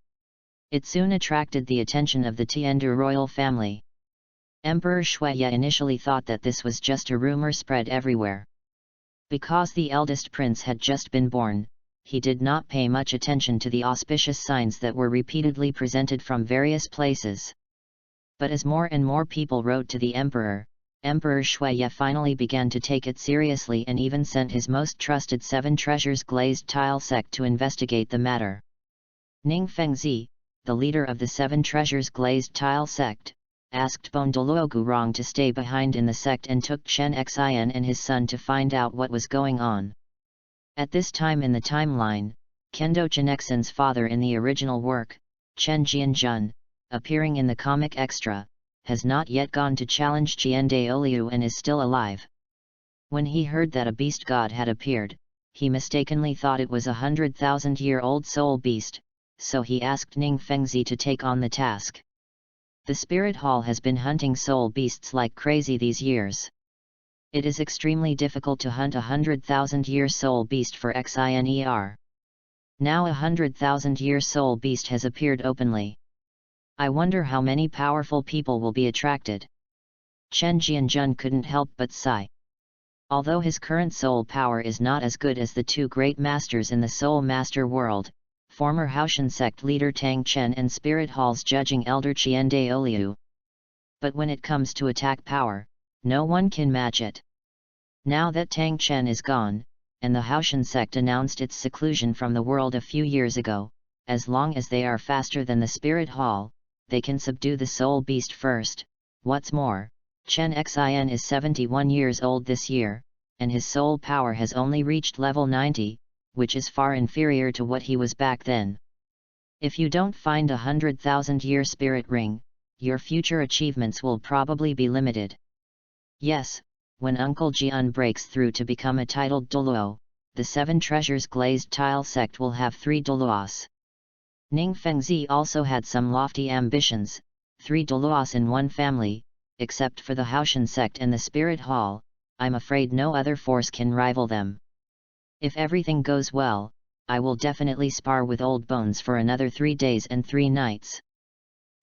It soon attracted the attention of the Tiandu royal family. Emperor Shuya initially thought that this was just a rumor spread everywhere. Because the eldest prince had just been born, he did not pay much attention to the auspicious signs that were repeatedly presented from various places. But as more and more people wrote to the emperor, Emperor Shuya finally began to take it seriously and even sent his most trusted 7 treasures glazed tile sect to investigate the matter. Ning Fengzi, the leader of the 7 treasures glazed tile sect, asked Douluo Gurong to stay behind in the sect and took Chen Xian and his son to find out what was going on. At this time in the timeline, Kendo Chenexin's father in the original work, Chen Jianjun, appearing in the comic extra, has not yet gone to challenge Qian Daoliu and is still alive. When he heard that a beast god had appeared, he mistakenly thought it was a 100,000-year-old soul beast, so he asked Ning Fengzi to take on the task. The Spirit Hall has been hunting soul beasts like crazy these years. It is extremely difficult to hunt a 100,000-year soul beast for XINER. Now a 100,000-year soul beast has appeared openly. I wonder how many powerful people will be attracted. Chen Jianjun couldn't help but sigh. Although his current soul power is not as good as the 2 great masters in the Soul Master world, former Haoshan sect leader Tang Chen and Spirit Hall's judging elder Qian Daoliu. But when it comes to attack power, no one can match it. Now that Tang Chen is gone, and the Haoshan sect announced its seclusion from the world a few years ago, as long as they are faster than the Spirit Hall, they can subdue the soul beast first. What's more, Chen Xin is 71 years old this year, and his soul power has only reached level 90, which is far inferior to what he was back then. If you don't find a 100,000-year spirit ring, your future achievements will probably be limited. Yes, when Uncle Jian breaks through to become a titled Douluo, the 7 treasures glazed tile sect will have 3 Douluos. Ning Fengzi also had some lofty ambitions, 3 Douluos in one family, except for the Haoshan sect and the Spirit Hall. I'm afraid no other force can rival them. If everything goes well, I will definitely spar with Old Bones for another 3 days and 3 nights.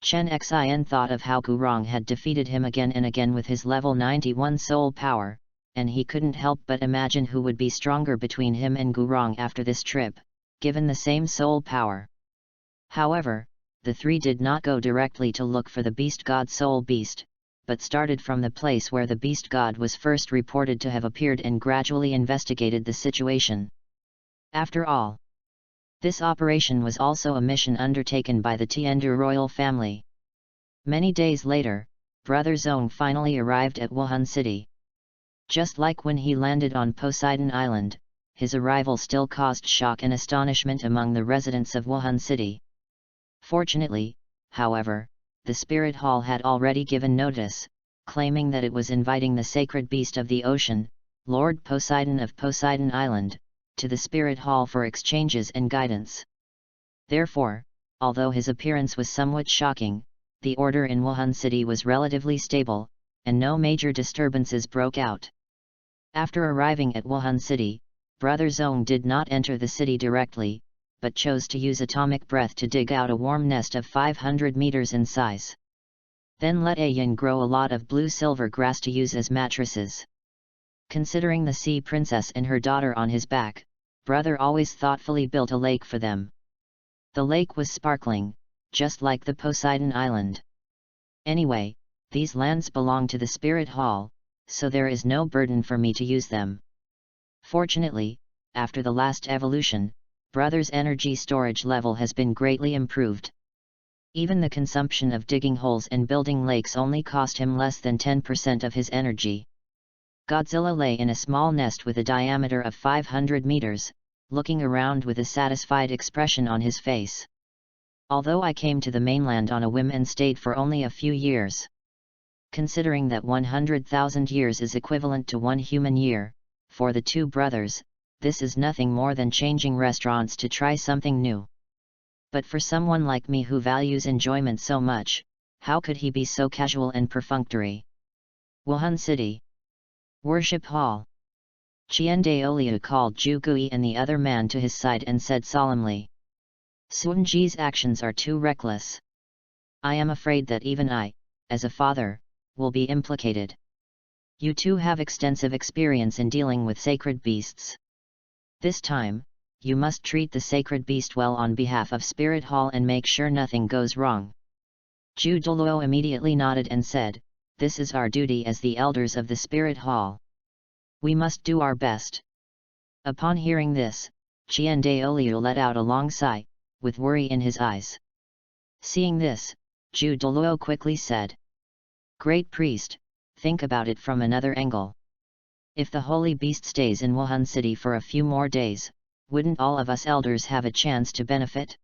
Chen Xin thought of how Gurong had defeated him again and again with his level 91 soul power, and he couldn't help but imagine who would be stronger between him and Gurong after this trip, given the same soul power. However, the 3 did not go directly to look for the beast god Soul Beast, but started from the place where the beast god was first reported to have appeared and gradually investigated the situation. After all, this operation was also a mission undertaken by the Tiandu royal family. Many days later, Brother Zong finally arrived at Wuhan City. Just like when he landed on Poseidon Island, his arrival still caused shock and astonishment among the residents of Wuhan City. Fortunately, however, the Spirit Hall had already given notice, claiming that it was inviting the sacred beast of the ocean, Lord Poseidon of Poseidon Island, to the Spirit Hall for exchanges and guidance. Therefore, although his appearance was somewhat shocking, the order in Wuhan City was relatively stable, and no major disturbances broke out. After arriving at Wuhan City, Brother Zong did not enter the city directly, but chose to use atomic breath to dig out a warm nest of 500 meters in size. Then let Ayan grow a lot of blue-silver grass to use as mattresses. Considering the sea princess and her daughter on his back, Brother always thoughtfully built a lake for them. The lake was sparkling, just like the Poseidon Island. Anyway, these lands belong to the Spirit Hall, so there is no burden for me to use them. Fortunately, after the last evolution, Brother's energy storage level has been greatly improved. Even the consumption of digging holes and building lakes only cost him less than 10% of his energy. Godzilla lay in a small nest with a diameter of 500 meters, looking around with a satisfied expression on his face. Although I came to the mainland on a whim and stayed for only a few years. Considering that 100,000 years is equivalent to 1 human year, for the 2 brothers, this is nothing more than changing restaurants to try something new. But for someone like me who values enjoyment so much, how could he be so casual and perfunctory? Wuhan City Worship Hall. Qian Daoliu called Zhu Gui and the other man to his side and said solemnly, "Sunji's actions are too reckless. I am afraid that even I, as a father, will be implicated. You two have extensive experience in dealing with sacred beasts. This time, you must treat the sacred beast well on behalf of Spirit Hall and make sure nothing goes wrong." Zhu Douluo immediately nodded and said, "This is our duty as the elders of the Spirit Hall. We must do our best." Upon hearing this, Qian Daoliu let out a long sigh, with worry in his eyes. Seeing this, Zhu Douluo quickly said, "Great priest, think about it from another angle. If the holy beast stays in Wuhan City for a few more days, wouldn't all of us elders have a chance to benefit?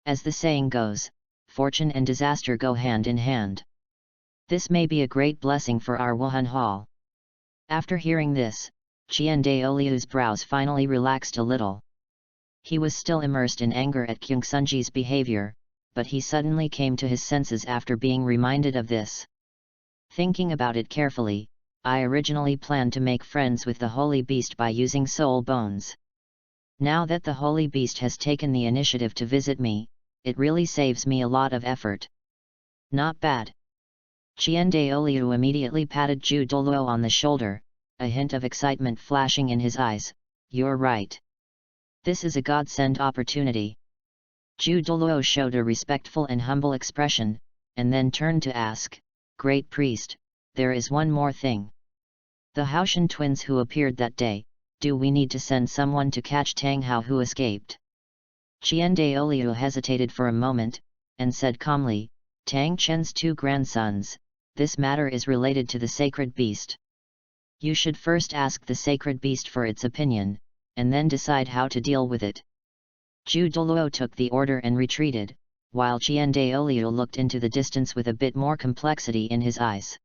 As the saying goes, fortune and disaster go hand in hand. This may be a great blessing for our Wuhan Hall." After hearing this, Qian Daoliu's brows finally relaxed a little. He was still immersed in anger at Kyung Sunji's behavior, but he suddenly came to his senses after being reminded of this. Thinking about it carefully, I originally planned to make friends with the holy beast by using soul bones. Now that the holy beast has taken the initiative to visit me, it really saves me a lot of effort. Not bad. Qian Daoliu immediately patted Zhu Douluo on the shoulder, a hint of excitement flashing in his eyes. "You're right. This is a godsend opportunity." Zhu Douluo showed a respectful and humble expression, and then turned to ask, "Great priest, there is one more thing. The Haoshan twins who appeared that day, do we need to send someone to catch Tang Hao who escaped?" Qian Daoliu hesitated for a moment, and said calmly, "Tang Chen's 2 grandsons, this matter is related to the sacred beast. You should first ask the sacred beast for its opinion, and then decide how to deal with it. Douluo took the order and retreated, while Douluo looked into the distance with a bit more complexity in his eyes.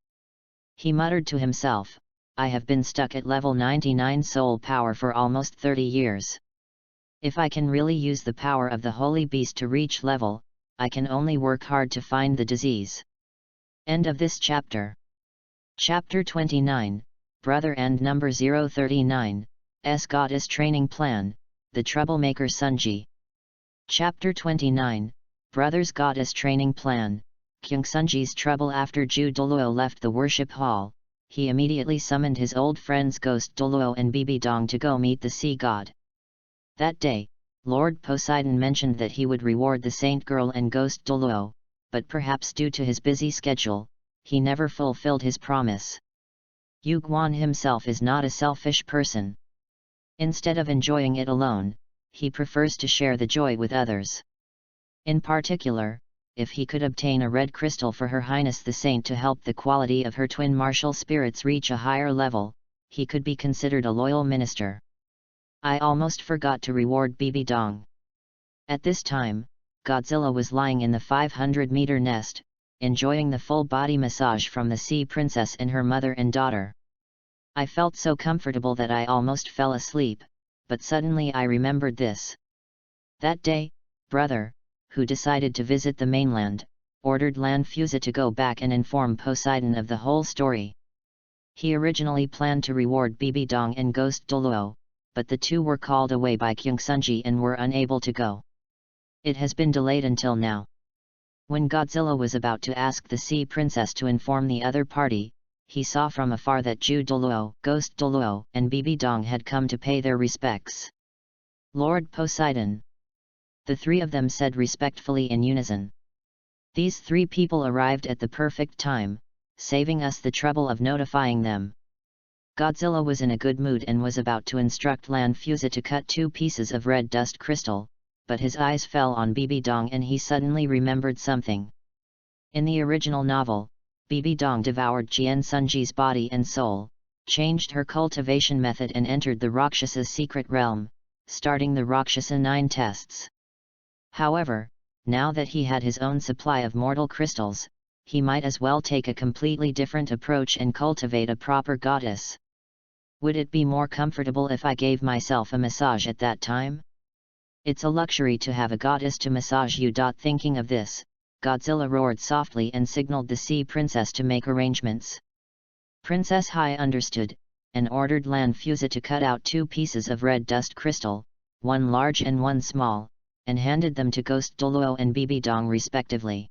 He muttered to himself, I have been stuck at level 99 soul power for almost 30 years. If I can really use the power of the holy beast to reach level, I can only work hard to find the disease. End of this chapter. Chapter 29, Brother and Number 039, S Goddess Training Plan, The Troublemaker Sunji. Chapter 29, Brother's Goddess Training Plan, Kyung Sunji's trouble. After Douluo left the worship hall, he immediately summoned his old friends Ghost Douluo and Bibi Dong to go meet the sea god. That day, Lord Poseidon mentioned that he would reward the saint girl and Ghost Douluo, but perhaps due to his busy schedule, he never fulfilled his promise. Yu Guan himself is not a selfish person. Instead of enjoying it alone, he prefers to share the joy with others. In particular, if he could obtain a red crystal for Her Highness the Saint to help the quality of her twin martial spirits reach a higher level, he could be considered a loyal minister. I almost forgot to reward Bibi Dong. At this time, Godzilla was lying in the 500-meter nest, enjoying the full-body massage from the sea princess and her mother and daughter. I felt so comfortable that I almost fell asleep, but suddenly I remembered this. That day, Brother, who decided to visit the mainland, ordered Lanfusa to go back and inform Poseidon of the whole story. He originally planned to reward Bibi Dong and Ghost Douluo, but the two were called away by Kyung Sunji and were unable to go. It has been delayed until now. When Godzilla was about to ask the Sea Princess to inform the other party, he saw from afar that Douluo, Ghost Douluo, and Bibi Dong had come to pay their respects. Lord Poseidon. The three of them said respectfully in unison. These three people arrived at the perfect time, saving us the trouble of notifying them. Godzilla was in a good mood and was about to instruct Lanfusa to cut 2 pieces of red dust crystal, but his eyes fell on Bibi Dong and he suddenly remembered something. In the original novel, Bibi Dong devoured Jian Sunji's body and soul, changed her cultivation method and entered the Rakshasa's secret realm, starting the Rakshasa 9 tests. However, now that he had his own supply of mortal crystals, he might as well take a completely different approach and cultivate a proper goddess. Would it be more comfortable if I gave myself a massage at that time? It's a luxury to have a goddess to massage you. Thinking of this, Godzilla roared softly and signaled the Sea Princess to make arrangements. Princess Hai understood, and ordered Lanfusa to cut out 2 pieces of red dust crystal, one large and one small, and handed them to Ghost Douluo and Bibi Dong respectively.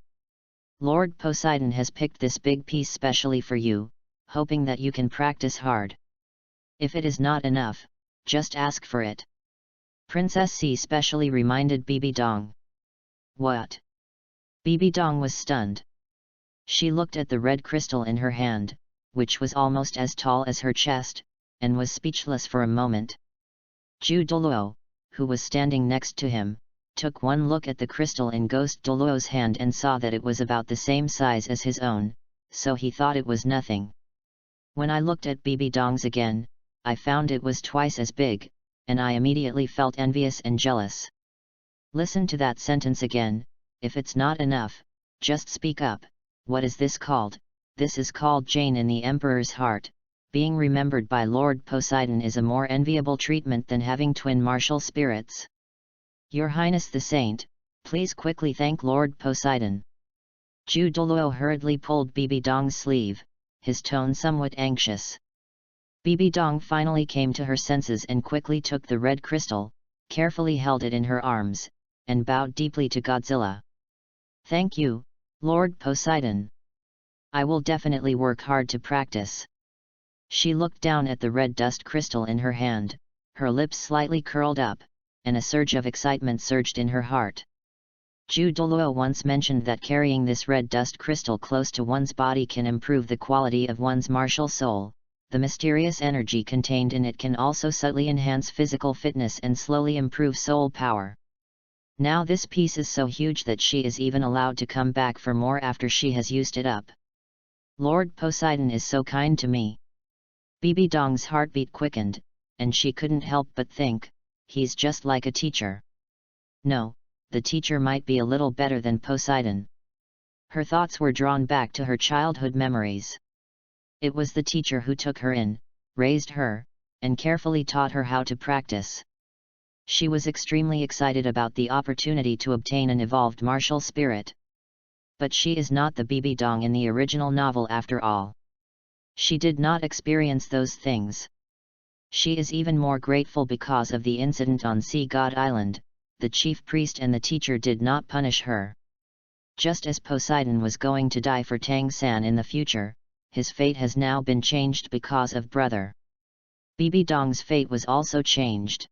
Lord Poseidon has picked this big piece specially for you, hoping that you can practice hard. If it is not enough, just ask for it. Princess C specially reminded Bibi Dong. What? Bibi Dong was stunned. She looked at the red crystal in her hand, which was almost as tall as her chest, and was speechless for a moment. Douluo, who was standing next to him, took one look at the crystal in Ghost Douluo's hand and saw that it was about the same size as his own, so he thought it was nothing. When I looked at Bibi Dong's again, I found it was twice as big, and I immediately felt envious and jealous. Listen to that sentence again. If it's not enough, just speak up. What is this called? This is called Jane in the Emperor's heart. Being remembered by Lord Poseidon is a more enviable treatment than having twin martial spirits. Your Highness the Saint, please quickly thank Lord Poseidon. Douluo hurriedly pulled Bibi Dong's sleeve, his tone somewhat anxious. Bibi Dong finally came to her senses and quickly took the red crystal, carefully held it in her arms, and bowed deeply to Godzilla. Thank you, Lord Poseidon. I will definitely work hard to practice. She looked down at the red dust crystal in her hand, her lips slightly curled up, and a surge of excitement surged in her heart. Douluo once mentioned that carrying this red dust crystal close to one's body can improve the quality of one's martial soul. The mysterious energy contained in it can also subtly enhance physical fitness and slowly improve soul power. Now this piece is so huge that she is even allowed to come back for more after she has used it up. Lord Poseidon is so kind to me. Bibi Dong's heartbeat quickened, and she couldn't help but think, he's just like a teacher. No, the teacher might be a little better than Poseidon. Her thoughts were drawn back to her childhood memories. It was the teacher who took her in, raised her, and carefully taught her how to practice. She was extremely excited about the opportunity to obtain an evolved martial spirit. But she is not the Bibi Dong in the original novel after all. She did not experience those things. She is even more grateful because of the incident on Sea God Island. The chief priest and the teacher did not punish her. Just as Poseidon was going to die for Tang San in the future, his fate has now been changed because of brother. Bibi Dong's fate was also changed.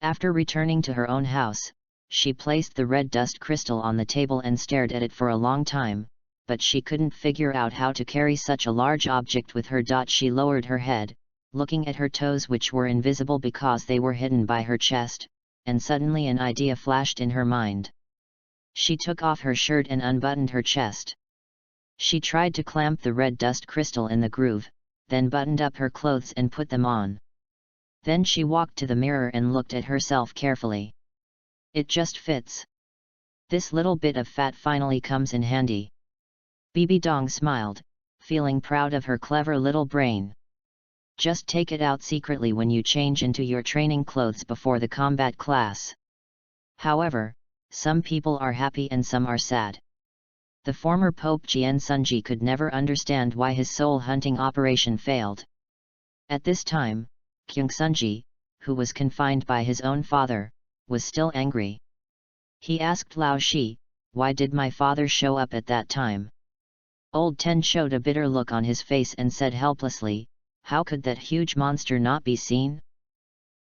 After returning to her own house, she placed the red dust crystal on the table and stared at it for a long time, but she couldn't figure out how to carry such a large object with her. She lowered her head, looking at her toes which were invisible because they were hidden by her chest, and suddenly an idea flashed in her mind. She took off her shirt and unbuttoned her chest. She tried to clamp the red dust crystal in the groove, then buttoned up her clothes and put them on. Then she walked to the mirror and looked at herself carefully. It just fits. This little bit of fat finally comes in handy. Bibi Dong smiled, feeling proud of her clever little brain. Just take it out secretly when you change into your training clothes before the combat class. However, some people are happy and some are sad. The former Pope Jian Sunji could never understand why his soul hunting operation failed. At this time, Kyung Sunji, who was confined by his own father, was still angry. He asked Lao Shi, "Why did my father show up at that time?" Old Ten showed a bitter look on his face and said helplessly, "How could that huge monster not be seen?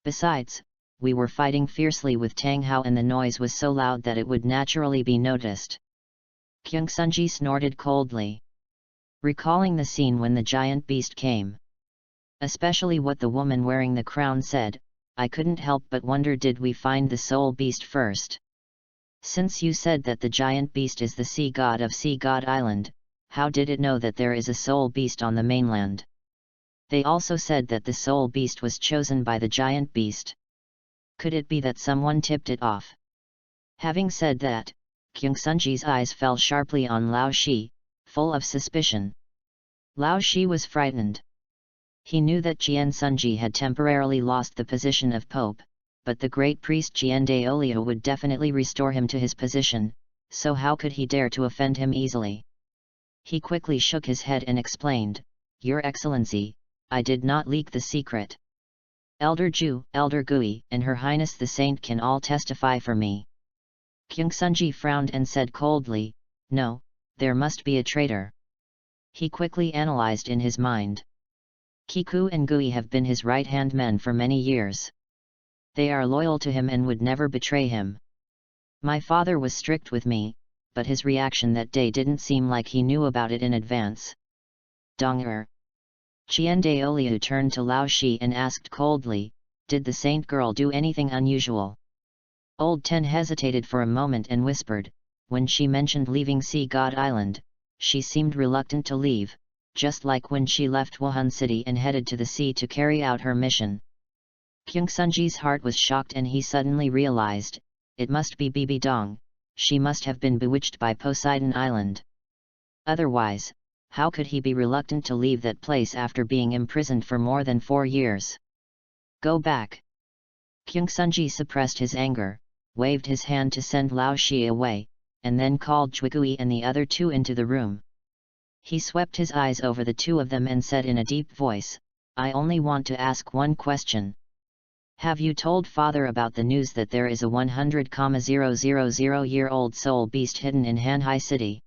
Besides, we were fighting fiercely with Tang Hao and the noise was so loud that it would naturally be noticed." Kyung Sunji snorted coldly, recalling the scene when the giant beast came. Especially what the woman wearing the crown said, "I couldn't help but wonder, did we find the soul beast first? Since you said that the giant beast is the sea god of Sea God Island, how did it know that there is a soul beast on the mainland? They also said that the soul beast was chosen by the giant beast. Could it be that someone tipped it off?" Having said that, Kyung Sunji's eyes fell sharply on Lao Shi, full of suspicion. Lao Shi was frightened. He knew that Jian Sunji had temporarily lost the position of Pope, but the great priest Jian Douluo would definitely restore him to his position, so how could he dare to offend him easily? He quickly shook his head and explained, "Your Excellency, I did not leak the secret. Elder Ju, Elder Gui, and Her Highness the Saint can all testify for me." Kyung Sunji frowned and said coldly, "No, there must be a traitor." He quickly analyzed in his mind. Kiku and Gui have been his right-hand men for many years. They are loyal to him and would never betray him. My father was strict with me, but his reaction that day didn't seem like he knew about it in advance. Dong-er. Jian Douluo turned to Lao Shi and asked coldly, "Did the saint girl do anything unusual?" Old Ten hesitated for a moment and whispered, "When she mentioned leaving Sea God Island, she seemed reluctant to leave, just like when she left Wuhan City and headed to the sea to carry out her mission." Kyung Sunji's heart was shocked and he suddenly realized, it must be Bibi Dong, she must have been bewitched by Poseidon Island. Otherwise, how could he be reluctant to leave that place after being imprisoned for more than 4 years? "Go back." Kyung Sunji suppressed his anger, waved his hand to send Lao Shi away, and then called Zhuigui and the other two into the room. He swept his eyes over the two of them and said in a deep voice, "I only want to ask one question. Have you told father about the news that there is a 100,000-year-old soul beast hidden in Hanhai City?"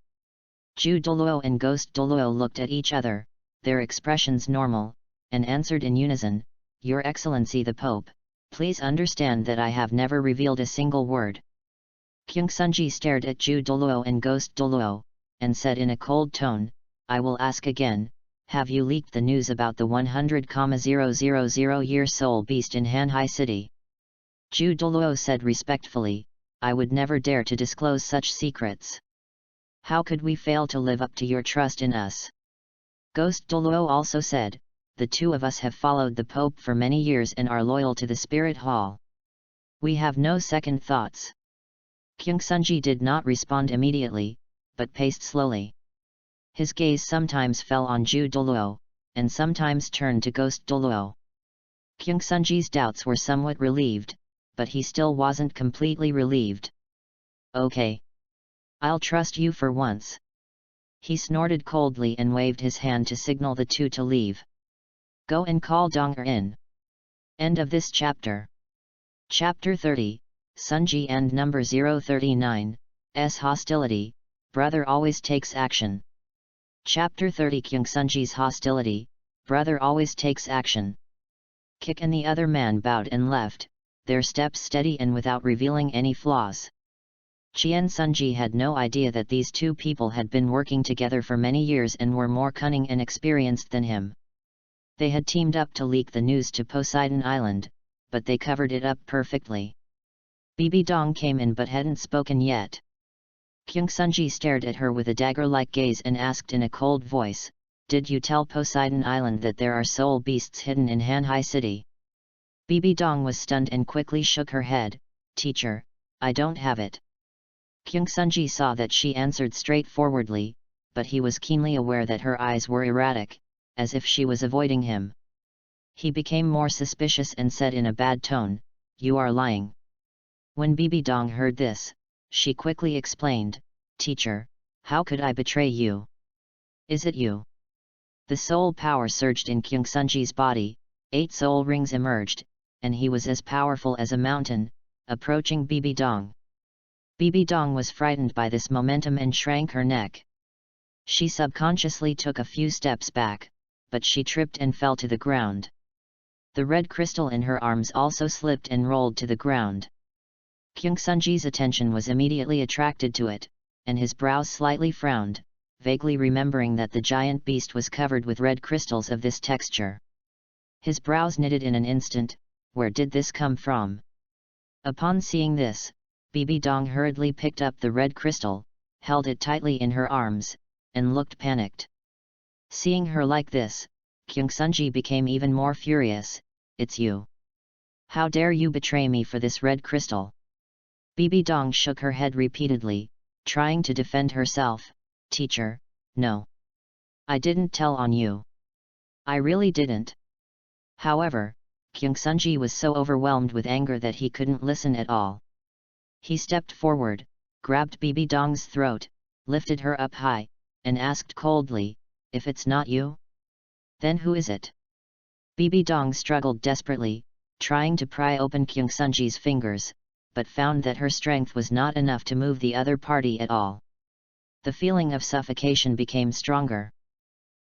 Ju Douluo and Ghost Douluo looked at each other, their expressions normal, and answered in unison, "Your Excellency the Pope, please understand that I have never revealed a single word." Kyung Sunji stared at Ju Douluo and Ghost Douluo, and said in a cold tone, "I will ask again, have you leaked the news about the 100,000-year soul beast in Hanhai City?" Ju Douluo said respectfully, "I would never dare to disclose such secrets. How could we fail to live up to your trust in us?" Ghost Douluo also said, "The two of us have followed the Pope for many years and are loyal to the Spirit Hall. We have no second thoughts." Kyungsunji did not respond immediately, but paced slowly. His gaze sometimes fell on Ju Douluo, and sometimes turned to Ghost Douluo. Kyungsunji's doubts were somewhat relieved, but he still wasn't completely relieved. "Okay. I'll trust you for once." He snorted coldly and waved his hand to signal the two to leave. "Go and call Dong in." End of this chapter. Chapter 30, Sunji and number 039, S hostility, brother always takes action. Chapter 30 Kyungsunji's hostility, brother always takes action. Kik and the other man bowed and left, their steps steady and without revealing any flaws. Chien Sunji had no idea that these two people had been working together for many years and were more cunning and experienced than him. They had teamed up to leak the news to Poseidon Island, but they covered it up perfectly. Bibi Dong came in but hadn't spoken yet. Kyungsunji stared at her with a dagger-like gaze and asked in a cold voice, "Did you tell Poseidon Island that there are soul beasts hidden in Hanhai City?" Bibi Dong was stunned and quickly shook her head, "Teacher, I don't have it." Kyungsunji saw that she answered straightforwardly, but he was keenly aware that her eyes were erratic, as if she was avoiding him. He became more suspicious and said in a bad tone, "You are lying." When Bibi Dong heard this, she quickly explained, "Teacher, how could I betray you? Is it you?" The soul power surged in Kyungsunji's body, 8 soul rings emerged, and he was as powerful as a mountain, approaching Bibi Dong. Bibi Dong was frightened by this momentum and shrank her neck. She subconsciously took a few steps back, but she tripped and fell to the ground. The red crystal in her arms also slipped and rolled to the ground. Kyungsunji's attention was immediately attracted to it, and his brows slightly frowned, vaguely remembering that the giant beast was covered with red crystals of this texture. His brows knitted in an instant. Where did this come from? Upon seeing this, Bibi Dong hurriedly picked up the red crystal, held it tightly in her arms, and looked panicked. Seeing her like this, Kyungsunji became even more furious. "It's you! How dare you betray me for this red crystal?" Bibi Dong shook her head repeatedly, trying to defend herself. "Teacher, no. I didn't tell on you. I really didn't." However, Kyungsunji was so overwhelmed with anger that he couldn't listen at all. He stepped forward, grabbed Bibi Dong's throat, lifted her up high, and asked coldly, "If it's not you? Then who is it?" Bibi Dong struggled desperately, trying to pry open Kyungsunji's fingers, but found that her strength was not enough to move the other party at all. The feeling of suffocation became stronger.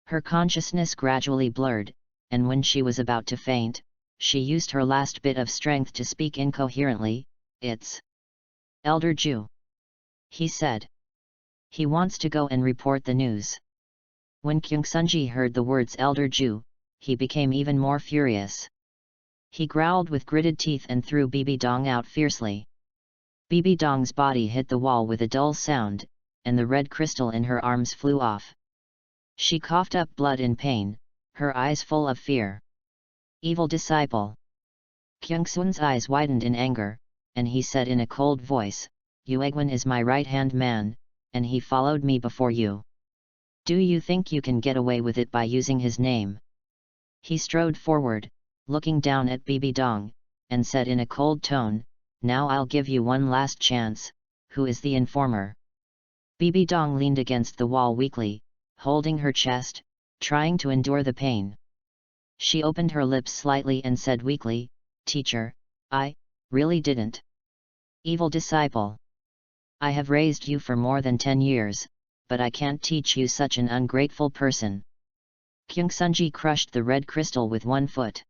Her consciousness gradually blurred, and when she was about to faint, she used her last bit of strength to speak incoherently. "It's Elder Ju," he said. "He wants to go and report the news." When Kyungsunji heard the words Elder Ju, he became even more furious. He growled with gritted teeth and threw Bibi Dong out fiercely. Bibi Dong's body hit the wall with a dull sound, and the red crystal in her arms flew off. She coughed up blood in pain, her eyes full of fear. "Evil disciple!" Kyungsun's eyes widened in anger, and he said in a cold voice, "Yuegwon is my right-hand man, and he followed me before you. Do you think you can get away with it by using his name?" He strode forward, looking down at Bibi Dong, and said in a cold tone, "Now I'll give you one last chance. Who is the informer?" Bibi Dong leaned against the wall weakly, holding her chest, trying to endure the pain. She opened her lips slightly and said weakly, "Teacher, I really didn't." "Evil disciple! I have raised you for more than 10 years, but I can't teach you such an ungrateful person." Kyungsunji crushed the red crystal with one foot.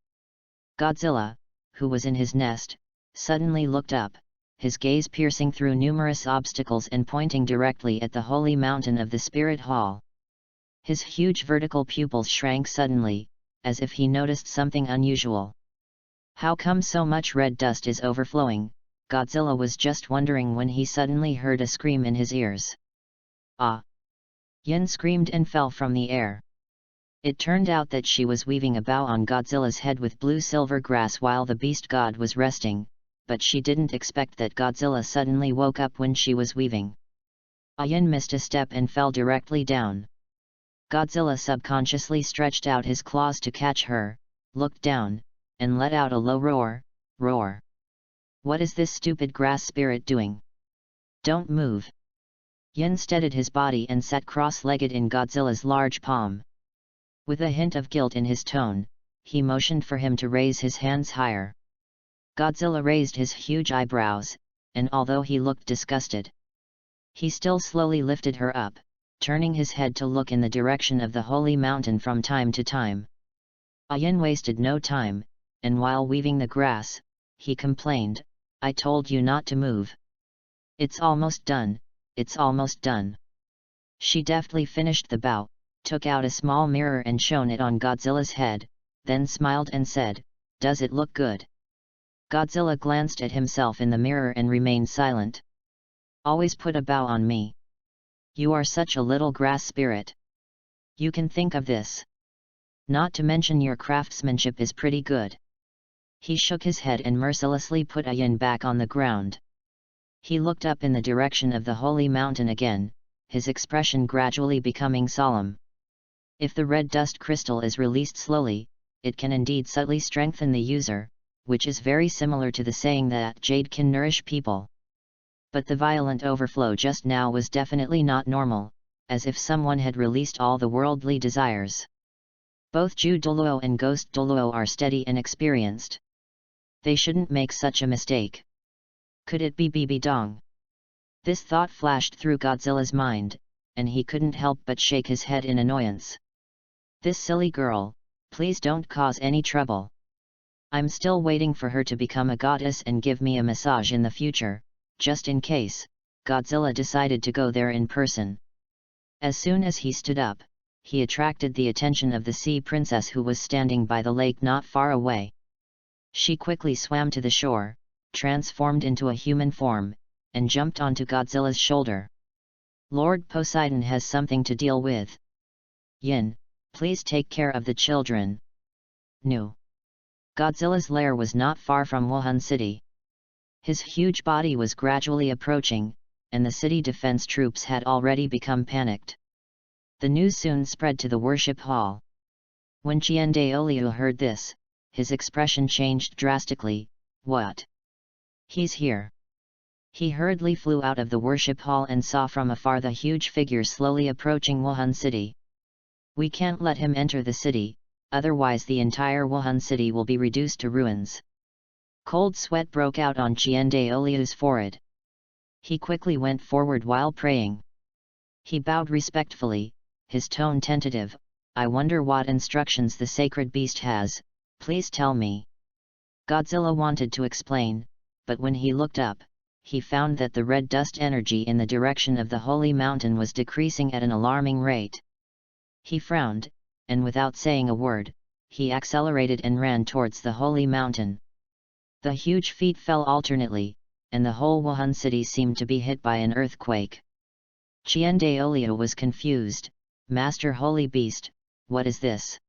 Godzilla, who was in his nest, suddenly looked up, his gaze piercing through numerous obstacles and pointing directly at the holy mountain of the Spirit Hall. His huge vertical pupils shrank suddenly, as if he noticed something unusual. "How come so much red dust is overflowing?" Godzilla was just wondering when he suddenly heard a scream in his ears. "Ah!" Yin screamed and fell from the air. It turned out that she was weaving a bow on Godzilla's head with blue-silver grass while the beast god was resting, but she didn't expect that Godzilla suddenly woke up when she was weaving. Yin missed a step and fell directly down. Godzilla subconsciously stretched out his claws to catch her, looked down, and let out a low roar, roar. What is this stupid grass spirit doing? Don't move. Yin steadied his body and sat cross-legged in Godzilla's large palm. With a hint of guilt in his tone, he motioned for him to raise his hands higher. Godzilla raised his huge eyebrows, and although he looked disgusted, he still slowly lifted her up, turning his head to look in the direction of the holy mountain from time to time. Yin wasted no time, and while weaving the grass, he complained, "I told you not to move. It's almost done, it's almost done." She deftly finished the bow, took out a small mirror and shone it on Godzilla's head, then smiled and said, "Does it look good?" Godzilla glanced at himself in the mirror and remained silent. "Always put a bow on me. You are such a little grass spirit. You can think of this. Not to mention your craftsmanship is pretty good." He shook his head and mercilessly put Yin back on the ground. He looked up in the direction of the holy mountain again, his expression gradually becoming solemn. If the red dust crystal is released slowly, it can indeed subtly strengthen the user, which is very similar to the saying that jade can nourish people. But the violent overflow just now was definitely not normal, as if someone had released all the worldly desires. Both Ju Douluo and Ghost Douluo are steady and experienced. They shouldn't make such a mistake. Could it be Bibi Dong? This thought flashed through Godzilla's mind, and he couldn't help but shake his head in annoyance. This silly girl, please don't cause any trouble. I'm still waiting for her to become a goddess and give me a massage in the future, just in case Godzilla decided to go there in person. As soon as he stood up, he attracted the attention of the sea princess who was standing by the lake not far away. She quickly swam to the shore, transformed into a human form, and jumped onto Godzilla's shoulder. "Lord Poseidon has something to deal with. Yin, please take care of the children." No. Godzilla's lair was not far from Wuhan City. His huge body was gradually approaching, and the city defense troops had already become panicked. The news soon spread to the worship hall. When Qian Daoliu heard this, his expression changed drastically. "What? He's here." He hurriedly flew out of the worship hall and saw from afar the huge figure slowly approaching Wuhan City. "We can't let him enter the city, otherwise the entire Wuhan City will be reduced to ruins." Cold sweat broke out on Qian Daoliu's forehead. He quickly went forward while praying. He bowed respectfully, his tone tentative. "I wonder what instructions the sacred beast has, please tell me." Godzilla wanted to explain, but when he looked up, he found that the red dust energy in the direction of the holy mountain was decreasing at an alarming rate. He frowned, and without saying a word, he accelerated and ran towards the holy mountain. The huge feet fell alternately, and the whole Wuhan city seemed to be hit by an earthquake. Qian Daoliu was confused. "Master Holy Beast, what is this?"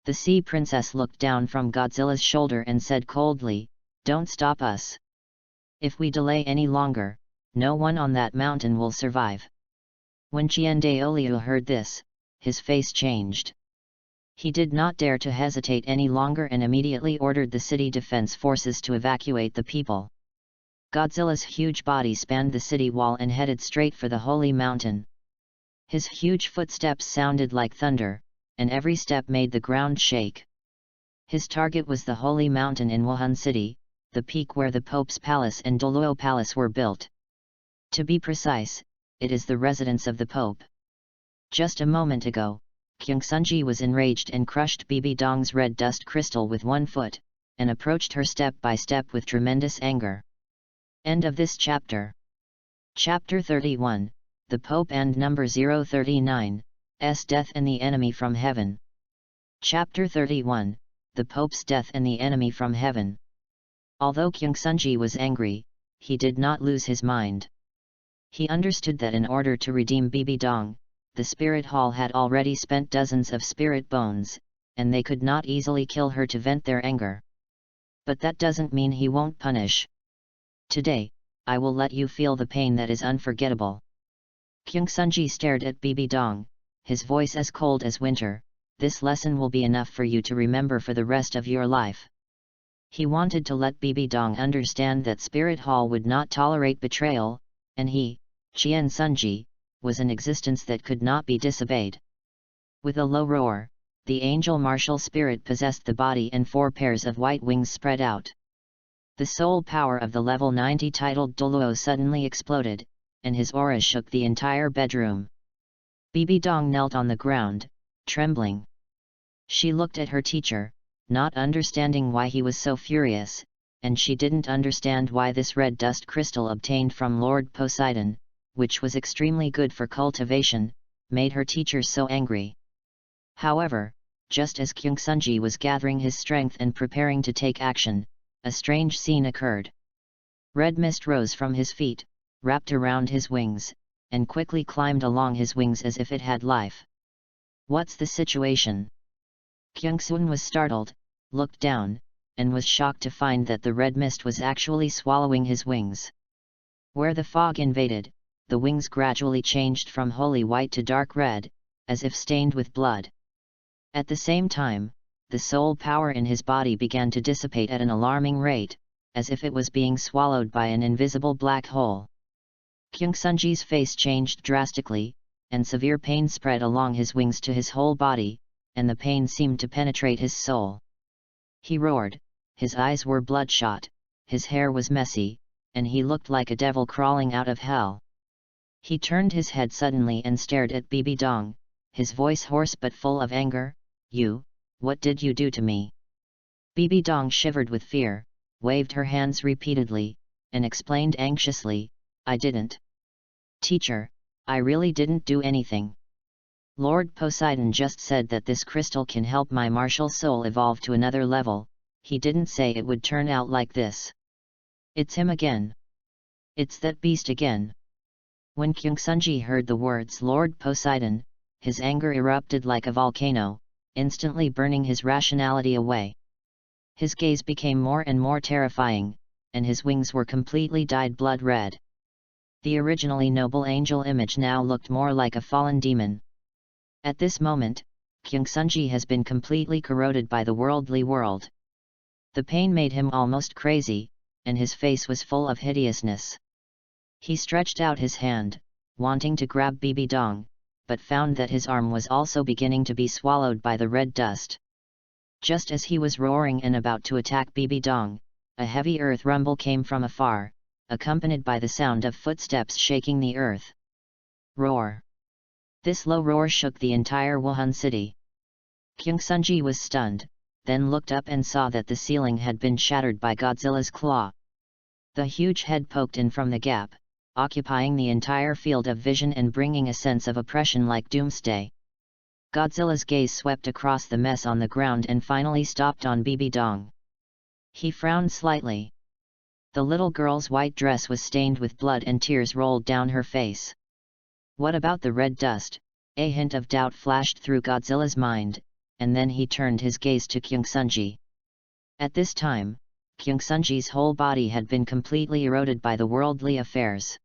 The sea princess looked down from Godzilla's shoulder and said coldly, "Don't stop us. If we delay any longer, no one on that mountain will survive." When Qian Daoliu heard this, his face changed. He did not dare to hesitate any longer and immediately ordered the city defense forces to evacuate the people. Godzilla's huge body spanned the city wall and headed straight for the holy mountain. His huge footsteps sounded like thunder, and every step made the ground shake. His target was the holy mountain in Wuhan City, the peak where the Pope's Palace and Douluo Palace were built. To be precise, it is the residence of the Pope. Just a moment ago, Kyung Sunji was enraged and crushed Bibi Dong's red dust crystal with one foot, and approached her step by step with tremendous anger. End of this chapter. Chapter 31, The Pope and Number 039, S Death and the Enemy from Heaven. Chapter 31, The Pope's Death and the Enemy from Heaven. Although Kyung Sunji was angry, he did not lose his mind. He understood that in order to redeem Bibi Dong, the spirit hall had already spent dozens of spirit bones, and they could not easily kill her to vent their anger. But that doesn't mean he won't punish. Today, I will let you feel the pain that is unforgettable. Kyungsunji stared at Bibi Dong, his voice as cold as winter. This lesson will be enough for you to remember for the rest of your life. He wanted to let Bibi Dong understand that Spirit Hall would not tolerate betrayal, and he, Chien Sunji, was an existence that could not be disobeyed. With a low roar, the angel martial spirit possessed the body and 4 pairs of white wings spread out. The soul power of the level 90 titled Douluo suddenly exploded, and his aura shook the entire bedroom. Bibi Dong knelt on the ground, trembling. She looked at her teacher, not understanding why he was so furious, and she didn't understand why this red dust crystal obtained from Lord Poseidon, which was extremely good for cultivation, made her teacher so angry. However, just as Kyungsunji was gathering his strength and preparing to take action, a strange scene occurred. Red mist rose from his feet, wrapped around his wings, and quickly climbed along his wings as if it had life. What's the situation? Kyungsun was startled, looked down, and was shocked to find that the red mist was actually swallowing his wings. Where the fog invaded, the wings gradually changed from holy white to dark red, as if stained with blood. At the same time, the soul power in his body began to dissipate at an alarming rate, as if it was being swallowed by an invisible black hole. Kyungsunji's face changed drastically, and severe pain spread along his wings to his whole body, and the pain seemed to penetrate his soul. He roared, his eyes were bloodshot, his hair was messy, and he looked like a devil crawling out of hell. He turned his head suddenly and stared at Bibi Dong, his voice hoarse but full of anger. You, what did you do to me? Bibi Dong shivered with fear, waved her hands repeatedly, and explained anxiously, I didn't. Teacher, I really didn't do anything. Lord Poseidon just said that this crystal can help my martial soul evolve to another level. He didn't say it would turn out like this. It's him again. It's that beast again. When Kyungsunji heard the words Lord Poseidon, his anger erupted like a volcano, instantly burning his rationality away. His gaze became more and more terrifying, and his wings were completely dyed blood red. The originally noble angel image now looked more like a fallen demon. At this moment, Kyungsunji has been completely corroded by the worldly world. The pain made him almost crazy, and his face was full of hideousness. He stretched out his hand, wanting to grab Bibi Dong, but found that his arm was also beginning to be swallowed by the red dust. Just as he was roaring and about to attack Bibi Dong, a heavy earth rumble came from afar, accompanied by the sound of footsteps shaking the earth. Roar! This low roar shook the entire Wuhan city. Kyungsunji was stunned, then looked up and saw that the ceiling had been shattered by Godzilla's claw. The huge head poked in from the gap, occupying the entire field of vision and bringing a sense of oppression like doomsday. Godzilla's gaze swept across the mess on the ground and finally stopped on Bibi Dong. He frowned slightly. The little girl's white dress was stained with blood and tears rolled down her face. What about the red dust? A hint of doubt flashed through Godzilla's mind, and then he turned his gaze to Kyungsunji. At this time, Kyungsunji's whole body had been completely eroded by the worldly affairs.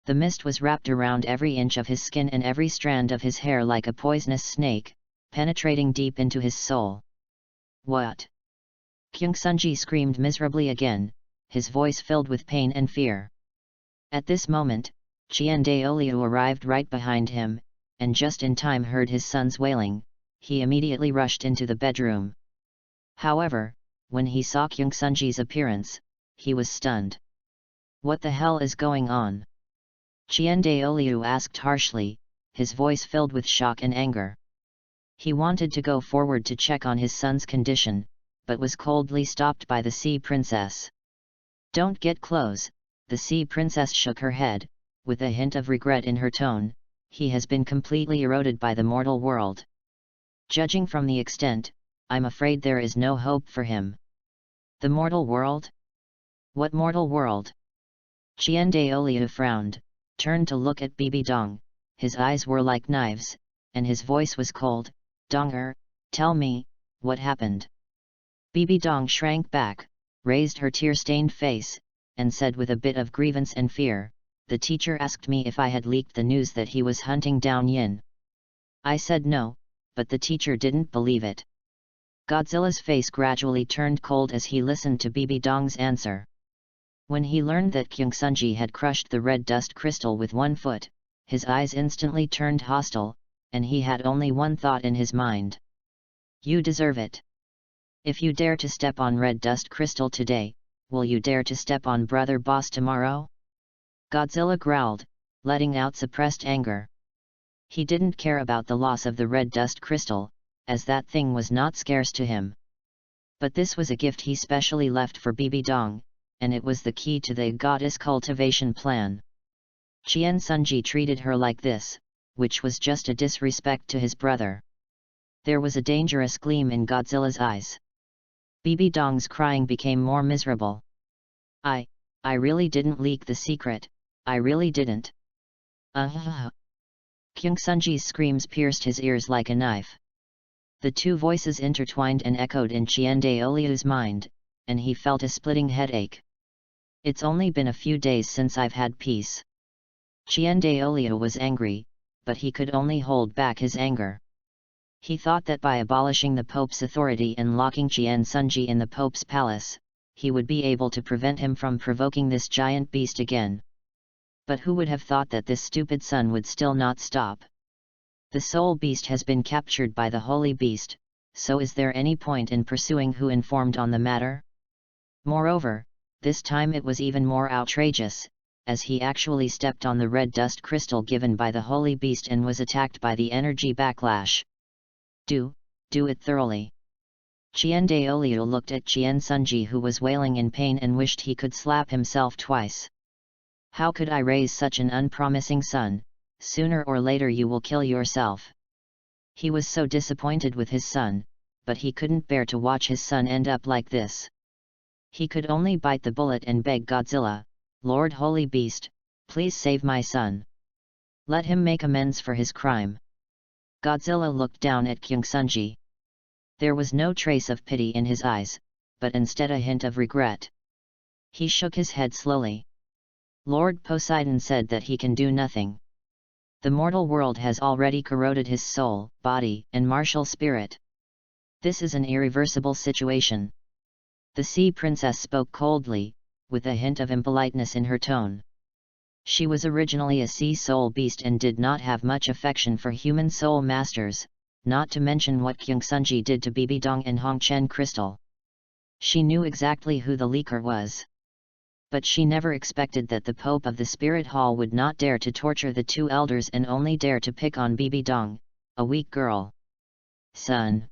The mist was wrapped around every inch of his skin and every strand of his hair like a poisonous snake, penetrating deep into his soul. What? Kyungsunji screamed miserably again, his voice filled with pain and fear. At this moment, Chien Daoliu arrived right behind him, and just in time heard his son's wailing. He immediately rushed into the bedroom. However, when he saw Kyungsunji's appearance, he was stunned. What the hell is going on? Chien Daoliu asked harshly, his voice filled with shock and anger. He wanted to go forward to check on his son's condition, but was coldly stopped by the Sea Princess. Don't get close, the Sea Princess shook her head, with a hint of regret in her tone. He has been completely eroded by the mortal world. Judging from the extent, I'm afraid there is no hope for him. The mortal world? What mortal world? Chien Daoliu frowned, turned to look at Bibi Dong, his eyes were like knives, and his voice was cold. "Donger, tell me, what happened?" Bibi Dong shrank back, raised her tear-stained face, and said with a bit of grievance and fear, "The teacher asked me if I had leaked the news that he was hunting down Yin. I said no, but the teacher didn't believe it." Godzilla's face gradually turned cold as he listened to Bibi Dong's answer. When he learned that Kyungsunji had crushed the red dust crystal with one foot, his eyes instantly turned hostile, and he had only one thought in his mind. "You deserve it. If you dare to step on red dust crystal today, will you dare to step on brother boss tomorrow?" Godzilla growled, letting out suppressed anger. He didn't care about the loss of the red dust crystal, as that thing was not scarce to him. But this was a gift he specially left for Bibi Dong, and it was the key to the goddess cultivation plan. Chien Sunji treated her like this, which was just a disrespect to his brother. There was a dangerous gleam in Godzilla's eyes. Bibi Dong's crying became more miserable. I really didn't leak the secret, I really didn't." Kyungsunji's screams pierced his ears like a knife. The two voices intertwined and echoed in Chien Daoliu's mind, and he felt a splitting headache. "It's only been a few days since I've had peace." Chien Daoliu was angry, but he could only hold back his anger. He thought that by abolishing the Pope's authority and locking Chien Sunji in the Pope's palace, he would be able to prevent him from provoking this giant beast again. But who would have thought that this stupid son would still not stop? The soul beast has been captured by the holy beast, so is there any point in pursuing who informed on the matter? Moreover, this time it was even more outrageous, as he actually stepped on the red dust crystal given by the holy beast and was attacked by the energy backlash. Do it thoroughly." Chien Daoliu looked at Chien Sunji, who was wailing in pain and wished he could slap himself twice. "How could I raise such an unpromising son? Sooner or later you will kill yourself." He was so disappointed with his son, but he couldn't bear to watch his son end up like this. He could only bite the bullet and beg Godzilla, "Lord Holy Beast, please save my son. Let him make amends for his crime." Godzilla looked down at Kyungsunji. There was no trace of pity in his eyes, but instead a hint of regret. He shook his head slowly. "Lord Poseidon said that he can do nothing. The mortal world has already corroded his soul, body, and martial spirit. This is an irreversible situation." The sea princess spoke coldly, with a hint of impoliteness in her tone. She was originally a sea soul beast and did not have much affection for human soul masters, not to mention what Kyungsunji did to Bibi Dong and Hongchen Crystal. She knew exactly who the leaker was. But she never expected that the Pope of the Spirit Hall would not dare to torture the two elders and only dare to pick on Bibi Dong, a weak girl. "Son."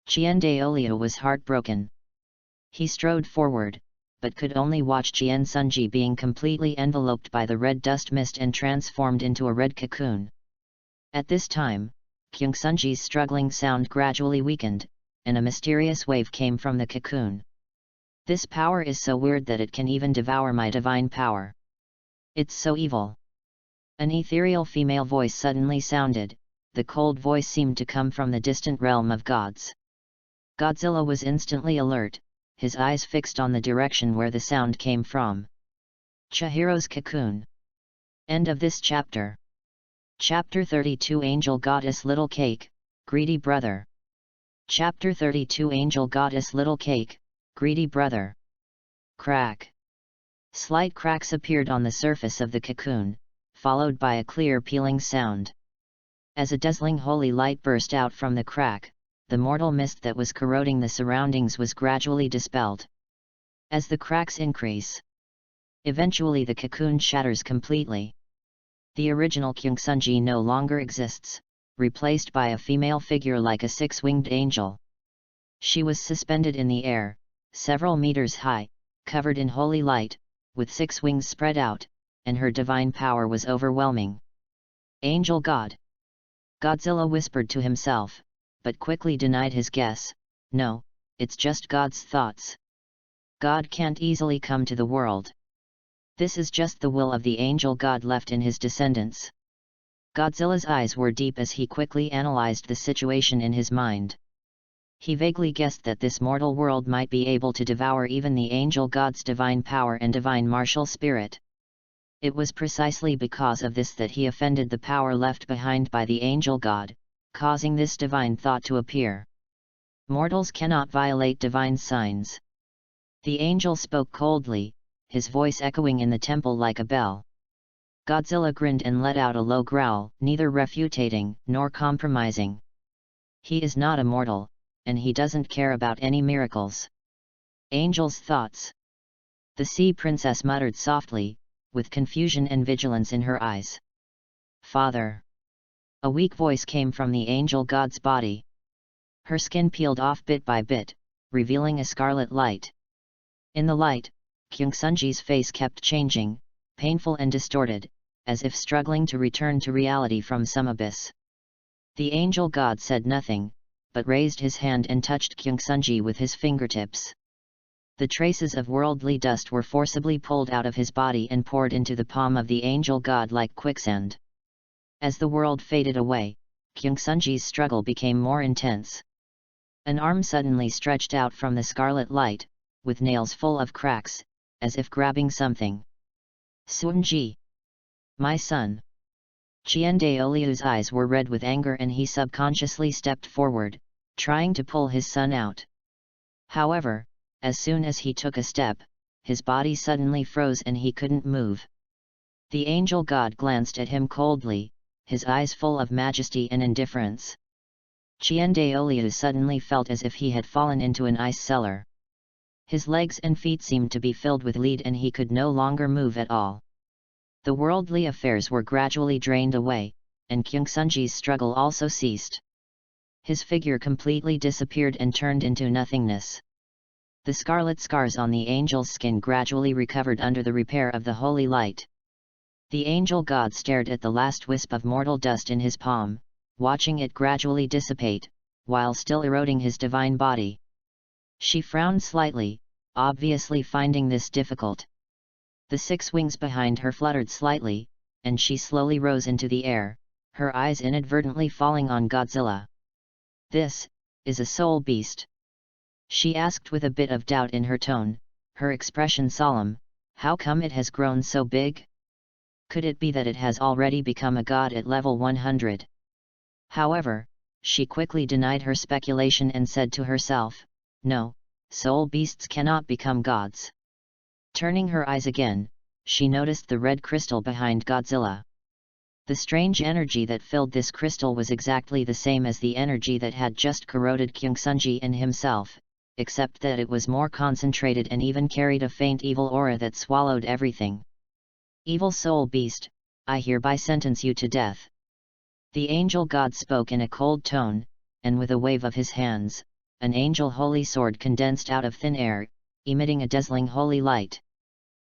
Chien Daoliu was heartbroken. He strode forward, but could only watch Chien Sunji being completely enveloped by the red dust mist and transformed into a red cocoon. At this time, Kyungsunji's struggling sound gradually weakened, and a mysterious wave came from the cocoon. "This power is so weird that it can even devour my divine power. It's so evil." An ethereal female voice suddenly sounded. The cold voice seemed to come from the distant realm of gods. Godzilla was instantly alert, his eyes fixed on the direction where the sound came from. Chihiro's cocoon. End of this chapter. Chapter 32 Angel Goddess Little Cake, Greedy Brother. Chapter 32 Angel Goddess Little Cake, Greedy Brother. Crack. Slight cracks appeared on the surface of the cocoon, followed by a clear peeling sound. As a dazzling holy light burst out from the crack, the mortal mist that was corroding the surroundings was gradually dispelled. As the cracks increase, eventually the cocoon shatters completely. The original Kyungsunji no longer exists, replaced by a female figure like a six-winged angel. She was suspended in the air, several meters high, covered in holy light, with 6 wings spread out, and her divine power was overwhelming. "Angel God!" Godzilla whispered to himself, but quickly denied his guess. "No, it's just God's thoughts. God can't easily come to the world. This is just the will of the angel God left in his descendants." Godzilla's eyes were deep as he quickly analyzed the situation in his mind. He vaguely guessed that this mortal world might be able to devour even the angel god's divine power and divine martial spirit. It was precisely because of this that he offended the power left behind by the angel god, causing this divine thought to appear. Mortals cannot violate divine signs. The angel spoke coldly, his voice echoing in the temple like a bell. Godzilla grinned and let out a low growl, neither refuting nor compromising. He is not a mortal, and he doesn't care about any miracles. Angel's thoughts. The sea princess muttered softly, with confusion and vigilance in her eyes. Father. A weak voice came from the angel god's body. Her skin peeled off bit by bit, revealing a scarlet light. In the light, Kyungsunji's face kept changing, painful and distorted, as if struggling to return to reality from some abyss. The angel god said nothing, but raised his hand and touched Kyungsunji with his fingertips. The traces of worldly dust were forcibly pulled out of his body and poured into the palm of the angel god like quicksand. As the world faded away, Kyungsunji's struggle became more intense. An arm suddenly stretched out from the scarlet light, with nails full of cracks, as if grabbing something. Sunji! My son! Chiendaoliu's eyes were red with anger and he subconsciously stepped forward, trying to pull his son out. However, as soon as he took a step, his body suddenly froze and he couldn't move. The angel god glanced at him coldly, his eyes full of majesty and indifference. Chiendaoliu suddenly felt as if he had fallen into an ice cellar. His legs and feet seemed to be filled with lead and he could no longer move at all. The worldly affairs were gradually drained away, and Kyungsunji's struggle also ceased. His figure completely disappeared and turned into nothingness. The scarlet scars on the angel's skin gradually recovered under the repair of the holy light. The angel god stared at the last wisp of mortal dust in his palm, watching it gradually dissipate, while still eroding his divine body. She frowned slightly, obviously finding this difficult. The 6 wings behind her fluttered slightly, and she slowly rose into the air, her eyes inadvertently falling on Godzilla. This is a soul beast? She asked with a bit of doubt in her tone, her expression solemn. How come it has grown so big? Could it be that it has already become a god at level 100? However, she quickly denied her speculation and said to herself, no, soul beasts cannot become gods. Turning her eyes again, she noticed the red crystal behind Godzilla. The strange energy that filled this crystal was exactly the same as the energy that had just corroded Kyungsunji and himself, except that it was more concentrated and even carried a faint evil aura that swallowed everything. Evil soul beast, I hereby sentence you to death. The angel god spoke in a cold tone, and with a wave of his hands, an angel holy sword condensed out of thin air, emitting a dazzling holy light.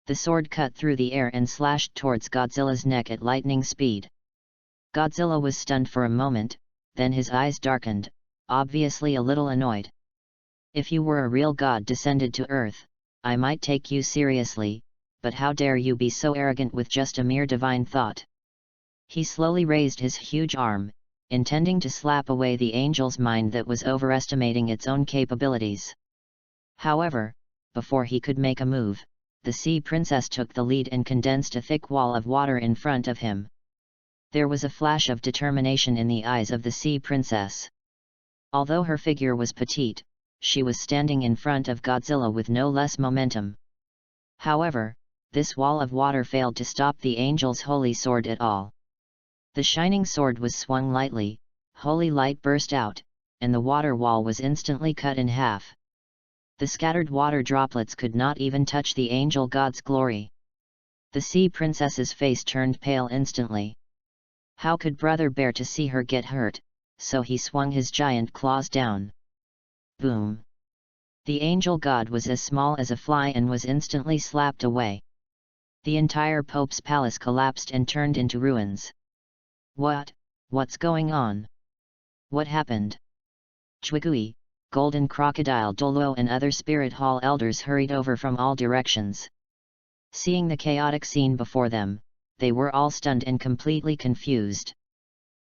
The sword cut through the air and slashed towards Godzilla's neck at lightning speed. Godzilla was stunned for a moment, then his eyes darkened, obviously a little annoyed. If you were a real god descended to earth, I might take you seriously, but how dare you be so arrogant with just a mere divine thought? He slowly raised his huge arm, intending to slap away the angel's mind that was overestimating its own capabilities. However, before he could make a move, the sea princess took the lead and condensed a thick wall of water in front of him. There was a flash of determination in the eyes of the sea princess. Although her figure was petite, she was standing in front of Godzilla with no less momentum. However, this wall of water failed to stop the angel's holy sword at all. The shining sword was swung lightly, holy light burst out, and the water wall was instantly cut in half. The scattered water droplets could not even touch the angel god's glory. The sea princess's face turned pale instantly. How could brother bear to see her get hurt, so he swung his giant claws down. Boom! The angel god was as small as a fly and was instantly slapped away. The entire Pope's palace collapsed and turned into ruins. What's going on? What happened? Chwigui, Golden Crocodile Douluo and other Spirit Hall elders hurried over from all directions. Seeing the chaotic scene before them, they were all stunned and completely confused.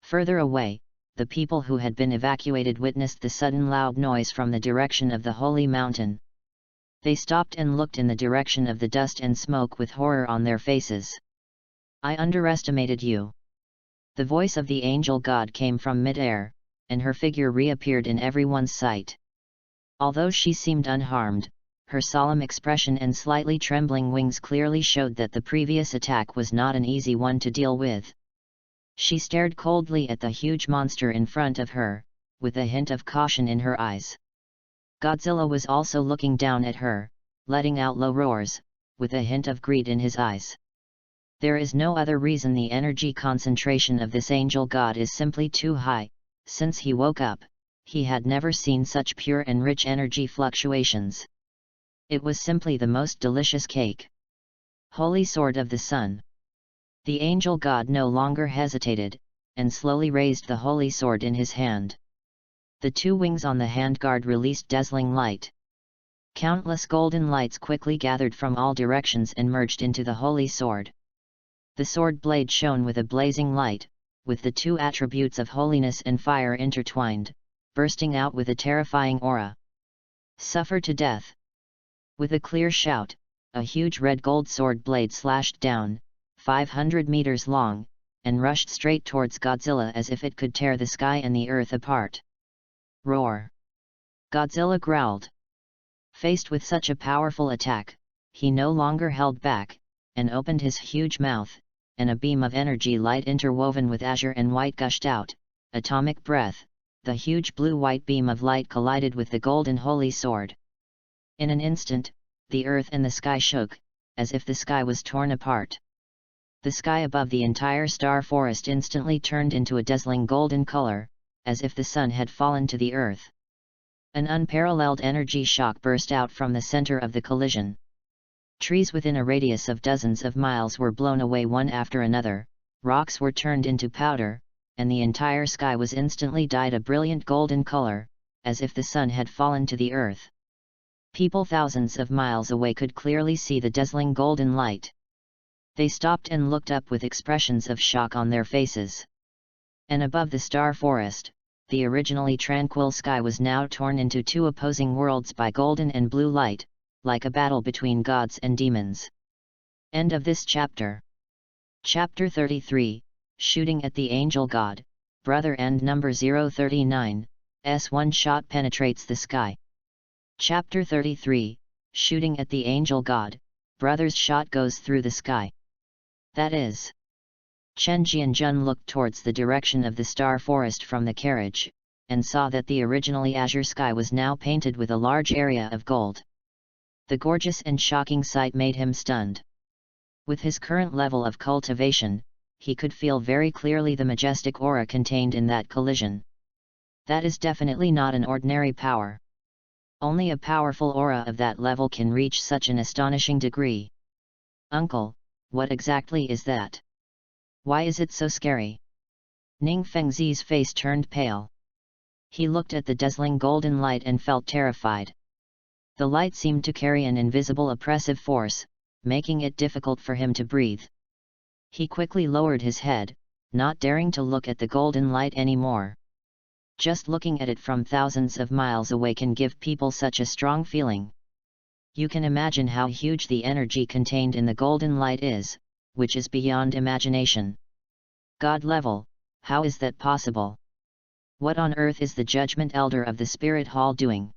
Further away, the people who had been evacuated witnessed the sudden loud noise from the direction of the holy mountain. They stopped and looked in the direction of the dust and smoke with horror on their faces. "I underestimated you." The voice of the angel god came from mid-air, and her figure reappeared in everyone's sight. Although she seemed unharmed, her solemn expression and slightly trembling wings clearly showed that the previous attack was not an easy one to deal with. She stared coldly at the huge monster in front of her, with a hint of caution in her eyes. Godzilla was also looking down at her, letting out low roars, with a hint of greed in his eyes. There is no other reason the energy concentration of this angel god is simply too high. Since he woke up, he had never seen such pure and rich energy fluctuations. It was simply the most delicious cake. Holy Sword of the Sun. The angel god no longer hesitated, and slowly raised the holy sword in his hand. The two wings on the handguard released dazzling light. Countless golden lights quickly gathered from all directions and merged into the holy sword. The sword blade shone with a blazing light, with the two attributes of holiness and fire intertwined, bursting out with a terrifying aura. "Suffer to death!" With a clear shout, a huge red-gold sword blade slashed down, 500 meters long, and rushed straight towards Godzilla as if it could tear the sky and the earth apart. Roar! Godzilla growled. Faced with such a powerful attack, he no longer held back, and opened his huge mouth, and a beam of energy light interwoven with azure and white gushed out. Atomic breath, the huge blue-white beam of light collided with the golden holy sword. In an instant, the earth and the sky shook, as if the sky was torn apart. The sky above the entire star forest instantly turned into a dazzling golden color, as if the sun had fallen to the earth. An unparalleled energy shock burst out from the center of the collision. Trees within a radius of dozens of miles were blown away one after another, rocks were turned into powder, and the entire sky was instantly dyed a brilliant golden color, as if the sun had fallen to the earth. People thousands of miles away could clearly see the dazzling golden light. They stopped and looked up with expressions of shock on their faces. And above the star forest, the originally tranquil sky was now torn into two opposing worlds by golden and blue light, like a battle between gods and demons. End of this chapter. Chapter 33, Shooting at the Angel God, Brother End number 039, S1 shot penetrates the sky. Chapter 33, Shooting at the Angel God, Brother's shot goes through the sky. That is. Chen Jianjun looked towards the direction of the star forest from the carriage, and saw that the originally azure sky was now painted with a large area of gold. The gorgeous and shocking sight made him stunned. With his current level of cultivation, he could feel very clearly the majestic aura contained in that collision. That is definitely not an ordinary power. Only a powerful aura of that level can reach such an astonishing degree. Uncle, what exactly is that? Why is it so scary? Ning Fengzi's face turned pale. He looked at the dazzling golden light and felt terrified. The light seemed to carry an invisible oppressive force, making it difficult for him to breathe. He quickly lowered his head, not daring to look at the golden light anymore. Just looking at it from thousands of miles away can give people such a strong feeling. You can imagine how huge the energy contained in the golden light is, which is beyond imagination. God level, how is that possible? What on earth is the Judgment Elder of the Spirit Hall doing?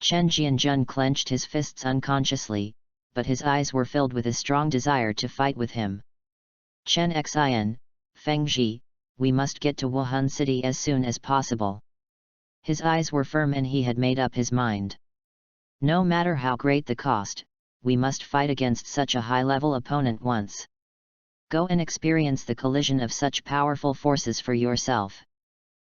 Chen Jianjun clenched his fists unconsciously, but his eyes were filled with a strong desire to fight with him. Chen Xin, Fengji, we must get to Wuhan City as soon as possible. His eyes were firm and he had made up his mind. No matter how great the cost, we must fight against such a high-level opponent once. Go and experience the collision of such powerful forces for yourself.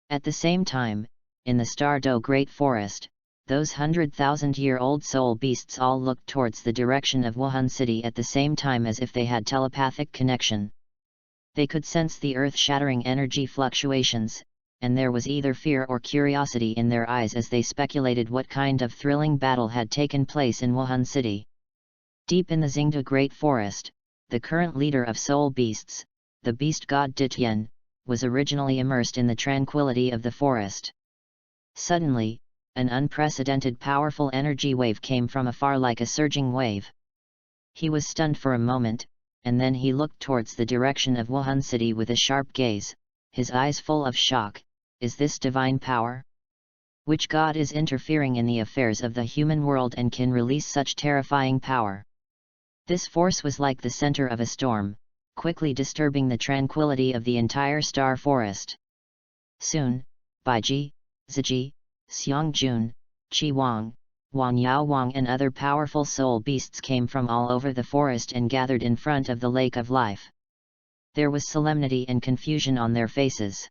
At the same time, in the Stardo Great Forest, those 100,000-year-old soul beasts all looked towards the direction of Wuhan City at the same time as if they had telepathic connection. They could sense the earth-shattering energy fluctuations, and there was either fear or curiosity in their eyes as they speculated what kind of thrilling battle had taken place in Wuhan City. Deep in the Xingda Great Forest, the current leader of soul beasts, the beast god Ditian, was originally immersed in the tranquility of the forest. Suddenly, an unprecedented powerful energy wave came from afar like a surging wave. He was stunned for a moment, and then he looked towards the direction of Wuhan City with a sharp gaze, his eyes full of shock. Is this divine power? Which god is interfering in the affairs of the human world and can release such terrifying power? This force was like the center of a storm, quickly disturbing the tranquility of the entire star forest. Soon, Baiji, Ziji, Xiangjun, Qi Wang, Wang Yao Wang and other powerful soul beasts came from all over the forest and gathered in front of the Lake of Life. There was solemnity and confusion on their faces.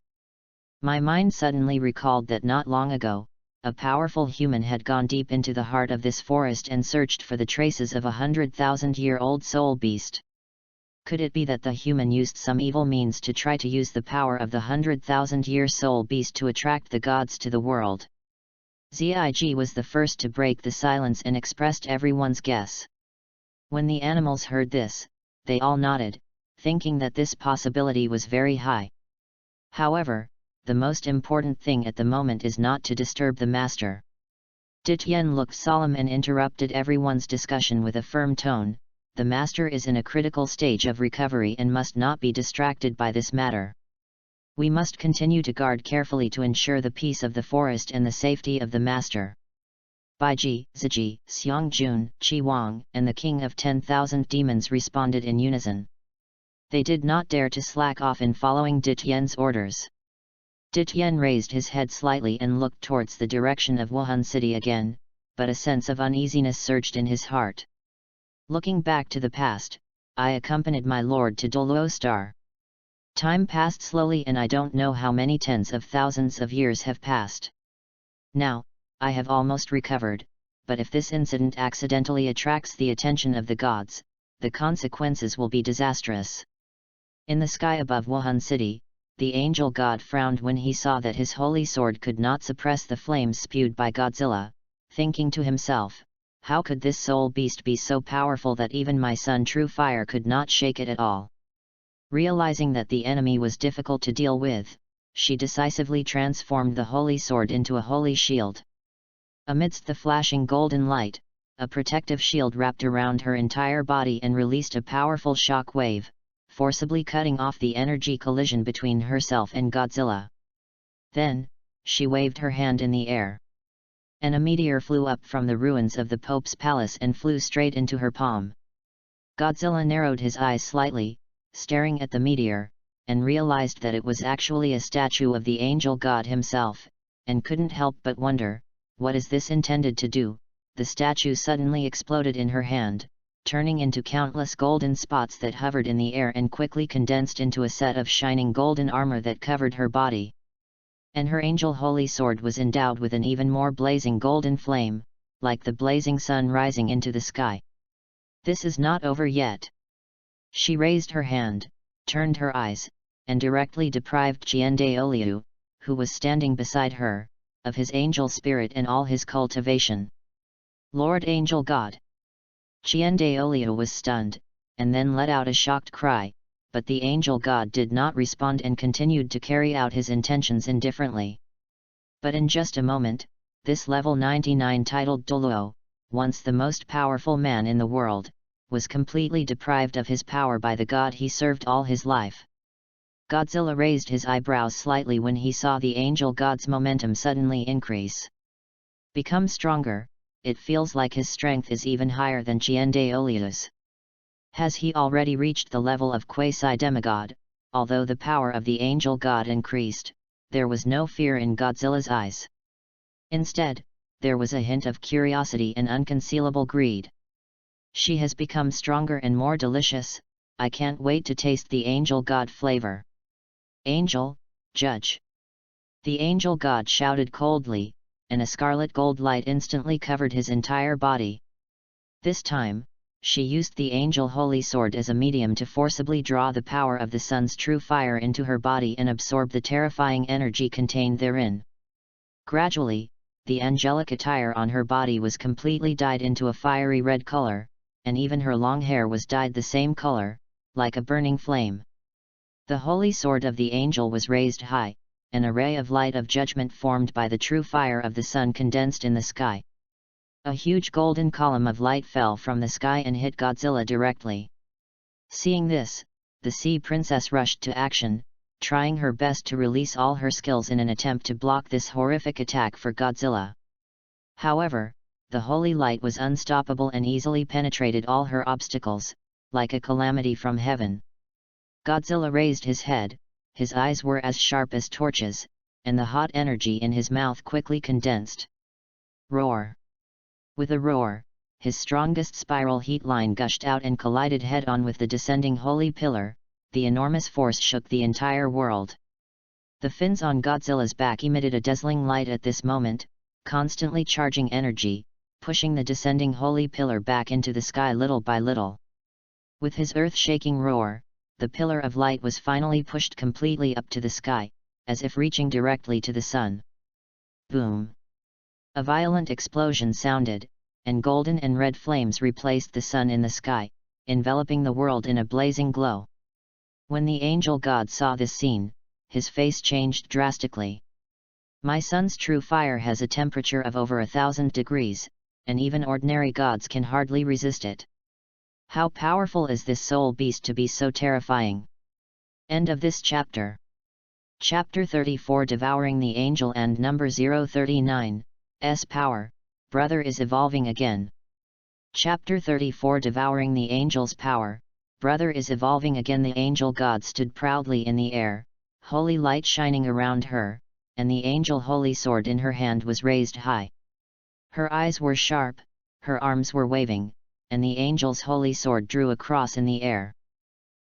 My mind suddenly recalled that not long ago, a powerful human had gone deep into the heart of this forest and searched for the traces of a 100,000-year-old soul beast. Could it be that the human used some evil means to try to use the power of the 100,000-year soul beast to attract the gods to the world? Zig was the first to break the silence and expressed everyone's guess. When the animals heard this, they all nodded, thinking that this possibility was very high. However, the most important thing at the moment is not to disturb the master. Ditien looked solemn and interrupted everyone's discussion with a firm tone. The master is in a critical stage of recovery and must not be distracted by this matter. We must continue to guard carefully to ensure the peace of the forest and the safety of the master. Baiji, Ziji, Xiangjun, Qi Wang, and the king of 10,000 demons responded in unison. They did not dare to slack off in following Ditien's orders. Ditien raised his head slightly and looked towards the direction of Wuhan City again, but a sense of uneasiness surged in his heart. Looking back to the past, I accompanied my lord to Douluo Star. Time passed slowly and I don't know how many tens of thousands of years have passed. Now, I have almost recovered, but if this incident accidentally attracts the attention of the gods, the consequences will be disastrous. In the sky above Wuhan City, the angel god frowned when he saw that his holy sword could not suppress the flames spewed by Godzilla, thinking to himself, how could this soul beast be so powerful that even my son True Fire could not shake it at all? Realizing that the enemy was difficult to deal with, she decisively transformed the holy sword into a holy shield. Amidst the flashing golden light, a protective shield wrapped around her entire body and released a powerful shock wave, forcibly cutting off the energy collision between herself and Godzilla. Then, she waved her hand in the air. And a meteor flew up from the ruins of the Pope's palace and flew straight into her palm. Godzilla narrowed his eyes slightly, staring at the meteor, and realized that it was actually a statue of the angel god himself, and couldn't help but wonder, what is this intended to do? The statue suddenly exploded in her hand, turning into countless golden spots that hovered in the air and quickly condensed into a set of shining golden armor that covered her body. And her angel holy sword was endowed with an even more blazing golden flame, like the blazing sun rising into the sky. This is not over yet. She raised her hand, turned her eyes, and directly deprived Jiandaoliu, who was standing beside her, of his angel spirit and all his cultivation. Lord Angel God! Jiandaoliu was stunned, and then let out a shocked cry, but the angel god did not respond and continued to carry out his intentions indifferently. But in just a moment, this level 99 titled Douluo, once the most powerful man in the world, was completely deprived of his power by the god he served all his life. Godzilla raised his eyebrows slightly when he saw the angel god's momentum suddenly increase. Become stronger, it feels like his strength is even higher than Jiandaoliu's. Has he already reached the level of quasi-demigod? Although the power of the angel god increased, there was no fear in Godzilla's eyes. Instead, there was a hint of curiosity and unconcealable greed. She has become stronger and more delicious, I can't wait to taste the angel god flavor. Angel, judge! The angel god shouted coldly, and a scarlet gold light instantly covered his entire body. This time, she used the angel holy sword as a medium to forcibly draw the power of the sun's true fire into her body and absorb the terrifying energy contained therein. Gradually, the angelic attire on her body was completely dyed into a fiery red color, and even her long hair was dyed the same color, like a burning flame. The holy sword of the angel was raised high, an array of light of judgment formed by the true fire of the sun condensed in the sky. A huge golden column of light fell from the sky and hit Godzilla directly. Seeing this, the sea princess rushed to action, trying her best to release all her skills in an attempt to block this horrific attack for Godzilla. However, the holy light was unstoppable and easily penetrated all her obstacles, like a calamity from heaven. Godzilla raised his head, his eyes were as sharp as torches, and the hot energy in his mouth quickly condensed. Roar! With a roar, his strongest spiral heat line gushed out and collided head-on with the descending holy pillar. The enormous force shook the entire world. The fins on Godzilla's back emitted a dazzling light at this moment, constantly charging energy, pushing the descending holy pillar back into the sky little by little. With his earth-shaking roar, the pillar of light was finally pushed completely up to the sky, as if reaching directly to the sun. Boom! A violent explosion sounded, and golden and red flames replaced the sun in the sky, enveloping the world in a blazing glow. When the angel god saw this scene, his face changed drastically. My sun's true fire has a temperature of over 1,000 degrees, and even ordinary gods can hardly resist it. How powerful is this soul beast to be so terrifying? End of this chapter. Chapter 34 Devouring the Angel and number 039, S Power, Brother is evolving again. Chapter 34 Devouring the Angel's Power, Brother is evolving again. The angel god stood proudly in the air, holy light shining around her, and the angel holy sword in her hand was raised high. Her eyes were sharp, her arms were waving, and the angel's holy sword drew a cross in the air.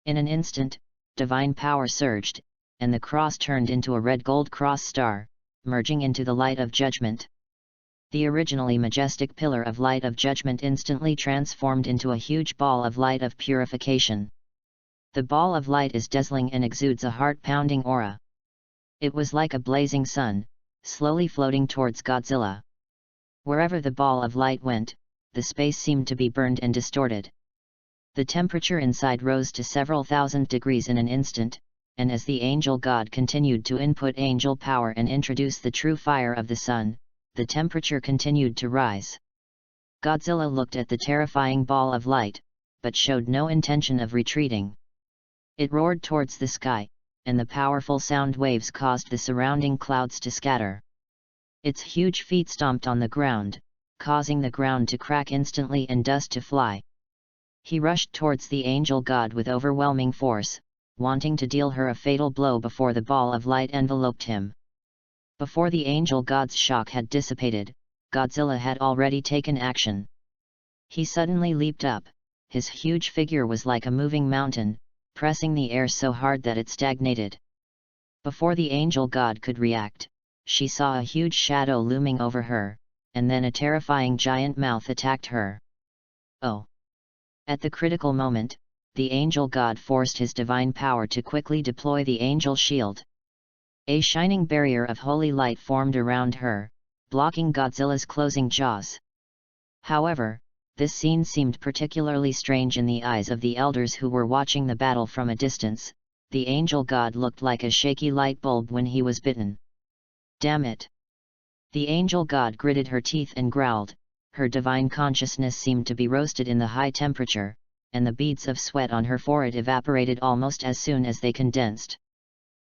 In an instant, divine power surged, and the cross turned into a red gold cross star, merging into the light of judgment. The originally majestic pillar of light of judgment instantly transformed into a huge ball of light of purification. The ball of light is dazzling and exudes a heart-pounding aura. It was like a blazing sun, slowly floating towards Godzilla. Wherever the ball of light went, the space seemed to be burned and distorted. The temperature inside rose to several thousand degrees in an instant, and as the angel god continued to input angel power and introduce the true fire of the sun, the temperature continued to rise. Godzilla looked at the terrifying ball of light, but showed no intention of retreating. It roared towards the sky, and the powerful sound waves caused the surrounding clouds to scatter. Its huge feet stomped on the ground, causing the ground to crack instantly and dust to fly. He rushed towards the angel god with overwhelming force, wanting to deal her a fatal blow before the ball of light enveloped him. Before the angel god's shock had dissipated, Godzilla had already taken action. He suddenly leaped up, his huge figure was like a moving mountain, pressing the air so hard that it stagnated. Before the angel god could react, she saw a huge shadow looming over her, and then a terrifying giant mouth attacked her. Oh! At the critical moment, the angel god forced his divine power to quickly deploy the angel shield. A shining barrier of holy light formed around her, blocking Godzilla's closing jaws. However, this scene seemed particularly strange in the eyes of the elders who were watching the battle from a distance. The angel god looked like a shaky light bulb when he was bitten. Damn it! The angel god gritted her teeth and growled. Her divine consciousness seemed to be roasted in the high temperature, and the beads of sweat on her forehead evaporated almost as soon as they condensed.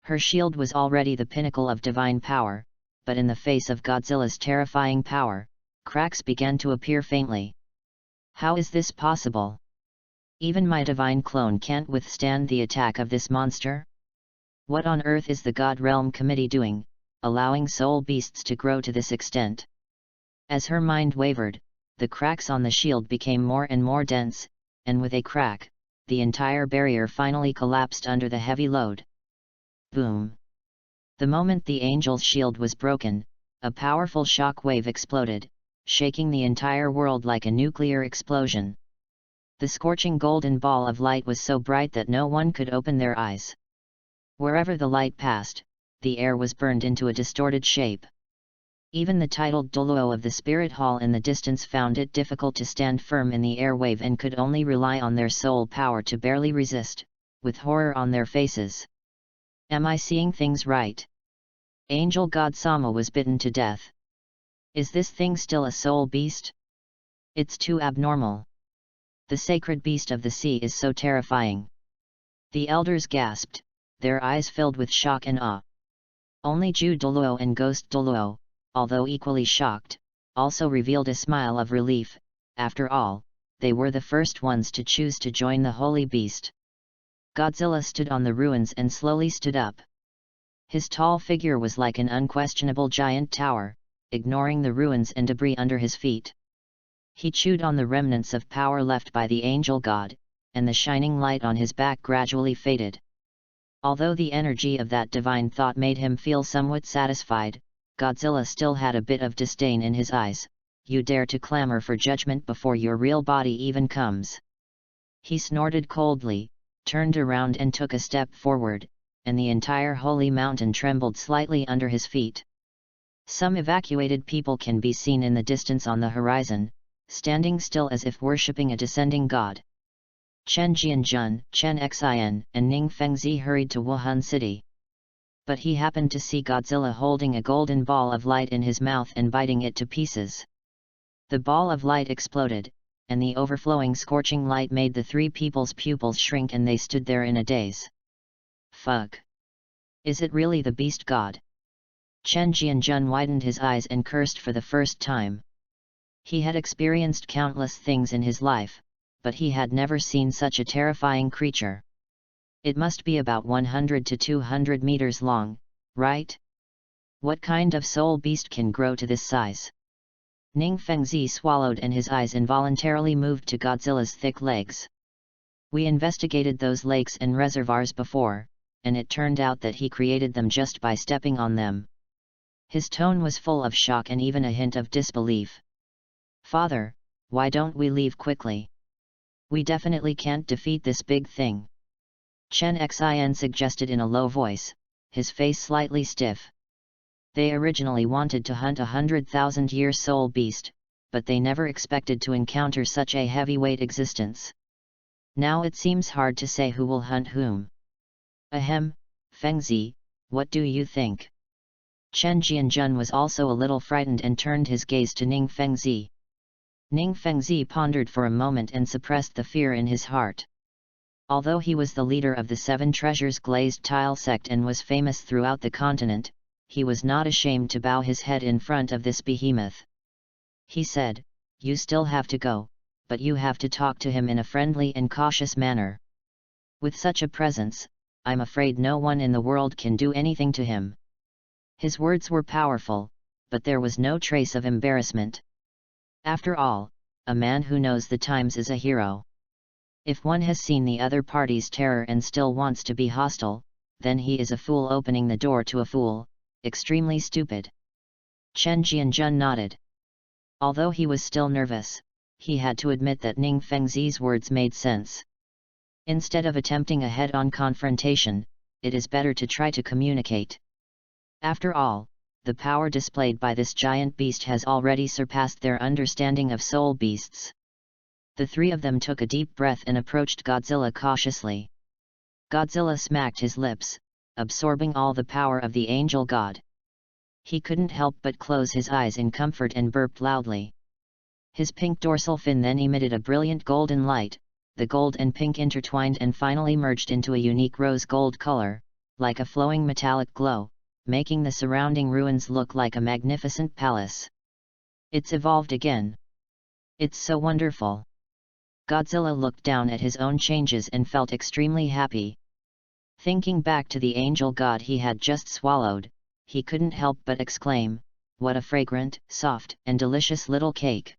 Her shield was already the pinnacle of divine power, but in the face of Godzilla's terrifying power, cracks began to appear faintly. How is this possible? Even my divine clone can't withstand the attack of this monster? What on earth is the God Realm Committee doing, allowing soul beasts to grow to this extent? As her mind wavered, the cracks on the shield became more and more dense, and with a crack, the entire barrier finally collapsed under the heavy load. Boom! The moment the angel's shield was broken, a powerful shock wave exploded, shaking the entire world like a nuclear explosion. The scorching golden ball of light was so bright that no one could open their eyes. Wherever the light passed, the air was burned into a distorted shape. Even the titled Douluo of the spirit hall in the distance found it difficult to stand firm in the airwave and could only rely on their soul power to barely resist, with horror on their faces. Am I seeing things right? Angel God Sama was bitten to death. Is this thing still a soul beast? It's too abnormal. The sacred beast of the sea is so terrifying. The elders gasped, their eyes filled with shock and awe. Only Jew Douluo and Ghost Douluo, although equally shocked, also revealed a smile of relief. After all, they were the first ones to choose to join the holy beast. Godzilla stood on the ruins and slowly stood up. His tall figure was like an unquestionable giant tower, ignoring the ruins and debris under his feet. He chewed on the remnants of power left by the angel god, and the shining light on his back gradually faded. Although the energy of that divine thought made him feel somewhat satisfied, Godzilla still had a bit of disdain in his eyes. You dare to clamor for judgment before your real body even comes. He snorted coldly, turned around and took a step forward, and the entire holy mountain trembled slightly under his feet. Some evacuated people can be seen in the distance on the horizon, standing still as if worshipping a descending god. Chen Jianjun, Chen Xin, and Ning Fengzi hurried to Wuhan City. But he happened to see Godzilla holding a golden ball of light in his mouth and biting it to pieces. The ball of light exploded, and the overflowing scorching light made the three people's pupils shrink and they stood there in a daze. Fuck! Is it really the beast god? Chen Jianjun widened his eyes and cursed for the first time. He had experienced countless things in his life, but he had never seen such a terrifying creature. It must be about 100 to 200 meters long, right? What kind of soul beast can grow to this size? Ning Fengzi swallowed and his eyes involuntarily moved to Godzilla's thick legs. We investigated those lakes and reservoirs before, and it turned out that he created them just by stepping on them. His tone was full of shock and even a hint of disbelief. Father, why don't we leave quickly? We definitely can't defeat this big thing. Chen Xin suggested in a low voice, his face slightly stiff. They originally wanted to hunt 100,000-year soul beast, but they never expected to encounter such a heavyweight existence. Now it seems hard to say who will hunt whom. Ahem, Fengzi, what do you think? Chen Jianjun was also a little frightened and turned his gaze to Ning Fengzi. Ning Fengzi pondered for a moment and suppressed the fear in his heart. Although he was the leader of the Seven Treasures glazed tile sect and was famous throughout the continent, he was not ashamed to bow his head in front of this behemoth. He said, "You still have to go, but you have to talk to him in a friendly and cautious manner. With such a presence, I'm afraid no one in the world can do anything to him." His words were powerful, but there was no trace of embarrassment. After all, a man who knows the times is a hero. If one has seen the other party's terror and still wants to be hostile, then he is a fool opening the door to a fool, extremely stupid. Chen Jianjun nodded. Although he was still nervous, he had to admit that Ning Fengzi's words made sense. Instead of attempting a head-on confrontation, it is better to try to communicate. After all, the power displayed by this giant beast has already surpassed their understanding of soul beasts. The three of them took a deep breath and approached Godzilla cautiously. Godzilla smacked his lips, absorbing all the power of the angel god. He couldn't help but close his eyes in comfort and burped loudly. His pink dorsal fin then emitted a brilliant golden light, the gold and pink intertwined and finally merged into a unique rose gold color, like a flowing metallic glow, making the surrounding ruins look like a magnificent palace. It's evolved again. It's so wonderful. Godzilla looked down at his own changes and felt extremely happy. Thinking back to the angel god he had just swallowed, he couldn't help but exclaim, "What a fragrant, soft, and delicious little cake."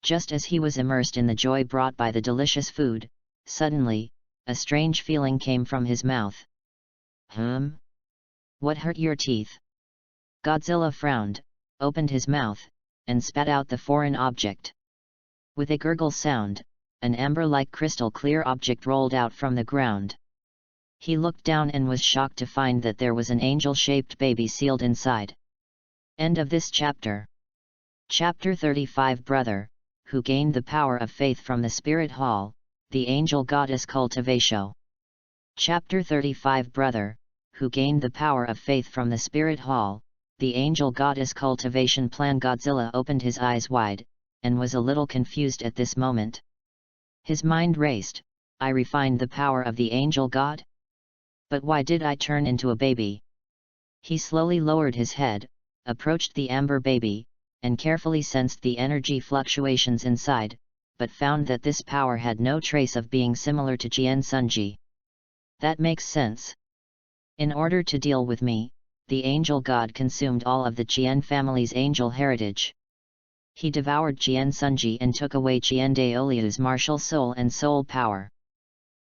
Just as he was immersed in the joy brought by the delicious food, suddenly, a strange feeling came from his mouth. What hurt your teeth? Godzilla frowned, opened his mouth, and spat out the foreign object. With a gurgle sound, an amber-like crystal-clear object rolled out from the ground. He looked down and was shocked to find that there was an angel-shaped baby sealed inside. End of this chapter. Chapter 35 Brother, who gained the power of faith from the Spirit Hall, the angel goddess Cultivatio. Chapter 35 Brother, who gained the power of faith from the Spirit Hall, the Angel Goddess Cultivation Plan. Godzilla opened his eyes wide, and was a little confused at this moment. His mind raced. I refined the power of the Angel God? But why did I turn into a baby? He slowly lowered his head, approached the amber baby, and carefully sensed the energy fluctuations inside, but found that this power had no trace of being similar to Jian Sunji. That makes sense. In order to deal with me, the angel god consumed all of the Jian family's angel heritage. He devoured Jian Sunji and took away Jian Daoliu's martial soul and soul power.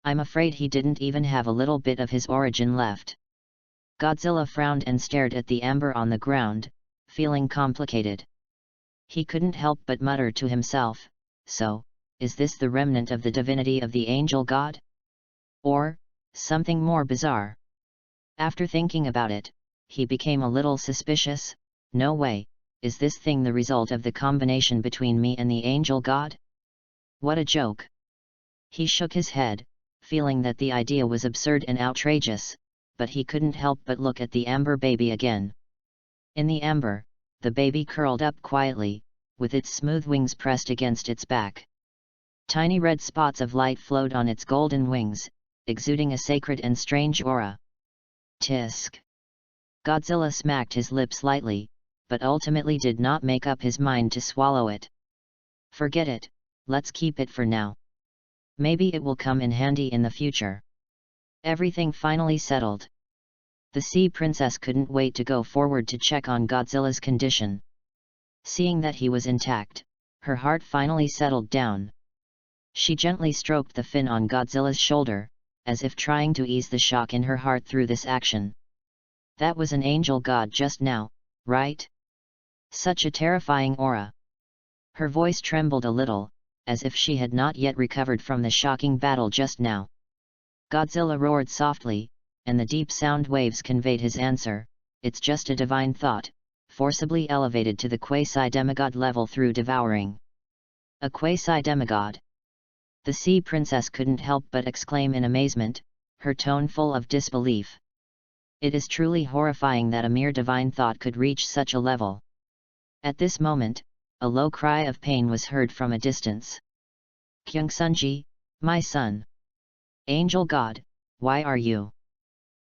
I'm afraid he didn't even have a little bit of his origin left. Godzilla frowned and stared at the amber on the ground, feeling complicated. He couldn't help but mutter to himself, so, is this the remnant of the divinity of the angel god? Or, something more bizarre? After thinking about it, he became a little suspicious. No way, is this thing the result of the combination between me and the angel god? What a joke! He shook his head, feeling that the idea was absurd and outrageous, but he couldn't help but look at the amber baby again. In the amber, the baby curled up quietly, with its smooth wings pressed against its back. Tiny red spots of light flowed on its golden wings, exuding a sacred and strange aura. Tisk! Godzilla smacked his lips lightly, but ultimately did not make up his mind to swallow it. Forget it, let's keep it for now. Maybe it will come in handy in the future. Everything finally settled. The sea princess couldn't wait to go forward to check on Godzilla's condition. Seeing that he was intact, her heart finally settled down. She gently stroked the fin on Godzilla's shoulder, as if trying to ease the shock in her heart through this action. That was an angel god just now, right? Such a terrifying aura. Her voice trembled a little, as if she had not yet recovered from the shocking battle just now. Godzilla roared softly, and the deep sound waves conveyed his answer, it's just a divine thought, forcibly elevated to the quasi-demigod level through devouring. A quasi-demigod? The sea princess couldn't help but exclaim in amazement, her tone full of disbelief. It is truly horrifying that a mere divine thought could reach such a level. At this moment, a low cry of pain was heard from a distance. Kyungsunji, my son. Angel God, why are you?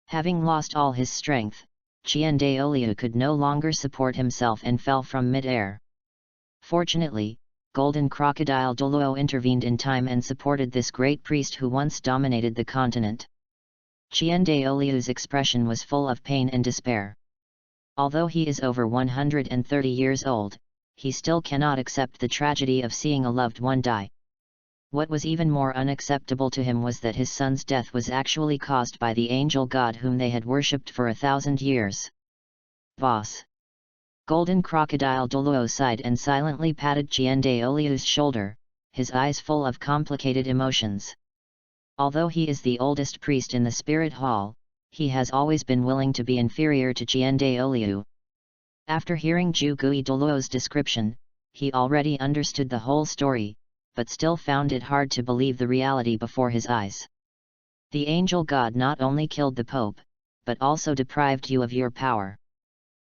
Having lost all his strength, Jian Daoliu could no longer support himself and fell from mid-air. Fortunately, Golden Crocodile Douluo intervened in time and supported this great priest who once dominated the continent. Jian Daoliu's expression was full of pain and despair. Although he is over 130 years old, he still cannot accept the tragedy of seeing a loved one die. What was even more unacceptable to him was that his son's death was actually caused by the angel god whom they had worshipped for 1,000 years. Boss! Golden Crocodile Douluo sighed and silently patted Jian Daoliu's shoulder, his eyes full of complicated emotions. Although he is the oldest priest in the Spirit Hall, he has always been willing to be inferior to Jian Daoliu. After hearing Zhu Gui Douluo's description, he already understood the whole story, but still found it hard to believe the reality before his eyes. The angel god not only killed the Pope, but also deprived you of your power.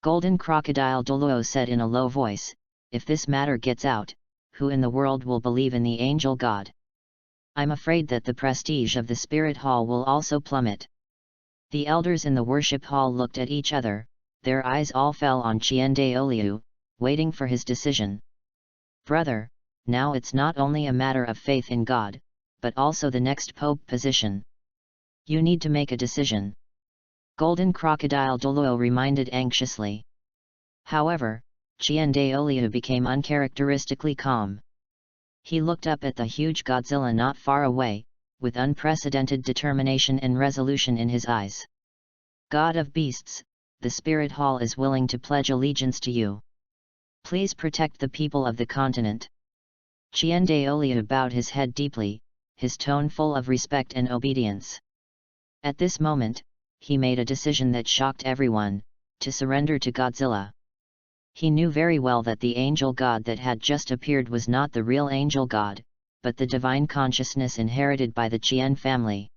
Golden Crocodile Douluo said in a low voice, if this matter gets out, who in the world will believe in the angel god? I'm afraid that the prestige of the Spirit Hall will also plummet. The elders in the worship hall looked at each other, their eyes all fell on Jian Daoliu, waiting for his decision. Brother, now it's not only a matter of faith in God, but also the next Pope position. You need to make a decision. Golden Crocodile Douluo reminded anxiously. However, Jian Daoliu became uncharacteristically calm. He looked up at the huge Godzilla not far away, with unprecedented determination and resolution in his eyes. God of beasts, the Spirit Hall is willing to pledge allegiance to you. Please protect the people of the continent. Jian Daoliu bowed his head deeply, his tone full of respect and obedience. At this moment, he made a decision that shocked everyone, to surrender to Godzilla. He knew very well that the angel god that had just appeared was not the real angel god, but the divine consciousness inherited by the Jian family.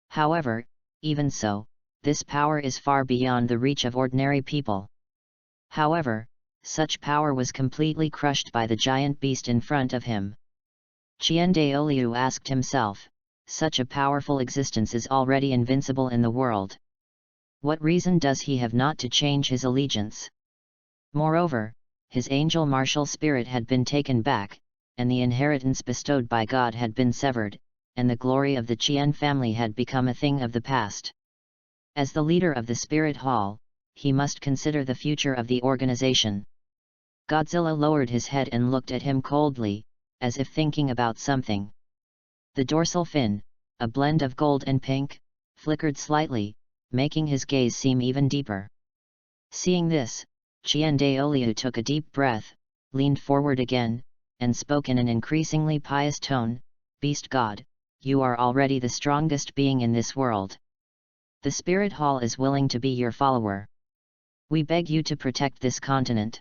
However, even so, this power is far beyond the reach of ordinary people. However, such power was completely crushed by the giant beast in front of him. Qian Daoliu asked himself, such a powerful existence is already invincible in the world. What reason does he have not to change his allegiance? Moreover, his angel martial spirit had been taken back, and the inheritance bestowed by God had been severed, and the glory of the Qian family had become a thing of the past. As the leader of the Spirit Hall, he must consider the future of the organization. Godzilla lowered his head and looked at him coldly, as if thinking about something. The dorsal fin, a blend of gold and pink, flickered slightly, making his gaze seem even deeper. Seeing this, Qian Daoliu took a deep breath, leaned forward again, and spoke in an increasingly pious tone, "Beast God, you are already the strongest being in this world. The Spirit Hall is willing to be your follower. We beg you to protect this continent."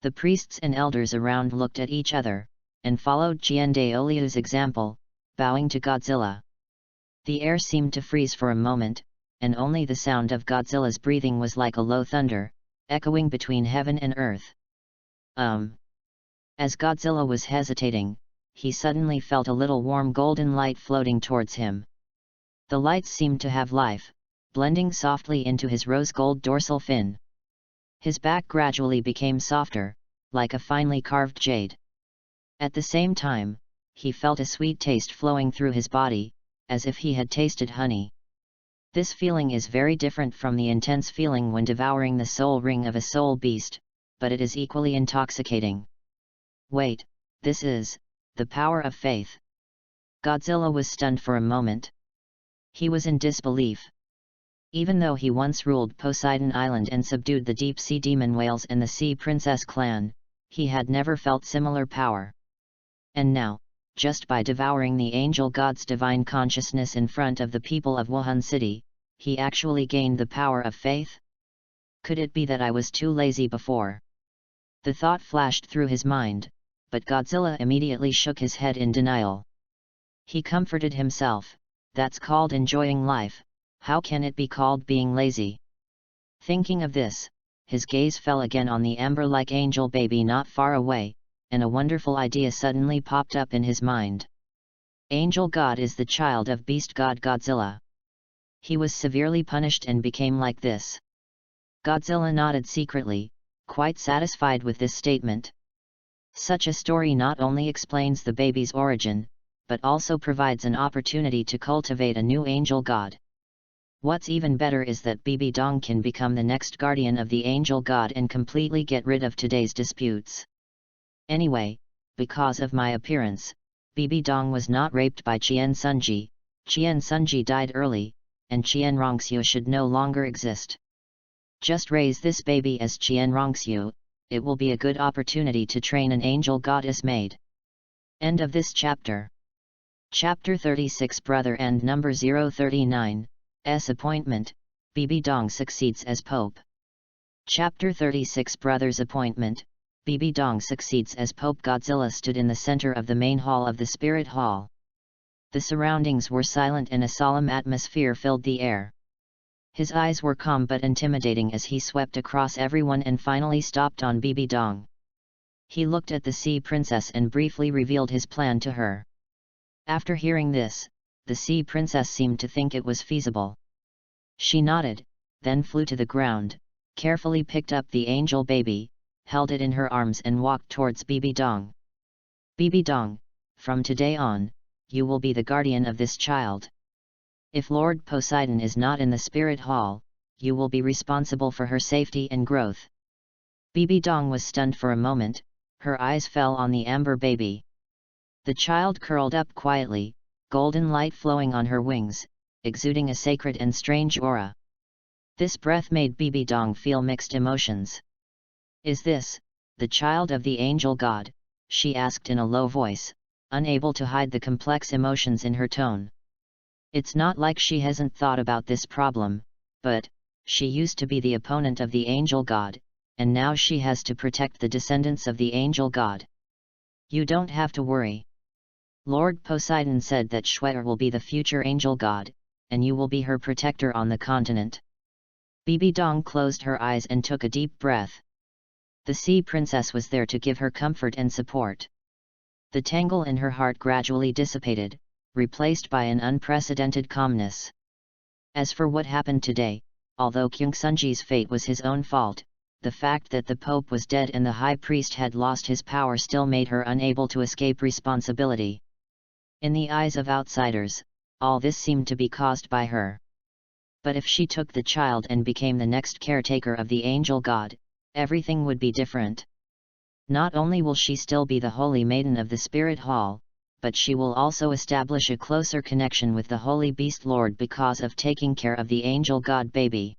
The priests and elders around looked at each other, and followed Qian Daoliu's example, bowing to Godzilla. The air seemed to freeze for a moment, and only the sound of Godzilla's breathing was like a low thunder, echoing between heaven and earth. As Godzilla was hesitating, he suddenly felt a little warm golden light floating towards him. The lights seemed to have life, blending softly into his rose-gold dorsal fin. His back gradually became softer, like a finely carved jade. At the same time, he felt a sweet taste flowing through his body, as if he had tasted honey. This feeling is very different from the intense feeling when devouring the soul ring of a soul beast, but it is equally intoxicating. Wait, this is the power of faith. Godzilla was stunned for a moment. He was in disbelief. Even though he once ruled Poseidon Island and subdued the deep-sea demon whales and the Sea Princess clan, he had never felt similar power. And now, just by devouring the angel god's divine consciousness in front of the people of Wuhan City, he actually gained the power of faith? Could it be that I was too lazy before? The thought flashed through his mind, but Godzilla immediately shook his head in denial. He comforted himself, "That's called enjoying life, how can it be called being lazy?" Thinking of this, his gaze fell again on the amber-like angel baby not far away, and a wonderful idea suddenly popped up in his mind. Angel God is the child of beast god Godzilla. He was severely punished and became like this. Godzilla nodded secretly, quite satisfied with this statement. Such a story not only explains the baby's origin, but also provides an opportunity to cultivate a new angel god. What's even better is that Bibi Dong can become the next guardian of the angel god and completely get rid of today's disputes. Anyway, because of my appearance, Bibi Dong was not raped by Qian Sunji, Qian Sunji died early, and Qian Rongxiu should no longer exist. Just raise this baby as Qian Rongxiu, it will be a good opportunity to train an angel goddess maid. End of this chapter. Chapter 36 Brother and Number 039, S Appointment, Bibi Dong succeeds as Pope. Chapter 36 Brother's Appointment, Bibi Dong succeeds as Pope. Godzilla stood in the center of the main hall of the Spirit Hall. The surroundings were silent and a solemn atmosphere filled the air. His eyes were calm but intimidating as he swept across everyone and finally stopped on Bibi Dong. He looked at the Sea Princess and briefly revealed his plan to her. After hearing this, the Sea Princess seemed to think it was feasible. She nodded, then flew to the ground, carefully picked up the angel baby, held it in her arms and walked towards Bibi Dong. Bibi Dong, from today on, you will be the guardian of this child. If Lord Poseidon is not in the Spirit Hall, you will be responsible for her safety and growth. Bibi Dong was stunned for a moment, her eyes fell on the amber baby. The child curled up quietly, golden light flowing on her wings, exuding a sacred and strange aura. This breath made Bibi Dong feel mixed emotions. Is this the child of the angel god? She asked in a low voice, unable to hide the complex emotions in her tone. It's not like she hasn't thought about this problem, but she used to be the opponent of the angel god, and now she has to protect the descendants of the angel god. You don't have to worry. Lord Poseidon said that Schwerer will be the future angel god, and you will be her protector on the continent. Bibi Dong closed her eyes and took a deep breath. The sea princess was there to give her comfort and support. The tangle in her heart gradually dissipated, replaced by an unprecedented calmness. As for what happened today, although Kyungsunji's fate was his own fault, the fact that the Pope was dead and the High Priest had lost his power still made her unable to escape responsibility. In the eyes of outsiders, all this seemed to be caused by her. But if she took the child and became the next caretaker of the angel god, everything would be different. Not only will she still be the holy maiden of the Spirit Hall, but she will also establish a closer connection with the Holy Beast Lord because of taking care of the angel god baby.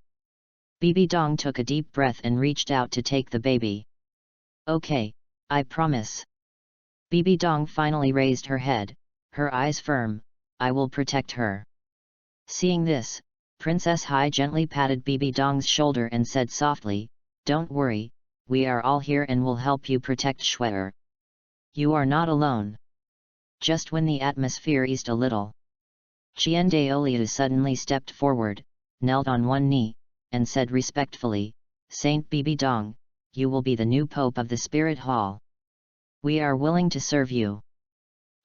Bibi Dong took a deep breath and reached out to take the baby. Okay, I promise. Bibi Dong finally raised her head, her eyes firm. I will protect her. Seeing this, Princess Hai gently patted Bibi Dong's shoulder and said softly, "Don't worry, we are all here and will help you protect Shwetter. You are not alone." Just when the atmosphere eased a little, Qian Daoliu suddenly stepped forward, knelt on one knee, and said respectfully, "Saint Bibi Dong, you will be the new Pope of the Spirit Hall. We are willing to serve you."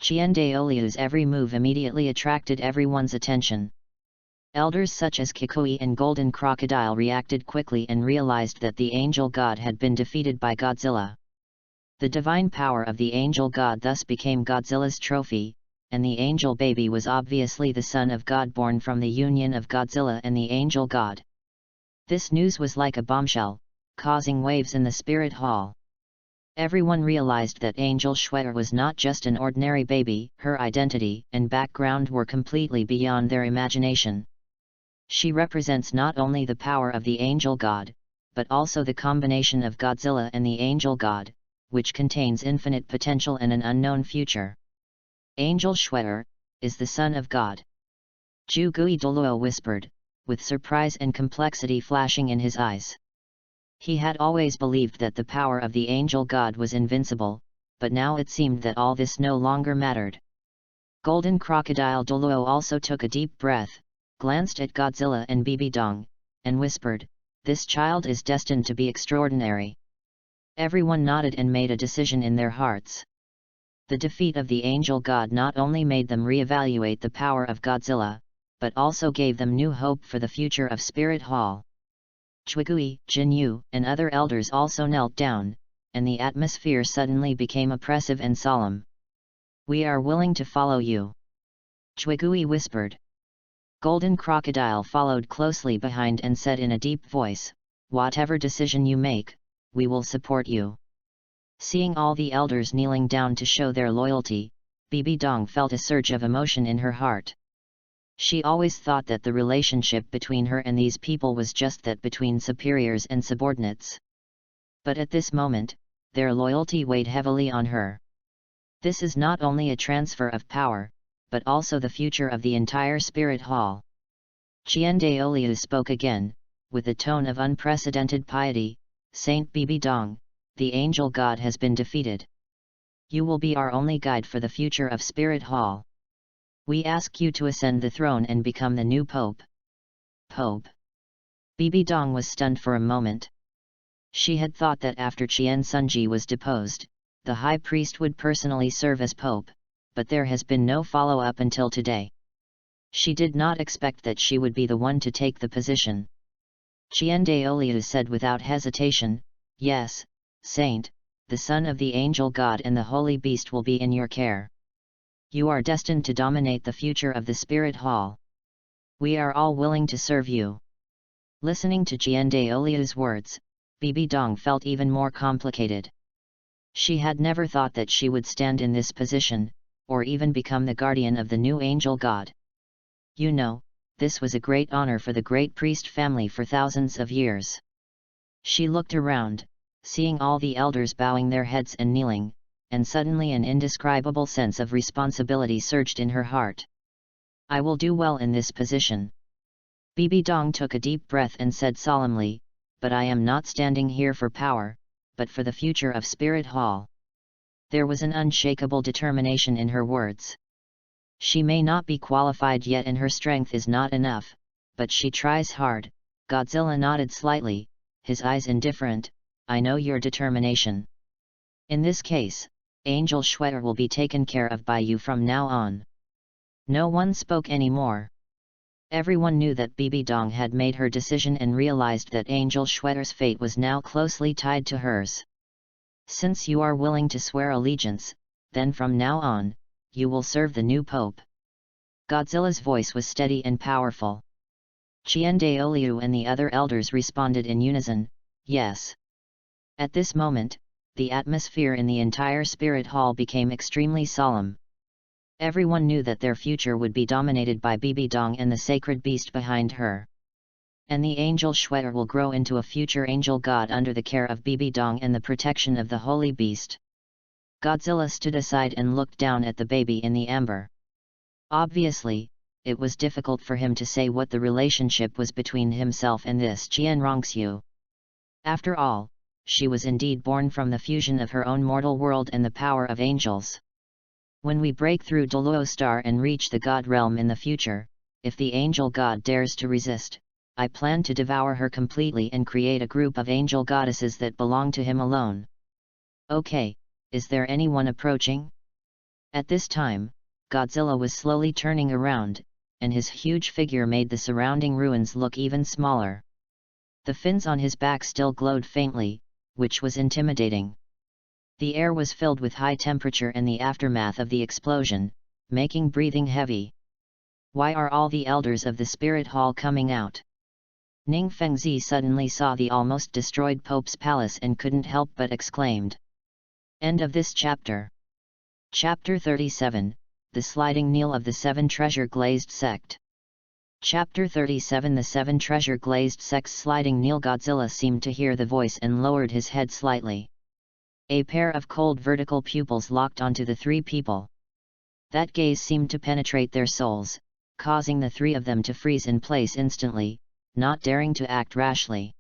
Qian Daoliu's every move immediately attracted everyone's attention. Elders such as Kikui and Golden Crocodile reacted quickly and realized that the angel god had been defeated by Godzilla. The divine power of the angel god thus became Godzilla's trophy, and the angel baby was obviously the son of God born from the union of Godzilla and the angel god. This news was like a bombshell, causing waves in the Spirit Hall. Everyone realized that Angel Shwetter was not just an ordinary baby, her identity and background were completely beyond their imagination. She represents not only the power of the angel god, but also the combination of Godzilla and the angel god, which contains infinite potential and an unknown future. Angel Shwetter is the son of God. Ju Gui Douluo whispered, with surprise and complexity flashing in his eyes. He had always believed that the power of the angel god was invincible, but now it seemed that all this no longer mattered. Golden Crocodile Douluo also took a deep breath, glanced at Godzilla and Bibi Dong, and whispered, "This child is destined to be extraordinary." Everyone nodded and made a decision in their hearts. The defeat of the angel god not only made them reevaluate the power of Godzilla, but also gave them new hope for the future of Spirit Hall. Chwigui, Jinyu, and other elders also knelt down, and the atmosphere suddenly became oppressive and solemn. "We are willing to follow you," Chwigui whispered. Golden Crocodile followed closely behind and said in a deep voice, "Whatever decision you make, we will support you." Seeing all the elders kneeling down to show their loyalty, Bibi Dong felt a surge of emotion in her heart. She always thought that the relationship between her and these people was just that, between superiors and subordinates. But at this moment, their loyalty weighed heavily on her. This is not only a transfer of power, but also the future of the entire Spirit Hall. Qian Daoliu spoke again, with a tone of unprecedented piety, "Saint Bibi Dong, the angel god has been defeated. You will be our only guide for the future of Spirit Hall. We ask you to ascend the throne and become the new Pope." Pope? Bibi Dong was stunned for a moment. She had thought that after Qian Sunji was deposed, the High Priest would personally serve as Pope, but there has been no follow-up until today. She did not expect that she would be the one to take the position. Qian Daoliu said without hesitation, "Yes, Saint, the son of the angel god and the holy beast will be in your care. You are destined to dominate the future of the Spirit Hall. We are all willing to serve you." Listening to Qian Daoliu's words, Bibi Dong felt even more complicated. She had never thought that she would stand in this position, or even become the guardian of the new angel god. You know, this was a great honor for the great priest family for thousands of years. She looked around, seeing all the elders bowing their heads and kneeling, and suddenly an indescribable sense of responsibility surged in her heart. "I will do well in this position." Bibi Dong took a deep breath and said solemnly, "But I am not standing here for power, but for the future of Spirit Hall." There was an unshakable determination in her words. She may not be qualified yet and her strength is not enough, but she tries hard. Godzilla nodded slightly, his eyes indifferent. I know your determination. In this case, Angel Shredder will be taken care of by you from now on. No one spoke anymore. Everyone knew that Bibi Dong had made her decision and realized that Angel Shredder's fate was now closely tied to hers. Since you are willing to swear allegiance, then from now on, you will serve the new pope. Godzilla's voice was steady and powerful. Qian Daoliu and the other elders responded in unison, yes. At this moment, the atmosphere in the entire spirit hall became extremely solemn. Everyone knew that their future would be dominated by Bibi Dong and the sacred beast behind her. And the angel Shredder will grow into a future angel god under the care of Bibi Dong and the protection of the holy beast. Godzilla stood aside and looked down at the baby in the amber. Obviously, it was difficult for him to say what the relationship was between himself and this Qian Rongxiu. After all, she was indeed born from the fusion of her own mortal world and the power of angels. When we break through Douluo star and reach the god realm in the future, if the angel god dares to resist, I plan to devour her completely and create a group of angel goddesses that belong to him alone. Okay, is there anyone approaching? At this time, Godzilla was slowly turning around, and his huge figure made the surrounding ruins look even smaller. The fins on his back still glowed faintly, which was intimidating. The air was filled with high temperature and the aftermath of the explosion, making breathing heavy. Why are all the elders of the spirit hall coming out? Ning Fengzi suddenly saw the almost destroyed Pope's palace and couldn't help but exclaimed. End of this chapter. Chapter 37, The Sliding Kneel of the Seven Treasure Glazed Sect. Chapter 37 The Seven Treasure Glazed Sect's Sliding Kneel. Godzilla seemed to hear the voice and lowered his head slightly. A pair of cold vertical pupils locked onto the three people. That gaze seemed to penetrate their souls, causing the three of them to freeze in place instantly, not daring to act rashly.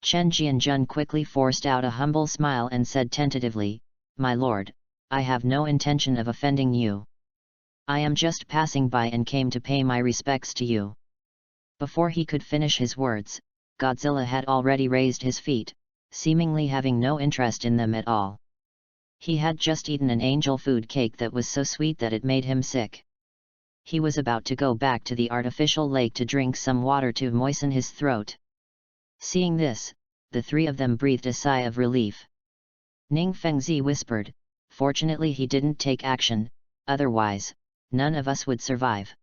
Chen Jianjun quickly forced out a humble smile and said tentatively, "My lord, I have no intention of offending you. I am just passing by and came to pay my respects to you." Before he could finish his words, Godzilla had already raised his feet, seemingly having no interest in them at all. He had just eaten an angel food cake that was so sweet that it made him sick. He was about to go back to the artificial lake to drink some water to moisten his throat. Seeing this, the three of them breathed a sigh of relief. Ning Fengzi whispered, "Fortunately he didn't take action, otherwise, none of us would survive."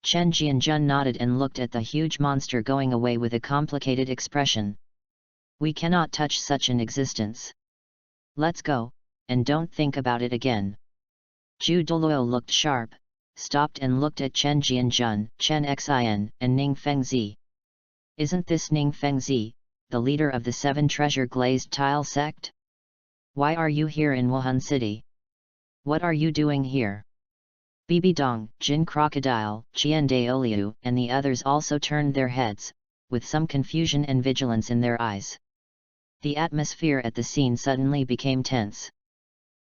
Chen Jianjun nodded and looked at the huge monster going away with a complicated expression. "We cannot touch such an existence. Let's go, and don't think about it again." Zhu Douluo looked sharp, stopped and looked at Chen Jianjun, Chen Xin, and Ning Fengzi. "Isn't this Ning Fengzi, the leader of the Seven Treasure Glazed Tile sect? Why are you here in Wuhan City? What are you doing here?" Bibi Dong, Jin Crocodile, Qian Daoliu, and the others also turned their heads, with some confusion and vigilance in their eyes. The atmosphere at the scene suddenly became tense.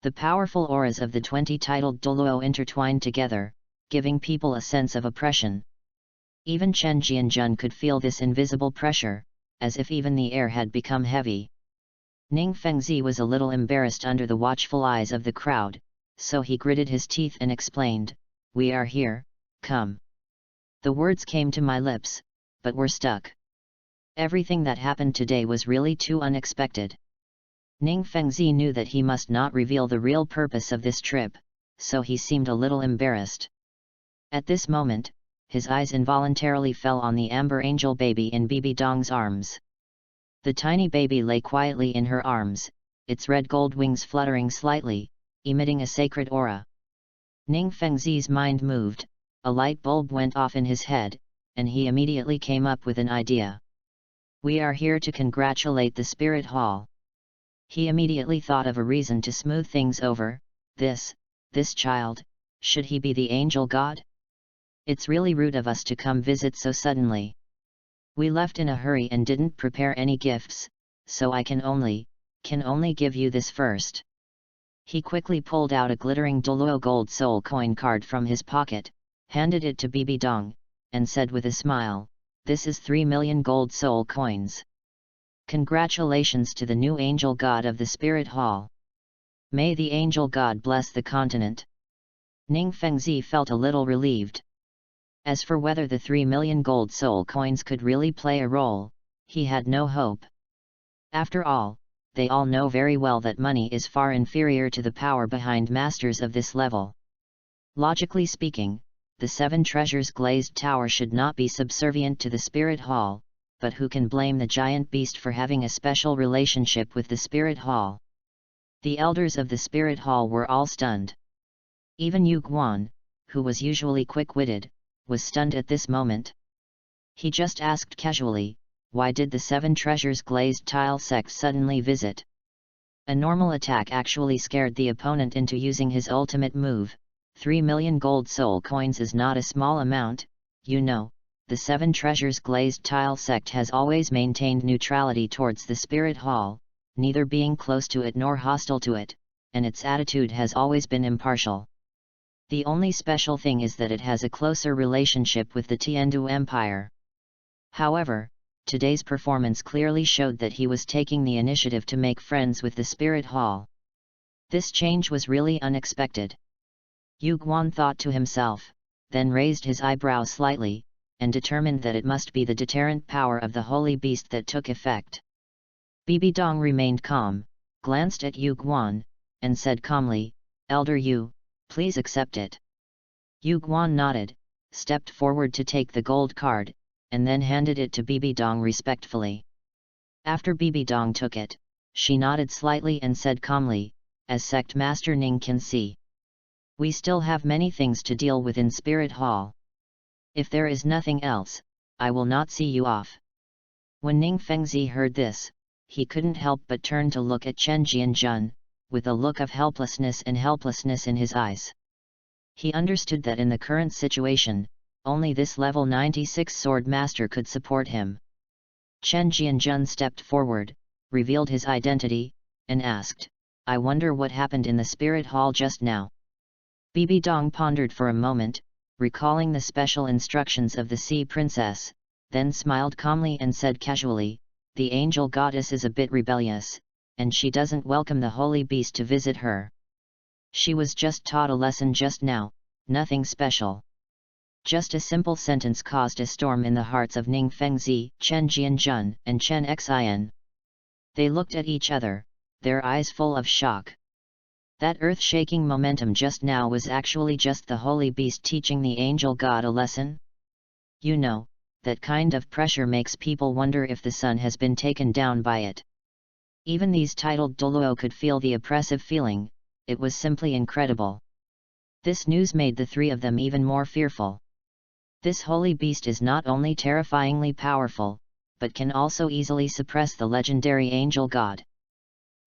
The powerful auras of the 20 titled Douluo intertwined together, giving people a sense of oppression. Even Chen Jianjun could feel this invisible pressure, as if even the air had become heavy. Ning Fengzi was a little embarrassed under the watchful eyes of the crowd, so he gritted his teeth and explained, "We are here, come." The words came to my lips, but were stuck. Everything that happened today was really too unexpected. Ning Fengzi knew that he must not reveal the real purpose of this trip, so he seemed a little embarrassed. At this moment, his eyes involuntarily fell on the amber angel baby in Bibi Dong's arms. The tiny baby lay quietly in her arms, its red gold wings fluttering slightly, emitting a sacred aura. Ning Fengzi's mind moved, a light bulb went off in his head, and he immediately came up with an idea. "We are here to congratulate the Spirit Hall." He immediately thought of a reason to smooth things over. This child, should he be the angel god? It's really rude of us to come visit so suddenly. We left in a hurry and didn't prepare any gifts, so I can only give you this first. He quickly pulled out a glittering Douluo gold soul coin card from his pocket, handed it to Bibi Dong, and said with a smile, "This is 3 million gold soul coins. Congratulations to the new angel god of the Spirit Hall. May the angel god bless the continent." Ning Fengzi felt a little relieved. As for whether the 3 million gold soul coins could really play a role, he had no hope. After all, they all know very well that money is far inferior to the power behind masters of this level. Logically speaking, the 7 treasures glazed tower should not be subservient to the Spirit Hall, but who can blame the giant beast for having a special relationship with the Spirit Hall? The elders of the Spirit Hall were all stunned. Even Yu Guan, who was usually quick-witted, was stunned at this moment. He just asked casually, why did the 7 treasures glazed tile sect suddenly visit? A normal attack actually scared the opponent into using his ultimate move. 3 million gold soul coins is not a small amount, you know. The 7 treasures glazed tile sect has always maintained neutrality towards the Spirit Hall, neither being close to it nor hostile to it, and its attitude has always been impartial. The only special thing is that it has a closer relationship with the Tiandu Empire. However, today's performance clearly showed that he was taking the initiative to make friends with the Spirit Hall. This change was really unexpected. Yu Guan thought to himself, then raised his eyebrow slightly, and determined that it must be the deterrent power of the holy beast that took effect. Bibi Dong remained calm, glanced at Yu Guan, and said calmly, "Elder Yu, please accept it." Yu Guan nodded, stepped forward to take the gold card, and then handed it to Bibi Dong respectfully. After Bibi Dong took it, she nodded slightly and said calmly, "As Sect Master Ning can see, we still have many things to deal with in Spirit Hall. If there is nothing else, I will not see you off." When Ning Fengzi heard this, he couldn't help but turn to look at Chen Jianjun, with a look of helplessness in his eyes. He understood that in the current situation, only this level 96 sword master could support him. Chen Jianjun stepped forward, revealed his identity, and asked, "I wonder what happened in the Spirit Hall just now." Bibi Dong pondered for a moment, recalling the special instructions of the Sea Princess, then smiled calmly and said casually, "The angel goddess is a bit rebellious, and she doesn't welcome the holy beast to visit her. She was just taught a lesson just now, nothing special." Just a simple sentence caused a storm in the hearts of Ning Fengzi, Chen Jianjun, and Chen Xin. They looked at each other, their eyes full of shock. That earth-shaking momentum just now was actually just the holy beast teaching the angel god a lesson? You know, that kind of pressure makes people wonder if the sun has been taken down by it. Even these titled Douluo could feel the oppressive feeling. It was simply incredible. This news made the 3 of them even more fearful. This holy beast is not only terrifyingly powerful, but can also easily suppress the legendary angel god.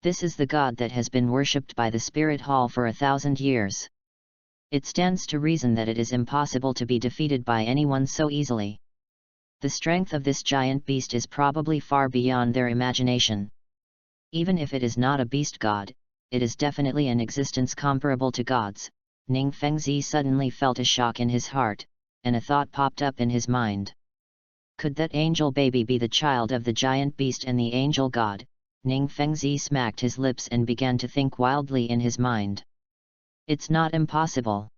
This is the god that has been worshipped by the Spirit Hall for 1,000 years. It stands to reason that it is impossible to be defeated by anyone so easily. The strength of this giant beast is probably far beyond their imagination. Even if it is not a beast god, it is definitely an existence comparable to gods. Ning Fengzi suddenly felt a shock in his heart, and a thought popped up in his mind. Could that angel baby be the child of the giant beast and the angel god? Ning Fengzi smacked his lips and began to think wildly in his mind. It's not impossible.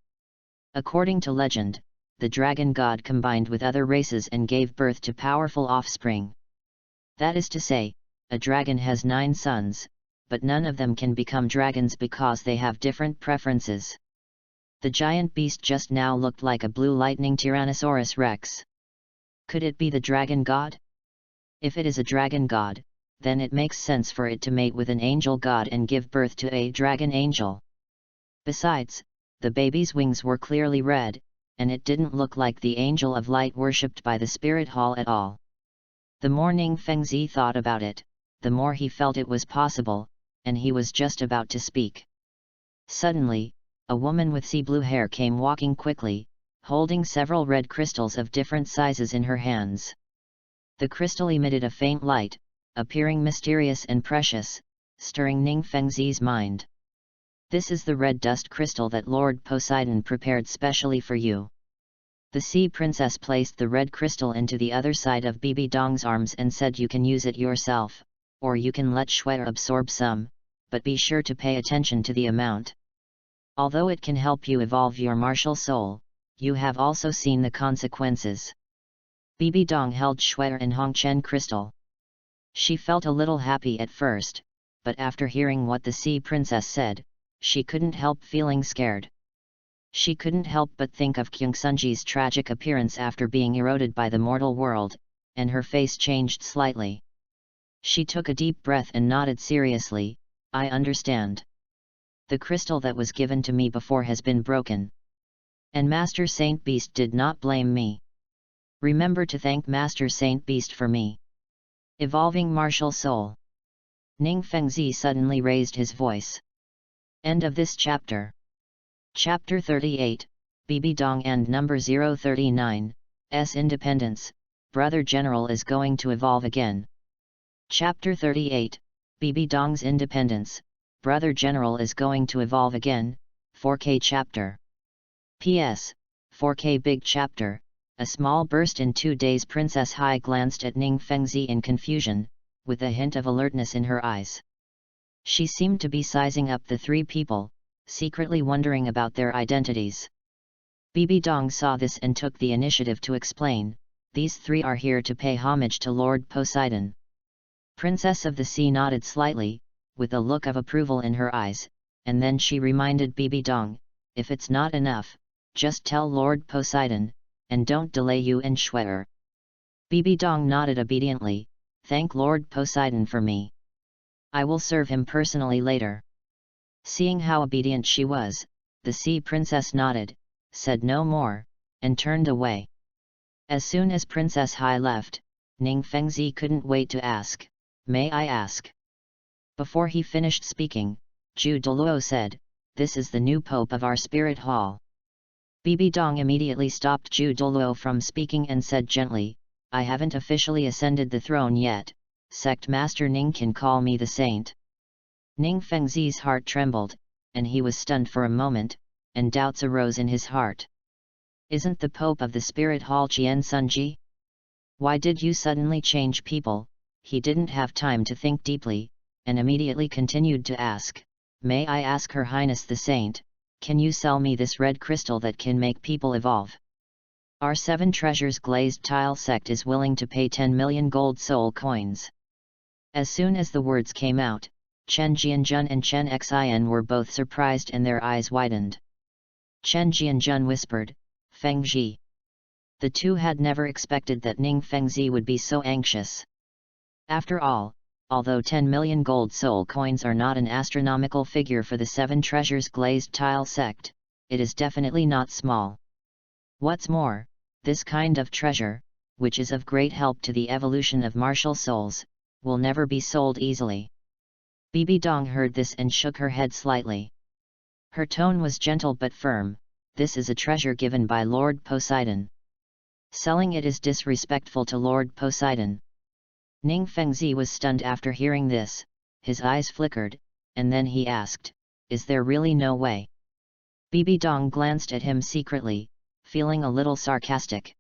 According to legend, the dragon god combined with other races and gave birth to powerful offspring. That is to say, a dragon has 9 sons, but none of them can become dragons because they have different preferences. The giant beast just now looked like a blue lightning Tyrannosaurus Rex. Could it be the dragon god? If it is a dragon god, then it makes sense for it to mate with an angel god and give birth to a dragon angel. Besides, the baby's wings were clearly red, and it didn't look like the angel of light worshipped by the Spirit Hall at all. The more Ning Fengzi thought about it, the more he felt it was possible, and he was just about to speak. Suddenly, a woman with sea blue hair came walking quickly, holding several red crystals of different sizes in her hands. The crystal emitted a faint light, appearing mysterious and precious, stirring Ning Fengzi's mind. This is the red dust crystal that Lord Poseidon prepared specially for you. The sea princess placed the red crystal into the other side of Bibi Dong's arms and said, you can use it yourself, or you can let Shui absorb some, but be sure to pay attention to the amount. Although it can help you evolve your martial soul, you have also seen the consequences. Bibi Dong held Shui and Hongchen crystal. She felt a little happy at first, but after hearing what the sea princess said, she couldn't help feeling scared. She couldn't help but think of Kyungsunji's tragic appearance after being eroded by the mortal world, and her face changed slightly. She took a deep breath and nodded seriously, I understand. The crystal that was given to me before has been broken. And Master Saint Beast did not blame me. Remember to thank Master Saint Beast for me. Evolving martial soul. Ning Fengzi suddenly raised his voice. End of this chapter. Chapter 38, Bibi Dong and number 039, S Independence, Brother General is going to evolve again. Chapter 38, Bibi Dong's Independence, Brother General is going to evolve again, 4K chapter. P.S. 4K big chapter, a small burst in 2 days. Princess Hai glanced at Ning Fengzi in confusion, with a hint of alertness in her eyes. She seemed to be sizing up the 3 people, secretly wondering about their identities. Bibi Dong saw this and took the initiative to explain, these 3 are here to pay homage to Lord Poseidon. Princess of the Sea nodded slightly, with a look of approval in her eyes, and then she reminded Bibi Dong, if it's not enough, just tell Lord Poseidon, and don't delay you and Shui. Bibi Dong nodded obediently, thank Lord Poseidon for me. I will serve him personally later. Seeing how obedient she was, the sea princess nodded, said no more, and turned away. As soon as Princess Hai left, Ning Fengzi couldn't wait to ask, may I ask? Before he finished speaking, Douluo said, this is the new pope of our spirit hall. Bibi Dong immediately stopped Douluo from speaking and said gently, I haven't officially ascended the throne yet, Sect Master Ning can call me the saint. Ning Fengzi's heart trembled, and he was stunned for a moment, and doubts arose in his heart. Isn't the Pope of the Spirit Hall Qian Sunji? Why did you suddenly change people? He didn't have time to think deeply, and immediately continued to ask, may I ask Her Highness the Saint, can you sell me this red crystal that can make people evolve? Our 7 treasures glazed tile sect is willing to pay 10 million gold soul coins. As soon as the words came out, Chen Jianjun and Chen Xin were both surprised and their eyes widened. Chen Jianjun whispered, Fengzi. The two had never expected that Ning Fengzi would be so anxious. After all, although 10 million gold soul coins are not an astronomical figure for the 7 treasures glazed tile sect, it is definitely not small. What's more, this kind of treasure, which is of great help to the evolution of martial souls, will never be sold easily. Bibi Dong heard this and shook her head slightly. Her tone was gentle but firm, this is a treasure given by Lord Poseidon. Selling it is disrespectful to Lord Poseidon. Ning Fengzi was stunned after hearing this, his eyes flickered, and then he asked, is there really no way? Bibi Dong glanced at him secretly, feeling a little sarcastic.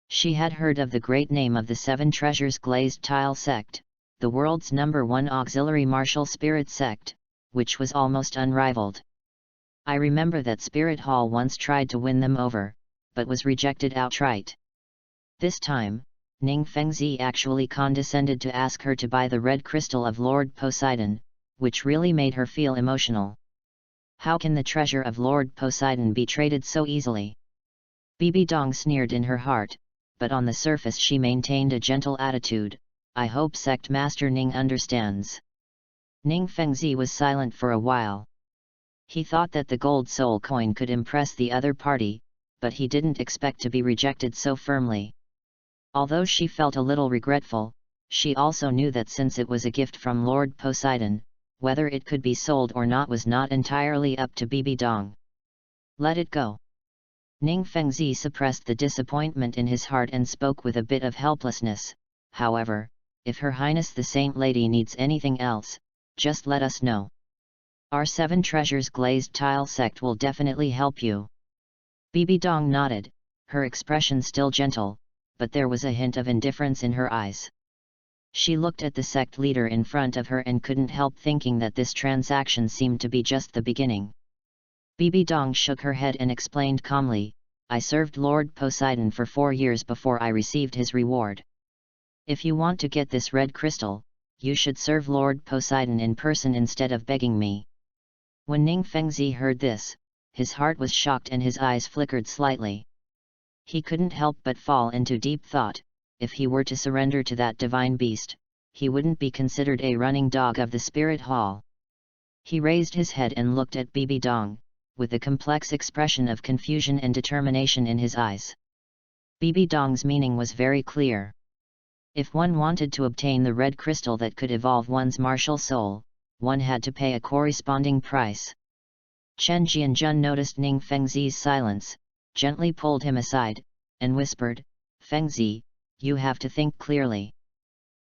She had heard of the great name of the 7 treasures glazed tile sect, the world's #1 auxiliary martial spirit sect, which was almost unrivaled. I remember that Spirit Hall once tried to win them over, but was rejected outright. This time, Ning Fengzi actually condescended to ask her to buy the red crystal of Lord Poseidon, which really made her feel emotional. How can the treasure of Lord Poseidon be traded so easily? Bibi Dong sneered in her heart, but on the surface she maintained a gentle attitude. I hope Sect Master Ning understands. Ning Fengzi was silent for a while. He thought that the gold soul coin could impress the other party, but he didn't expect to be rejected so firmly. Although she felt a little regretful, she also knew that since it was a gift from Lord Poseidon, whether it could be sold or not was not entirely up to Bibi Dong. Let it go. Ning Fengzi suppressed the disappointment in his heart and spoke with a bit of helplessness, however, if Her Highness the Saint Lady needs anything else, just let us know. Our 7 Treasures Glazed Tile sect will definitely help you. Bibi Dong nodded, her expression still gentle, but there was a hint of indifference in her eyes. She looked at the sect leader in front of her and couldn't help thinking that this transaction seemed to be just the beginning. Bibi Dong shook her head and explained calmly, I served Lord Poseidon for 4 years before I received his reward. If you want to get this red crystal, you should serve Lord Poseidon in person instead of begging me. When Ning Fengzi heard this, his heart was shocked and his eyes flickered slightly. He couldn't help but fall into deep thought. If he were to surrender to that divine beast, he wouldn't be considered a running dog of the spirit hall. He raised his head and looked at Bibi Dong, with a complex expression of confusion and determination in his eyes. Bibi Dong's meaning was very clear. If one wanted to obtain the red crystal that could evolve one's martial soul, one had to pay a corresponding price. Chen Jianjun noticed Ning Fengzi's silence, gently pulled him aside, and whispered, Fengzi, you have to think clearly.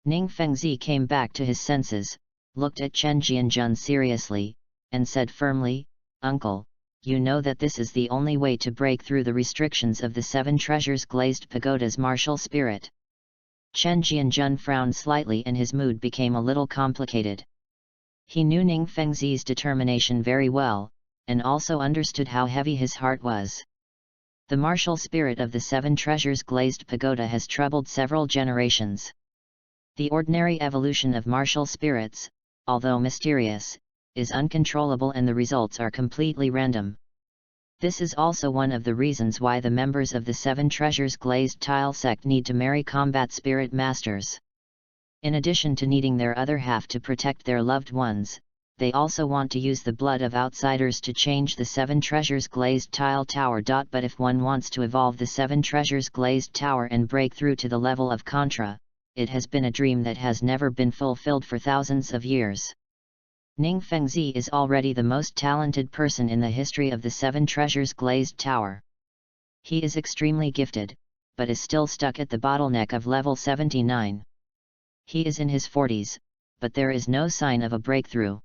Ning Fengzi came back to his senses, looked at Chen Jianjun seriously, and said firmly, Uncle, you know that this is the only way to break through the restrictions of the 7 Treasures Glazed Pagoda's martial spirit. Chen Jianjun frowned slightly and his mood became a little complicated. He knew Ning Fengzi's determination very well, and also understood how heavy his heart was. The martial spirit of the 7 Treasures Glazed Pagoda has troubled several generations. The ordinary evolution of martial spirits, although mysterious, is uncontrollable and the results are completely random. This is also one of the reasons why the members of the 7 Treasures Glazed Tile sect need to marry combat spirit masters. In addition to needing their other half to protect their loved ones, they also want to use the blood of outsiders to change the 7 Treasures Glazed Tile Tower. But if one wants to evolve the 7 Treasures Glazed Tower and break through to the level of Contra, it has been a dream that has never been fulfilled for thousands of years. Ning Fengzi is already the most talented person in the history of the 7 Treasures Glazed Tower. He is extremely gifted, but is still stuck at the bottleneck of level 79. He is in his 40s, but there is no sign of a breakthrough.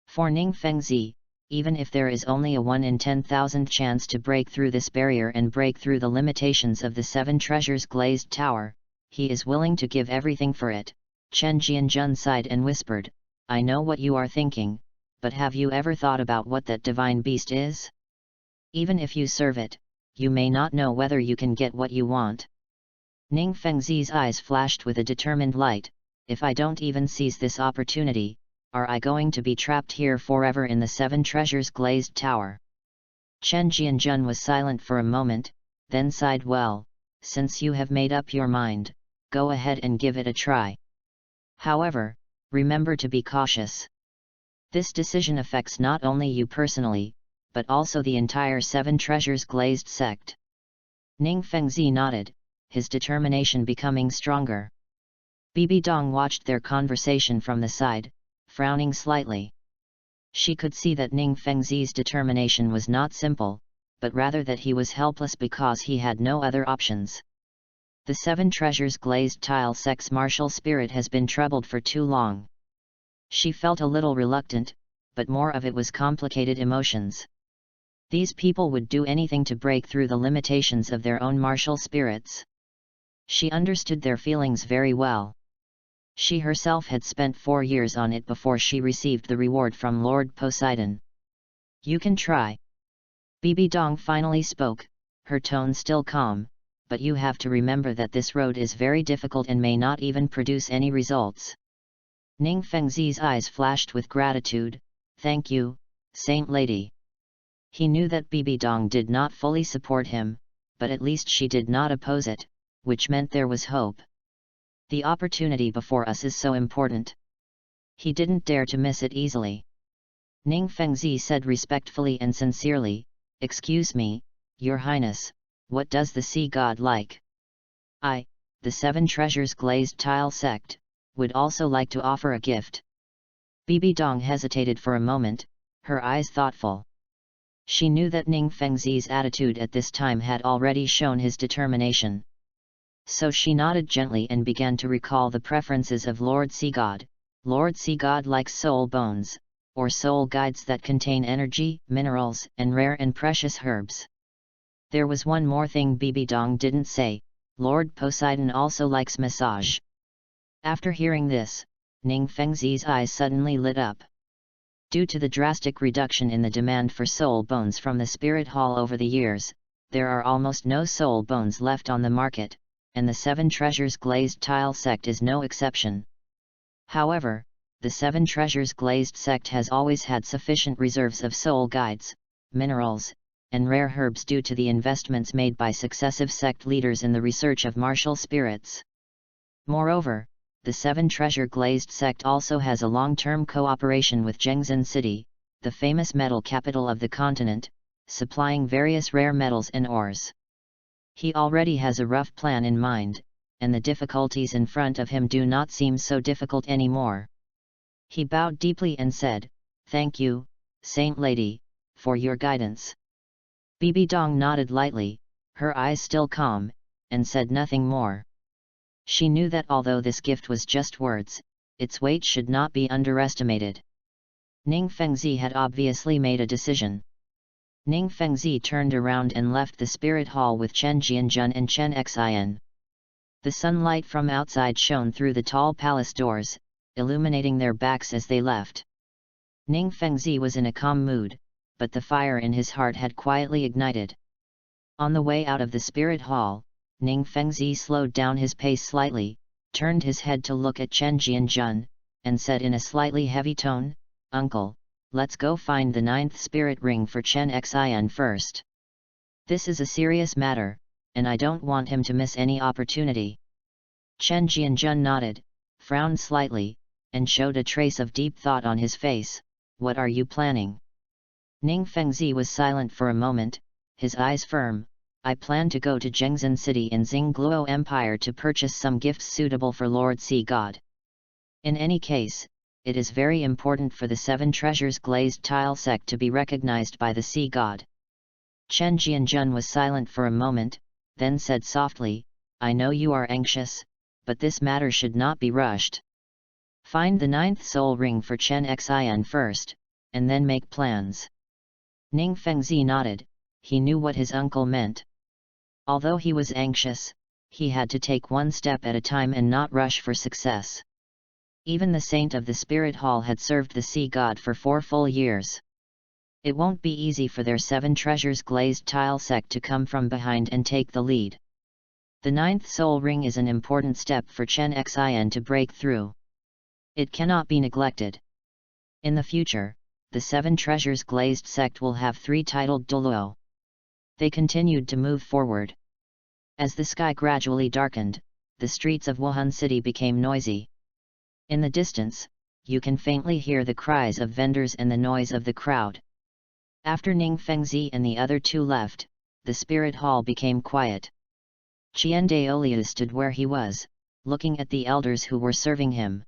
For Ning Fengzi, even if there is only a 1 in 10,000 chance to break through this barrier and break through the limitations of the 7 Treasures Glazed Tower, he is willing to give everything for it. Chen Jianjun sighed and whispered, I know what you are thinking, but have you ever thought about what that divine beast is? Even if you serve it, you may not know whether you can get what you want. Ning Fengzi's eyes flashed with a determined light. If I don't even seize this opportunity, are I going to be trapped here forever in the 7 Treasures Glazed Tower? Chen Jianjun was silent for a moment, then sighed, well, since you have made up your mind, go ahead and give it a try. However, remember to be cautious. This decision affects not only you personally, but also the entire 7 Treasures Glazed sect. Ning Fengzi nodded, his determination becoming stronger. Bibi Dong watched their conversation from the side, frowning slightly. She could see that Ning Fengzi's determination was not simple, but rather that he was helpless because he had no other options. The 7 Treasures Glazed Tile sect's martial spirit has been troubled for too long. She felt a little reluctant, but more of it was complicated emotions. These people would do anything to break through the limitations of their own martial spirits. She understood their feelings very well. She herself had spent 4 years on it before she received the reward from Lord Poseidon. You can try. Bibi Dong finally spoke, her tone still calm, but you have to remember that this road is very difficult and may not even produce any results. Ning Fengzi's eyes flashed with gratitude, thank you, Saint Lady. He knew that Bibi Dong did not fully support him, but at least she did not oppose it, which meant there was hope. The opportunity before us is so important. He didn't dare to miss it easily. Ning Fengzi said respectfully and sincerely, excuse me, Your Highness, what does the sea god like? I, the 7 Treasures Glazed Tile sect, would also like to offer a gift. Bibi Dong hesitated for a moment, her eyes thoughtful. She knew that Ning Fengzi's attitude at this time had already shown his determination. So she nodded gently and began to recall the preferences of Lord Sea God. Lord Sea God likes soul bones, or soul guides that contain energy, minerals, and rare and precious herbs. There was one more thing Bibi Dong didn't say: Lord Poseidon also likes massage. After hearing this, Ning Fengzi's eyes suddenly lit up. Due to the drastic reduction in the demand for soul bones from the spirit hall over the years, there are almost no soul bones left on the market, and the Seven Treasures Glazed Tile sect is no exception. However, the Seven Treasures Glazed sect has always had sufficient reserves of soul guides, minerals, and rare herbs due to the investments made by successive sect leaders in the research of martial spirits. Moreover, the Seven Treasure Glazed sect also has a long-term cooperation with Zhengzhen City, the famous metal capital of the continent, supplying various rare metals and ores. He already has a rough plan in mind, and the difficulties in front of him do not seem so difficult anymore. He bowed deeply and said, "Thank you, Saint Lady, for your guidance." Bibi Dong nodded lightly, her eyes still calm, and said nothing more. She knew that although this gift was just words, its weight should not be underestimated. Ning Fengzi had obviously made a decision. Ning Fengzi turned around and left the spirit hall with Chen Jianjun and Chen Xin. The sunlight from outside shone through the tall palace doors, illuminating their backs as they left. Ning Fengzi was in a calm mood, but the fire in his heart had quietly ignited. On the way out of the spirit hall, Ning Fengzi slowed down his pace slightly, turned his head to look at Chen Jianjun, and said in a slightly heavy tone, "Uncle, let's go find the 9th spirit ring for Chen Xin first. This is a serious matter, and I don't want him to miss any opportunity." Chen Jianjun nodded, frowned slightly, and showed a trace of deep thought on his face. "What are you planning?" Ning Fengzi was silent for a moment, his eyes firm. "I plan to go to Zhengzhen City in Xingluo Empire to purchase some gifts suitable for Lord Sea God. In any case, it is very important for the Seven Treasures Glazed Tile sect to be recognized by the Sea God." Chen Jianjun was silent for a moment, then said softly, "I know you are anxious, but this matter should not be rushed. Find the 9th soul ring for Chen Xin first, and then make plans." Ning Fengzi nodded, he knew what his uncle meant. Although he was anxious, he had to take one step at a time and not rush for success. Even the saint of the spirit hall had served the sea god for 4 full years. It won't be easy for their Seven Treasures Glazed Tile sect to come from behind and take the lead. The 9th soul ring is an important step for Chen Xin to break through. It cannot be neglected. In the future, the Seven Treasures Glazed sect will have 3 titled Douluo. They continued to move forward. As the sky gradually darkened, the streets of Wuhan City became noisy. In the distance, you can faintly hear the cries of vendors and the noise of the crowd. After Ning Fengzi and the other 2 left, the spirit hall became quiet. Qian Daoliu stood where he was, looking at the elders who were serving him.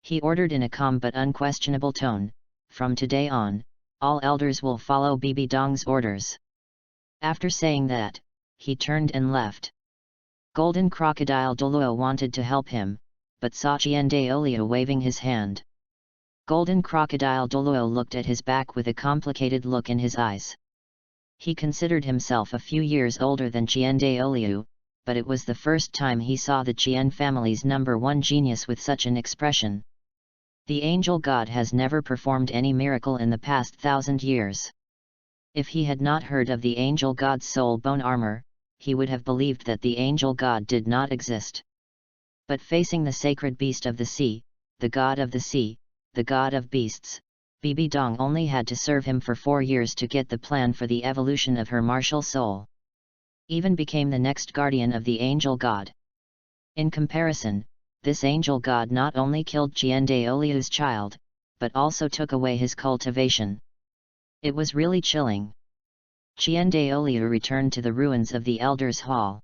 He ordered in a calm but unquestionable tone, "From today on, all elders will follow Bibi Dong's orders." After saying that, he turned and left. Golden Crocodile Douluo wanted to help him, but saw Qian Daoliu waving his hand. Golden Crocodile Douluo looked at his back with a complicated look in his eyes. He considered himself a few years older than Qian Daoliu, but it was the first time he saw the Qian family's #1 genius with such an expression. The angel god has never performed any miracle in the past 1,000 years. If he had not heard of the angel god's soul bone armor, he would have believed that the angel god did not exist. But facing the sacred beast of the sea, the god of the sea, the god of beasts, Bibi Dong only had to serve him for 4 years to get the plan for the evolution of her martial soul. Even became the next guardian of the angel god. In comparison, this angel god not only killed Qian Daoliu's child, but also took away his cultivation. It was really chilling. Qian Daoliu returned to the ruins of the Elders' Hall.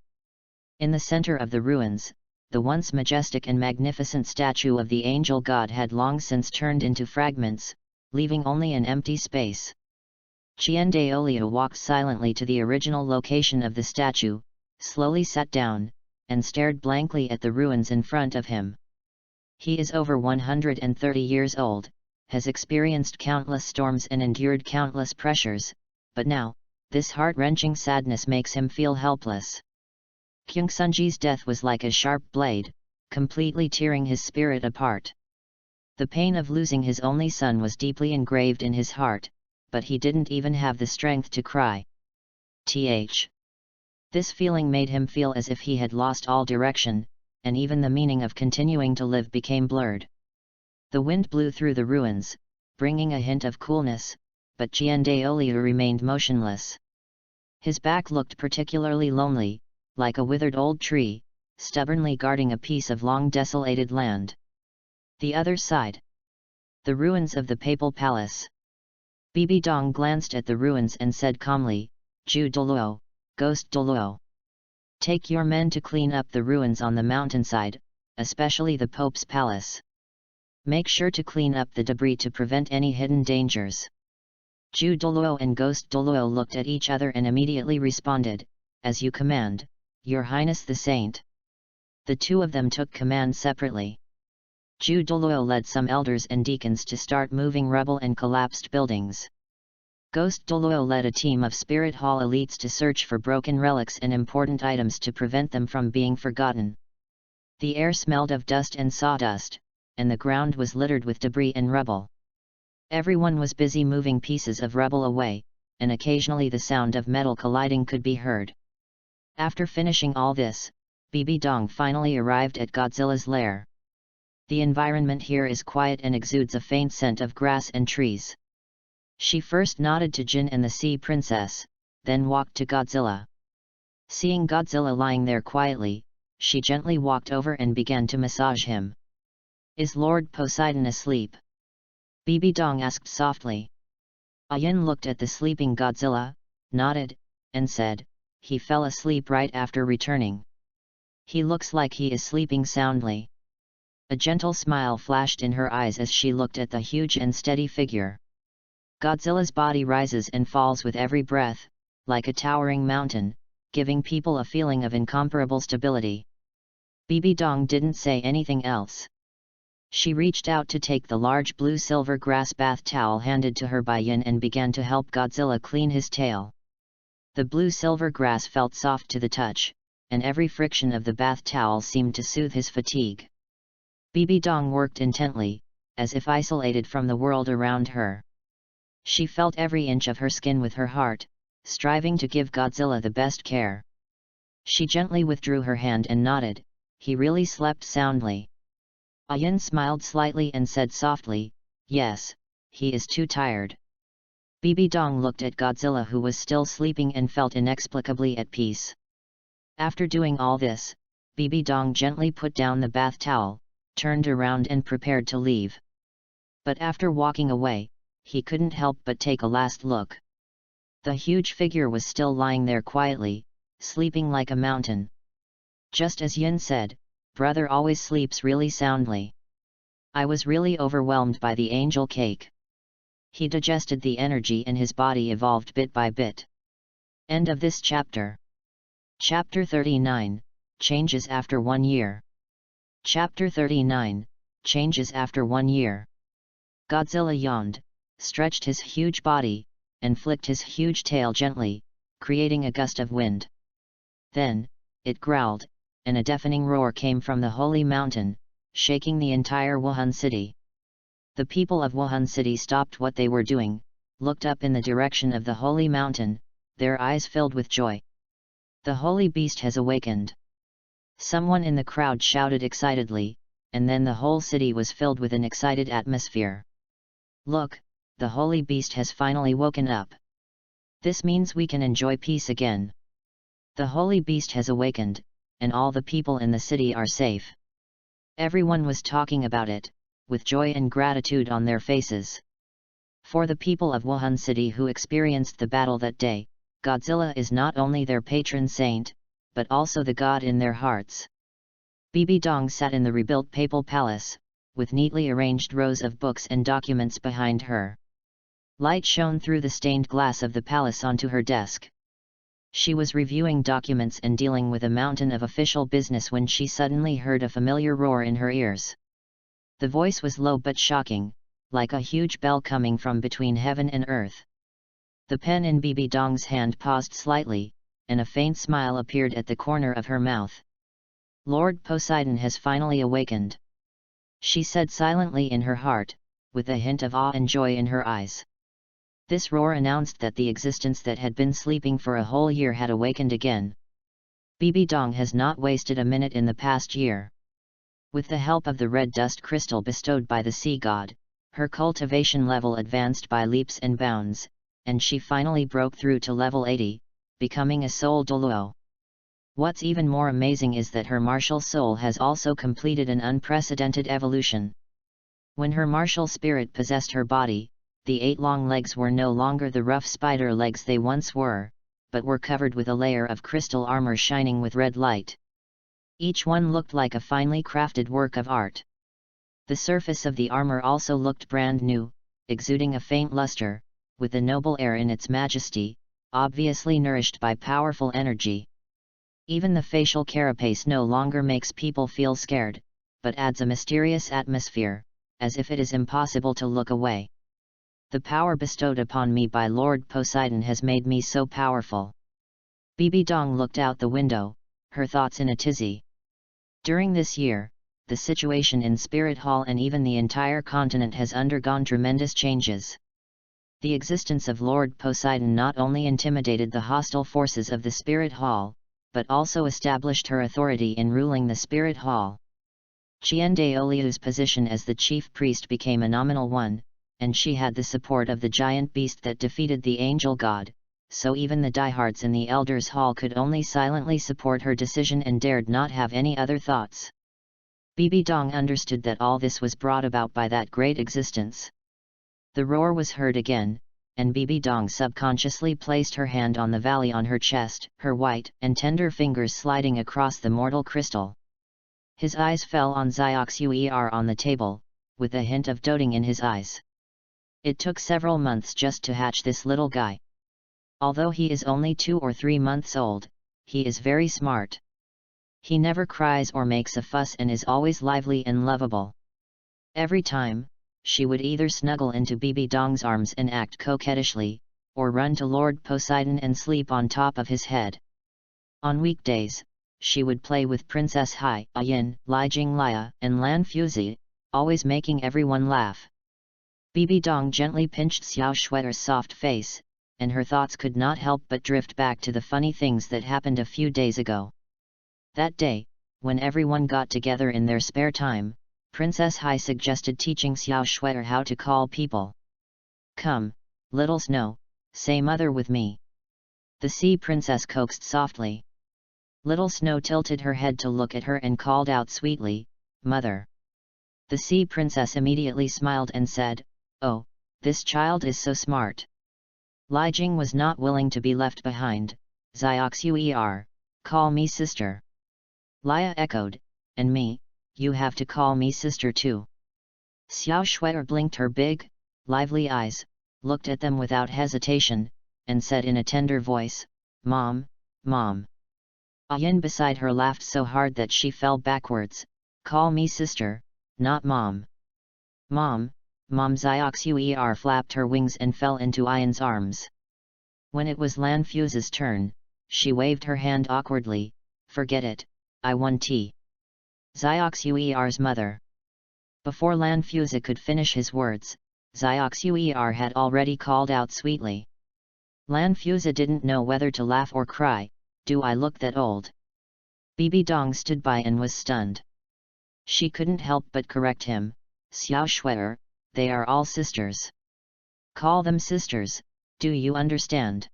In the center of the ruins, the once majestic and magnificent statue of the angel god had long since turned into fragments, leaving only an empty space. Qian Daoliu walked silently to the original location of the statue, slowly sat down, and stared blankly at the ruins in front of him. He is over 130 years old, has experienced countless storms and endured countless pressures, but now, this heart-wrenching sadness makes him feel helpless. Kyungsunji's death was like a sharp blade, completely tearing his spirit apart. The pain of losing his only son was deeply engraved in his heart, but he didn't even have the strength to cry. This feeling made him feel as if he had lost all direction, and even the meaning of continuing to live became blurred. The wind blew through the ruins, bringing a hint of coolness, but Jiandaoliu remained motionless. His back looked particularly lonely, like a withered old tree, stubbornly guarding a piece of long desolated land. The other side. The ruins of the Papal Palace. Bibi Dong glanced at the ruins and said calmly, "Ju Douluo, Ghost Douluo. Take your men to clean up the ruins on the mountainside, especially the Pope's palace. Make sure to clean up the debris to prevent any hidden dangers." Ju Douluo and Ghost Douluo looked at each other and immediately responded, "As you command, Your Highness the Saint." The two of them took command separately. Ju Douluo led some elders and deacons to start moving rubble and collapsed buildings. Ghost Douluo led a team of Spirit Hall elites to search for broken relics and important items to prevent them from being forgotten. The air smelled of dust and sawdust, and the ground was littered with debris and rubble. Everyone was busy moving pieces of rubble away, and occasionally the sound of metal colliding could be heard. After finishing all this, Bibi Dong finally arrived at Godzilla's lair. The environment here is quiet and exudes a faint scent of grass and trees. She first nodded to Jin and the Sea Princess, then walked to Godzilla. Seeing Godzilla lying there quietly, she gently walked over and began to massage him. "Is Lord Poseidon asleep?" Bibi Dong asked softly. Yin looked at the sleeping Godzilla, nodded, and said, "He fell asleep right after returning. He looks like he is sleeping soundly." A gentle smile flashed in her eyes as she looked at the huge and steady figure. Godzilla's body rises and falls with every breath, like a towering mountain, giving people a feeling of incomparable stability. Bibi Dong didn't say anything else. She reached out to take the large blue-silver grass bath towel handed to her by Yin and began to help Godzilla clean his tail. The blue-silver grass felt soft to the touch, and every friction of the bath towel seemed to soothe his fatigue. Bibi Dong worked intently, as if isolated from the world around her. She felt every inch of her skin with her heart, striving to give Godzilla the best care. She gently withdrew her hand and nodded, "He really slept soundly." Yin smiled slightly and said softly, "Yes, he is too tired." Bibi Dong looked at Godzilla, who was still sleeping, and felt inexplicably at peace. After doing all this, Bibi Dong gently put down the bath towel, turned around and prepared to leave. But after walking away, he couldn't help but take a last look. The huge figure was still lying there quietly, sleeping like a mountain. Just as Yin said, "Brother always sleeps really soundly." I was really overwhelmed by the angel cake. He digested the energy and his body evolved bit by bit. End of this chapter. Chapter 39, Changes after 1 year. Chapter 39, Changes after 1 year. Godzilla yawned, stretched his huge body, and flicked his huge tail gently, creating a gust of wind. Then, it growled, and a deafening roar came from the holy mountain, shaking the entire Wuhan city. The people of Wuhan city stopped what they were doing, looked up in the direction of the holy mountain, their eyes filled with joy. "The holy beast has awakened!" Someone in the crowd shouted excitedly, and then the whole city was filled with an excited atmosphere. "Look, the holy beast has finally woken up. This means we can enjoy peace again. The holy beast has awakened, and all the people in the city are safe." Everyone was talking about it, with joy and gratitude on their faces. For the people of Wuhan City who experienced the battle that day, Godzilla is not only their patron saint, but also the god in their hearts. Bibi Dong sat in the rebuilt papal palace, with neatly arranged rows of books and documents behind her. Light shone through the stained glass of the palace onto her desk. She was reviewing documents and dealing with a mountain of official business when she suddenly heard a familiar roar in her ears. The voice was low but shocking, like a huge bell coming from between heaven and earth. The pen in Bibi Dong's hand paused slightly, and a faint smile appeared at the corner of her mouth. Lord Poseidon has finally awakened, she said silently in her heart, with a hint of awe and joy in her eyes. This roar announced that the existence that had been sleeping for a whole year had awakened again. Bibi Dong has not wasted a minute in the past year. With the help of the red dust crystal bestowed by the sea god, her cultivation level advanced by leaps and bounds, and she finally broke through to level 80, becoming a soul Douluo. What's even more amazing is that her martial soul has also completed an unprecedented evolution. When her martial spirit possessed her body, the 8 long legs were no longer the rough spider legs they once were, but were covered with a layer of crystal armor shining with red light. Each one looked like a finely crafted work of art. The surface of the armor also looked brand new, exuding a faint luster, with a noble air in its majesty, obviously nourished by powerful energy. Even the facial carapace no longer makes people feel scared, but adds a mysterious atmosphere, as if it is impossible to look away. The power bestowed upon me by Lord Poseidon has made me so powerful. Bibi Dong looked out the window, her thoughts in a tizzy. During this year, the situation in Spirit Hall and even the entire continent has undergone tremendous changes. The existence of Lord Poseidon not only intimidated the hostile forces of the Spirit Hall, but also established her authority in ruling the Spirit Hall. Qian Daoliu's position as the chief priest became a nominal one, and she had the support of the giant beast that defeated the angel god, so even the diehards in the Elders' Hall could only silently support her decision and dared not have any other thoughts. Bibi Dong understood that all this was brought about by that great existence. The roar was heard again, and Bibi Dong subconsciously placed her hand on the valley on her chest, her white and tender fingers sliding across the mortal crystal. His eyes fell on Zioxuer on the table, with a hint of doting in his eyes. It took several months just to hatch this little guy. Although he is only 2 or 3 months old, he is very smart. He never cries or makes a fuss and is always lively and lovable. Every time, she would either snuggle into Bibi Dong's arms and act coquettishly, or run to Lord Poseidon and sleep on top of his head. On weekdays, she would play with Princess Hai, Ayin, Lijing Lia, and Lan Fuzi, always making everyone laugh. Bibi Dong gently pinched Xiao Shueter's soft face, and her thoughts could not help but drift back to the funny things that happened a few days ago. That day, when everyone got together in their spare time, Princess Hai suggested teaching Xiao Shueter how to call people. "Come, little Snow, say mother with me." The sea princess coaxed softly. Little Snow tilted her head to look at her and called out sweetly, "Mother." The sea princess immediately smiled and said, "Oh, this child is so smart." Lijing was not willing to be left behind. "Zioxuer, call me sister." Lia echoed, "And me, you have to call me sister too." Xiao Shueter blinked her big, lively eyes, looked at them without hesitation, and said in a tender voice, "Mom, Mom." Ayin beside her laughed so hard that she fell backwards. "Call me sister, not Mom." "Mom, Mom." Zioxuer flapped her wings and fell into Ayin's arms. When it was Lan Fuse's turn, she waved her hand awkwardly, "Forget it, I won tea." Zioxuer's mother. Before Lan Fuse could finish his words, Zioxuer had already called out sweetly. Lan Fuse didn't know whether to laugh or cry. "Do I look that old?" Bibi Dong stood by and was stunned. She couldn't help but correct him, "Xiao Shueter, they are all sisters. Call them sisters, do you understand?"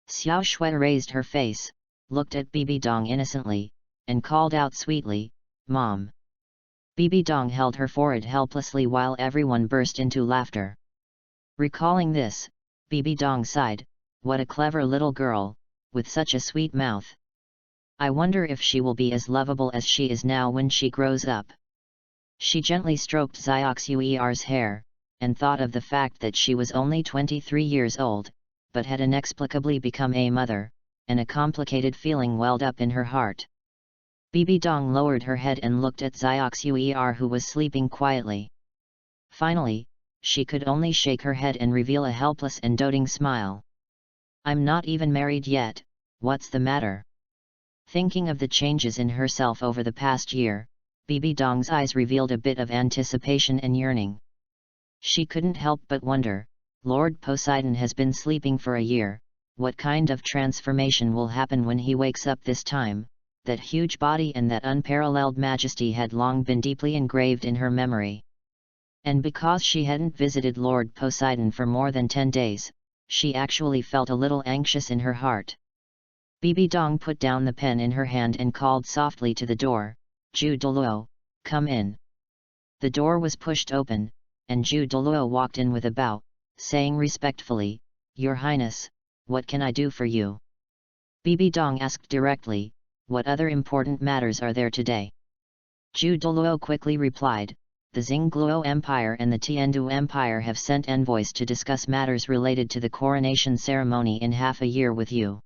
Xiao Shueter raised her face, looked at Bibi Dong innocently, and called out sweetly, "Mom." Bibi Dong held her forehead helplessly while everyone burst into laughter. Recalling this, Bibi Dong sighed, "What a clever little girl, with such a sweet mouth. I wonder if she will be as lovable as she is now when she grows up." She gently stroked Zioxuer's hair, and thought of the fact that she was only 23 years old, but had inexplicably become a mother, and a complicated feeling welled up in her heart. Bibi Dong lowered her head and looked at Zioxuer who was sleeping quietly. Finally, she could only shake her head and reveal a helpless and doting smile. "I'm not even married yet, what's the matter?" Thinking of the changes in herself over the past year, Bibi Dong's eyes revealed a bit of anticipation and yearning. She couldn't help but wonder, Lord Poseidon has been sleeping for a year, what kind of transformation will happen when he wakes up this time? That huge body and that unparalleled majesty had long been deeply engraved in her memory. And because she hadn't visited Lord Poseidon for more than 10 days, she actually felt a little anxious in her heart. Bibi Dong put down the pen in her hand and called softly to the door, "Ju Douluo, come in." The door was pushed open, and Ju Douluo walked in with a bow, saying respectfully, "Your Highness, what can I do for you?" Bibi Dong asked directly, "What other important matters are there today?" Ju Douluo quickly replied, "The Xingluo Empire and the Tiandu Empire have sent envoys to discuss matters related to the coronation ceremony in half a year with you."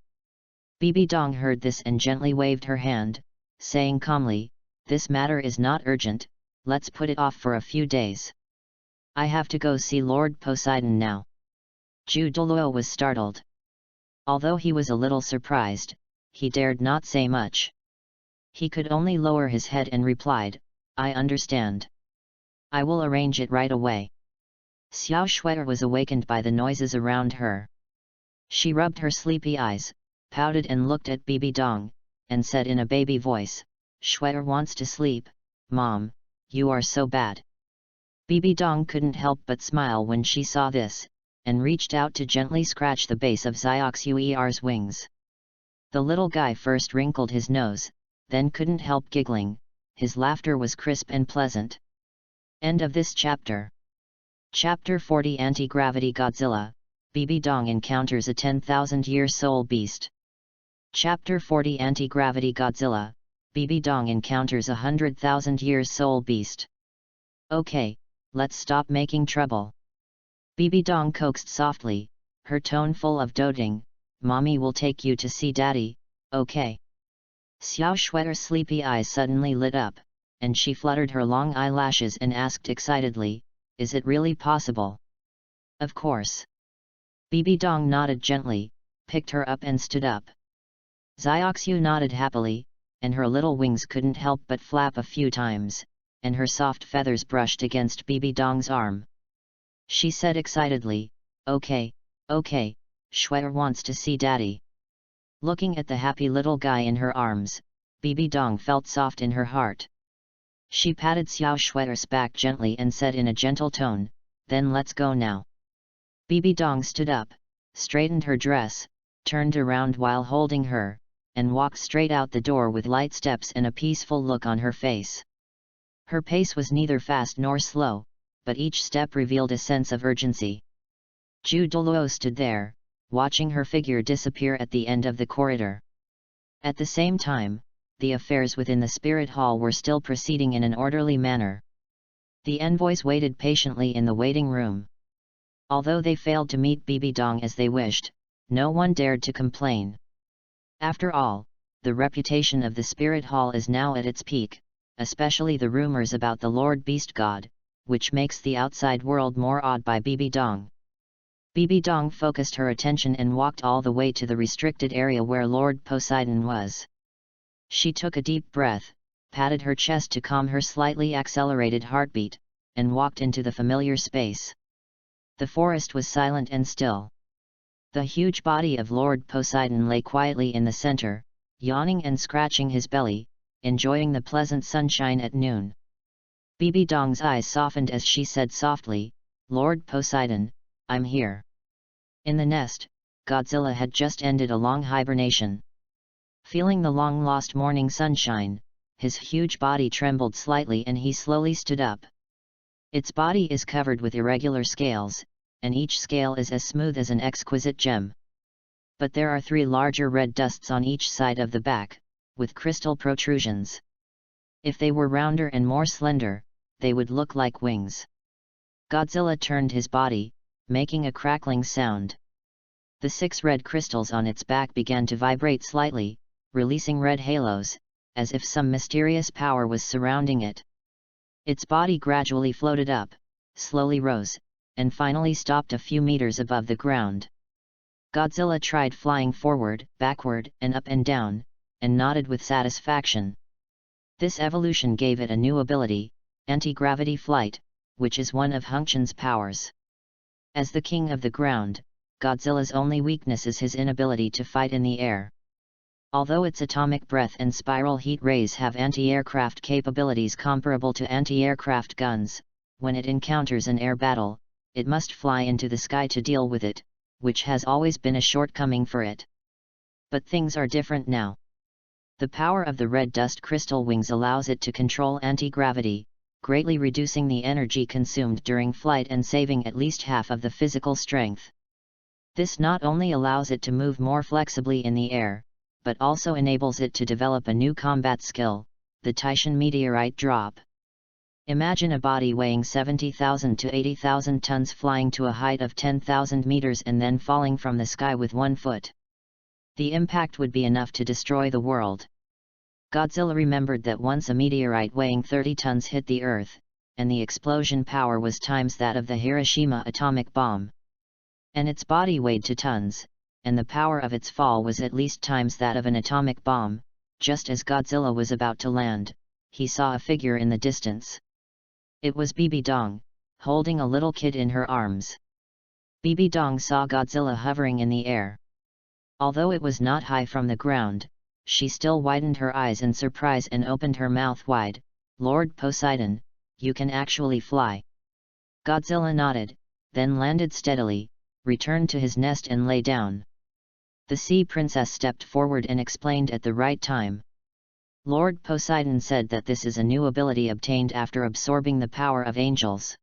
Bibi Dong heard this and gently waved her hand, saying calmly, "This matter is not urgent, let's put it off for a few days. I have to go see Lord Poseidon now." Ju Douluo was startled. Although he was a little surprised, he dared not say much. He could only lower his head and replied, "I understand. I will arrange it right away." Xiao Shui'er was awakened by the noises around her. She rubbed her sleepy eyes, pouted and looked at Bibi Dong, and said in a baby voice, "Shui'er wants to sleep, Mom, you are so bad." Bibi Dong couldn't help but smile when she saw this, and reached out to gently scratch the base of Xiaoxuer's wings. The little guy first wrinkled his nose, then couldn't help giggling. His laughter was crisp and pleasant. End of this chapter. Chapter 40 Anti-Gravity Godzilla, Bibi Dong encounters a 10,000-year soul beast. Chapter 40 Anti-Gravity Godzilla, Bibi Dong encounters a 100,000-year soul beast. "Okay, let's stop making trouble." Bibi Dong coaxed softly, her tone full of doting, "Mommy will take you to see Daddy, okay?" Xiao Shui'er's sleepy eyes suddenly lit up, and she fluttered her long eyelashes and asked excitedly, "Is it really possible?" "Of course." Bibi Dong nodded gently, picked her up and stood up. Xiaoxu nodded happily, and her little wings couldn't help but flap a few times, and her soft feathers brushed against Bibi Dong's arm. She said excitedly, "Okay, okay, Shui'er wants to see Daddy." Looking at the happy little guy in her arms, Bibi Dong felt soft in her heart. She patted Xiao Shui'er's back gently and said in a gentle tone, "Then let's go now." Bibi Dong stood up, straightened her dress, turned around while holding her, and walked straight out the door with light steps and a peaceful look on her face. Her pace was neither fast nor slow, but each step revealed a sense of urgency. Ju Douluo stood there, watching her figure disappear at the end of the corridor. At the same time, the affairs within the spirit hall were still proceeding in an orderly manner. The envoys waited patiently in the waiting room. Although they failed to meet Bibi Dong as they wished, no one dared to complain. After all, the reputation of the spirit hall is now at its peak, especially the rumors about the Lord Beast God, which makes the outside world more awed by Bibi Dong. Bibi Dong focused her attention and walked all the way to the restricted area where Lord Poseidon was. She took a deep breath, patted her chest to calm her slightly accelerated heartbeat, and walked into the familiar space. The forest was silent and still. The huge body of Lord Poseidon lay quietly in the center, yawning and scratching his belly, enjoying the pleasant sunshine at noon. Bibi Dong's eyes softened as she said softly, "Lord Poseidon, I'm here." In the nest, Godzilla had just ended a long hibernation. Feeling the long-lost morning sunshine, his huge body trembled slightly and he slowly stood up. Its body is covered with irregular scales, and each scale is as smooth as an exquisite gem. But there are 3 larger red dusts on each side of the back, with crystal protrusions. If they were rounder and more slender, they would look like wings. Godzilla turned his body, making a crackling sound. The 6 red crystals on its back began to vibrate slightly, releasing red halos, as if some mysterious power was surrounding it. Its body gradually floated up, slowly rose, and finally stopped a few meters above the ground. Godzilla tried flying forward, backward, and up and down, and nodded with satisfaction. This evolution gave it a new ability, anti-gravity flight, which is one of Hongqian's powers. As the king of the ground, Godzilla's only weakness is his inability to fight in the air. Although its atomic breath and spiral heat rays have anti-aircraft capabilities comparable to anti-aircraft guns, when it encounters an air battle, it must fly into the sky to deal with it, which has always been a shortcoming for it. But things are different now. The power of the red dust crystal wings allows it to control anti-gravity, greatly reducing the energy consumed during flight and saving at least half of the physical strength. This not only allows it to move more flexibly in the air, but also enables it to develop a new combat skill, the Taishan meteorite drop. Imagine a body weighing 70,000 to 80,000 tons flying to a height of 10,000 meters and then falling from the sky with 1 foot. The impact would be enough to destroy the world. Godzilla remembered that once a meteorite weighing 30 tons hit the Earth, and the explosion power was times that of the Hiroshima atomic bomb. And its body weighed 2 tons, and the power of its fall was at least times that of an atomic bomb. Just as Godzilla was about to land, he saw a figure in the distance. It was Bibi Dong, holding a little kid in her arms. Bibi Dong saw Godzilla hovering in the air. Although it was not high from the ground, she still widened her eyes in surprise and opened her mouth wide. "Lord Poseidon, you can actually fly." Godzilla nodded, then landed steadily, returned to his nest and lay down. The sea princess stepped forward and explained at the right time. Lord Poseidon said that this is a new ability obtained after absorbing the power of angels.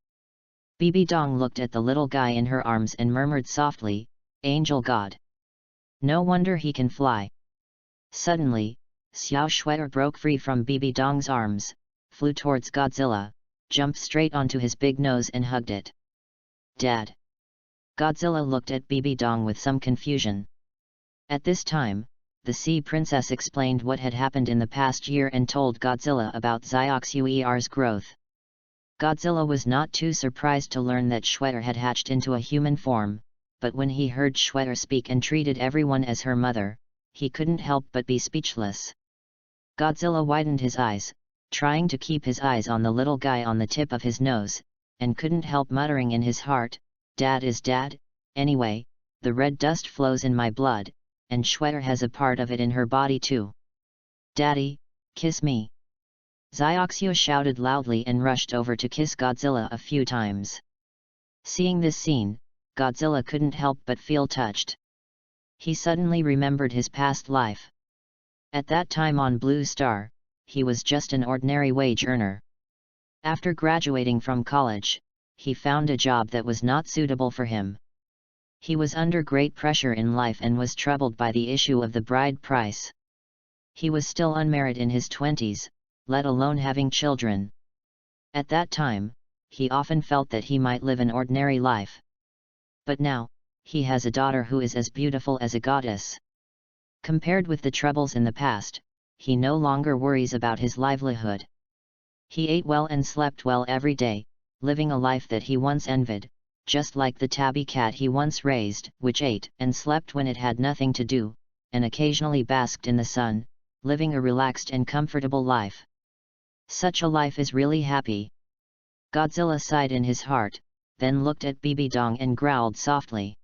Bibi Dong looked at the little guy in her arms and murmured softly, "Angel God. No wonder he can fly." Suddenly, Xiao Shue'er broke free from Bibi Dong's arms, flew towards Godzilla, jumped straight onto his big nose and hugged it. "Dad." Godzilla looked at Bibi Dong with some confusion. At this time, the sea princess explained what had happened in the past year and told Godzilla about Zioxuer's growth. Godzilla was not too surprised to learn that Shue'er had hatched into a human form, but when he heard Shue'er speak and treated everyone as her mother, he couldn't help but be speechless. Godzilla widened his eyes, trying to keep his eyes on the little guy on the tip of his nose, and couldn't help muttering in his heart, "Dad is dad, anyway, the red dust flows in my blood, and Shue'er has a part of it in her body too. Daddy, kiss me." Zioxu shouted loudly and rushed over to kiss Godzilla a few times. Seeing this scene, Godzilla couldn't help but feel touched. He suddenly remembered his past life. At that time on Blue Star, he was just an ordinary wage earner. After graduating from college, he found a job that was not suitable for him. He was under great pressure in life and was troubled by the issue of the bride price. He was still unmarried in his 20s, let alone having children. At that time, he often felt that he might live an ordinary life. But now, he has a daughter who is as beautiful as a goddess. Compared with the troubles in the past, he no longer worries about his livelihood. He ate well and slept well every day, living a life that he once envied, just like the tabby cat he once raised, which ate and slept when it had nothing to do, and occasionally basked in the sun, living a relaxed and comfortable life. Such a life is really happy. Godzilla sighed in his heart, then looked at Bibi Dong and growled softly.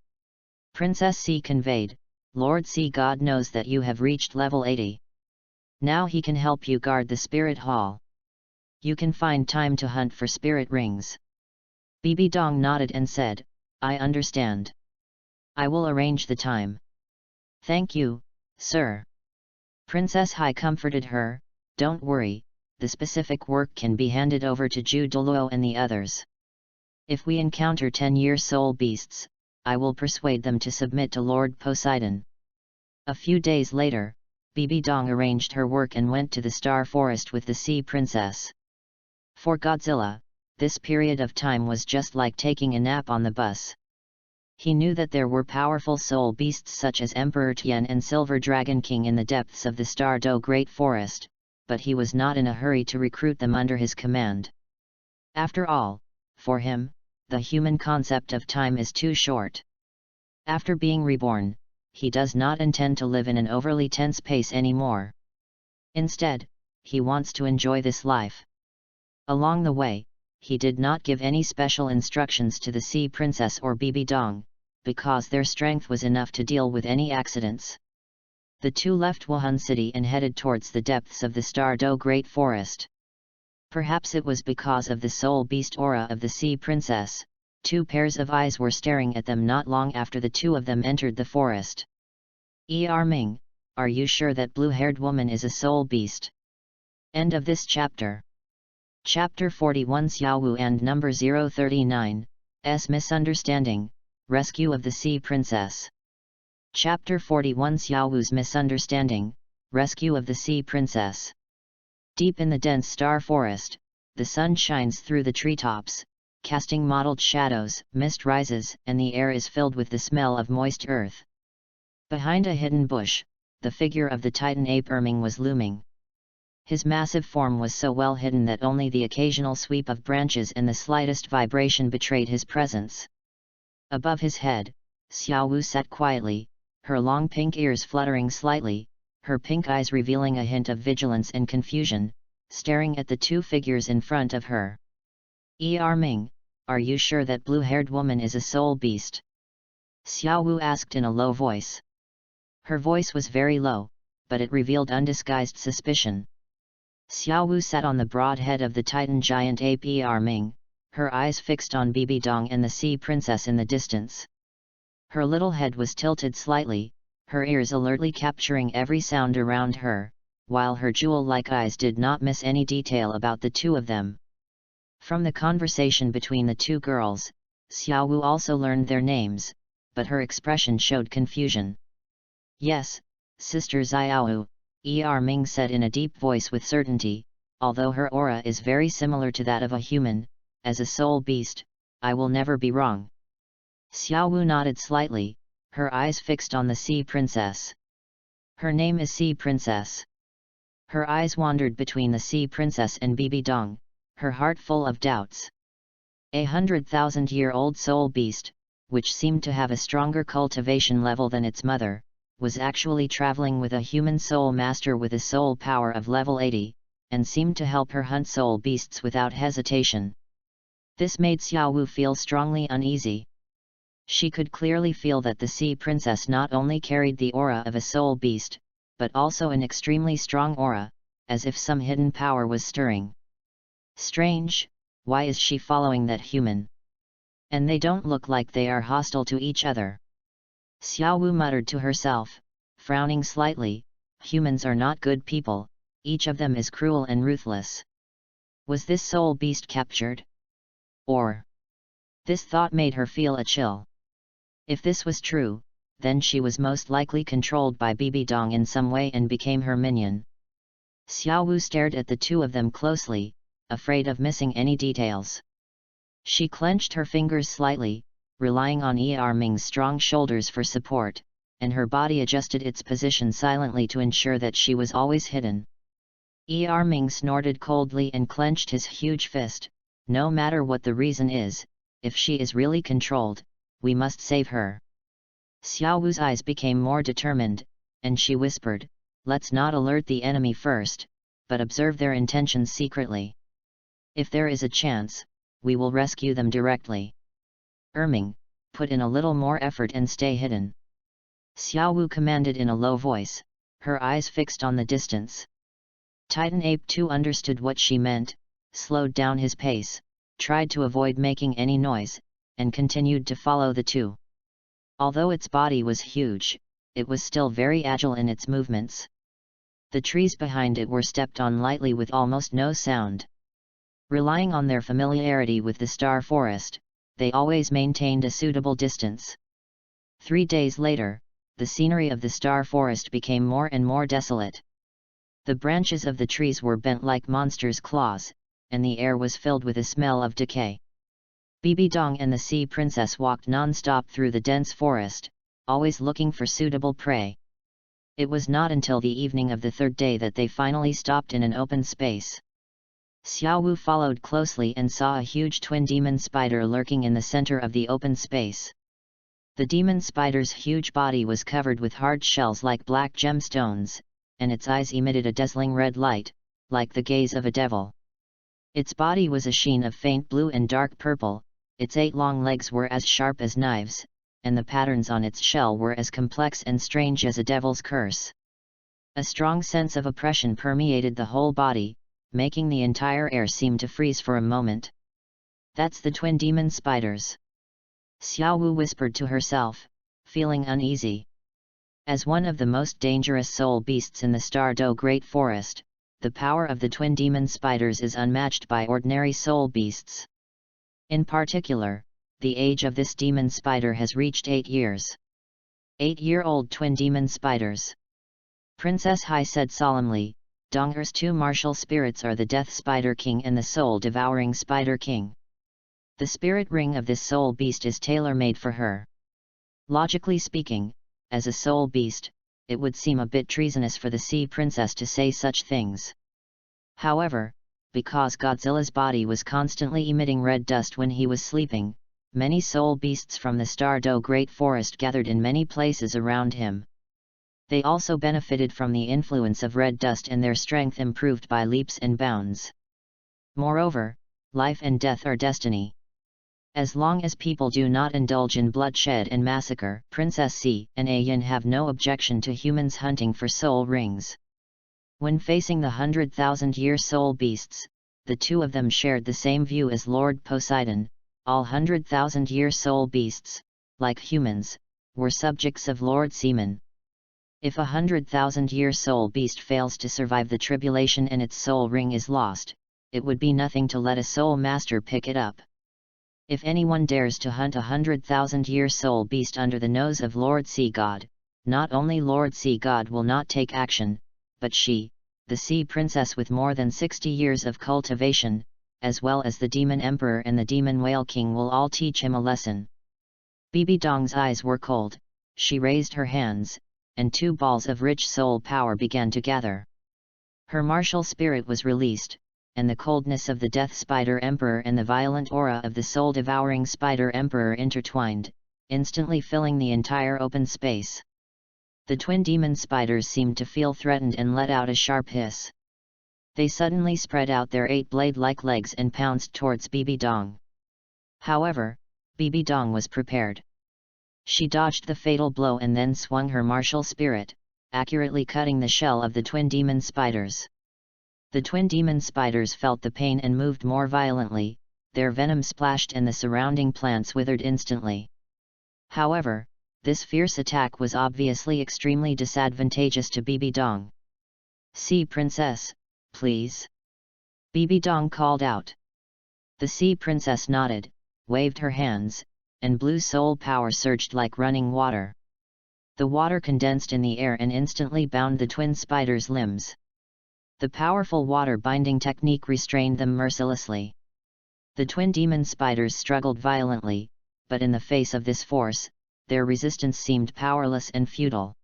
Princess Sea conveyed, "Lord Sea God knows that you have reached level 80. Now he can help you guard the spirit hall. You can find time to hunt for spirit rings." Bibi Dong nodded and said, "I understand. I will arrange the time." "Thank you, sir." Princess Hai comforted her, "Don't worry, the specific work can be handed over to Douluo and the others. If we encounter 10-year soul beasts, I will persuade them to submit to Lord Poseidon." A few days later, Bibi Dong arranged her work and went to the Star Forest with the Sea Princess. For Godzilla, this period of time was just like taking a nap on the bus. He knew that there were powerful soul beasts such as Emperor Tian and Silver Dragon King in the depths of the Star Do Great Forest, but he was not in a hurry to recruit them under his command. After all, for him, the human concept of time is too short. After being reborn, he does not intend to live in an overly tense pace anymore. Instead, he wants to enjoy this life. Along the way, he did not give any special instructions to the Sea Princess or Bibi Dong, because their strength was enough to deal with any accidents. The two left Wuhan City and headed towards the depths of the Stardo Great Forest. Perhaps it was because of the soul beast aura of the Sea Princess, two pairs of eyes were staring at them not long after the two of them entered the forest. Ming, are you sure that blue-haired woman is a soul beast? End of this chapter. Chapter 41 Xiaowu and number 039, S Misunderstanding, Rescue of the Sea Princess. Chapter 41 Xiaowu's Misunderstanding, Rescue of the Sea Princess. Deep in the dense star forest, the sun shines through the treetops, casting mottled shadows, mist rises, and the air is filled with the smell of moist earth. Behind a hidden bush, the figure of the Titan ape Ming was looming. His massive form was so well hidden that only the occasional sweep of branches and the slightest vibration betrayed his presence. Above his head, Xiaowu sat quietly, her long pink ears fluttering slightly, her pink eyes revealing a hint of vigilance and confusion, staring at the two figures in front of her. Ming, are you sure that blue-haired woman is a soul beast? Xiaowu asked in a low voice. Her voice was very low, but it revealed undisguised suspicion. Xiaowu sat on the broad head of the Titan giant ape Ming, her eyes fixed on Bibi Dong and the Sea Princess in the distance. Her little head was tilted slightly, her ears alertly capturing every sound around her, while her jewel-like eyes did not miss any detail about the two of them. From the conversation between the two girls, Xiaowu also learned their names, but her expression showed confusion. Yes, Sister Xiaowu, Ming said in a deep voice with certainty, although her aura is very similar to that of a human, as a soul beast, I will never be wrong. Xiaowu nodded slightly, her eyes fixed on the Sea Princess. Her name is Sea Princess. Her eyes wandered between the Sea Princess and Bibi Dong, her heart full of doubts. 100,000-year-old soul beast, which seemed to have a stronger cultivation level than its mother, was actually traveling with a human soul master with a soul power of level 80, and seemed to help her hunt soul beasts without hesitation. This made Xiaowu feel strongly uneasy. She could clearly feel that the Sea Princess not only carried the aura of a soul beast, but also an extremely strong aura, as if some hidden power was stirring. Strange, why is she following that human? And they don't look like they are hostile to each other. Xiaowu muttered to herself, frowning slightly, humans are not good people, each of them is cruel and ruthless. Was this soul beast captured? Or? This thought made her feel a chill. If this was true, then she was most likely controlled by Bibi Dong in some way and became her minion. Xiaowu stared at the two of them closely, afraid of missing any details. She clenched her fingers slightly, relying on Ming's strong shoulders for support, and her body adjusted its position silently to ensure that she was always hidden. Ming snorted coldly and clenched his huge fist. No matter what the reason is, if she is really controlled, we must save her. Xiaowu's eyes became more determined, and she whispered, let's not alert the enemy first, but observe their intentions secretly. If there is a chance, we will rescue them directly. Ming, put in a little more effort and stay hidden. Xiaowu commanded in a low voice, her eyes fixed on the distance. Titan Ape 2 understood what she meant, slowed down his pace, tried to avoid making any noise, and continued to follow the two. Although its body was huge, it was still very agile in its movements. The trees behind it were stepped on lightly with almost no sound. Relying on their familiarity with the star forest, they always maintained a suitable distance. 3 days later, the scenery of the star forest became more and more desolate. The branches of the trees were bent like monsters' claws, and the air was filled with a smell of decay. Bibi Dong and the Sea Princess walked non-stop through the dense forest, always looking for suitable prey. It was not until the evening of the third day that they finally stopped in an open space. Xiaowu followed closely and saw a huge twin demon spider lurking in the center of the open space. The demon spider's huge body was covered with hard shells like black gemstones, and its eyes emitted a dazzling red light, like the gaze of a devil. Its body was a sheen of faint blue and dark purple, its 8 long legs were as sharp as knives, and the patterns on its shell were as complex and strange as a devil's curse. A strong sense of oppression permeated the whole body, making the entire air seem to freeze for a moment. "That's the twin demon spiders," Xiaowu whispered to herself, feeling uneasy. As one of the most dangerous soul beasts in the Stardew Great Forest, the power of the twin demon spiders is unmatched by ordinary soul beasts. In particular, the age of this demon spider has reached 8 years. 8-year-old twin demon spiders. Princess Hai said solemnly, "Dong'er's 2 martial spirits are the Death Spider King and the Soul-Devouring Spider King. The spirit ring of this soul beast is tailor-made for her." Logically speaking, as a soul beast, it would seem a bit treasonous for the Sea Princess to say such things. However, because Godzilla's body was constantly emitting red dust when he was sleeping, many soul beasts from the Stardew Great Forest gathered in many places around him. They also benefited from the influence of red dust and their strength improved by leaps and bounds. Moreover, life and death are destiny. As long as people do not indulge in bloodshed and massacre, Princess C and Ayin have no objection to humans hunting for soul rings. When facing the 100,000-year soul beasts, the two of them shared the same view as Lord Poseidon. All 100,000-year soul beasts, like humans, were subjects of Lord Seaman. If a 100,000-year soul beast fails to survive the tribulation and its soul ring is lost, it would be nothing to let a soul master pick it up. If anyone dares to hunt a 100,000-year soul beast under the nose of Lord Sea God, not only Lord Sea God will not take action, but she, the Sea Princess with more than 60 years of cultivation, as well as the Demon Emperor and the Demon Whale King will all teach him a lesson. Bibi Dong's eyes were cold, she raised her hands, and 2 balls of rich soul power began to gather. Her martial spirit was released, and the coldness of the Death Spider Emperor and the violent aura of the Soul-Devouring Spider Emperor intertwined, instantly filling the entire open space. The twin demon spiders seemed to feel threatened and let out a sharp hiss. They suddenly spread out their 8 blade-like legs and pounced towards Bibi Dong. However, Bibi Dong was prepared. She dodged the fatal blow and then swung her martial spirit, accurately cutting the shell of the twin demon spiders. The twin demon spiders felt the pain and moved more violently, their venom splashed and the surrounding plants withered instantly. However, this fierce attack was obviously extremely disadvantageous to Bibi Dong. "Sea Princess, please," Bibi Dong called out. The Sea Princess nodded, waved her hands, and blue soul power surged like running water. The water condensed in the air and instantly bound the twin spiders' limbs. The powerful water binding technique restrained them mercilessly. The twin demon spiders struggled violently, but in the face of this force, their resistance seemed powerless and futile.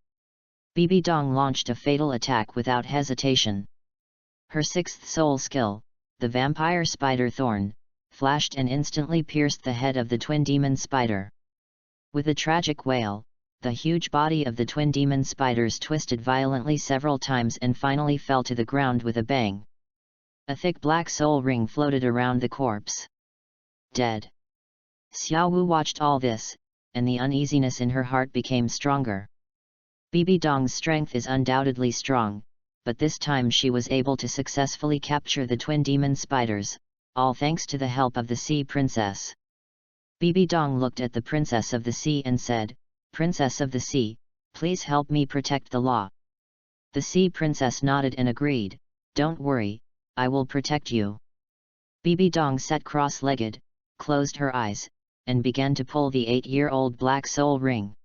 Bibi Dong launched a fatal attack without hesitation. Her 6th soul skill, the Vampire Spider Thorn, flashed and instantly pierced the head of the twin demon spider. With a tragic wail, the huge body of the twin demon spiders twisted violently several times and finally fell to the ground with a bang. A thick black soul ring floated around the corpse. Dead. Xiaowu watched all this, and the uneasiness in her heart became stronger. Bibi Dong's strength is undoubtedly strong, but this time she was able to successfully capture the twin demon spiders, all thanks to the help of the Sea Princess. Bibi Dong looked at the Princess of the Sea and said, "Princess of the Sea, please help me protect the law." The Sea Princess nodded and agreed, "Don't worry, I will protect you." Bibi Dong sat cross-legged, closed her eyes, and began to pull the 8-year-old black soul ring.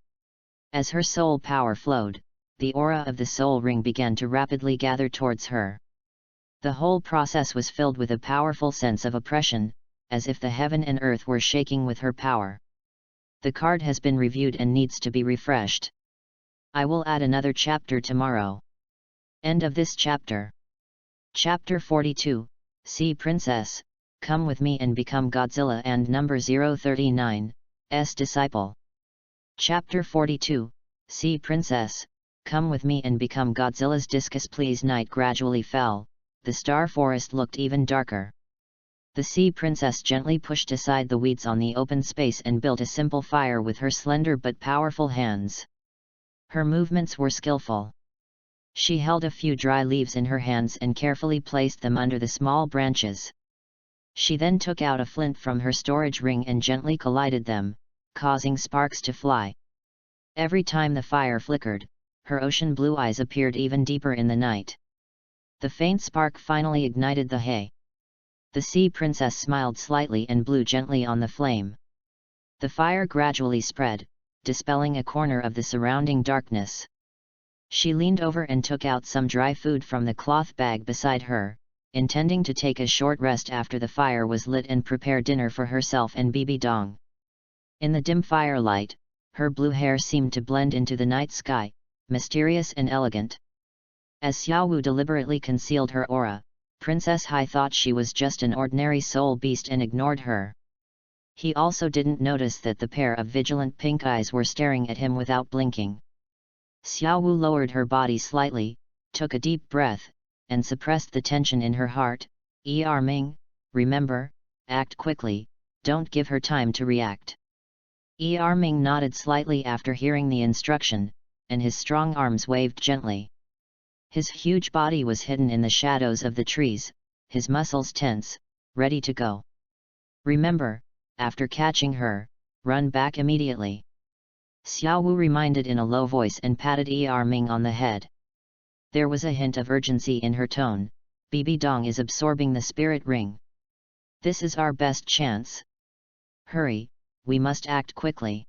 As her soul power flowed, the aura of the soul ring began to rapidly gather towards her. The whole process was filled with a powerful sense of oppression, as if the heaven and earth were shaking with her power. The card has been reviewed and needs to be refreshed. I will add another chapter tomorrow. End of this chapter. Chapter 42, Sea Princess, come with me and become Godzilla and number 039, S disciple. Chapter 42, Sea Princess, come with me and become Godzilla's discus. Please. Night gradually fell, the star forest looked even darker. The Sea Princess gently pushed aside the weeds on the open space and built a simple fire with her slender but powerful hands. Her movements were skillful. She held a few dry leaves in her hands and carefully placed them under the small branches. She then took out a flint from her storage ring and gently collided them, causing sparks to fly. Every time the fire flickered, her ocean blue eyes appeared even deeper in the night. The faint spark finally ignited the hay. The Sea Princess smiled slightly and blew gently on the flame. The fire gradually spread, dispelling a corner of the surrounding darkness. She leaned over and took out some dry food from the cloth bag beside her, intending to take a short rest after the fire was lit and prepare dinner for herself and Bibi Dong. In the dim firelight, her blue hair seemed to blend into the night sky, mysterious and elegant. As Xiaowu deliberately concealed her aura, Princess Hai thought she was just an ordinary soul beast and ignored her. He also didn't notice that the pair of vigilant pink eyes were staring at him without blinking. Xiaowu lowered her body slightly, took a deep breath, and suppressed the tension in her heart. Ming, remember, act quickly, don't give her time to react. Ming nodded slightly after hearing the instruction, and his strong arms waved gently. His huge body was hidden in the shadows of the trees, his muscles tense, ready to go. Remember, after catching her, run back immediately. Xiaowu reminded in a low voice and patted Ming on the head. There was a hint of urgency in her tone. Bibi Dong is absorbing the spirit ring. This is our best chance. Hurry, we must act quickly.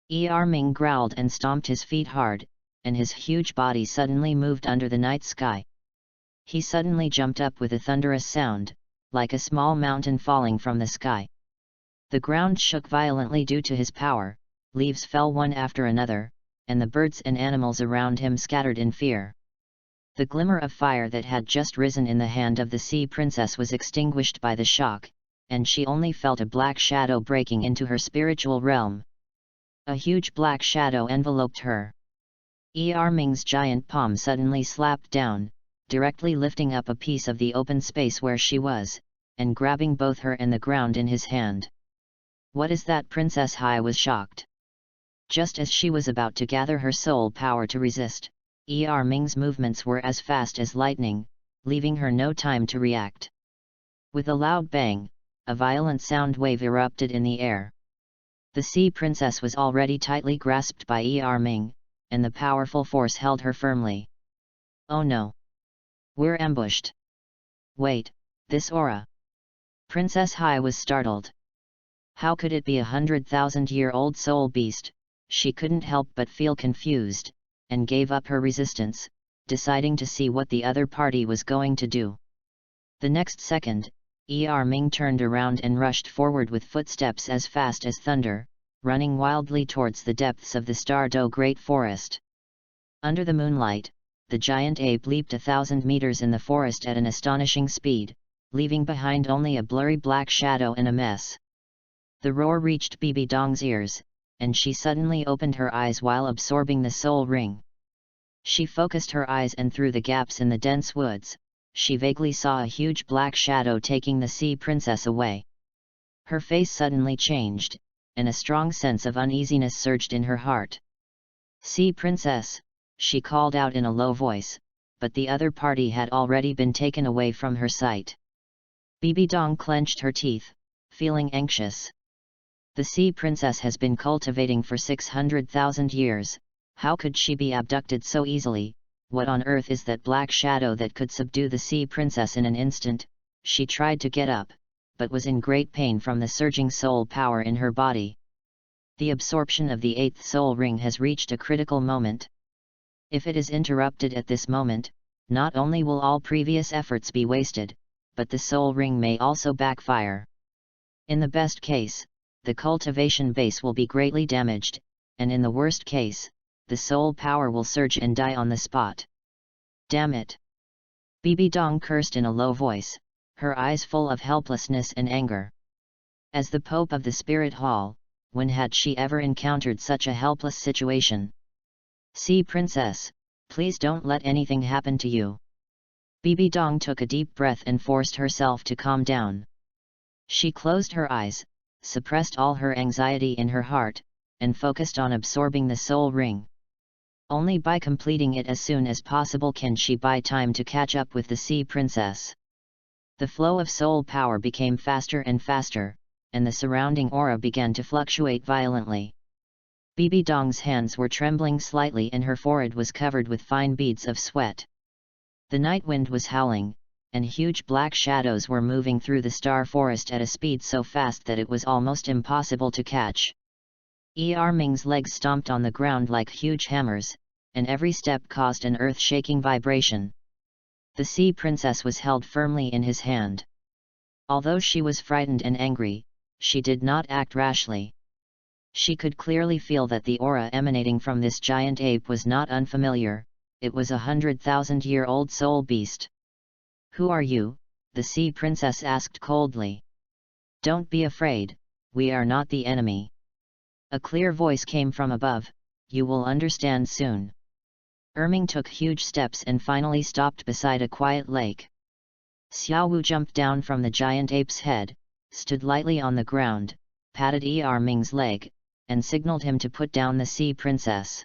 Ming growled and stomped his feet hard, and his huge body suddenly moved under the night sky. He suddenly jumped up with a thunderous sound, like a small mountain falling from the sky. The ground shook violently due to his power, leaves fell one after another, and the birds and animals around him scattered in fear. The glimmer of fire that had just risen in the hand of the Sea Princess was extinguished by the shock, and she only felt a black shadow breaking into her spiritual realm. A huge black shadow enveloped her. Ming's giant palm suddenly slapped down, directly lifting up a piece of the open space where she was, and grabbing both her and the ground in his hand. What is that? Princess Hai was shocked. Just as she was about to gather her soul power to resist, Ming's movements were as fast as lightning, leaving her no time to react. With a loud bang, a violent sound wave erupted in the air. The Sea Princess was already tightly grasped by Ming, and the powerful force held her firmly. Oh no! We're ambushed! Wait, this aura! Princess Hai was startled. How could it be 100,000-year-old soul beast? She couldn't help but feel confused, and gave up her resistance, deciding to see what the other party was going to do. The next second, Ming turned around and rushed forward with footsteps as fast as thunder, running wildly towards the depths of the Stardo Great Forest. Under the moonlight, the giant ape leaped 1,000 meters in the forest at an astonishing speed, leaving behind only a blurry black shadow and a mess. The roar reached Bibi Dong's ears, and she suddenly opened her eyes while absorbing the soul ring. She focused her eyes, and through the gaps in the dense woods, she vaguely saw a huge black shadow taking the Sea Princess away. Her face suddenly changed, and a strong sense of uneasiness surged in her heart. Sea Princess, she called out in a low voice, but the other party had already been taken away from her sight. Bibi Dong clenched her teeth, feeling anxious. The Sea Princess has been cultivating for 600,000 years, how could she be abducted so easily? What on earth is that black shadow that could subdue the Sea Princess in an instant? She tried to get up, but was in great pain from the surging soul power in her body. The absorption of the 8th soul ring has reached a critical moment. If it is interrupted at this moment, not only will all previous efforts be wasted, but the soul ring may also backfire. In the best case, the cultivation base will be greatly damaged, and in the worst case, the soul power will surge and die on the spot. Damn it! Bibi Dong cursed in a low voice, her eyes full of helplessness and anger. As the Pope of the Spirit Hall, when had she ever encountered such a helpless situation? "Sea Princess, please don't let anything happen to you." Bibi Dong took a deep breath and forced herself to calm down. She closed her eyes, suppressed all her anxiety in her heart, and focused on absorbing the soul ring. Only by completing it as soon as possible can she buy time to catch up with the Sea Princess. The flow of soul power became faster and faster, and the surrounding aura began to fluctuate violently. Bibi Dong's hands were trembling slightly and her forehead was covered with fine beads of sweat. The night wind was howling, and huge black shadows were moving through the star forest at a speed so fast that it was almost impossible to catch. Ming's legs stomped on the ground like huge hammers, and every step caused an earth-shaking vibration. The Sea Princess was held firmly in his hand. Although she was frightened and angry, she did not act rashly. She could clearly feel that the aura emanating from this giant ape was not unfamiliar. It was a 100,000-year-old soul beast. "Who are you?" the Sea Princess asked coldly. "Don't be afraid, we are not the enemy." A clear voice came from above, "You will understand soon." Ming took huge steps and finally stopped beside a quiet lake. Xiao Wu jumped down from the giant ape's head, stood lightly on the ground, patted Ming's leg, and signaled him to put down the Sea Princess.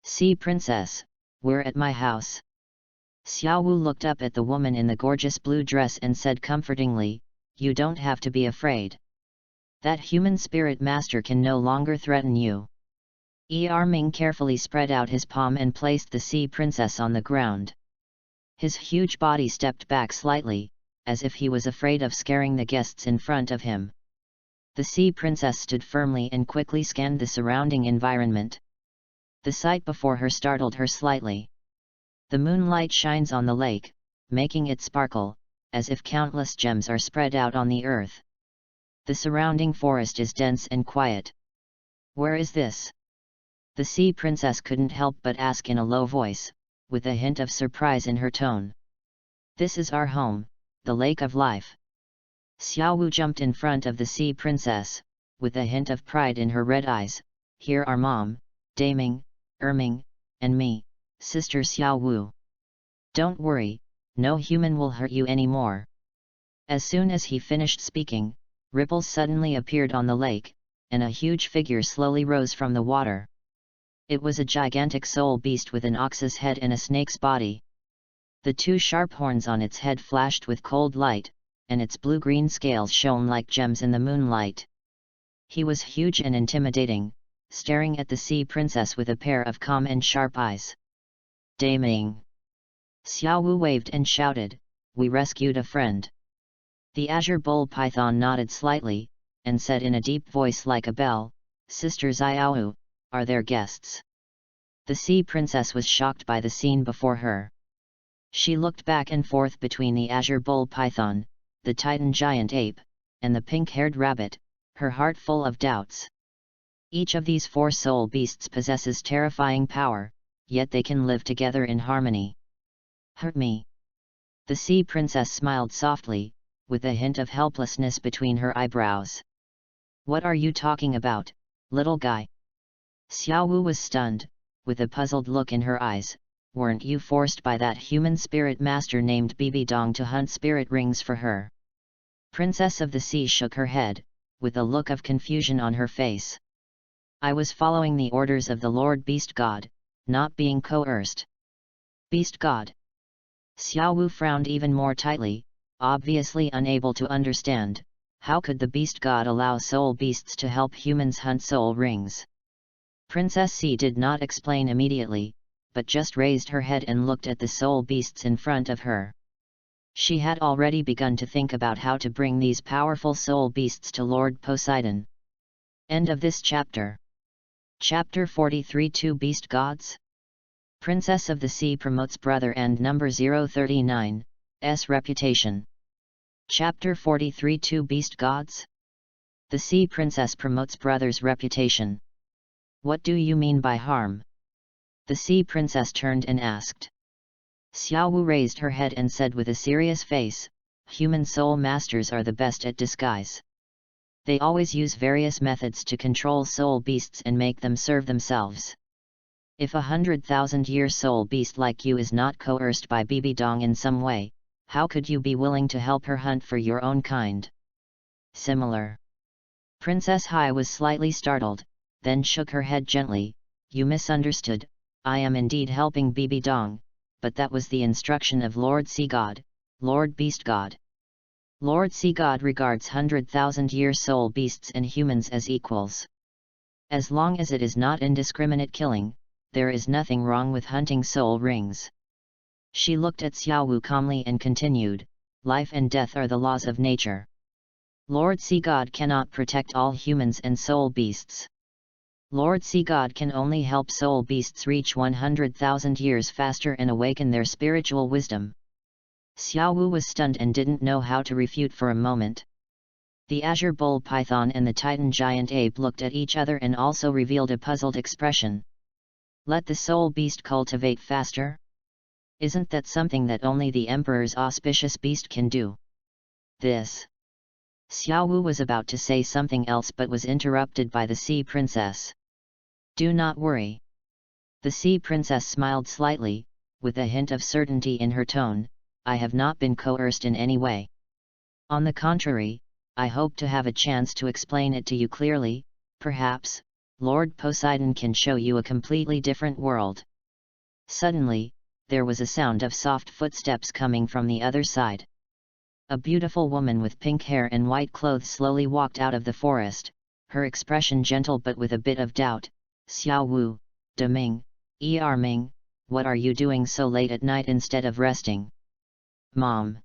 "Sea Princess, we're at my house." Xiao Wu looked up at the woman in the gorgeous blue dress and said comfortingly, "You don't have to be afraid. That human spirit master can no longer threaten you." Ming carefully spread out his palm and placed the Sea Princess on the ground. His huge body stepped back slightly, as if he was afraid of scaring the guests in front of him. The Sea Princess stood firmly and quickly scanned the surrounding environment. The sight before her startled her slightly. The moonlight shines on the lake, making it sparkle, as if countless gems are spread out on the earth. The surrounding forest is dense and quiet. "Where is this?" The Sea Princess couldn't help but ask in a low voice, with a hint of surprise in her tone. "This is our home, the Lake of Life." Xiao Wu jumped in front of the Sea Princess, with a hint of pride in her red eyes. "Here are Mom, Daming, Ming, and me, Sister Xiao Wu. Don't worry, no human will hurt you anymore." As soon as he finished speaking, ripples suddenly appeared on the lake, and a huge figure slowly rose from the water. It was a gigantic soul beast with an ox's head and a snake's body. The two sharp horns on its head flashed with cold light, and its blue-green scales shone like gems in the moonlight. He was huge and intimidating, staring at the Sea Princess with a pair of calm and sharp eyes. "Daming!" Xiao Wu waved and shouted, "We rescued a friend." The azure bull python nodded slightly, and said in a deep voice like a bell, "Sister Xiaowu, are there guests?" The Sea Princess was shocked by the scene before her. She looked back and forth between the azure bull python, the titan giant ape, and the pink-haired rabbit, her heart full of doubts. Each of these four soul beasts possesses terrifying power, yet they can live together in harmony. "Hurt me." The Sea Princess smiled softly, with a hint of helplessness between her eyebrows. "What are you talking about, little guy?" Xiao Wu was stunned, with a puzzled look in her eyes. "Weren't you forced by that human spirit master named Bibi Dong to hunt spirit rings for her?" Princess of the Sea shook her head, with a look of confusion on her face. "I was following the orders of the Lord Beast God, not being coerced." "Beast God?" Xiao Wu frowned even more tightly, obviously unable to understand. How could the Beast God allow soul beasts to help humans hunt soul rings? Princess C did not explain immediately, but just raised her head and looked at the soul beasts in front of her. She had already begun to think about how to bring these powerful soul beasts to Lord Poseidon. End of this chapter. Chapter 43 Two Beast Gods? Princess of the Sea promotes brother and number 039's reputation. Chapter 43 Two Beast Gods? The Sea Princess promotes brother's reputation. What do you mean by harm? The Sea Princess turned and asked. Xiao Wu raised her head and said with a serious face, human soul masters are the best at disguise. They always use various methods to control soul beasts and make them serve themselves. If 100,000-year soul beast like you is not coerced by Bibi Dong in some way, how could you be willing to help her hunt for your own kind? Similar. Princess Hai was slightly startled, then shook her head gently. You misunderstood, I am indeed helping Bibi Dong, but that was the instruction of Lord Sea God, Lord Beast God. Lord Sea God regards 100,000-year soul beasts and humans as equals. As long as it is not indiscriminate killing, there is nothing wrong with hunting soul rings. She looked at Xiaowu calmly and continued, life and death are the laws of nature. Lord Sea God cannot protect all humans and soul beasts. Lord Sea God can only help soul beasts reach 100,000 years faster and awaken their spiritual wisdom. Xiaowu was stunned and didn't know how to refute for a moment. The azure bull python and the titan giant ape looked at each other and also revealed a puzzled expression. Let the soul beast cultivate faster? Isn't that something that only the emperor's auspicious beast can do? This. Xiaowu was about to say something else but was interrupted by the sea princess. Do not worry. The sea princess smiled slightly, with a hint of certainty in her tone. I have not been coerced in any way. On the contrary, I hope to have a chance to explain it to you clearly. Perhaps, Lord Poseidon can show you a completely different world. Suddenly, there was a sound of soft footsteps coming from the other side. A beautiful woman with pink hair and white clothes slowly walked out of the forest, her expression gentle but with a bit of doubt. Xiaowu, De Ming, Ming, what are you doing so late at night instead of resting? Mom.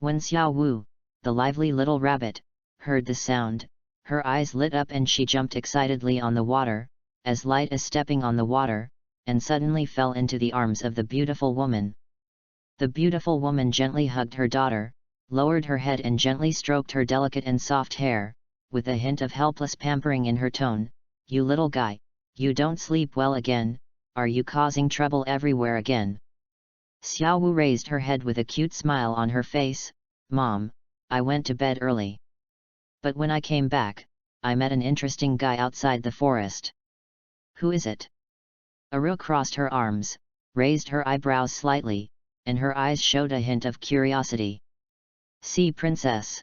When Xiaowu, the lively little rabbit, heard the sound, her eyes lit up and she jumped excitedly on the water, as light as stepping on the water, and suddenly fell into the arms of the beautiful woman. The beautiful woman gently hugged her daughter, lowered her head and gently stroked her delicate and soft hair, with a hint of helpless pampering in her tone. You little guy, you don't sleep well again, are you causing trouble everywhere again? Xiaowu raised her head with a cute smile on her face. Mom, I went to bed early. But when I came back, I met an interesting guy outside the forest. Who is it? Aru crossed her arms, raised her eyebrows slightly, and her eyes showed a hint of curiosity. Sea Princess.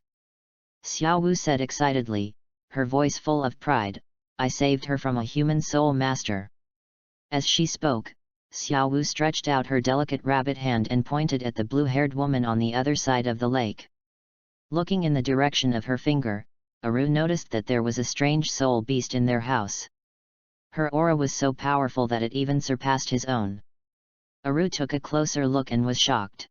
Xiaowu said excitedly, her voice full of pride, I saved her from a human soul master. As she spoke, Xiaowu stretched out her delicate rabbit hand and pointed at the blue-haired woman on the other side of the lake. Looking in the direction of her finger, Aru noticed that there was a strange soul beast in their house. Her aura was so powerful that it even surpassed his own. Aru took a closer look and was shocked.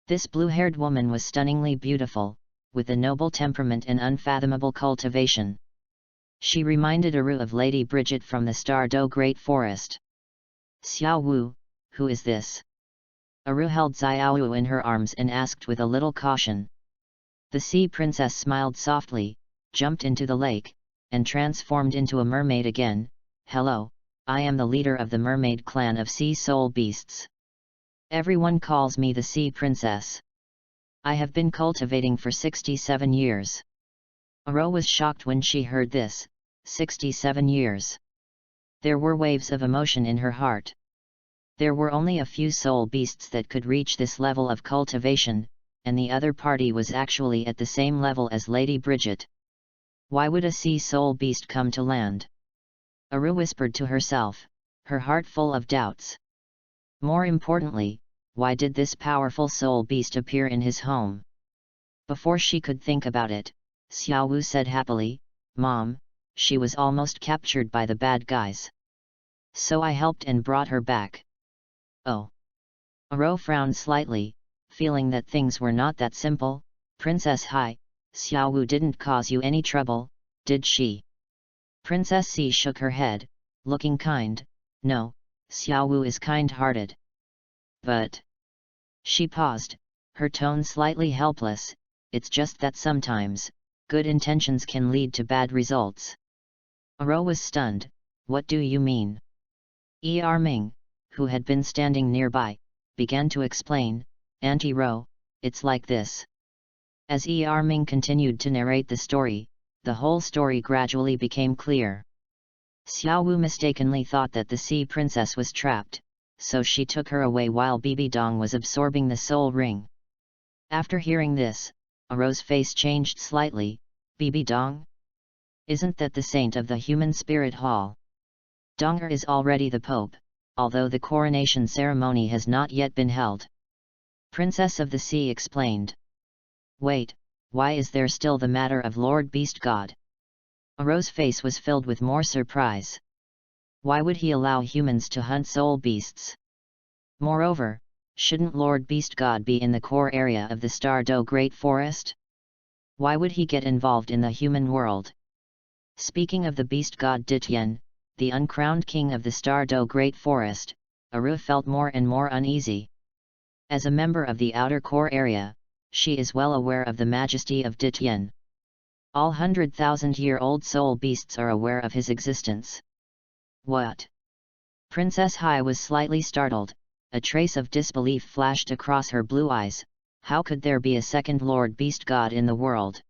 This blue-haired woman was stunningly beautiful, with a noble temperament and unfathomable cultivation. She reminded Aru of Lady Bridget from the Stardew Great Forest. Xiaowu, who is this? Aru held Xiaowu in her arms and asked with a little caution. The sea princess smiled softly, jumped into the lake, and transformed into a mermaid again. Hello, I am the leader of the mermaid clan of sea soul beasts. Everyone calls me the sea princess. I have been cultivating for 67 years. Aru was shocked when she heard this. 67 years. There were waves of emotion in her heart. There were only a few soul beasts that could reach this level of cultivation, and the other party was actually at the same level as Lady Bridget. Why would a sea soul beast come to land? Aru whispered to herself, her heart full of doubts. More importantly, why did this powerful soul beast appear in his home? Before she could think about it, Xiaowu said happily, Mom, she was almost captured by the bad guys. So I helped and brought her back. Oh. Aru frowned slightly, feeling that things were not that simple. Princess Hai, Xiaowu didn't cause you any trouble, did she? Princess C shook her head, looking kind. No, Xiaowu is kind-hearted. But... She paused, her tone slightly helpless. It's just that sometimes, good intentions can lead to bad results. Aru was stunned. What do you mean? Ming, who had been standing nearby, began to explain. Auntie Ro, it's like this. As Ming continued to narrate the story, the whole story gradually became clear. Xiao Wu mistakenly thought that the sea princess was trapped, so she took her away while Bibi Dong was absorbing the soul ring. After hearing this, Aro's face changed slightly. Bibi Dong? Isn't that the saint of the human spirit hall? Donger is already the pope, although the coronation ceremony has not yet been held. Princess of the Sea explained. Wait, why is there still the matter of Lord Beast God? Aro's face was filled with more surprise. Why would he allow humans to hunt soul beasts? Moreover, shouldn't Lord Beast God be in the core area of the Star Do Great Forest? Why would he get involved in the human world? Speaking of the Beast God Dityen, the uncrowned king of the Star Do Great Forest, Aru felt more and more uneasy. As a member of the outer core area, she is well aware of the majesty of Dityen. All 100,000-year-old soul beasts are aware of his existence. What? Princess Hai was slightly startled, a trace of disbelief flashed across her blue eyes. How could there be a second Lord Beast God in the world?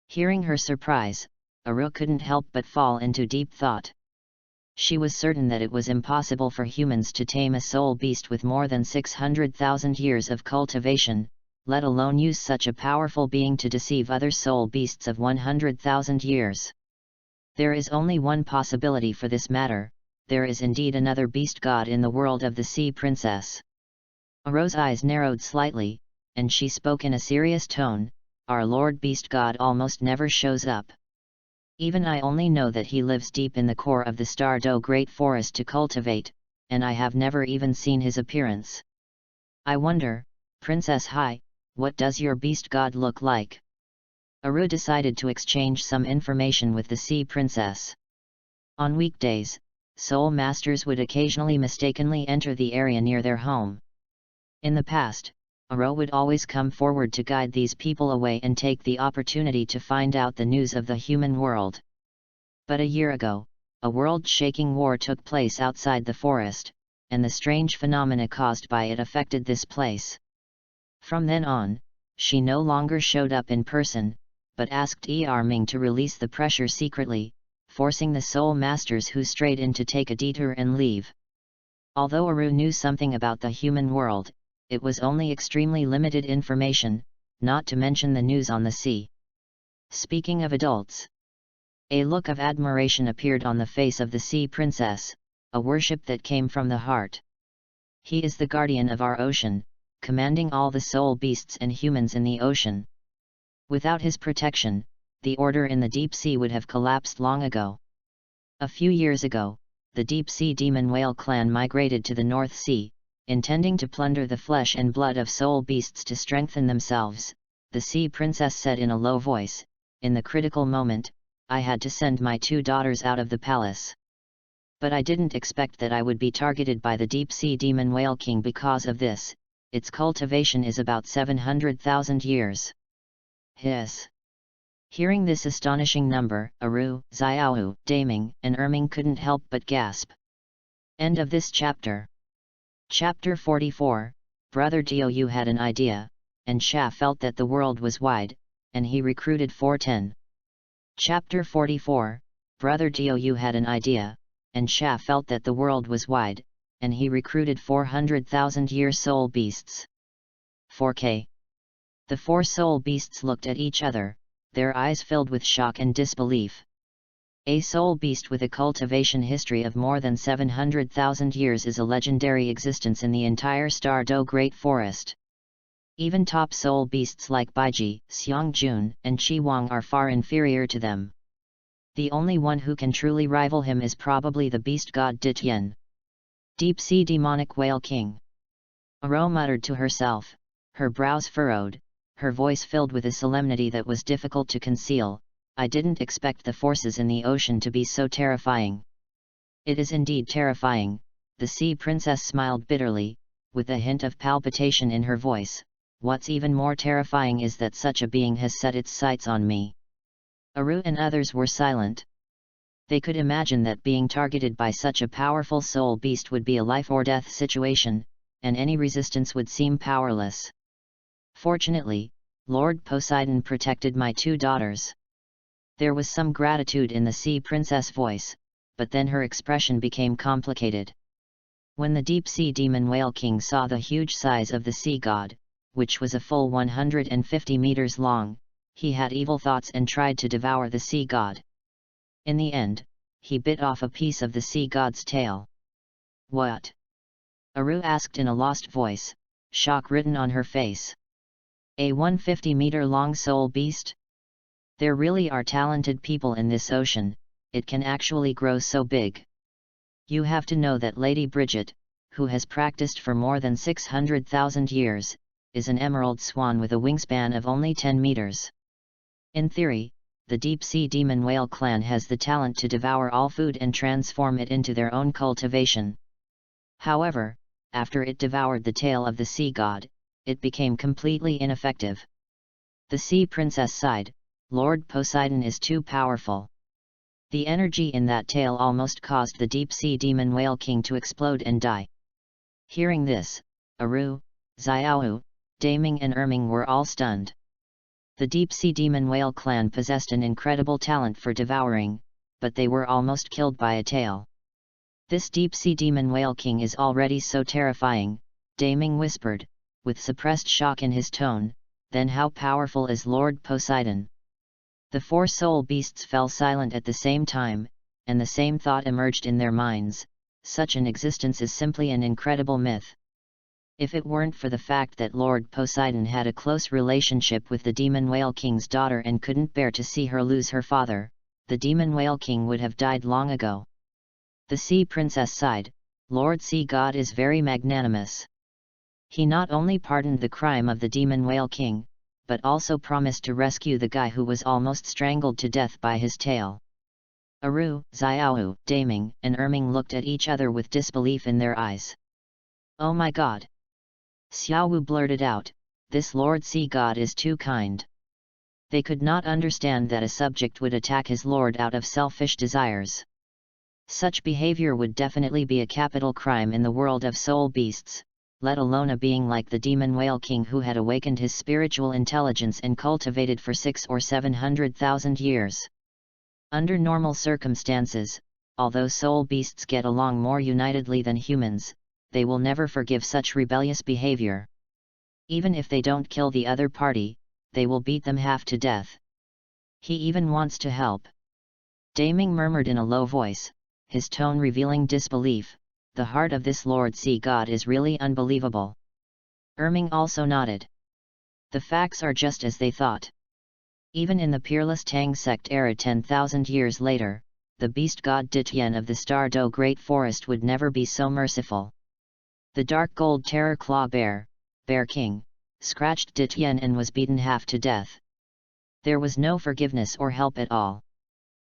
Hearing her surprise, Aru couldn't help but fall into deep thought. She was certain that it was impossible for humans to tame a soul beast with more than 600,000 years of cultivation, let alone use such a powerful being to deceive other soul beasts of 100,000 years. There is only one possibility for this matter: there is indeed another beast god in the world of the sea princess. Aro's eyes narrowed slightly, and she spoke in a serious tone. Our Lord Beast God almost never shows up. Even I only know that he lives deep in the core of the Star Do Great Forest to cultivate, and I have never even seen his appearance. I wonder, Princess Hai, what does your beast god look like? Aru decided to exchange some information with the sea princess. On weekdays, soul masters would occasionally mistakenly enter the area near their home. In the past, Aru would always come forward to guide these people away and take the opportunity to find out the news of the human world. But a year ago, a world-shaking war took place outside the forest, and the strange phenomena caused by it affected this place. From then on, she no longer showed up in person, but asked Ming to release the pressure secretly, forcing the soul masters who strayed in to take a detour and leave. Although Aru knew something about the human world, it was only extremely limited information, not to mention the news on the sea. Speaking of adults, a look of admiration appeared on the face of the sea princess, a worship that came from the heart. He is the guardian of our ocean, commanding all the soul beasts and humans in the ocean. Without his protection, the order in the deep sea would have collapsed long ago. A few years ago, the deep-sea demon whale clan migrated to the North Sea, intending to plunder the flesh and blood of soul beasts to strengthen themselves. The sea princess said in a low voice, "In the critical moment, I had to send my 2 daughters out of the palace. But I didn't expect that I would be targeted by the deep-sea demon whale king because of this. Its cultivation is about 700,000 years. Hiss." Hearing this astonishing number, Aru, Xiaowu, Daming, and Erming couldn't help but gasp. End of this chapter. Chapter 44, Brother Diou had an idea, and Sha felt that the world was wide, and he recruited 410. Chapter 44, Brother Diou had an idea, and Sha felt that the world was wide, and he recruited 400,000-year soul beasts. 4K. The 4 soul beasts looked at each other, their eyes filled with shock and disbelief. A soul beast with a cultivation history of more than 700,000 years is a legendary existence in the entire Star Do Great Forest. Even top soul beasts like Baiji, Xiangjun, and Qi Wang are far inferior to them. The only one who can truly rival him is probably the beast god Dityen. Deep-sea demonic whale king. Aru muttered to herself, her brows furrowed, her voice filled with a solemnity that was difficult to conceal. I didn't expect the forces in the ocean to be so terrifying. It is indeed terrifying, the sea princess smiled bitterly, with a hint of palpitation in her voice. What's even more terrifying is that such a being has set its sights on me. Aru and others were silent. They could imagine that being targeted by such a powerful soul beast would be a life-or-death situation, and any resistance would seem powerless. Fortunately, Lord Poseidon protected my 2 daughters." There was some gratitude in the sea princess' voice, but then her expression became complicated. When the deep-sea demon whale king saw the huge size of the sea god, which was a full 150 meters long, he had evil thoughts and tried to devour the sea god. In the end, he bit off a piece of the sea god's tail. "What?" Aru asked in a lost voice, shock written on her face. "A 150-meter-long soul beast? There really are talented people in this ocean, it can actually grow so big. You have to know that Lady Bridget, who has practiced for more than 600,000 years, is an emerald swan with a wingspan of only 10 meters. In theory, the deep-sea demon whale clan has the talent to devour all food and transform it into their own cultivation. However, after it devoured the tail of the sea god, it became completely ineffective." The sea princess sighed, "Lord Poseidon is too powerful. The energy in that tail almost caused the deep-sea demon whale king to explode and die." Hearing this, Aru, Xiaoyu, Daming and Erming were all stunned. The deep-sea demon whale clan possessed an incredible talent for devouring, but they were almost killed by a tail. "This deep-sea demon whale king is already so terrifying," Daming whispered, with suppressed shock in his tone, "then how powerful is Lord Poseidon?" The 4 soul beasts fell silent at the same time, and the same thought emerged in their minds: such an existence is simply an incredible myth. If it weren't for the fact that Lord Poseidon had a close relationship with the Demon Whale King's daughter and couldn't bear to see her lose her father, the Demon Whale King would have died long ago. The Sea Princess sighed, "Lord Sea God is very magnanimous. He not only pardoned the crime of the Demon Whale King, but also promised to rescue the guy who was almost strangled to death by his tail." Aru, Xiaoyu, Daming, and Erming looked at each other with disbelief in their eyes. "Oh my god!" Xiaoyu blurted out, "This Lord Sea God is too kind." They could not understand that a subject would attack his lord out of selfish desires. Such behavior would definitely be a capital crime in the world of soul beasts, let alone a being like the Demon Whale King who had awakened his spiritual intelligence and cultivated for 600,000 or 700,000 years. Under normal circumstances, although soul beasts get along more unitedly than humans, they will never forgive such rebellious behavior. Even if they don't kill the other party, they will beat them half to death. "He even wants to help." Daming murmured in a low voice, his tone revealing disbelief, "The heart of this Lord Sea God is really unbelievable." Erming also nodded. The facts are just as they thought. Even in the peerless Tang sect era 10,000 years later, the beast god Dityen of the Star Do Great Forest would never be so merciful. The dark gold terror claw bear, Bear King, scratched Dityen and was beaten half to death. There was no forgiveness or help at all.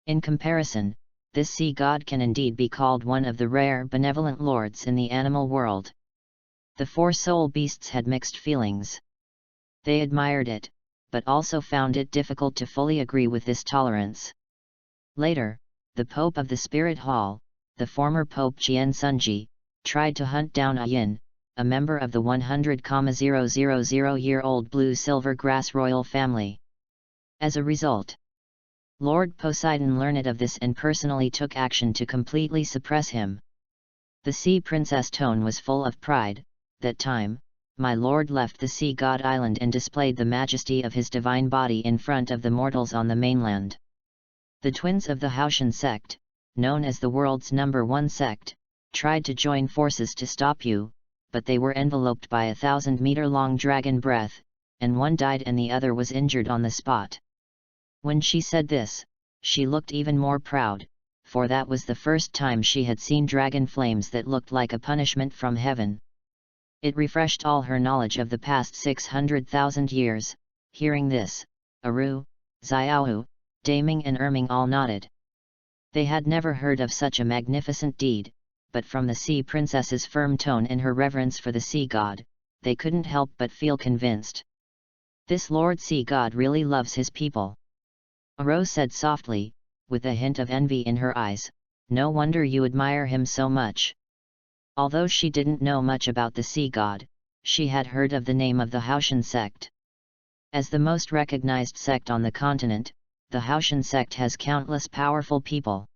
In comparison, this sea god can indeed be called one of the rare benevolent lords in the animal world. The 4 soul beasts had mixed feelings. They admired it, but also found it difficult to fully agree with this tolerance. Later, the Pope of the Spirit Hall, the former Pope Jian Sunji, tried to hunt down Yin, a member of the 100,000-year-old blue-silver grass royal family. As a result, Lord Poseidon learned of this and personally took action to completely suppress him. The Sea Princess tone was full of pride. "That time, my lord left the Sea God Island and displayed the majesty of his divine body in front of the mortals on the mainland. The twins of the Haoshan sect, known as the world's #1 sect, tried to join forces to stop you, but they were enveloped by a 1,000-meter-long dragon breath, and one died and the other was injured on the spot." When she said this, she looked even more proud, for that was the first time she had seen dragon flames that looked like a punishment from heaven. It refreshed all her knowledge of the past 600,000 years. Hearing this, Aru, Xiaoyu, Daming and Erming all nodded. They had never heard of such a magnificent deed, but from the Sea Princess's firm tone and her reverence for the sea god, they couldn't help but feel convinced. This Lord Sea God really loves his people. Aru said softly, with a hint of envy in her eyes, "No wonder you admire him so much." Although she didn't know much about the sea god, she had heard of the name of the Haoshan sect. As the most recognized sect on the continent, the Haoshan sect has countless powerful people.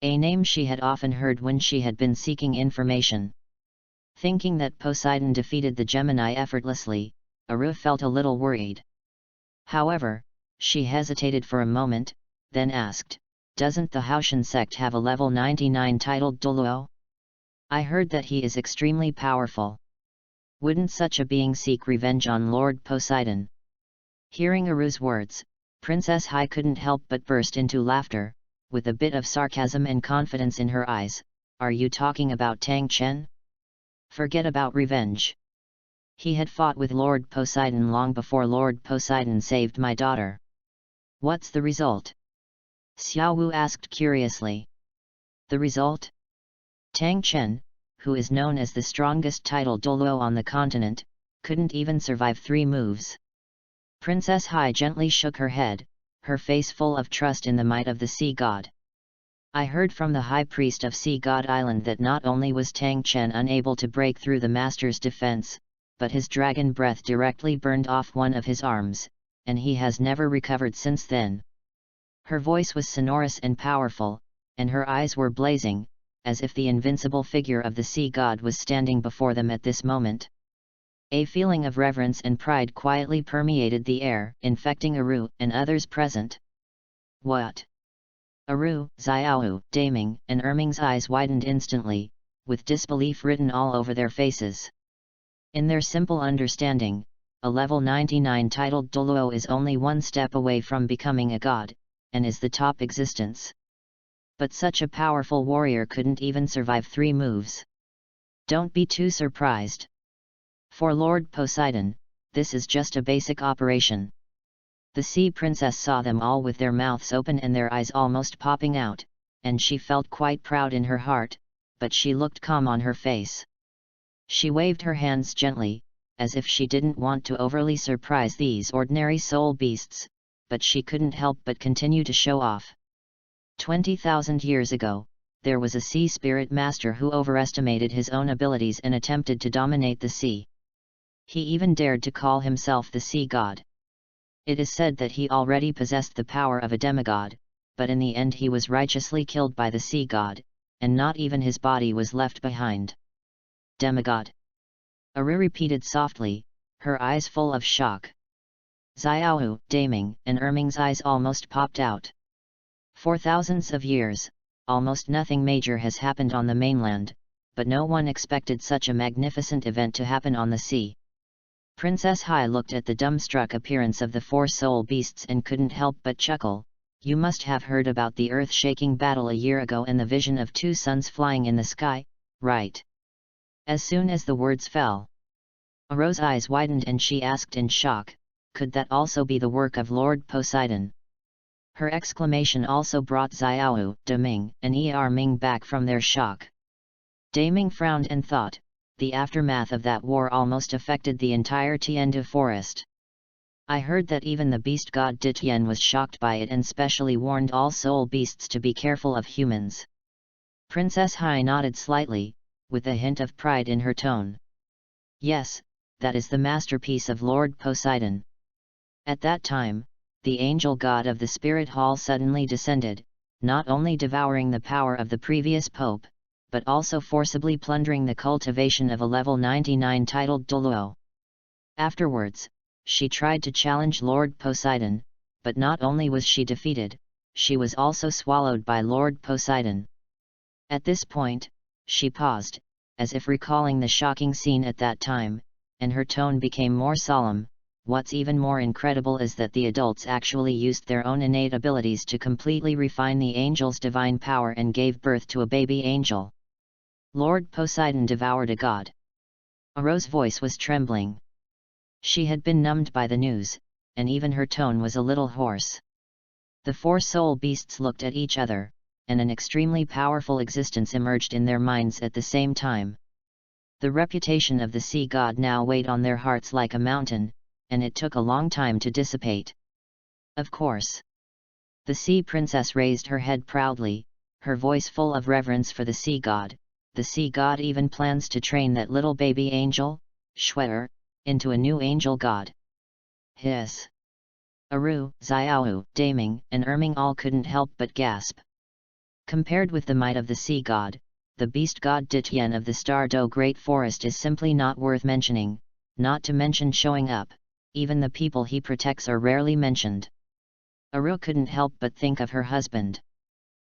A name she had often heard when she had been seeking information. Thinking that Poseidon defeated the Gemini effortlessly, Aru felt a little worried. However, she hesitated for a moment, then asked, "Doesn't the Haoshan sect have a level 99 titled Douluo? I heard that he is extremely powerful. Wouldn't such a being seek revenge on Lord Poseidon?" Hearing Aru's words, Princess Hai couldn't help but burst into laughter, with a bit of sarcasm and confidence in her eyes. "Are you talking about Tang Chen? Forget about revenge. He had fought with Lord Poseidon long before Lord Poseidon saved my daughter." "What's the result?" Xiao Wu asked curiously. "The result? Tang Chen, who is known as the strongest title Douluo on the continent, couldn't even survive 3 moves. Princess Hai gently shook her head, her face full of trust in the might of the sea god. "I heard from the high priest of Sea God Island that not only was Tang Chen unable to break through the master's defense, but his dragon breath directly burned off one of his arms, and he has never recovered since then." Her voice was sonorous and powerful, and her eyes were blazing, as if the invincible figure of the sea god was standing before them at this moment. A feeling of reverence and pride quietly permeated the air, infecting Aru and others present. "What?" Aru, Xiaowu, Daming, and Erming's eyes widened instantly, with disbelief written all over their faces. In their simple understanding, a level 99 titled Douluo is only one step away from becoming a god, and is the top existence. But such a powerful warrior couldn't even survive 3 moves. Don't be too surprised. For Lord Poseidon, this is just a basic operation. The sea princess saw them all with their mouths open and their eyes almost popping out, and she felt quite proud in her heart, but she looked calm on her face. She waved her hands gently, as if she didn't want to overly surprise these ordinary soul beasts, but she couldn't help but continue to show off. 20,000 years ago, there was a sea spirit master who overestimated his own abilities and attempted to dominate the sea. He even dared to call himself the sea god. It is said that he already possessed the power of a demigod, but in the end he was righteously killed by the sea god, and not even his body was left behind. "Demigod?" Aru repeated softly, her eyes full of shock. Xiaowu, Daming, and Erming's eyes almost popped out. For thousands of years, almost nothing major has happened on the mainland, but no one expected such a magnificent event to happen on the sea. Princess Hai looked at the dumbstruck appearance of the 4 soul beasts and couldn't help but chuckle. "You must have heard about the earth-shaking battle a year ago and the vision of 2 suns flying in the sky, right?" As soon as the words fell, Aru's eyes widened and she asked in shock, "Could that also be the work of Lord Poseidon?" Her exclamation also brought Xiaowu, Daming, and Ming back from their shock. Daming frowned and thought, the aftermath of that war almost affected the entire Tiandu forest. "I heard that even the beast god Ditien was shocked by it and specially warned all soul beasts to be careful of humans." Princess Hai nodded slightly, with a hint of pride in her tone. "Yes, that is the masterpiece of Lord Poseidon." At that time, the angel god of the spirit hall suddenly descended, not only devouring the power of the previous pope, but also forcibly plundering the cultivation of a level 99 titled Douluo. Afterwards, she tried to challenge Lord Poseidon, but not only was she defeated, she was also swallowed by Lord Poseidon. At this point, she paused, as if recalling the shocking scene at that time, and her tone became more solemn. "What's even more incredible is that the adults actually used their own innate abilities to completely refine the angel's divine power and gave birth to a baby angel. Lord Poseidon devoured a god." Aru's voice was trembling. She had been numbed by the news, and even her tone was a little hoarse. The 4 soul beasts looked at each other, and an extremely powerful existence emerged in their minds at the same time. The reputation of the sea god now weighed on their hearts like a mountain, and it took a long time to dissipate. "Of course." The sea princess raised her head proudly, her voice full of reverence for the sea god. "The sea god even plans to train that little baby angel, Shwe'er, into a new angel god." hiss. Aru, Xiaowu, Daming, and Erming all couldn't help but gasp. Compared with the might of the sea god, the beast god Dityen of the Star Do Great Forest is simply not worth mentioning, not to mention showing up. Even the people he protects are rarely mentioned. Aru couldn't help but think of her husband.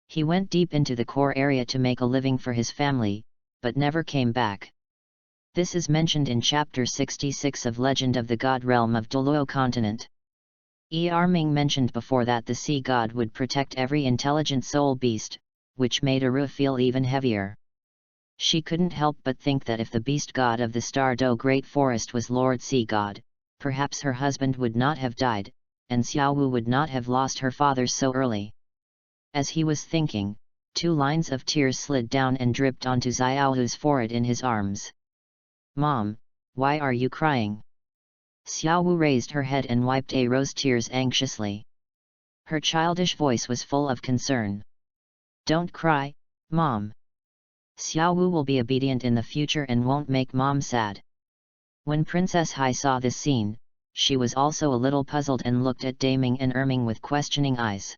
He went deep into the core area to make a living for his family, but never came back. This is mentioned in Chapter 66 of Legend of the God Realm of Douluo Continent. Ming mentioned before that the sea god would protect every intelligent soul beast, which made Aru feel even heavier. She couldn't help but think that if the beast god of the Star Do Great Forest was Lord Sea God, perhaps her husband would not have died, and Xiaowu would not have lost her father so early. As he was thinking, 2 lines of tears slid down and dripped onto Xiaowu's forehead in his arms. "Mom, why are you crying?" Xiaowu raised her head and wiped Aro's tears anxiously. Her childish voice was full of concern. "Don't cry, Mom. Xiaowu will be obedient in the future and won't make Mom sad." When Princess Hai saw this scene, she was also a little puzzled and looked at Daming and Erming with questioning eyes.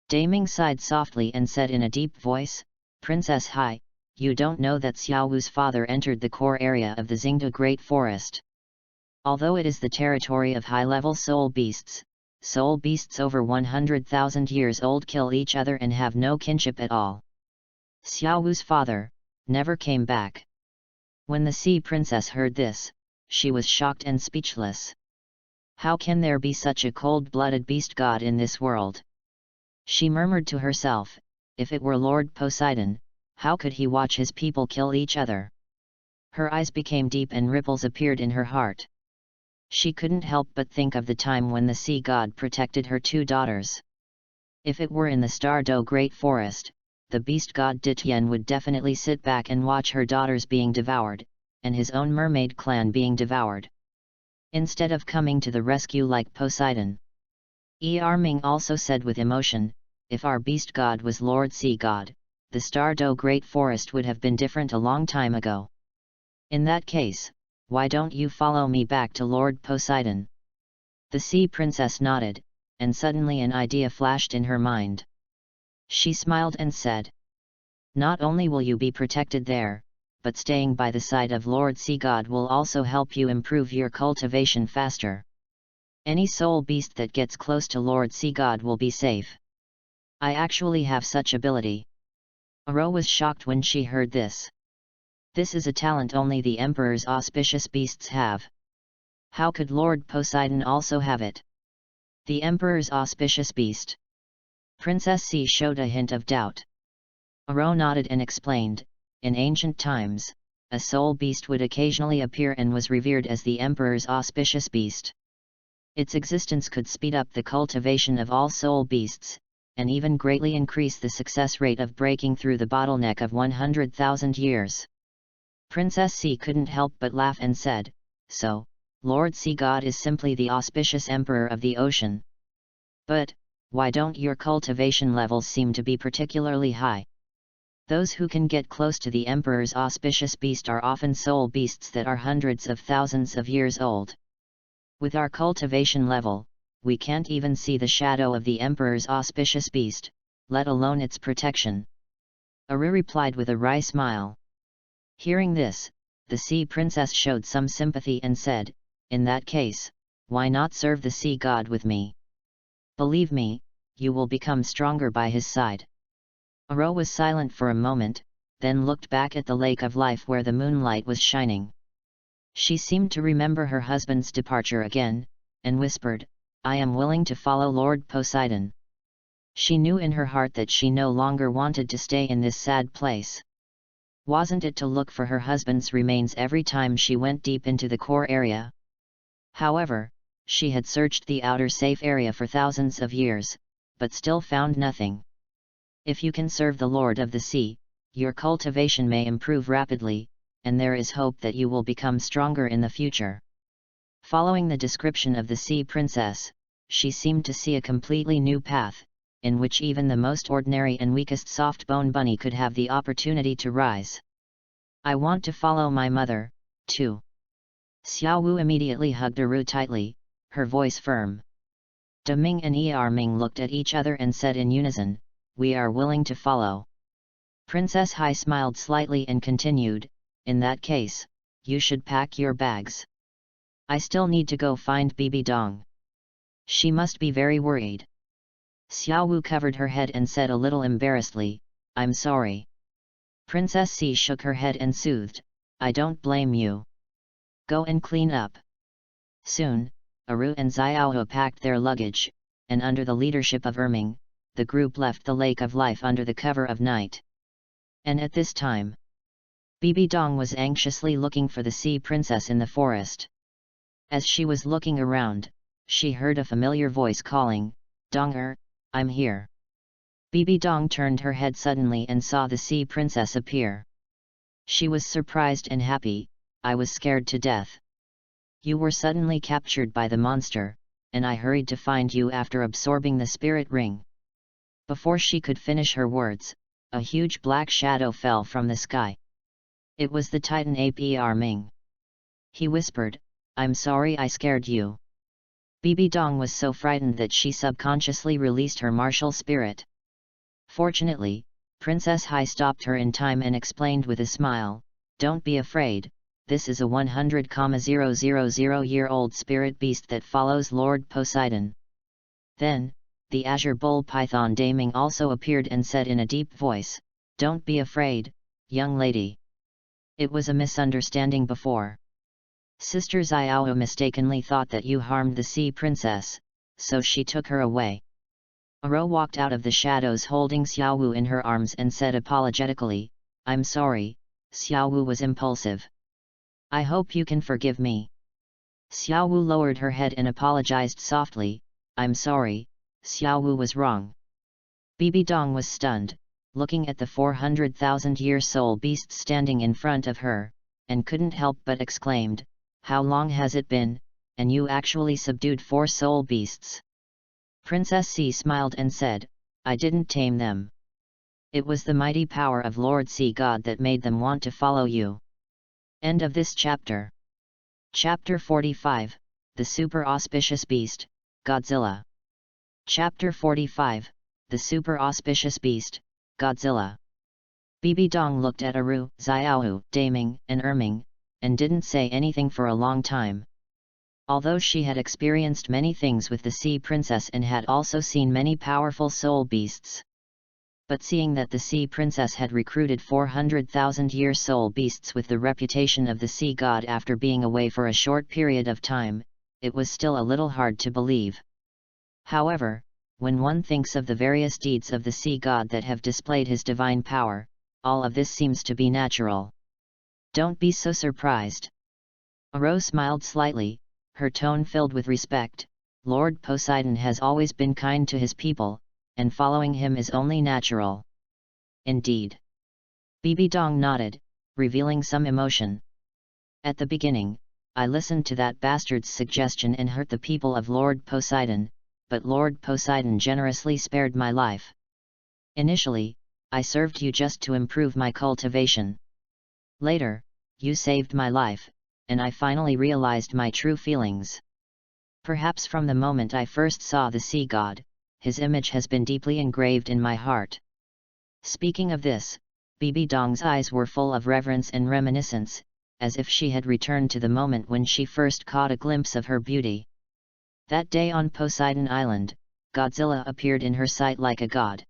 Daming sighed softly and said in a deep voice, "Princess Hai, you don't know that Xiaowu's father entered the core area of the Xingda Great Forest. Although it is the territory of high-level soul beasts over 100,000 years old kill each other and have no kinship at all. Xiaowu's father never came back." When the sea princess heard this, she was shocked and speechless. How can there be such a cold-blooded beast god in this world? She murmured to herself, if it were Lord Poseidon, how could he watch his people kill each other? Her eyes became deep and ripples appeared in her heart. She couldn't help but think of the time when the sea god protected her 2 daughters. If it were in the Star Do Great Forest, the beast god Dityen would definitely sit back and watch her daughters being devoured, and his own mermaid clan being devoured, instead of coming to the rescue like Poseidon. Ming also said with emotion, if our beast god was Lord Sea God, the Star Do Great Forest would have been different a long time ago. In that case, why don't you follow me back to Lord Poseidon? The sea princess nodded, and suddenly an idea flashed in her mind. She smiled and said, "Not only will you be protected there, but staying by the side of Lord Sea God will also help you improve your cultivation faster. Any soul beast that gets close to Lord Sea God will be safe. I actually have such ability." Aro was shocked when she heard this. This is a talent only the Emperor's auspicious beasts have. How could Lord Poseidon also have it? The Emperor's auspicious beast? Princess C showed a hint of doubt. Aro nodded and explained, in ancient times, a soul beast would occasionally appear and was revered as the Emperor's auspicious beast. Its existence could speed up the cultivation of all soul beasts, and even greatly increase the success rate of breaking through the bottleneck of 100,000 years. Princess C couldn't help but laugh and said, "So, Lord Sea God is simply the auspicious Emperor of the ocean. But, why don't your cultivation levels seem to be particularly high? Those who can get close to the Emperor's auspicious beast are often soul beasts that are hundreds of thousands of years old. With our cultivation level, we can't even see the shadow of the Emperor's auspicious beast, let alone its protection." Aru replied with a wry smile. Hearing this, the sea princess showed some sympathy and said, "In that case, why not serve the sea god with me? Believe me, you will become stronger by his side." Aro was silent for a moment, then looked back at the lake of life where the moonlight was shining. She seemed to remember her husband's departure again, and whispered, "I am willing to follow Lord Poseidon." She knew in her heart that she no longer wanted to stay in this sad place. Wasn't it to look for her husband's remains every time she went deep into the core area? However, she had searched the outer safe area for thousands of years, but still found nothing. If you can serve the Lord of the Sea, your cultivation may improve rapidly, and there is hope that you will become stronger in the future. Following the description of the sea princess, she seemed to see a completely new path, in which even the most ordinary and weakest soft-bone bunny could have the opportunity to rise. "I want to follow my mother, too." Xiaowu immediately hugged Aru tightly, her voice firm. De Ming and Ming looked at each other and said in unison, "We are willing to follow." Princess Hai smiled slightly and continued, "In that case, you should pack your bags. I still need to go find Bibi Dong. She must be very worried." Xiao Wu covered her head and said a little embarrassedly, "I'm sorry." Princess Si shook her head and soothed, "I don't blame you. Go and clean up." Soon, Aru and Xiaohe packed their luggage, and under the leadership of Erming, the group left the Lake of Life under the cover of night. And at this time, Bibi Dong was anxiously looking for the sea princess in the forest. As she was looking around, she heard a familiar voice calling, "Dong-er, I'm here." Bibi Dong turned her head suddenly and saw the sea princess appear. She was surprised and happy. "I was scared to death. You were suddenly captured by the monster, and I hurried to find you after absorbing the spirit ring." Before she could finish her words, a huge black shadow fell from the sky. It was the Titan ape Ming. He whispered, "I'm sorry I scared you." Bibi Dong was so frightened that she subconsciously released her martial spirit. Fortunately, Princess Hai stopped her in time and explained with a smile, "Don't be afraid, this is a 100,000-year-old spirit beast that follows Lord Poseidon." Then, the azure bull python Daming also appeared and said in a deep voice, "Don't be afraid, young lady. It was a misunderstanding before. Sister Xiaohe mistakenly thought that you harmed the sea princess, so she took her away." Aro walked out of the shadows holding Xiaowu in her arms and said apologetically, "I'm sorry, Xiaowu was impulsive. I hope you can forgive me." Xiaowu lowered her head and apologized softly, "I'm sorry, Xiaowu was wrong." Bibi Dong was stunned, looking at the 400,000-year soul beast standing in front of her, and couldn't help but exclaimed, "How long has it been, and you actually subdued 4 soul beasts?" Princess Si smiled and said, "I didn't tame them. It was the mighty power of Lord Sea God that made them want to follow you." End of this chapter. Chapter 45, The Super Auspicious Beast, Godzilla. Chapter 45, The Super Auspicious Beast, Godzilla. Bibi Dong looked at Aru, Xiaohu, Daming, and Erming, and didn't say anything for a long time. Although she had experienced many things with the sea princess and had also seen many powerful soul beasts. But seeing that the sea princess had recruited 400,000-year soul beasts with the reputation of the sea god after being away for a short period of time, it was still a little hard to believe. However, when one thinks of the various deeds of the sea god that have displayed his divine power, all of this seems to be natural. Don't be so surprised. Aro smiled slightly, her tone filled with respect. Lord Poseidon has always been kind to his people, and following him is only natural. Indeed. Bibi Dong nodded, revealing some emotion. At the beginning, I listened to that bastard's suggestion and hurt the people of Lord Poseidon, but Lord Poseidon generously spared my life. Initially, I served you just to improve my cultivation. Later, you saved my life, and I finally realized my true feelings. Perhaps from the moment I first saw the sea god, his image has been deeply engraved in my heart." Speaking of this, Bibi Dong's eyes were full of reverence and reminiscence, as if she had returned to the moment when she first caught a glimpse of her beauty. That day on Poseidon Island, Godzilla appeared in her sight like a god.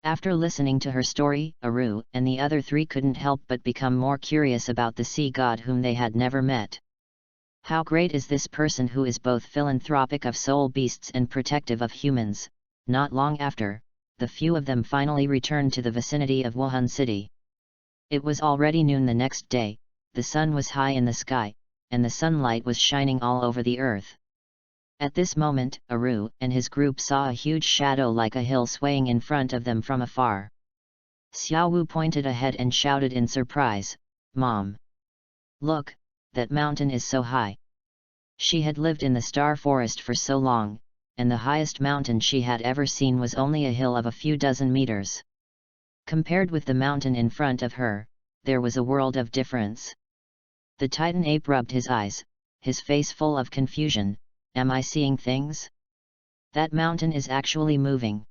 After listening to her story, Aru and the other 3 couldn't help but become more curious about the sea god whom they had never met. How great is this person who is both philanthropic of soul beasts and protective of humans? Not long after, the few of them finally returned to the vicinity of Wuhan City. It was already noon the next day, the sun was high in the sky, and the sunlight was shining all over the earth. At this moment, Aru and his group saw a huge shadow like a hill swaying in front of them from afar. Xiaowu pointed ahead and shouted in surprise, "Mom! Look, that mountain is so high." She had lived in the star forest for so long, and the highest mountain she had ever seen was only a hill of a few dozen meters. Compared with the mountain in front of her, there was a world of difference. The Titan ape rubbed his eyes, his face full of confusion, Am I seeing things? That mountain is actually moving.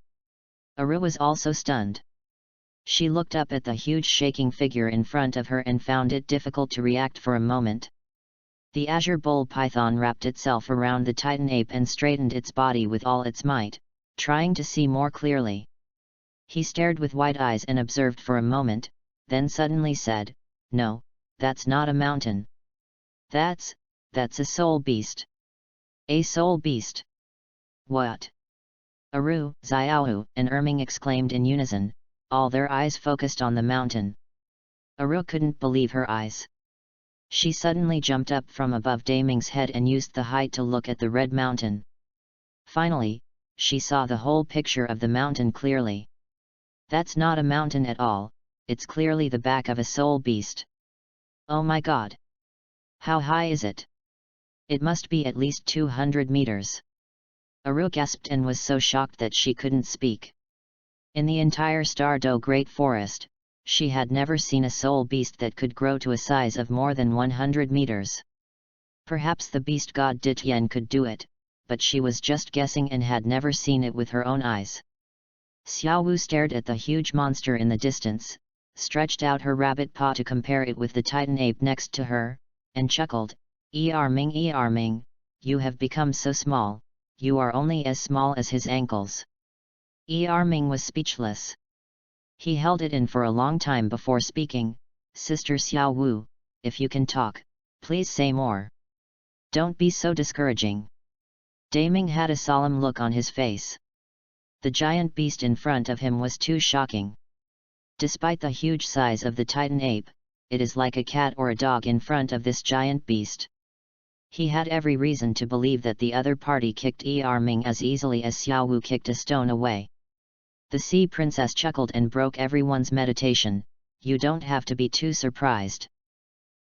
Aru was also stunned. She looked up at the huge shaking figure in front of her and found it difficult to react for a moment. The azure bull python wrapped itself around the titan ape and straightened its body with all its might, trying to see more clearly. He stared with wide eyes and observed for a moment, then suddenly said, "No, that's not a mountain. That's a soul beast." "A soul beast? What?" Aru, Xiaowu, and Erming exclaimed in unison, all their eyes focused on the mountain. Aru couldn't believe her eyes. She suddenly jumped up from above Daming's head and used the height to look at the red mountain. Finally, she saw the whole picture of the mountain clearly. That's not a mountain at all, it's clearly the back of a soul beast. Oh my god! How high is it? It must be at least 200 meters. Aru gasped and was so shocked that she couldn't speak. In the entire Stardew Great Forest, she had never seen a soul beast that could grow to a size of more than 100 meters. Perhaps the beast god Dityen could do it, but she was just guessing and had never seen it with her own eyes. Xiaowu stared at the huge monster in the distance, stretched out her rabbit paw to compare it with the titan ape next to her, and chuckled, Erming, you have become so small, you are only as small as his ankles." Erming was speechless. He held it in for a long time before speaking, "Sister Xiaowu, if you can talk, please say more. Don't be so discouraging." Daming had a solemn look on his face. The giant beast in front of him was too shocking. Despite the huge size of the titan ape, it is like a cat or a dog in front of this giant beast. He had every reason to believe that the other party kicked Erming as easily as Xiaowu kicked a stone away. The sea princess chuckled and broke everyone's meditation. "You don't have to be too surprised.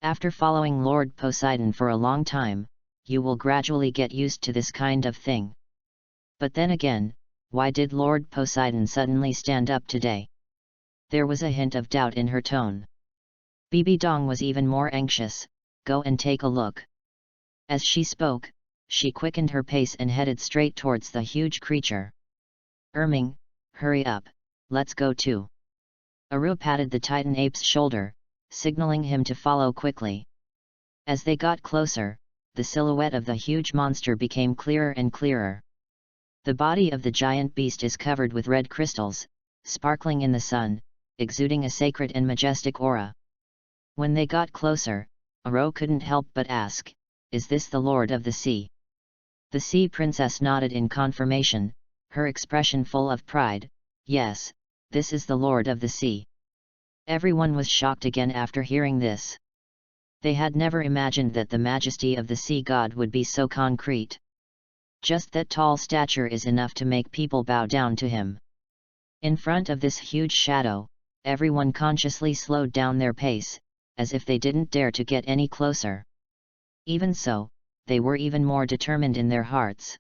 After following Lord Poseidon for a long time, you will gradually get used to this kind of thing." But then again, why did Lord Poseidon suddenly stand up today? There was a hint of doubt in her tone. Bibi Dong was even more anxious. "Go and take a look." As she spoke, she quickened her pace and headed straight towards the huge creature. "Erming, hurry up, let's go too." Aru patted the titan ape's shoulder, signaling him to follow quickly. As they got closer, the silhouette of the huge monster became clearer and clearer. The body of the giant beast is covered with red crystals, sparkling in the sun, exuding a sacred and majestic aura. When they got closer, Aru couldn't help but ask, "Is this the Lord of the Sea?" The sea princess nodded in confirmation, her expression full of pride. "Yes, this is the Lord of the Sea." Everyone was shocked again after hearing this. They had never imagined that the majesty of the sea god would be so concrete. Just that tall stature is enough to make people bow down to him. In front of this huge shadow, everyone consciously slowed down their pace, as if they didn't dare to get any closer. Even so, they were even more determined in their hearts.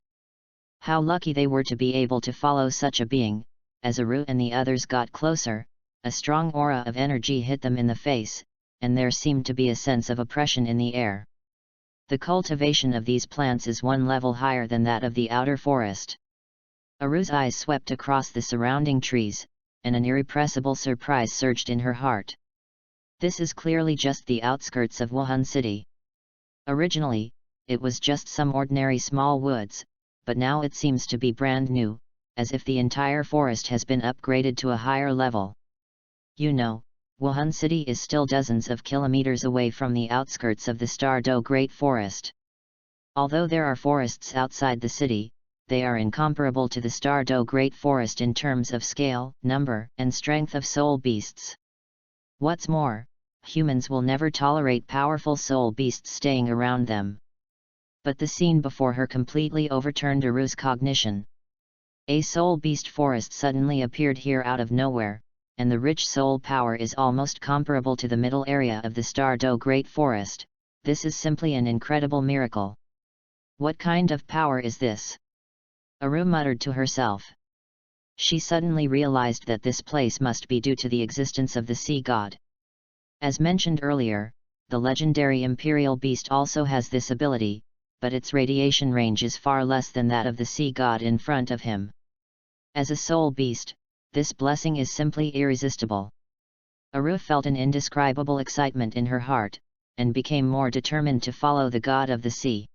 How lucky they were to be able to follow such a being. As Aru and the others got closer, a strong aura of energy hit them in the face, and there seemed to be a sense of oppression in the air. The cultivation of these plants is one level higher than that of the outer forest. Aru's eyes swept across the surrounding trees, and an irrepressible surprise surged in her heart. This is clearly just the outskirts of Wuhan City. Originally, it was just some ordinary small woods, but now it seems to be brand new, as if the entire forest has been upgraded to a higher level. You know, Wuhan City is still dozens of kilometers away from the outskirts of the Stardew Great Forest. Although there are forests outside the city, they are incomparable to the Stardew Great Forest in terms of scale, number, and strength of soul beasts. What's more, humans will never tolerate powerful soul beasts staying around them. But the scene before her completely overturned Aru's cognition. A soul beast forest suddenly appeared here out of nowhere, and the rich soul power is almost comparable to the middle area of the Stardew Great Forest. This is simply an incredible miracle. What kind of power is this? Aru muttered to herself. She suddenly realized that this place must be due to the existence of the sea god. As mentioned earlier, the legendary imperial beast also has this ability, but its radiation range is far less than that of the sea god in front of him. As a soul beast, this blessing is simply irresistible. Aru felt an indescribable excitement in her heart, and became more determined to follow the god of the sea.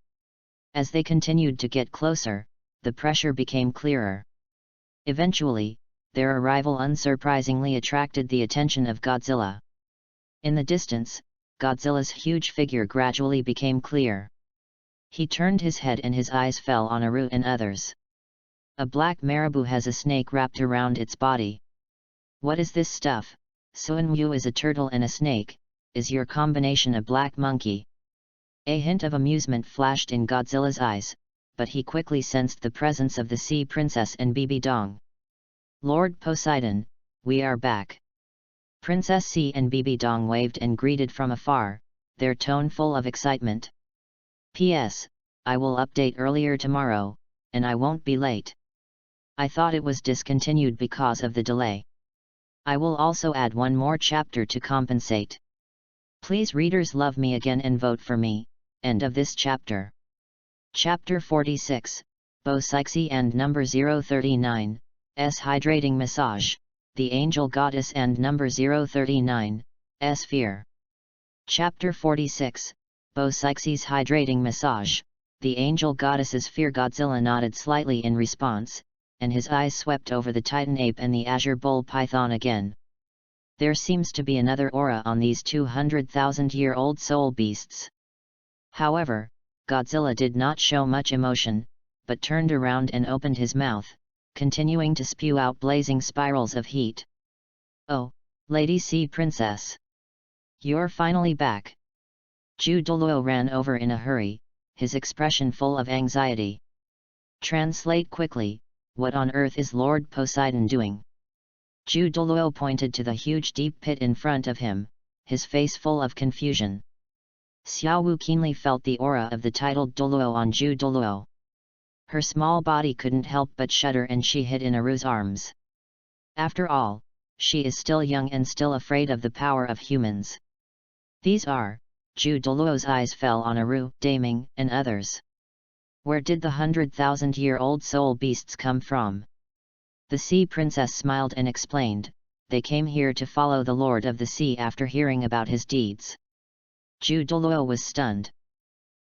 As they continued to get closer, the pressure became clearer. Eventually, their arrival unsurprisingly attracted the attention of Godzilla. In the distance, Godzilla's huge figure gradually became clear. He turned his head and his eyes fell on Aru and others. A black marabou has a snake wrapped around its body. What is this stuff? Suanwu is a turtle and a snake. Is your combination a black monkey? A hint of amusement flashed in Godzilla's eyes, but he quickly sensed the presence of the sea princess and Bibi Dong. Lord Poseidon, we are back. Princess Sea and Bibi Dong waved and greeted from afar, their tone full of excitement. P.S. I will update earlier tomorrow, and I won't be late. I thought it was discontinued because of the delay. I will also add one more chapter to compensate. Please readers love me again and vote for me. End of this chapter. Chapter 46, Psyche and number 039, S Hydrating Massage, the Angel Goddess and number 039, S Fear. Chapter 46, Psyche's Hydrating Massage, the Angel Goddess's Fear. Godzilla nodded slightly in response, and his eyes swept over the Titan ape and the azure bull python again. There seems to be another aura on these 200,000-year-old soul beasts. However, Godzilla did not show much emotion, but turned around and opened his mouth, continuing to spew out blazing spirals of heat. Oh, Lady Sea Princess! You're finally back! Douluo ran over in a hurry, his expression full of anxiety. Translate quickly, what on earth is Lord Poseidon doing? Douluo pointed to the huge deep pit in front of him, his face full of confusion. Xiaowu keenly felt the aura of the titled Douluo on Douluo. Her small body couldn't help but shudder and she hid in Aru's arms. After all, she is still young and still afraid of the power of humans. These are, Douluo's eyes fell on Aru, Daming, and others. Where did the 100,000-year-old soul beasts come from? The sea princess smiled and explained, they came here to follow the Lord of the Sea after hearing about his deeds. Douluo was stunned.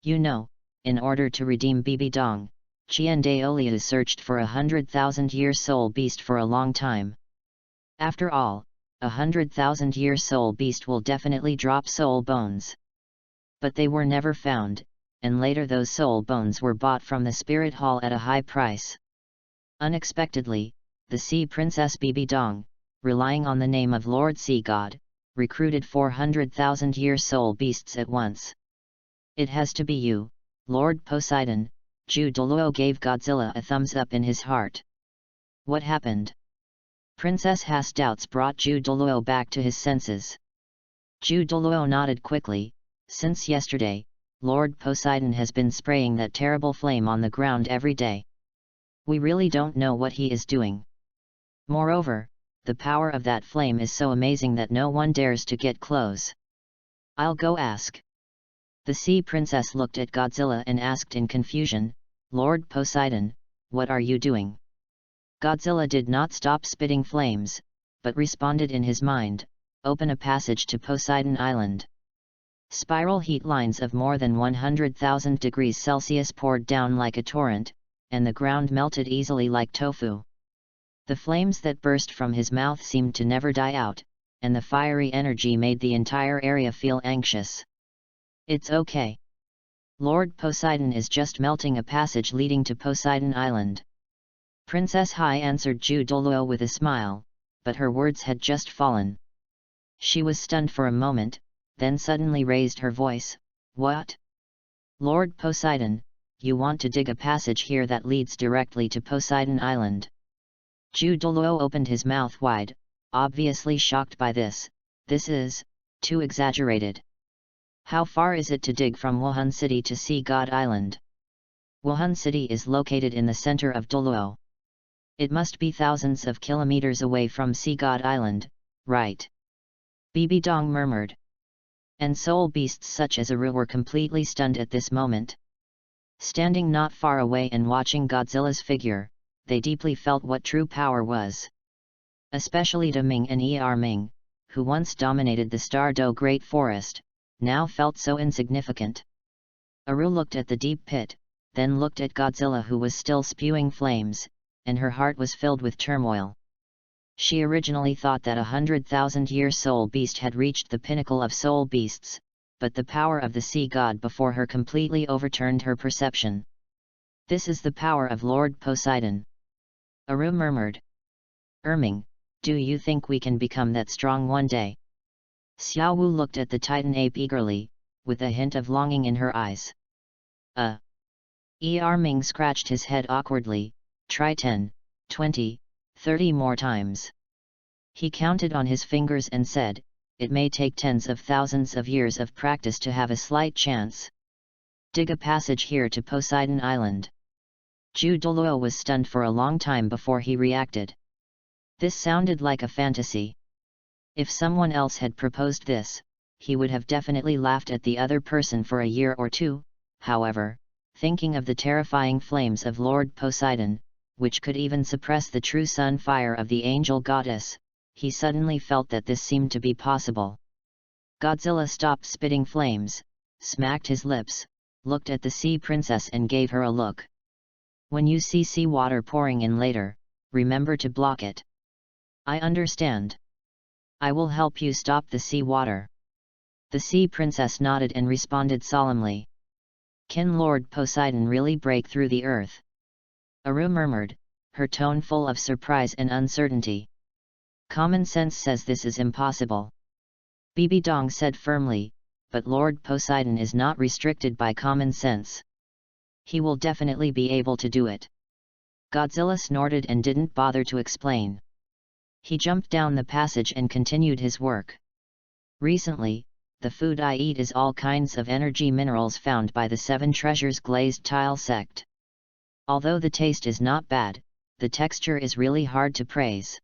You know, in order to redeem Bibi Dong, Qian Daoliu searched for 100,000-year soul beast for a long time. After all, 100,000-year soul beast will definitely drop soul bones. But they were never found, and later those soul bones were bought from the spirit hall at a high price. Unexpectedly, the sea princess Bibi Dong, relying on the name of Lord Sea God, recruited 400,000-year soul beasts at once. It has to be you, Lord Poseidon. Douluo gave Godzilla a thumbs up in his heart. What happened? Princess Ha's doubts brought Douluo back to his senses. Douluo nodded quickly. Since yesterday, Lord Poseidon has been spraying that terrible flame on the ground every day. We really don't know what he is doing. Moreover, the power of that flame is so amazing that no one dares to get close. I'll go ask. The sea princess looked at Godzilla and asked in confusion, Lord Poseidon, what are you doing? Godzilla did not stop spitting flames, but responded in his mind, open a passage to Poseidon Island. Spiral heat lines of more than 100,000 degrees Celsius poured down like a torrent, and the ground melted easily like tofu. The flames that burst from his mouth seemed to never die out, and the fiery energy made the entire area feel anxious. It's okay. Lord Poseidon is just melting a passage leading to Poseidon Island. Princess Hai answered Douluo with a smile, but her words had just fallen. She was stunned for a moment, then suddenly raised her voice, What? Lord Poseidon, you want to dig a passage here that leads directly to Poseidon Island? Douluo opened his mouth wide, obviously shocked by this. This is too exaggerated. How far is it to dig from Wuhan City to Sea God Island? Wuhan City is located in the center of Douluo. It must be thousands of kilometers away from Sea God Island, right? Bibi Dong murmured. And soul beasts such as Aru were completely stunned at this moment. Standing not far away and watching Godzilla's figure, they deeply felt what true power was. Especially De Ming and Ming, who once dominated the Star-Do Great Forest, now felt so insignificant. Aru looked at the deep pit, then looked at Godzilla, who was still spewing flames, and her heart was filled with turmoil. She originally thought that 100,000-year soul beast had reached the pinnacle of soul beasts, but the power of the sea god before her completely overturned her perception. This is the power of Lord Poseidon. Aru murmured. Ming, do you think we can become that strong one day? Xiao Wu looked at the Titan ape eagerly, with a hint of longing in her eyes. Ming scratched his head awkwardly. Try 10, 20, 30 more times. He counted on his fingers and said, it may take tens of thousands of years of practice to have a slight chance. Dig a passage here to Poseidon Island. Douluo was stunned for a long time before he reacted. This sounded like a fantasy. If someone else had proposed this, he would have definitely laughed at the other person for a year or two. However, thinking of the terrifying flames of Lord Poseidon, which could even suppress the true sun fire of the angel goddess, he suddenly felt that this seemed to be possible. Godzilla stopped spitting flames, smacked his lips, looked at the sea princess and gave her a look. When you see sea water pouring in later, remember to block it. I understand. I will help you stop the sea water. The sea princess nodded and responded solemnly. Can Lord Poseidon really break through the earth? Aru murmured, her tone full of surprise and uncertainty. Common sense says this is impossible. Bibi Dong said firmly, but Lord Poseidon is not restricted by common sense. He will definitely be able to do it. Godzilla snorted and didn't bother to explain. He jumped down the passage and continued his work. Recently, the food I eat is all kinds of energy minerals found by the Seven Treasures glazed tile sect. Although the taste is not bad, the texture is really hard to praise.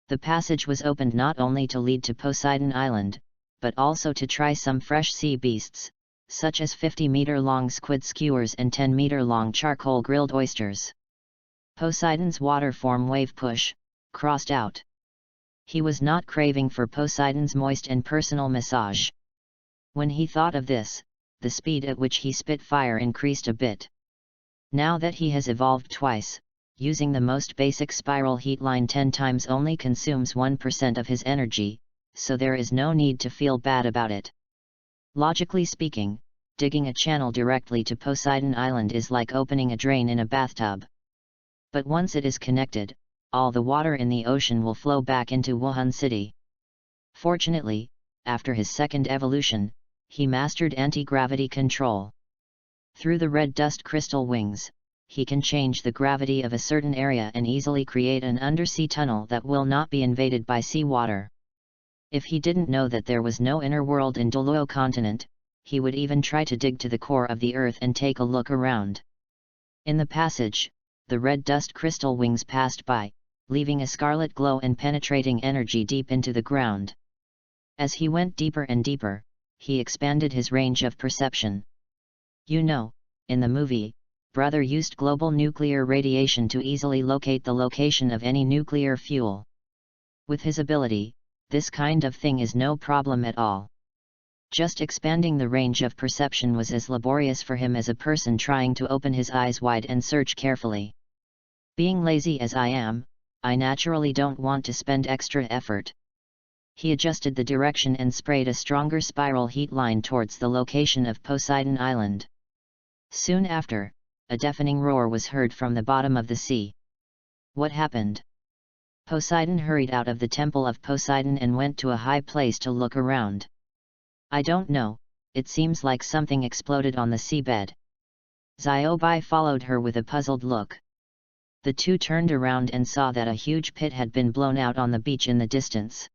The passage was opened not only to lead to Poseidon Island, but also to try some fresh sea beasts, such as 50-meter-long squid skewers and 10-meter-long charcoal-grilled oysters. Poseidon's water form wave push, crossed out. He was not craving for Poseidon's moist and personal massage. When he thought of this, the speed at which he spit fire increased a bit. Now that he has evolved twice, using the most basic spiral heat line 10 times only consumes 1% of his energy, so there is no need to feel bad about it. Logically speaking, digging a channel directly to Poseidon Island is like opening a drain in a bathtub. But once it is connected, all the water in the ocean will flow back into Wuhan City. Fortunately, after his second evolution, he mastered anti-gravity control. Through the red dust crystal wings, he can change the gravity of a certain area and easily create an undersea tunnel that will not be invaded by seawater. If he didn't know that there was no inner world in Douluo continent, he would even try to dig to the core of the earth and take a look around. In the passage, the red dust crystal wings passed by, leaving a scarlet glow and penetrating energy deep into the ground. As he went deeper and deeper, he expanded his range of perception. You know, in the movie, Brother used global nuclear radiation to easily locate the location of any nuclear fuel. With his ability, this kind of thing is no problem at all. Just expanding the range of perception was as laborious for him as a person trying to open his eyes wide and search carefully. Being lazy as I am, I naturally don't want to spend extra effort. He adjusted the direction and sprayed a stronger spiral heat line towards the location of Poseidon Island. Soon after, a deafening roar was heard from the bottom of the sea. What happened? Poseidon hurried out of the temple of Poseidon and went to a high place to look around. I don't know, it seems like something exploded on the seabed. Xiaobai followed her with a puzzled look. The two turned around and saw that a huge pit had been blown out on the beach in the distance.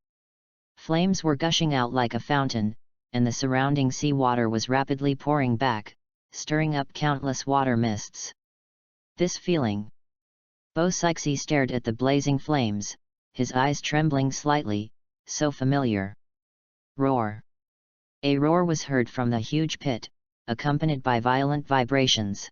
Flames were gushing out like a fountain, and the surrounding sea water was rapidly pouring back, stirring up countless water mists. This feeling. Bo Sixi stared at the blazing flames, his eyes trembling slightly, so familiar. Roar. A roar was heard from the huge pit, accompanied by violent vibrations.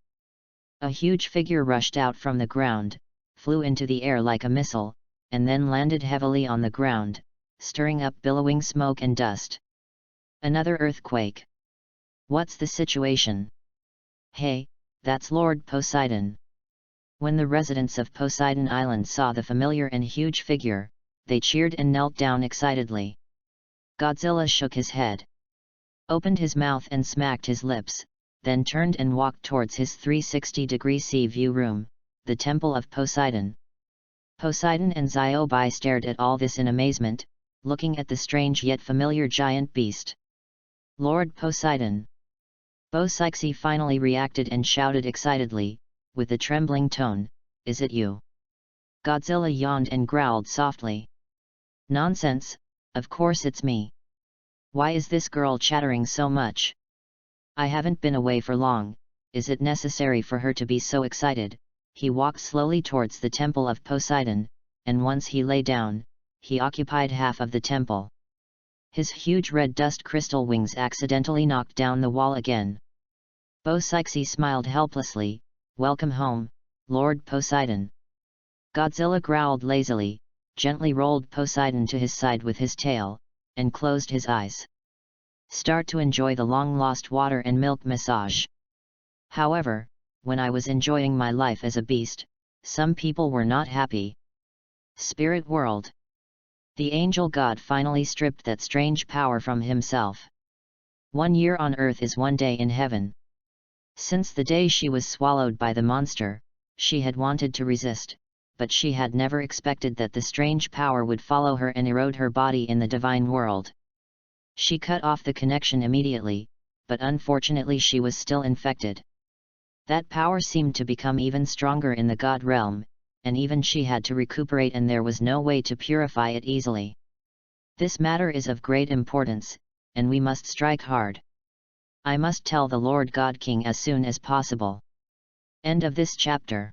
A huge figure rushed out from the ground, flew into the air like a missile, and then landed heavily on the ground, stirring up billowing smoke and dust. Another earthquake. What's the situation? Hey, that's Lord Poseidon. When the residents of Poseidon Island saw the familiar and huge figure, they cheered and knelt down excitedly. Godzilla shook his head, opened his mouth and smacked his lips, then turned and walked towards his 360-degree sea view room, the Temple of Poseidon. Poseidon and Ziobi stared at all this in amazement, looking at the strange yet familiar giant beast. Lord Poseidon! Bo-Sixi finally reacted and shouted excitedly, with a trembling tone, "Is it you?" Godzilla yawned and growled softly. "Nonsense, of course it's me. Why is this girl chattering so much? I haven't been away for long, is it necessary for her to be so excited?" He walked slowly towards the Temple of Poseidon, and once he lay down, he occupied half of the temple. His huge red dust crystal wings accidentally knocked down the wall again. Bo-Sixi smiled helplessly, "Welcome home, Lord Poseidon." Godzilla growled lazily, gently rolled Poseidon to his side with his tail, and closed his eyes. "Start to enjoy the long-lost water and milk massage." However, when I was enjoying my life as a beast, some people were not happy. Spirit world. The angel god finally stripped that strange power from himself. 1 year on earth is 1 day in heaven. Since the day she was swallowed by the monster, she had wanted to resist, but she had never expected that the strange power would follow her and erode her body in the divine world. She cut off the connection immediately, but unfortunately she was still infected. That power seemed to become even stronger in the god realm, and even she had to recuperate, and there was no way to purify it easily. This matter is of great importance, and we must strike hard. I must tell the Lord God King as soon as possible. End of this chapter.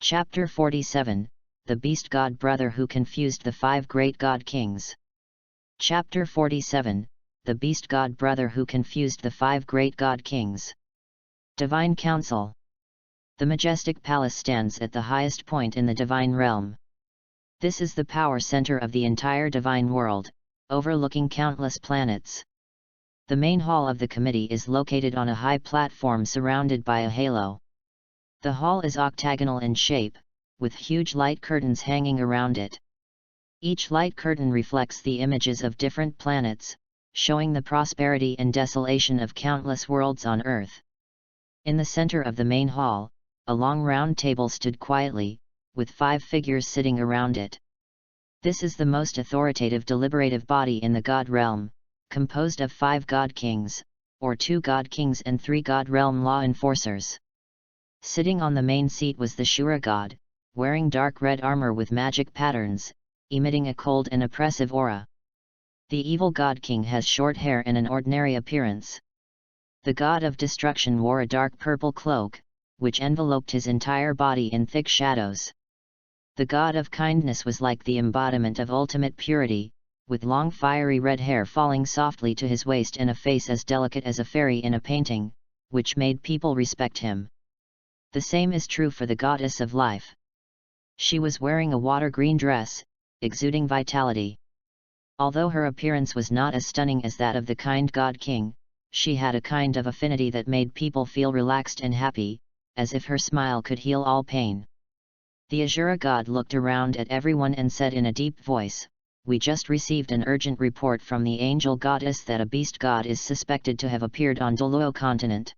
Chapter 47, The Beast God Brother Who Confused the 5 Great God Kings. Chapter 47, The Beast God Brother Who Confused the 5 Great God Kings. Divine Council. The majestic palace stands at the highest point in the divine realm. This is the power center of the entire divine world, overlooking countless planets. The main hall of the committee is located on a high platform surrounded by a halo. The hall is octagonal in shape, with huge light curtains hanging around it. Each light curtain reflects the images of different planets, showing the prosperity and desolation of countless worlds on Earth. In the center of the main hall, a long round table stood quietly, with 5 figures sitting around it. This is the most authoritative deliberative body in the God realm, composed of 5 God Kings, or 2 God Kings and 3 God Realm law enforcers. Sitting on the main seat was the Shura God, wearing dark red armor with magic patterns, emitting a cold and oppressive aura. The evil God King has short hair and an ordinary appearance. The God of Destruction wore a dark purple cloak, which enveloped his entire body in thick shadows. The God of Kindness was like the embodiment of ultimate purity, with long fiery red hair falling softly to his waist and a face as delicate as a fairy in a painting, which made people respect him. The same is true for the Goddess of Life. She was wearing a water-green dress, exuding vitality. Although her appearance was not as stunning as that of the kind God King, she had a kind of affinity that made people feel relaxed and happy, as if her smile could heal all pain. The Azura God looked around at everyone and said in a deep voice, "We just received an urgent report from the angel goddess that a beast god is suspected to have appeared on Douluo continent.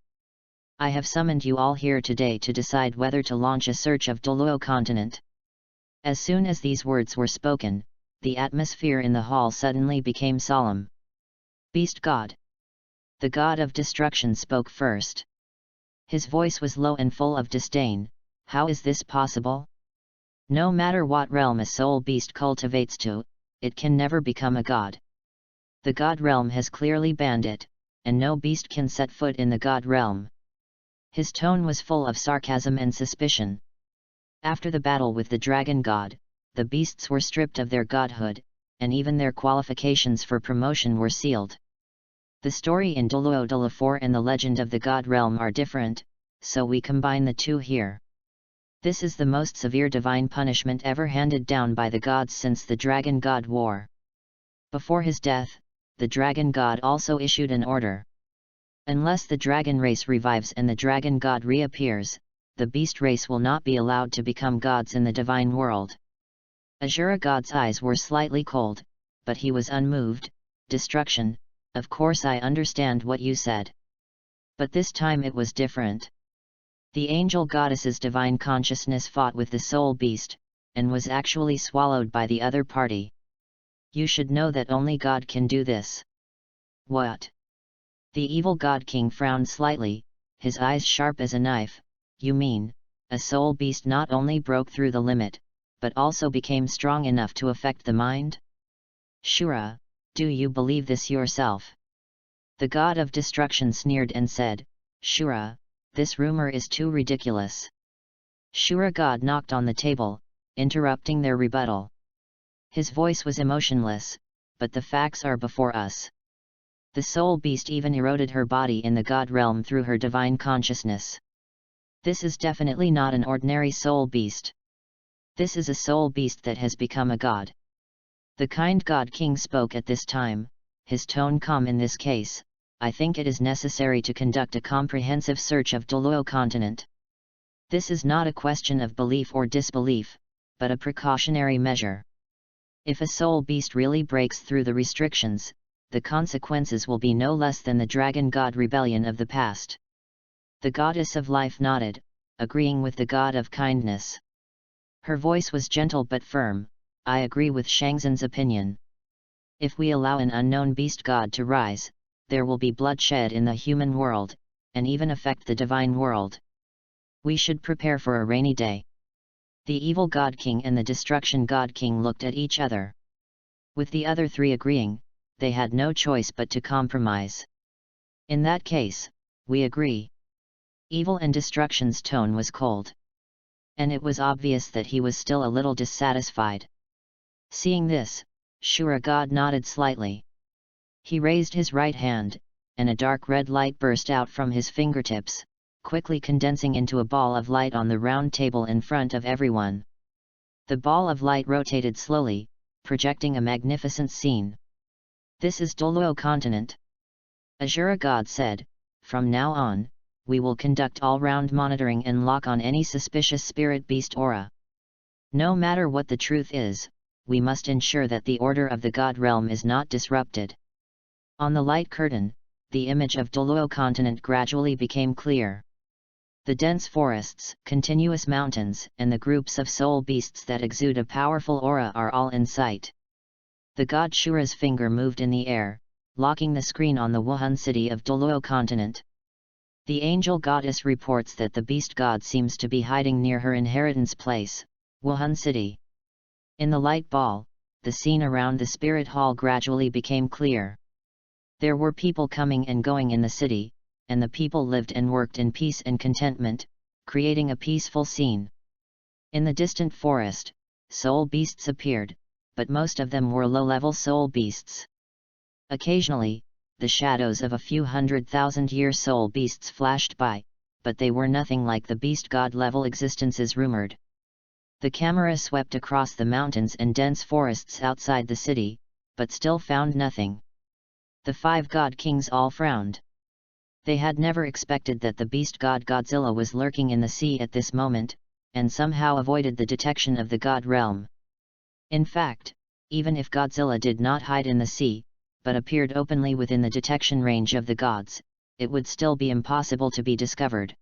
I have summoned you all here today to decide whether to launch a search of Douluo continent." As soon as these words were spoken, the atmosphere in the hall suddenly became solemn. Beast God. The God of Destruction spoke first. His voice was low and full of disdain. "How is this possible? No matter what realm a soul beast cultivates to, it can never become a god. The God realm has clearly banned it, and no beast can set foot in the God realm." His tone was full of sarcasm and suspicion. After the battle with the Dragon God, the beasts were stripped of their godhood, and even their qualifications for promotion were sealed. The story in Douluo 4 and the legend of the God realm are different, so we combine the two here. This is the most severe divine punishment ever handed down by the gods since the Dragon God War. Before his death, the Dragon God also issued an order. Unless the dragon race revives and the Dragon God reappears, the beast race will not be allowed to become gods in the divine world. Asura God's eyes were slightly cold, but he was unmoved. Destruction, of course I understand what you said. But this time it was different. The angel goddess's divine consciousness fought with the soul beast, and was actually swallowed by the other party. You should know that only God can do this. What? The evil god king frowned slightly, his eyes sharp as a knife. You mean, a soul beast not only broke through the limit, but also became strong enough to affect the mind? Shura, do you believe this yourself? The god of destruction sneered and said, Shura, this rumor is too ridiculous. Shura God knocked on the table, interrupting their rebuttal. His voice was emotionless, but the facts are before us. The soul beast even eroded her body in the god realm through her divine consciousness. This is definitely not an ordinary soul beast. This is a soul beast that has become a god. The kind god king spoke at this time, his tone calm in this case. I think it is necessary to conduct a comprehensive search of Douluo continent. This is not a question of belief or disbelief, but a precautionary measure. If a soul beast really breaks through the restrictions, the consequences will be no less than the dragon god rebellion of the past. The goddess of life nodded, agreeing with the god of kindness. Her voice was gentle but firm. I agree with Shangzhen's opinion. If we allow an unknown beast god to rise, there will be bloodshed in the human world, and even affect the divine world. We should prepare for a rainy day. The evil god king and the destruction god king looked at each other. With the other three agreeing, they had no choice but to compromise. In that case, we agree. Evil and destruction's tone was cold. And it was obvious that he was still a little dissatisfied. Seeing this, Shura God nodded slightly. He raised his right hand, and a dark red light burst out from his fingertips, quickly condensing into a ball of light on the round table in front of everyone. The ball of light rotated slowly, projecting a magnificent scene. This is Douluo continent. Asura God said, from now on, we will conduct all-round monitoring and lock on any suspicious spirit beast aura. No matter what the truth is, we must ensure that the order of the god realm is not disrupted. On the light curtain, the image of Douluo continent gradually became clear. The dense forests, continuous mountains, and the groups of soul beasts that exude a powerful aura are all in sight. The god Shura's finger moved in the air, locking the screen on the Wuhan city of Douluo continent. The angel goddess reports that the beast god seems to be hiding near her inheritance place, Wuhan city. In the light ball, the scene around the spirit hall gradually became clear. There were people coming and going in the city, and the people lived and worked in peace and contentment, creating a peaceful scene. In the distant forest, soul beasts appeared, but most of them were low-level soul beasts. Occasionally, the shadows of a few 100,000-year soul beasts flashed by, but they were nothing like the beast god-level existences rumored. The camera swept across the mountains and dense forests outside the city, but still found nothing. The five god kings all frowned. They had never expected that the beast god Godzilla was lurking in the sea at this moment, and somehow avoided the detection of the god realm. In fact, even if Godzilla did not hide in the sea, but appeared openly within the detection range of the gods, it would still be impossible to be discovered.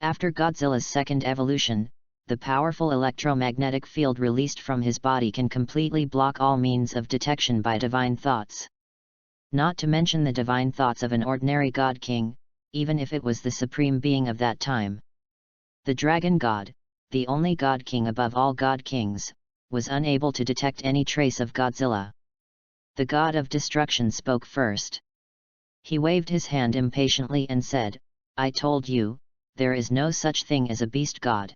After Godzilla's second evolution, the powerful electromagnetic field released from his body can completely block all means of detection by divine thoughts. Not to mention the divine thoughts of an ordinary god king, even if it was the supreme being of that time. The dragon god, the only god king above all god kings, was unable to detect any trace of Godzilla. The god of destruction spoke first. He waved his hand impatiently and said, I told you, there is no such thing as a beast god.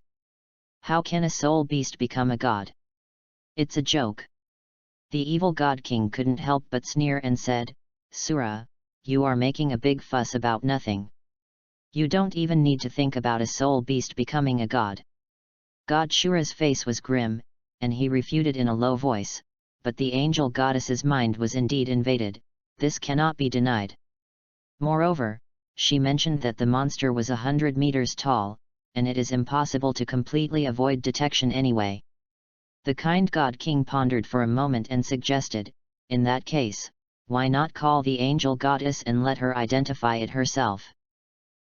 How can a soul beast become a god? It's a joke. The evil god king couldn't help but sneer and said, Sura, you are making a big fuss about nothing. You don't even need to think about a soul beast becoming a god. God Shura's face was grim, and he refuted in a low voice, but the angel goddess's mind was indeed invaded, this cannot be denied. Moreover, she mentioned that the monster was 100 meters tall, and it is impossible to completely avoid detection anyway. The kind god king pondered for a moment and suggested, in that case, why not call the angel goddess and let her identify it herself?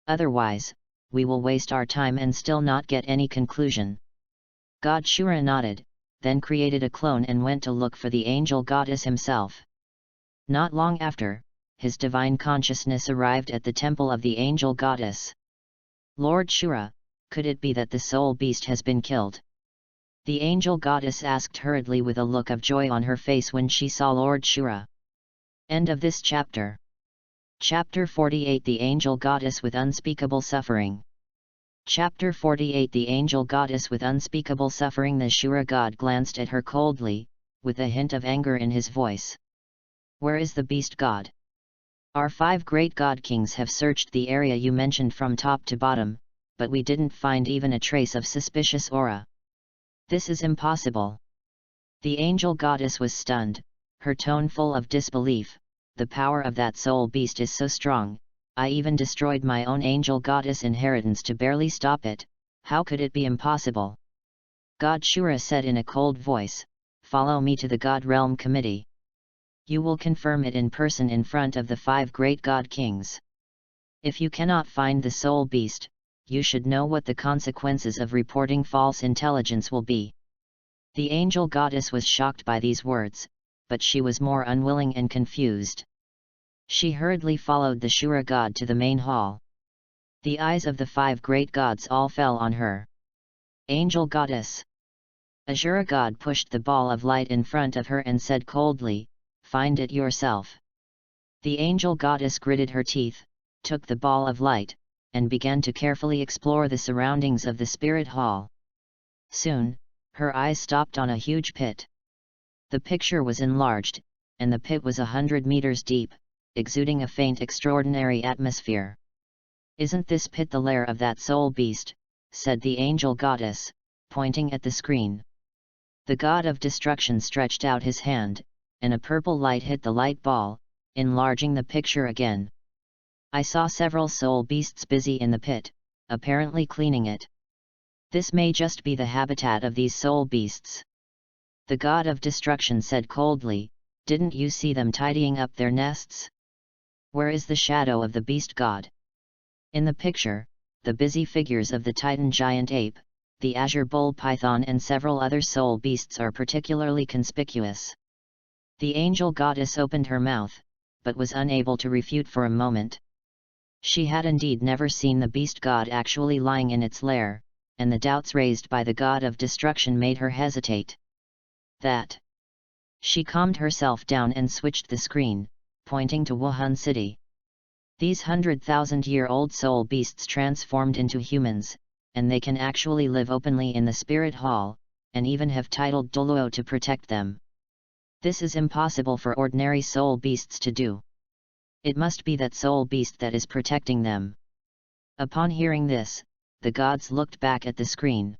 Otherwise, we will waste our time and still not get any conclusion. God Shura nodded, then created a clone and went to look for the angel goddess himself. Not long after, his divine consciousness arrived at the temple of the angel goddess. Lord Shura, could it be that the soul beast has been killed? The angel goddess asked hurriedly with a look of joy on her face when she saw Lord Shura. End of this chapter. Chapter 48 The Angel Goddess with Unspeakable Suffering. Chapter 48 The Angel Goddess with Unspeakable Suffering. The Shura god glanced at her coldly, with a hint of anger in his voice. Where is the beast god? Our 5 great god kings have searched the area you mentioned from top to bottom, but we didn't find even a trace of suspicious aura. This is impossible. The angel goddess was stunned, her tone full of disbelief. The power of that soul beast is so strong, I even destroyed my own angel goddess inheritance to barely stop it, how could it be impossible? God Shura said in a cold voice, follow me to the God Realm Committee. You will confirm it in person in front of the 5 great god kings. If you cannot find the soul beast, you should know what the consequences of reporting false intelligence will be. The angel goddess was shocked by these words, but she was more unwilling and confused. She hurriedly followed the Shura god to the main hall. The eyes of the 5 great gods all fell on her. Angel goddess. Ashura god pushed the ball of light in front of her and said coldly, find it yourself. The angel goddess gritted her teeth, took the ball of light, and began to carefully explore the surroundings of the spirit hall. Soon, her eyes stopped on a huge pit. The picture was enlarged, and the pit was 100 meters deep, exuding a faint extraordinary atmosphere. Isn't this pit the lair of that soul beast? Said the angel goddess, pointing at the screen. The god of destruction stretched out his hand, and a purple light hit the light ball, enlarging the picture again. I saw several soul beasts busy in the pit, apparently cleaning it. This may just be the habitat of these soul beasts. The god of destruction said coldly, didn't you see them tidying up their nests? Where is the shadow of the beast god? In the picture, the busy figures of the Titan giant ape, the azure bull python and several other soul beasts are particularly conspicuous. The angel goddess opened her mouth, but was unable to refute for a moment. She had indeed never seen the beast god actually lying in its lair, and the doubts raised by the god of destruction made her hesitate. That. She calmed herself down and switched the screen, pointing to Wuhan City. These 100,000-year-old soul beasts transformed into humans, and they can actually live openly in the spirit hall, and even have titled Douluo to protect them. This is impossible for ordinary soul beasts to do. It must be that soul beast that is protecting them. Upon hearing this, the gods looked back at the screen.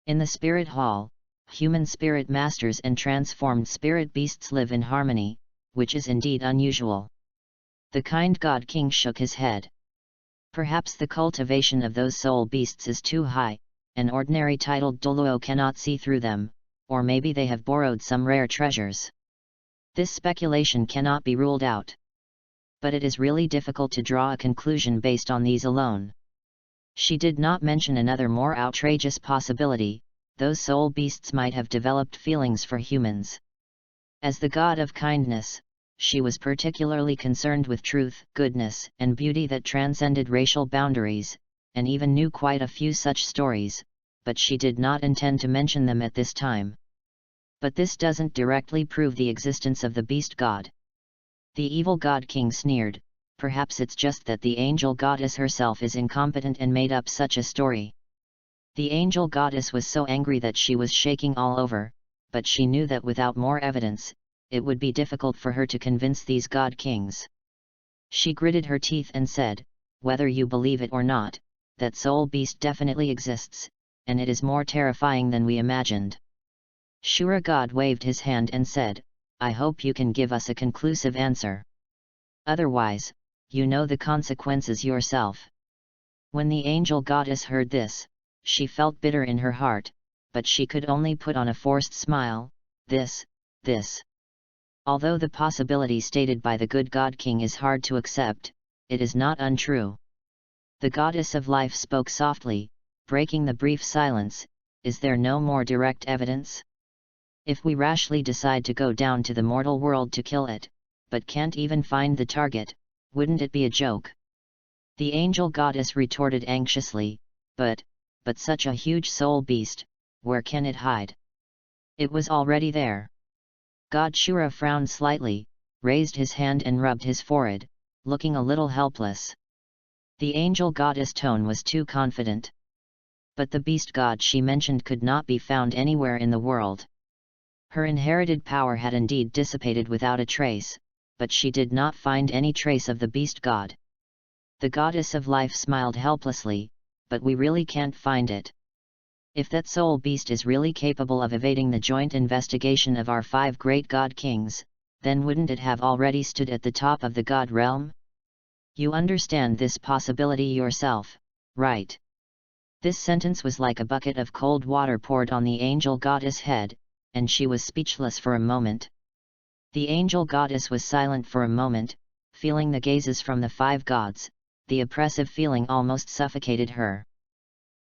In the spirit hall, human spirit masters and transformed spirit beasts live in harmony, which is indeed unusual. The kind god king shook his head. Perhaps the cultivation of those soul beasts is too high, an ordinary titled Douluo cannot see through them, or maybe they have borrowed some rare treasures. This speculation cannot be ruled out. But it is really difficult to draw a conclusion based on these alone. She did not mention another more outrageous possibility, those soul beasts might have developed feelings for humans. As the god of kindness, she was particularly concerned with truth, goodness, and beauty that transcended racial boundaries, and even knew quite a few such stories, but she did not intend to mention them at this time. But this doesn't directly prove the existence of the beast god. The evil god king sneered, perhaps it's just that the angel goddess herself is incompetent and made up such a story. The angel goddess was so angry that she was shaking all over, but she knew that without more evidence, it would be difficult for her to convince these god kings. She gritted her teeth and said, whether you believe it or not, that soul beast definitely exists, and it is more terrifying than we imagined. Shura God waved his hand and said, I hope you can give us a conclusive answer. Otherwise, you know the consequences yourself. When the angel goddess heard this, she felt bitter in her heart, but she could only put on a forced smile. This. Although the possibility stated by the good God King is hard to accept, it is not untrue. The goddess of life spoke softly, breaking the brief silence. Is there no more direct evidence? If we rashly decide to go down to the mortal world to kill it, but can't even find the target, wouldn't it be a joke? The angel goddess retorted anxiously, but such a huge soul beast, where can it hide? It was already there. God Shura frowned slightly, raised his hand and rubbed his forehead, looking a little helpless. The angel goddess' tone was too confident. But the beast god she mentioned could not be found anywhere in the world. Her inherited power had indeed dissipated without a trace, but she did not find any trace of the beast god. The goddess of life smiled helplessly, but we really can't find it. If that soul beast is really capable of evading the joint investigation of our 5 great god kings, then wouldn't it have already stood at the top of the god realm? You understand this possibility yourself, right? This sentence was like a bucket of cold water poured on the angel goddess' head, and she was speechless for a moment. The angel goddess was silent for a moment, feeling the gazes from the 5 gods. The oppressive feeling almost suffocated her.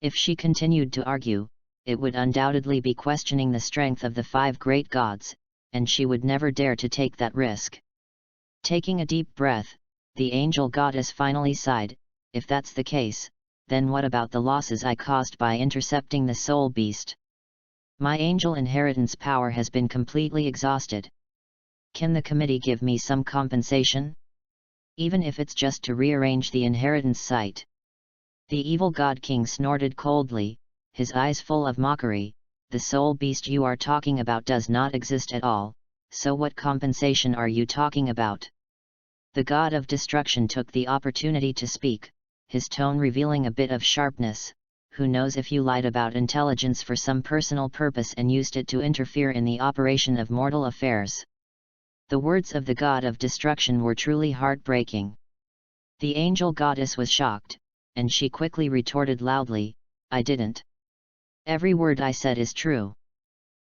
If she continued to argue, it would undoubtedly be questioning the strength of the 5 great gods, and she would never dare to take that risk. Taking a deep breath, the angel goddess finally sighed. If that's the case, then what about the losses I caused by intercepting the soul beast? My angel inheritance power has been completely exhausted. Can the committee give me some compensation? Even if it's just to rearrange the inheritance site. The evil god king snorted coldly, his eyes full of mockery. The soul beast you are talking about does not exist at all, so what compensation are you talking about? The god of destruction took the opportunity to speak, his tone revealing a bit of sharpness. Who knows if you lied about intelligence for some personal purpose and used it to interfere in the operation of mortal affairs? The words of the god of destruction were truly heartbreaking. The angel goddess was shocked, and she quickly retorted loudly, I didn't. Every word I said is true.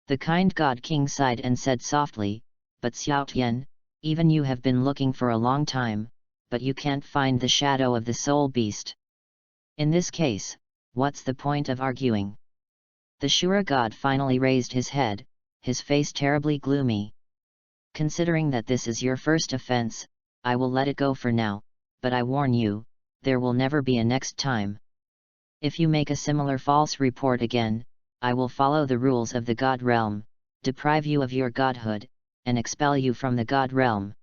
The kind god king sighed and said softly, but Xiao Tian, even you have been looking for a long time, but you can't find the shadow of the soul beast. In this case, what's the point of arguing? The Shura god finally raised his head, his face terribly gloomy. Considering that this is your first offense, I will let it go for now, but I warn you, there will never be a next time. If you make a similar false report again, I will follow the rules of the god realm, deprive you of your godhood, and expel you from the god realm.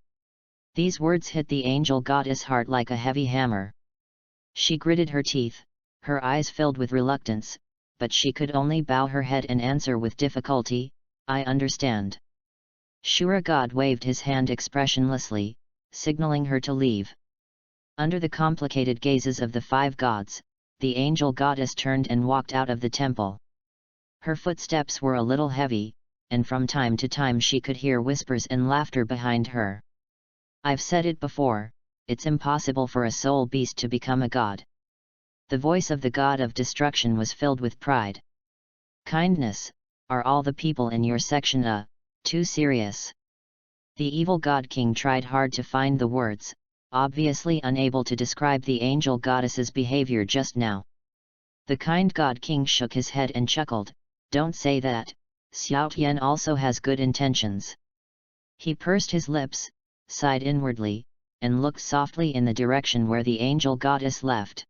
These words hit the angel goddess' heart like a heavy hammer. She gritted her teeth, her eyes filled with reluctance, but she could only bow her head and answer with difficulty, I understand. Shura god waved his hand expressionlessly, signaling her to leave. Under the complicated gazes of the 5 gods, the angel goddess turned and walked out of the temple. Her footsteps were a little heavy, and from time to time she could hear whispers and laughter behind her. I've said it before, it's impossible for a soul beast to become a god. The voice of the god of destruction was filled with pride. Kindness, are all the people in your section too serious? The evil god king tried hard to find the words, obviously unable to describe the angel goddess's behavior just now. The kind god king shook his head and chuckled, don't say that, Xiao Tian also has good intentions. He pursed his lips, sighed inwardly, and looked softly in the direction where the angel goddess left.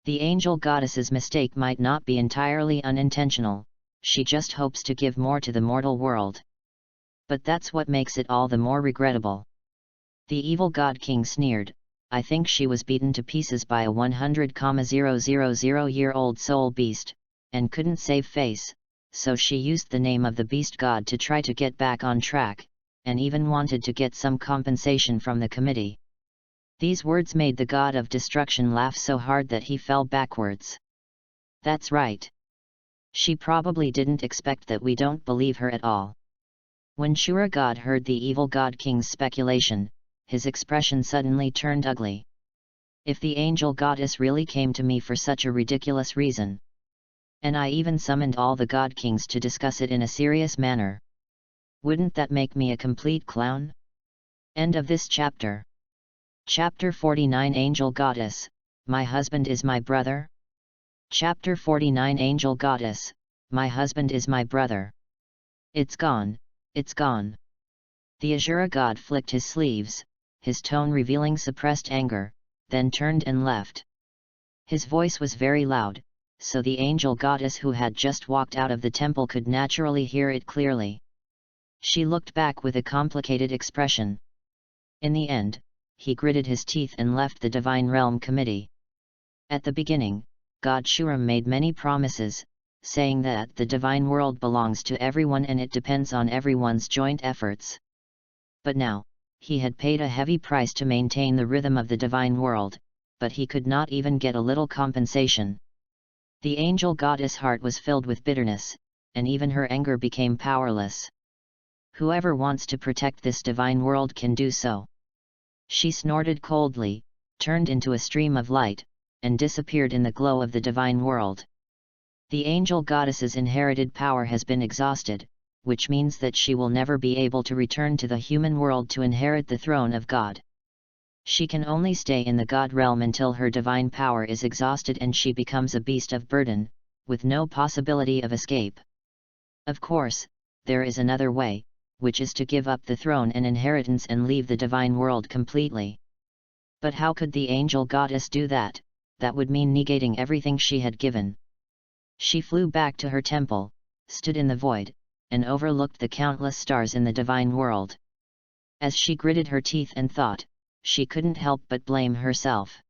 The angel goddess's mistake might not be entirely unintentional, she just hopes to give more to the mortal world. But that's what makes it all the more regrettable. The evil god king sneered, I think she was beaten to pieces by a 100,000-year-old soul beast, and couldn't save face, so she used the name of the beast god to try to get back on track, and even wanted to get some compensation from the committee. These words made the god of destruction laugh so hard that he fell backwards. That's right. She probably didn't expect that we don't believe her at all. When Shura God heard the evil god king's speculation, his expression suddenly turned ugly. If the angel goddess really came to me for such a ridiculous reason, and I even summoned all the god kings to discuss it in a serious manner, wouldn't that make me a complete clown? End of this chapter. Chapter 49 Angel Goddess, My Husband is My Brother? Chapter 49 Angel Goddess, My Husband is My Brother. It's gone, it's gone. The Azura god flicked his sleeves, his tone revealing suppressed anger, then turned and left. His voice was very loud, so the angel goddess who had just walked out of the temple could naturally hear it clearly. She looked back with a complicated expression. In the end, he gritted his teeth and left the Divine Realm Committee. At the beginning, God Shuram made many promises, saying that the divine world belongs to everyone and it depends on everyone's joint efforts. But now, he had paid a heavy price to maintain the rhythm of the divine world, but he could not even get a little compensation. The angel goddess' heart was filled with bitterness, and even her anger became powerless. Whoever wants to protect this divine world can do so. She snorted coldly, turned into a stream of light, and disappeared in the glow of the divine world. The angel goddess's inherited power has been exhausted, which means that she will never be able to return to the human world to inherit the throne of God. She can only stay in the God realm until her divine power is exhausted and she becomes a beast of burden, with no possibility of escape. Of course, there is another way, which is to give up the throne and inheritance and leave the divine world completely. But how could the angel goddess do that? That would mean negating everything she had given. She flew back to her temple, stood in the void, and overlooked the countless stars in the divine world. As she gritted her teeth and thought, she couldn't help but blame herself.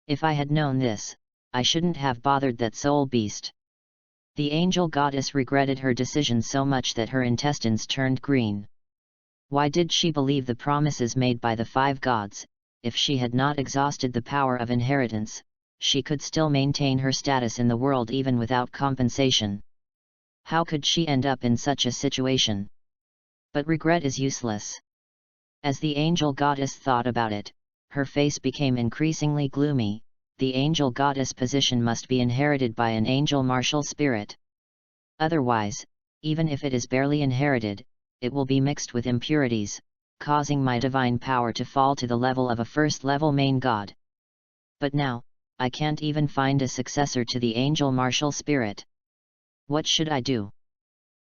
If I had known this, I shouldn't have bothered that soul beast. The angel goddess regretted her decision so much that her intestines turned green. Why did she believe the promises made by the 5 gods? If she had not exhausted the power of inheritance, she could still maintain her status in the world even without compensation. How could she end up in such a situation? But regret is useless. As the angel goddess thought about it, her face became increasingly gloomy. The angel goddess position must be inherited by an angel martial spirit. Otherwise, even if it is barely inherited, it will be mixed with impurities, causing my divine power to fall to the level of a first-level main god. But now, I can't even find a successor to the angel martial spirit. What should I do?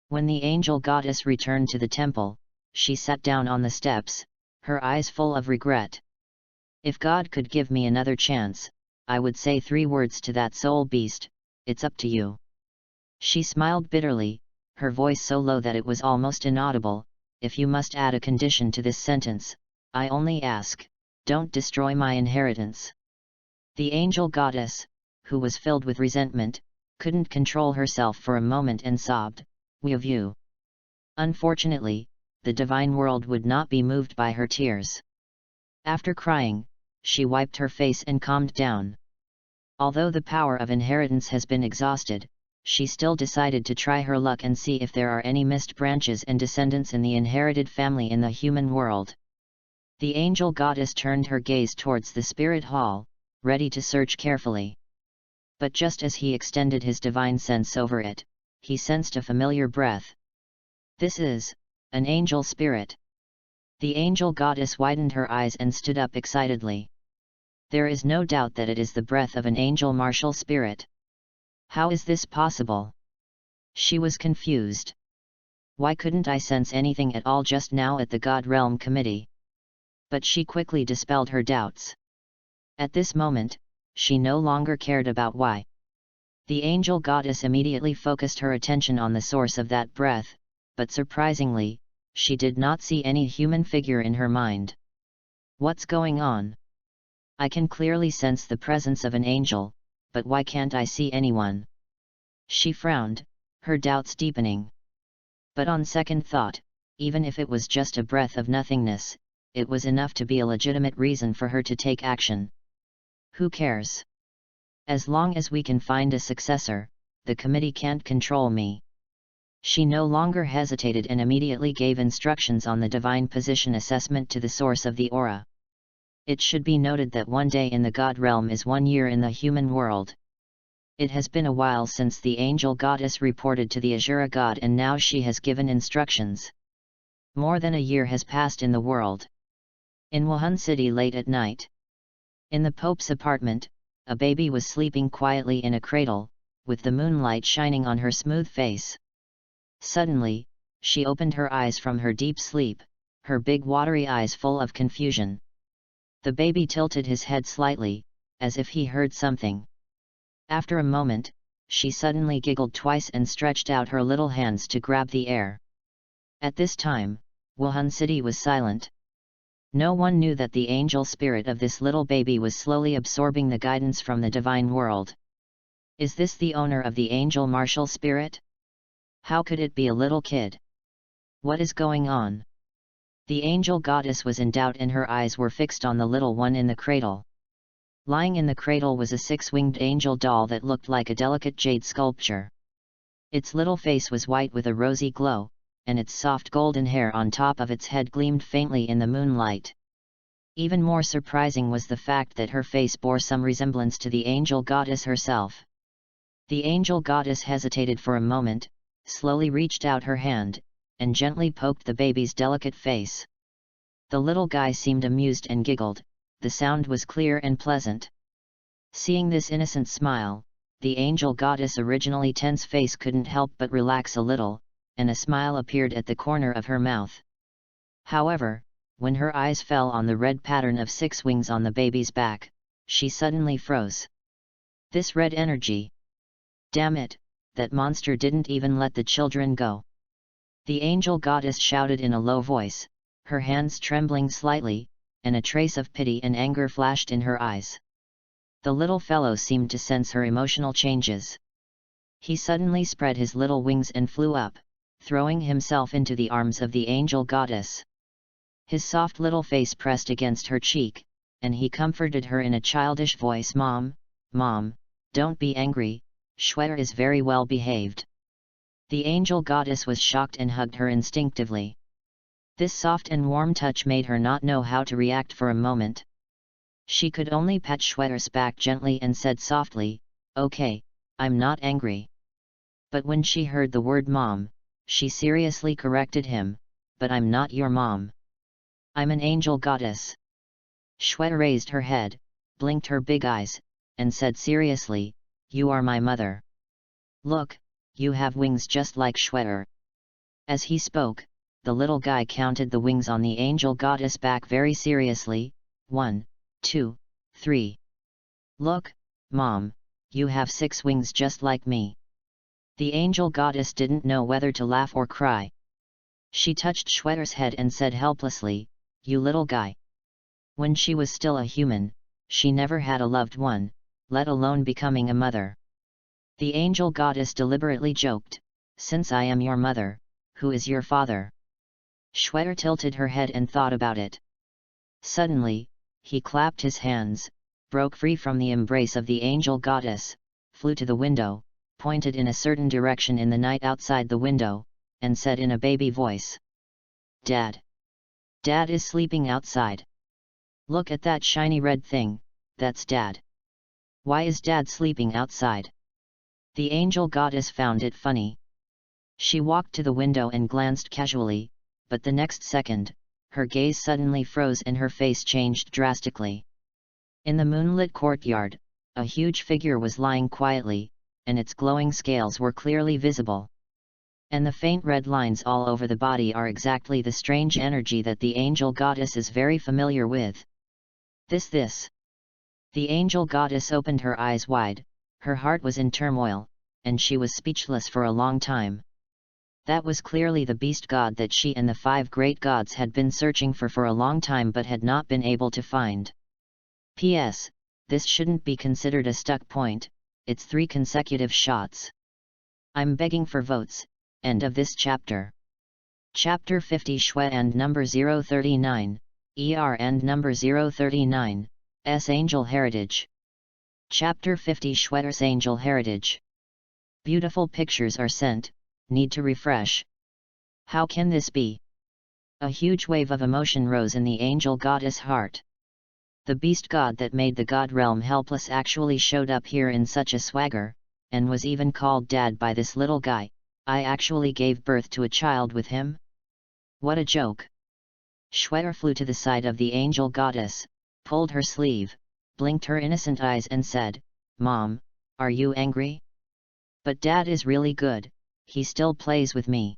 When the angel goddess returned to the temple, she sat down on the steps, her eyes full of regret. If God could give me another chance, I would say 3 words to that soul beast, it's up to you. She smiled bitterly, her voice so low that it was almost inaudible. If you must add a condition to this sentence, I only ask, don't destroy my inheritance. The angel goddess, who was filled with resentment, couldn't control herself for a moment and sobbed, "We of you." Unfortunately, the divine world would not be moved by her tears. After crying, she wiped her face and calmed down. Although the power of inheritance has been exhausted, she still decided to try her luck and see if there are any missed branches and descendants in the inherited family in the human world. The angel goddess turned her gaze towards the spirit hall, ready to search carefully. But just as he extended his divine sense over it, he sensed a familiar breath. This is an angel spirit. The angel goddess widened her eyes and stood up excitedly. There is no doubt that it is the breath of an angel martial spirit. How is this possible? She was confused. Why couldn't I sense anything at all just now at the God Realm Committee? But she quickly dispelled her doubts. At this moment, she no longer cared about why. The angel goddess immediately focused her attention on the source of that breath, but surprisingly, she did not see any human figure in her mind. What's going on? I can clearly sense the presence of an angel, but why can't I see anyone? She frowned, her doubts deepening. But on second thought, even if it was just a breath of nothingness, it was enough to be a legitimate reason for her to take action. Who cares? As long as we can find a successor, the committee can't control me. She no longer hesitated and immediately gave instructions on the divine position assessment to the source of the aura. It should be noted that 1 day in the god realm is 1 year in the human world. It has been a while since the angel goddess reported to the Azura god, and now she has given instructions. More than a year has passed in the world. In Wuhan City late at night. In the Pope's apartment, a baby was sleeping quietly in a cradle, with the moonlight shining on her smooth face. Suddenly, she opened her eyes from her deep sleep, her big watery eyes full of confusion. The baby tilted his head slightly, as if he heard something. After a moment, she suddenly giggled twice and stretched out her little hands to grab the air. At this time, Wuhan City was silent. No one knew that the angel spirit of this little baby was slowly absorbing the guidance from the divine world. Is this the owner of the angel martial spirit? How could it be a little kid? What is going on? The angel goddess was in doubt and her eyes were fixed on the little one in the cradle. Lying in the cradle was a 6-winged angel doll that looked like a delicate jade sculpture. Its little face was white with a rosy glow, and its soft golden hair on top of its head gleamed faintly in the moonlight. Even more surprising was the fact that her face bore some resemblance to the angel goddess herself. The angel goddess hesitated for a moment, slowly reached out her hand, and gently poked the baby's delicate face. The little guy seemed amused and giggled. The sound was clear and pleasant. Seeing this innocent smile, the angel goddess' originally tense face couldn't help but relax a little, and a smile appeared at the corner of her mouth. However, when her eyes fell on the red pattern of 6 wings on the baby's back, she suddenly froze. This red energy! Damn it, that monster didn't even let the children go. The angel goddess shouted in a low voice, her hands trembling slightly, and a trace of pity and anger flashed in her eyes. The little fellow seemed to sense her emotional changes. He suddenly spread his little wings and flew up, throwing himself into the arms of the angel goddess. His soft little face pressed against her cheek, and he comforted her in a childish voice, "Mom, Mom, don't be angry, Shweta is very well behaved." The angel goddess was shocked and hugged her instinctively. This soft and warm touch made her not know how to react for a moment. She could only pat Shweta's back gently and said softly, "Okay, I'm not angry." But when she heard the word mom, she seriously corrected him, "But I'm not your mom. I'm an angel goddess." Shweta raised her head, blinked her big eyes, and said seriously, "You are my mother. Look, you have wings just like Shweta." As he spoke, the little guy counted the wings on the angel goddess back very seriously, 1, 2, 3. "Look, Mom, you have 6 wings just like me." The angel goddess didn't know whether to laugh or cry. She touched Shweta's head and said helplessly, "You little guy." When she was still a human, she never had a loved one, let alone becoming a mother. The angel goddess deliberately joked, "Since I am your mother, who is your father?" Shweta tilted her head and thought about it. Suddenly, he clapped his hands, broke free from the embrace of the angel goddess, flew to the window, pointed in a certain direction in the night outside the window, and said in a baby voice, "Dad. Dad is sleeping outside. Look at that shiny red thing, that's Dad. Why is Dad sleeping outside?" The angel goddess found it funny. She walked to the window and glanced casually, but the next second, her gaze suddenly froze and her face changed drastically. In the moonlit courtyard, a huge figure was lying quietly, and its glowing scales were clearly visible. And the faint red lines all over the body are exactly the strange energy that the angel goddess is very familiar with. This. The angel goddess opened her eyes wide, her heart was in turmoil, and she was speechless for a long time. That was clearly the beast god that she and the 5 great gods had been searching for a long time but had not been able to find. P.S. This shouldn't be considered a stuck point, it's 3 consecutive shots. I'm begging for votes. End of this chapter. Chapter 50 Shwe and number 039, ER and number 039, S Angel Heritage. Chapter 50 Schwetter's Angel Heritage. Beautiful pictures are sent, need to refresh. How can this be? A huge wave of emotion rose in the angel goddess heart. The beast god that made the god realm helpless actually showed up here in such a swagger, and was even called dad by this little guy. I actually gave birth to a child with him? What a joke. Schwetter flew to the side of the angel goddess, pulled her sleeve, blinked her innocent eyes and said, "Mom, are you angry? But Dad is really good, he still plays with me."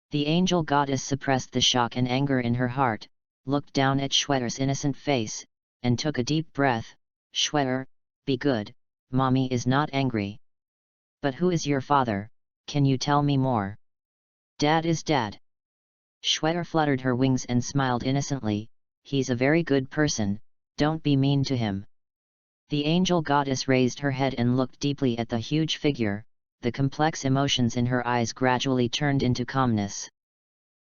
The angel goddess suppressed the shock and anger in her heart, looked down at Schwetter's innocent face, and took a deep breath. "Schwetter, be good, Mommy is not angry." "But who is your father, can you tell me more?" "Dad is Dad." Schwetter fluttered her wings and smiled innocently, "He's a very good person, don't be mean to him." The angel goddess raised her head and looked deeply at the huge figure, the complex emotions in her eyes gradually turned into calmness.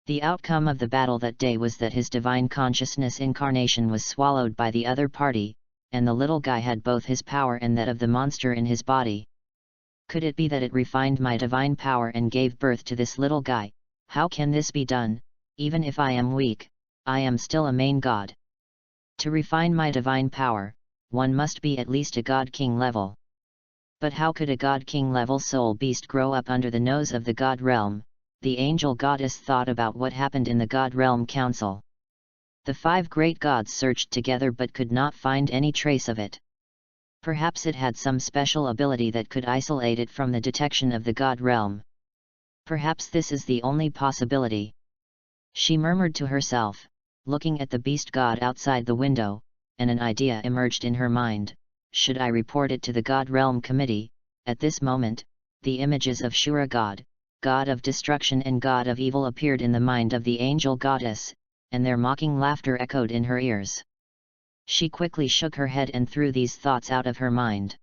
The outcome of the battle that day was that his divine consciousness incarnation was swallowed by the other party, and the little guy had both his power and that of the monster in his body. Could it be that it refined my divine power and gave birth to this little guy? How can this be done? Even if I am weak, I am still a main god. To refine my divine power, one must be at least a god-king level. But how could a god-king level soul beast grow up under the nose of the god realm? The angel goddess thought about what happened in the god realm council. The 5 great gods searched together but could not find any trace of it. Perhaps it had some special ability that could isolate it from the detection of the god realm. Perhaps this is the only possibility. She murmured to herself, looking at the beast god outside the window, and an idea emerged in her mind. Should I report it to the God Realm Committee? At this moment, the images of Shura God, God of destruction and God of evil appeared in the mind of the angel goddess, and their mocking laughter echoed in her ears. She quickly shook her head and threw these thoughts out of her mind.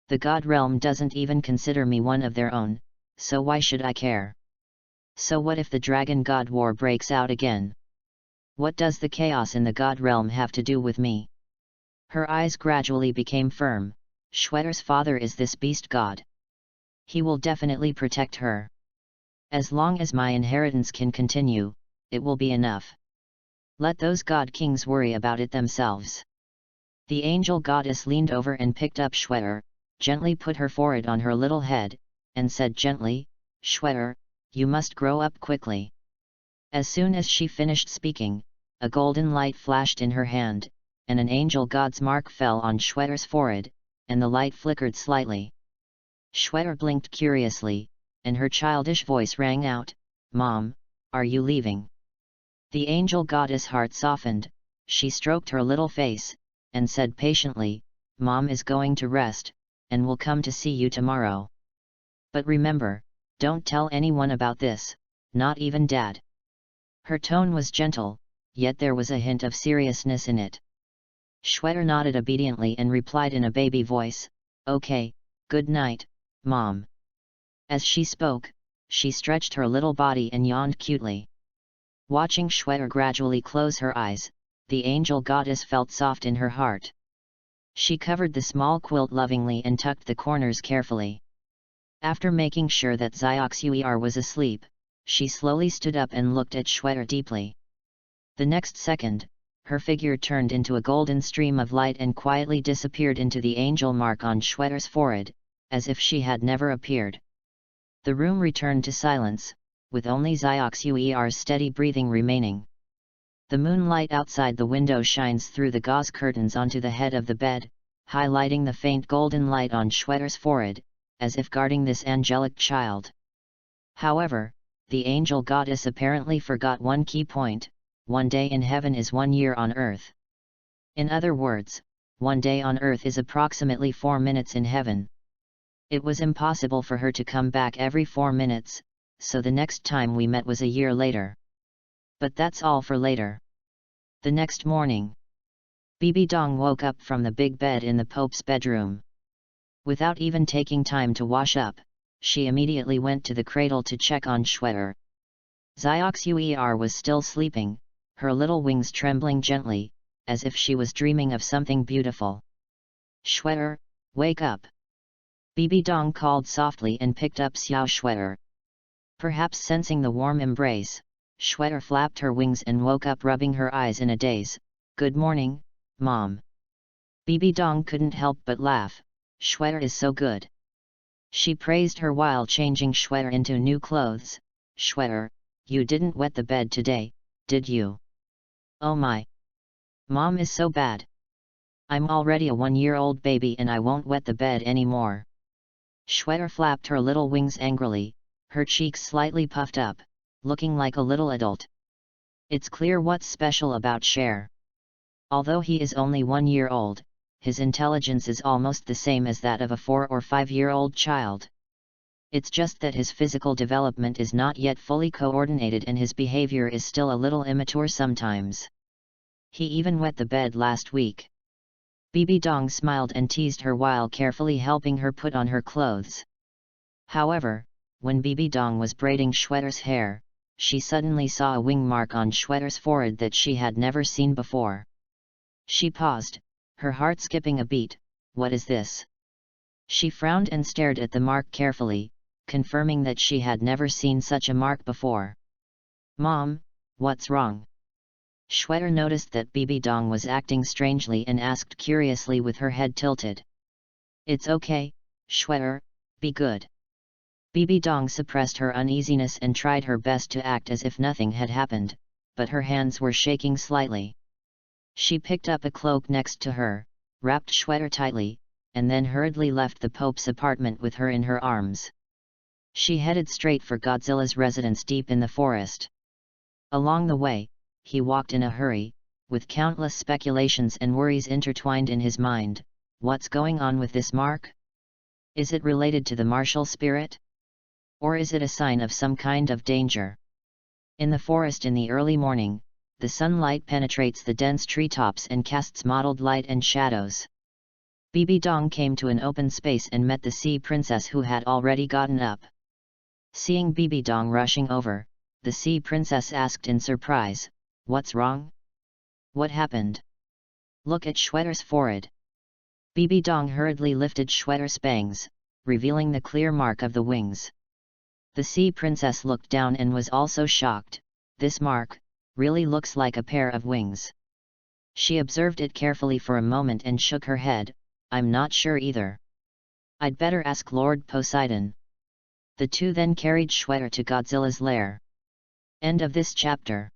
The God Realm doesn't even consider me one of their own, so why should I care? So what if the Dragon God War breaks out again? What does the chaos in the God Realm have to do with me? Her eyes gradually became firm. Schwetter's father is this beast god. He will definitely protect her. As long as my inheritance can continue, it will be enough. Let those god kings worry about it themselves. The angel goddess leaned over and picked up Schwetter, gently put her forehead on her little head, and said gently, "Schwetter, you must grow up quickly." As soon as she finished speaking, a golden light flashed in her hand, and an angel god's mark fell on Schwetter's forehead, and the light flickered slightly. Schwetter blinked curiously, and her childish voice rang out, "Mom, are you leaving?" The angel goddess' heart softened, she stroked her little face, and said patiently, "Mom is going to rest, and will come to see you tomorrow. But remember, don't tell anyone about this, not even Dad." Her tone was gentle, yet there was a hint of seriousness in it. Schwetter nodded obediently and replied in a baby voice, "Okay, good night, Mom." As she spoke, she stretched her little body and yawned cutely. Watching Schwetter gradually close her eyes, the angel goddess felt soft in her heart. She covered the small quilt lovingly and tucked the corners carefully. After making sure that Zioxuer was asleep, she slowly stood up and looked at Schwetter deeply. The next second, her figure turned into a golden stream of light and quietly disappeared into the angel mark on Schwetter's forehead, as if she had never appeared. The room returned to silence, with only Zioxuer's steady breathing remaining. The moonlight outside the window shines through the gauze curtains onto the head of the bed, highlighting the faint golden light on Schwetter's forehead, as if guarding this angelic child. However, the angel goddess apparently forgot one key point: one day in heaven is 1 year on earth. In other words, 1 day on earth is approximately 4 minutes in heaven. It was impossible for her to come back every 4 minutes, so the next time we met was a year later. But that's all for later. The next morning, Bibi Dong woke up from the big bed in the Pope's bedroom. Without even taking time to wash up, she immediately went to the cradle to check on Schwetter. Zioxuer was still sleeping, her little wings trembling gently, as if she was dreaming of something beautiful. Shwetter, wake up! Bibi Dong called softly and picked up Xiao Shwetter. Perhaps sensing the warm embrace, Shwetter flapped her wings and woke up, rubbing her eyes in a daze. Good morning, Mom. Bibi Dong couldn't help but laugh. Shwetter is so good. She praised her while changing Shwetter into new clothes. Shwetter, you didn't wet the bed today, did you? Oh my! Mom is so bad. I'm already a 1-year-old baby and I won't wet the bed anymore. Shwetter flapped her little wings angrily, her cheeks slightly puffed up, looking like a little adult. It's clear what's special about Cher. Although he is only 1 year old, his intelligence is almost the same as that of a 4 or 5-year-old child. It's just that his physical development is not yet fully coordinated and his behavior is still a little immature sometimes. He even wet the bed last week. Bibi Dong smiled and teased her while carefully helping her put on her clothes. However, when Bibi Dong was braiding Shwetter's hair, she suddenly saw a wing mark on Shwetter's forehead that she had never seen before. She paused, her heart skipping a beat. What is this? She frowned and stared at the mark carefully, confirming that she had never seen such a mark before. Mom, what's wrong? Shwetter noticed that Bibi Dong was acting strangely and asked curiously with her head tilted. It's okay, Shwetter, be good. Bibi Dong suppressed her uneasiness and tried her best to act as if nothing had happened, but her hands were shaking slightly. She picked up a cloak next to her, wrapped Shwetter tightly, and then hurriedly left the Pope's apartment with her in her arms. She headed straight for Godzilla's residence deep in the forest. Along the way, he walked in a hurry, with countless speculations and worries intertwined in his mind. What's going on with this mark? Is it related to the martial spirit? Or is it a sign of some kind of danger? In the forest in the early morning, the sunlight penetrates the dense treetops and casts mottled light and shadows. Bibi Dong came to an open space and met the sea princess who had already gotten up. Seeing Bibi Dong rushing over, the sea princess asked in surprise, "What's wrong? What happened? Look at Shwetter's forehead." Bibi Dong hurriedly lifted Shwetter's bangs, revealing the clear mark of the wings. The sea princess looked down and was also shocked. This mark really looks like a pair of wings. She observed it carefully for a moment and shook her head. I'm not sure either. I'd better ask Lord Poseidon. The two then carried Shwetter to Godzilla's lair. End of this chapter.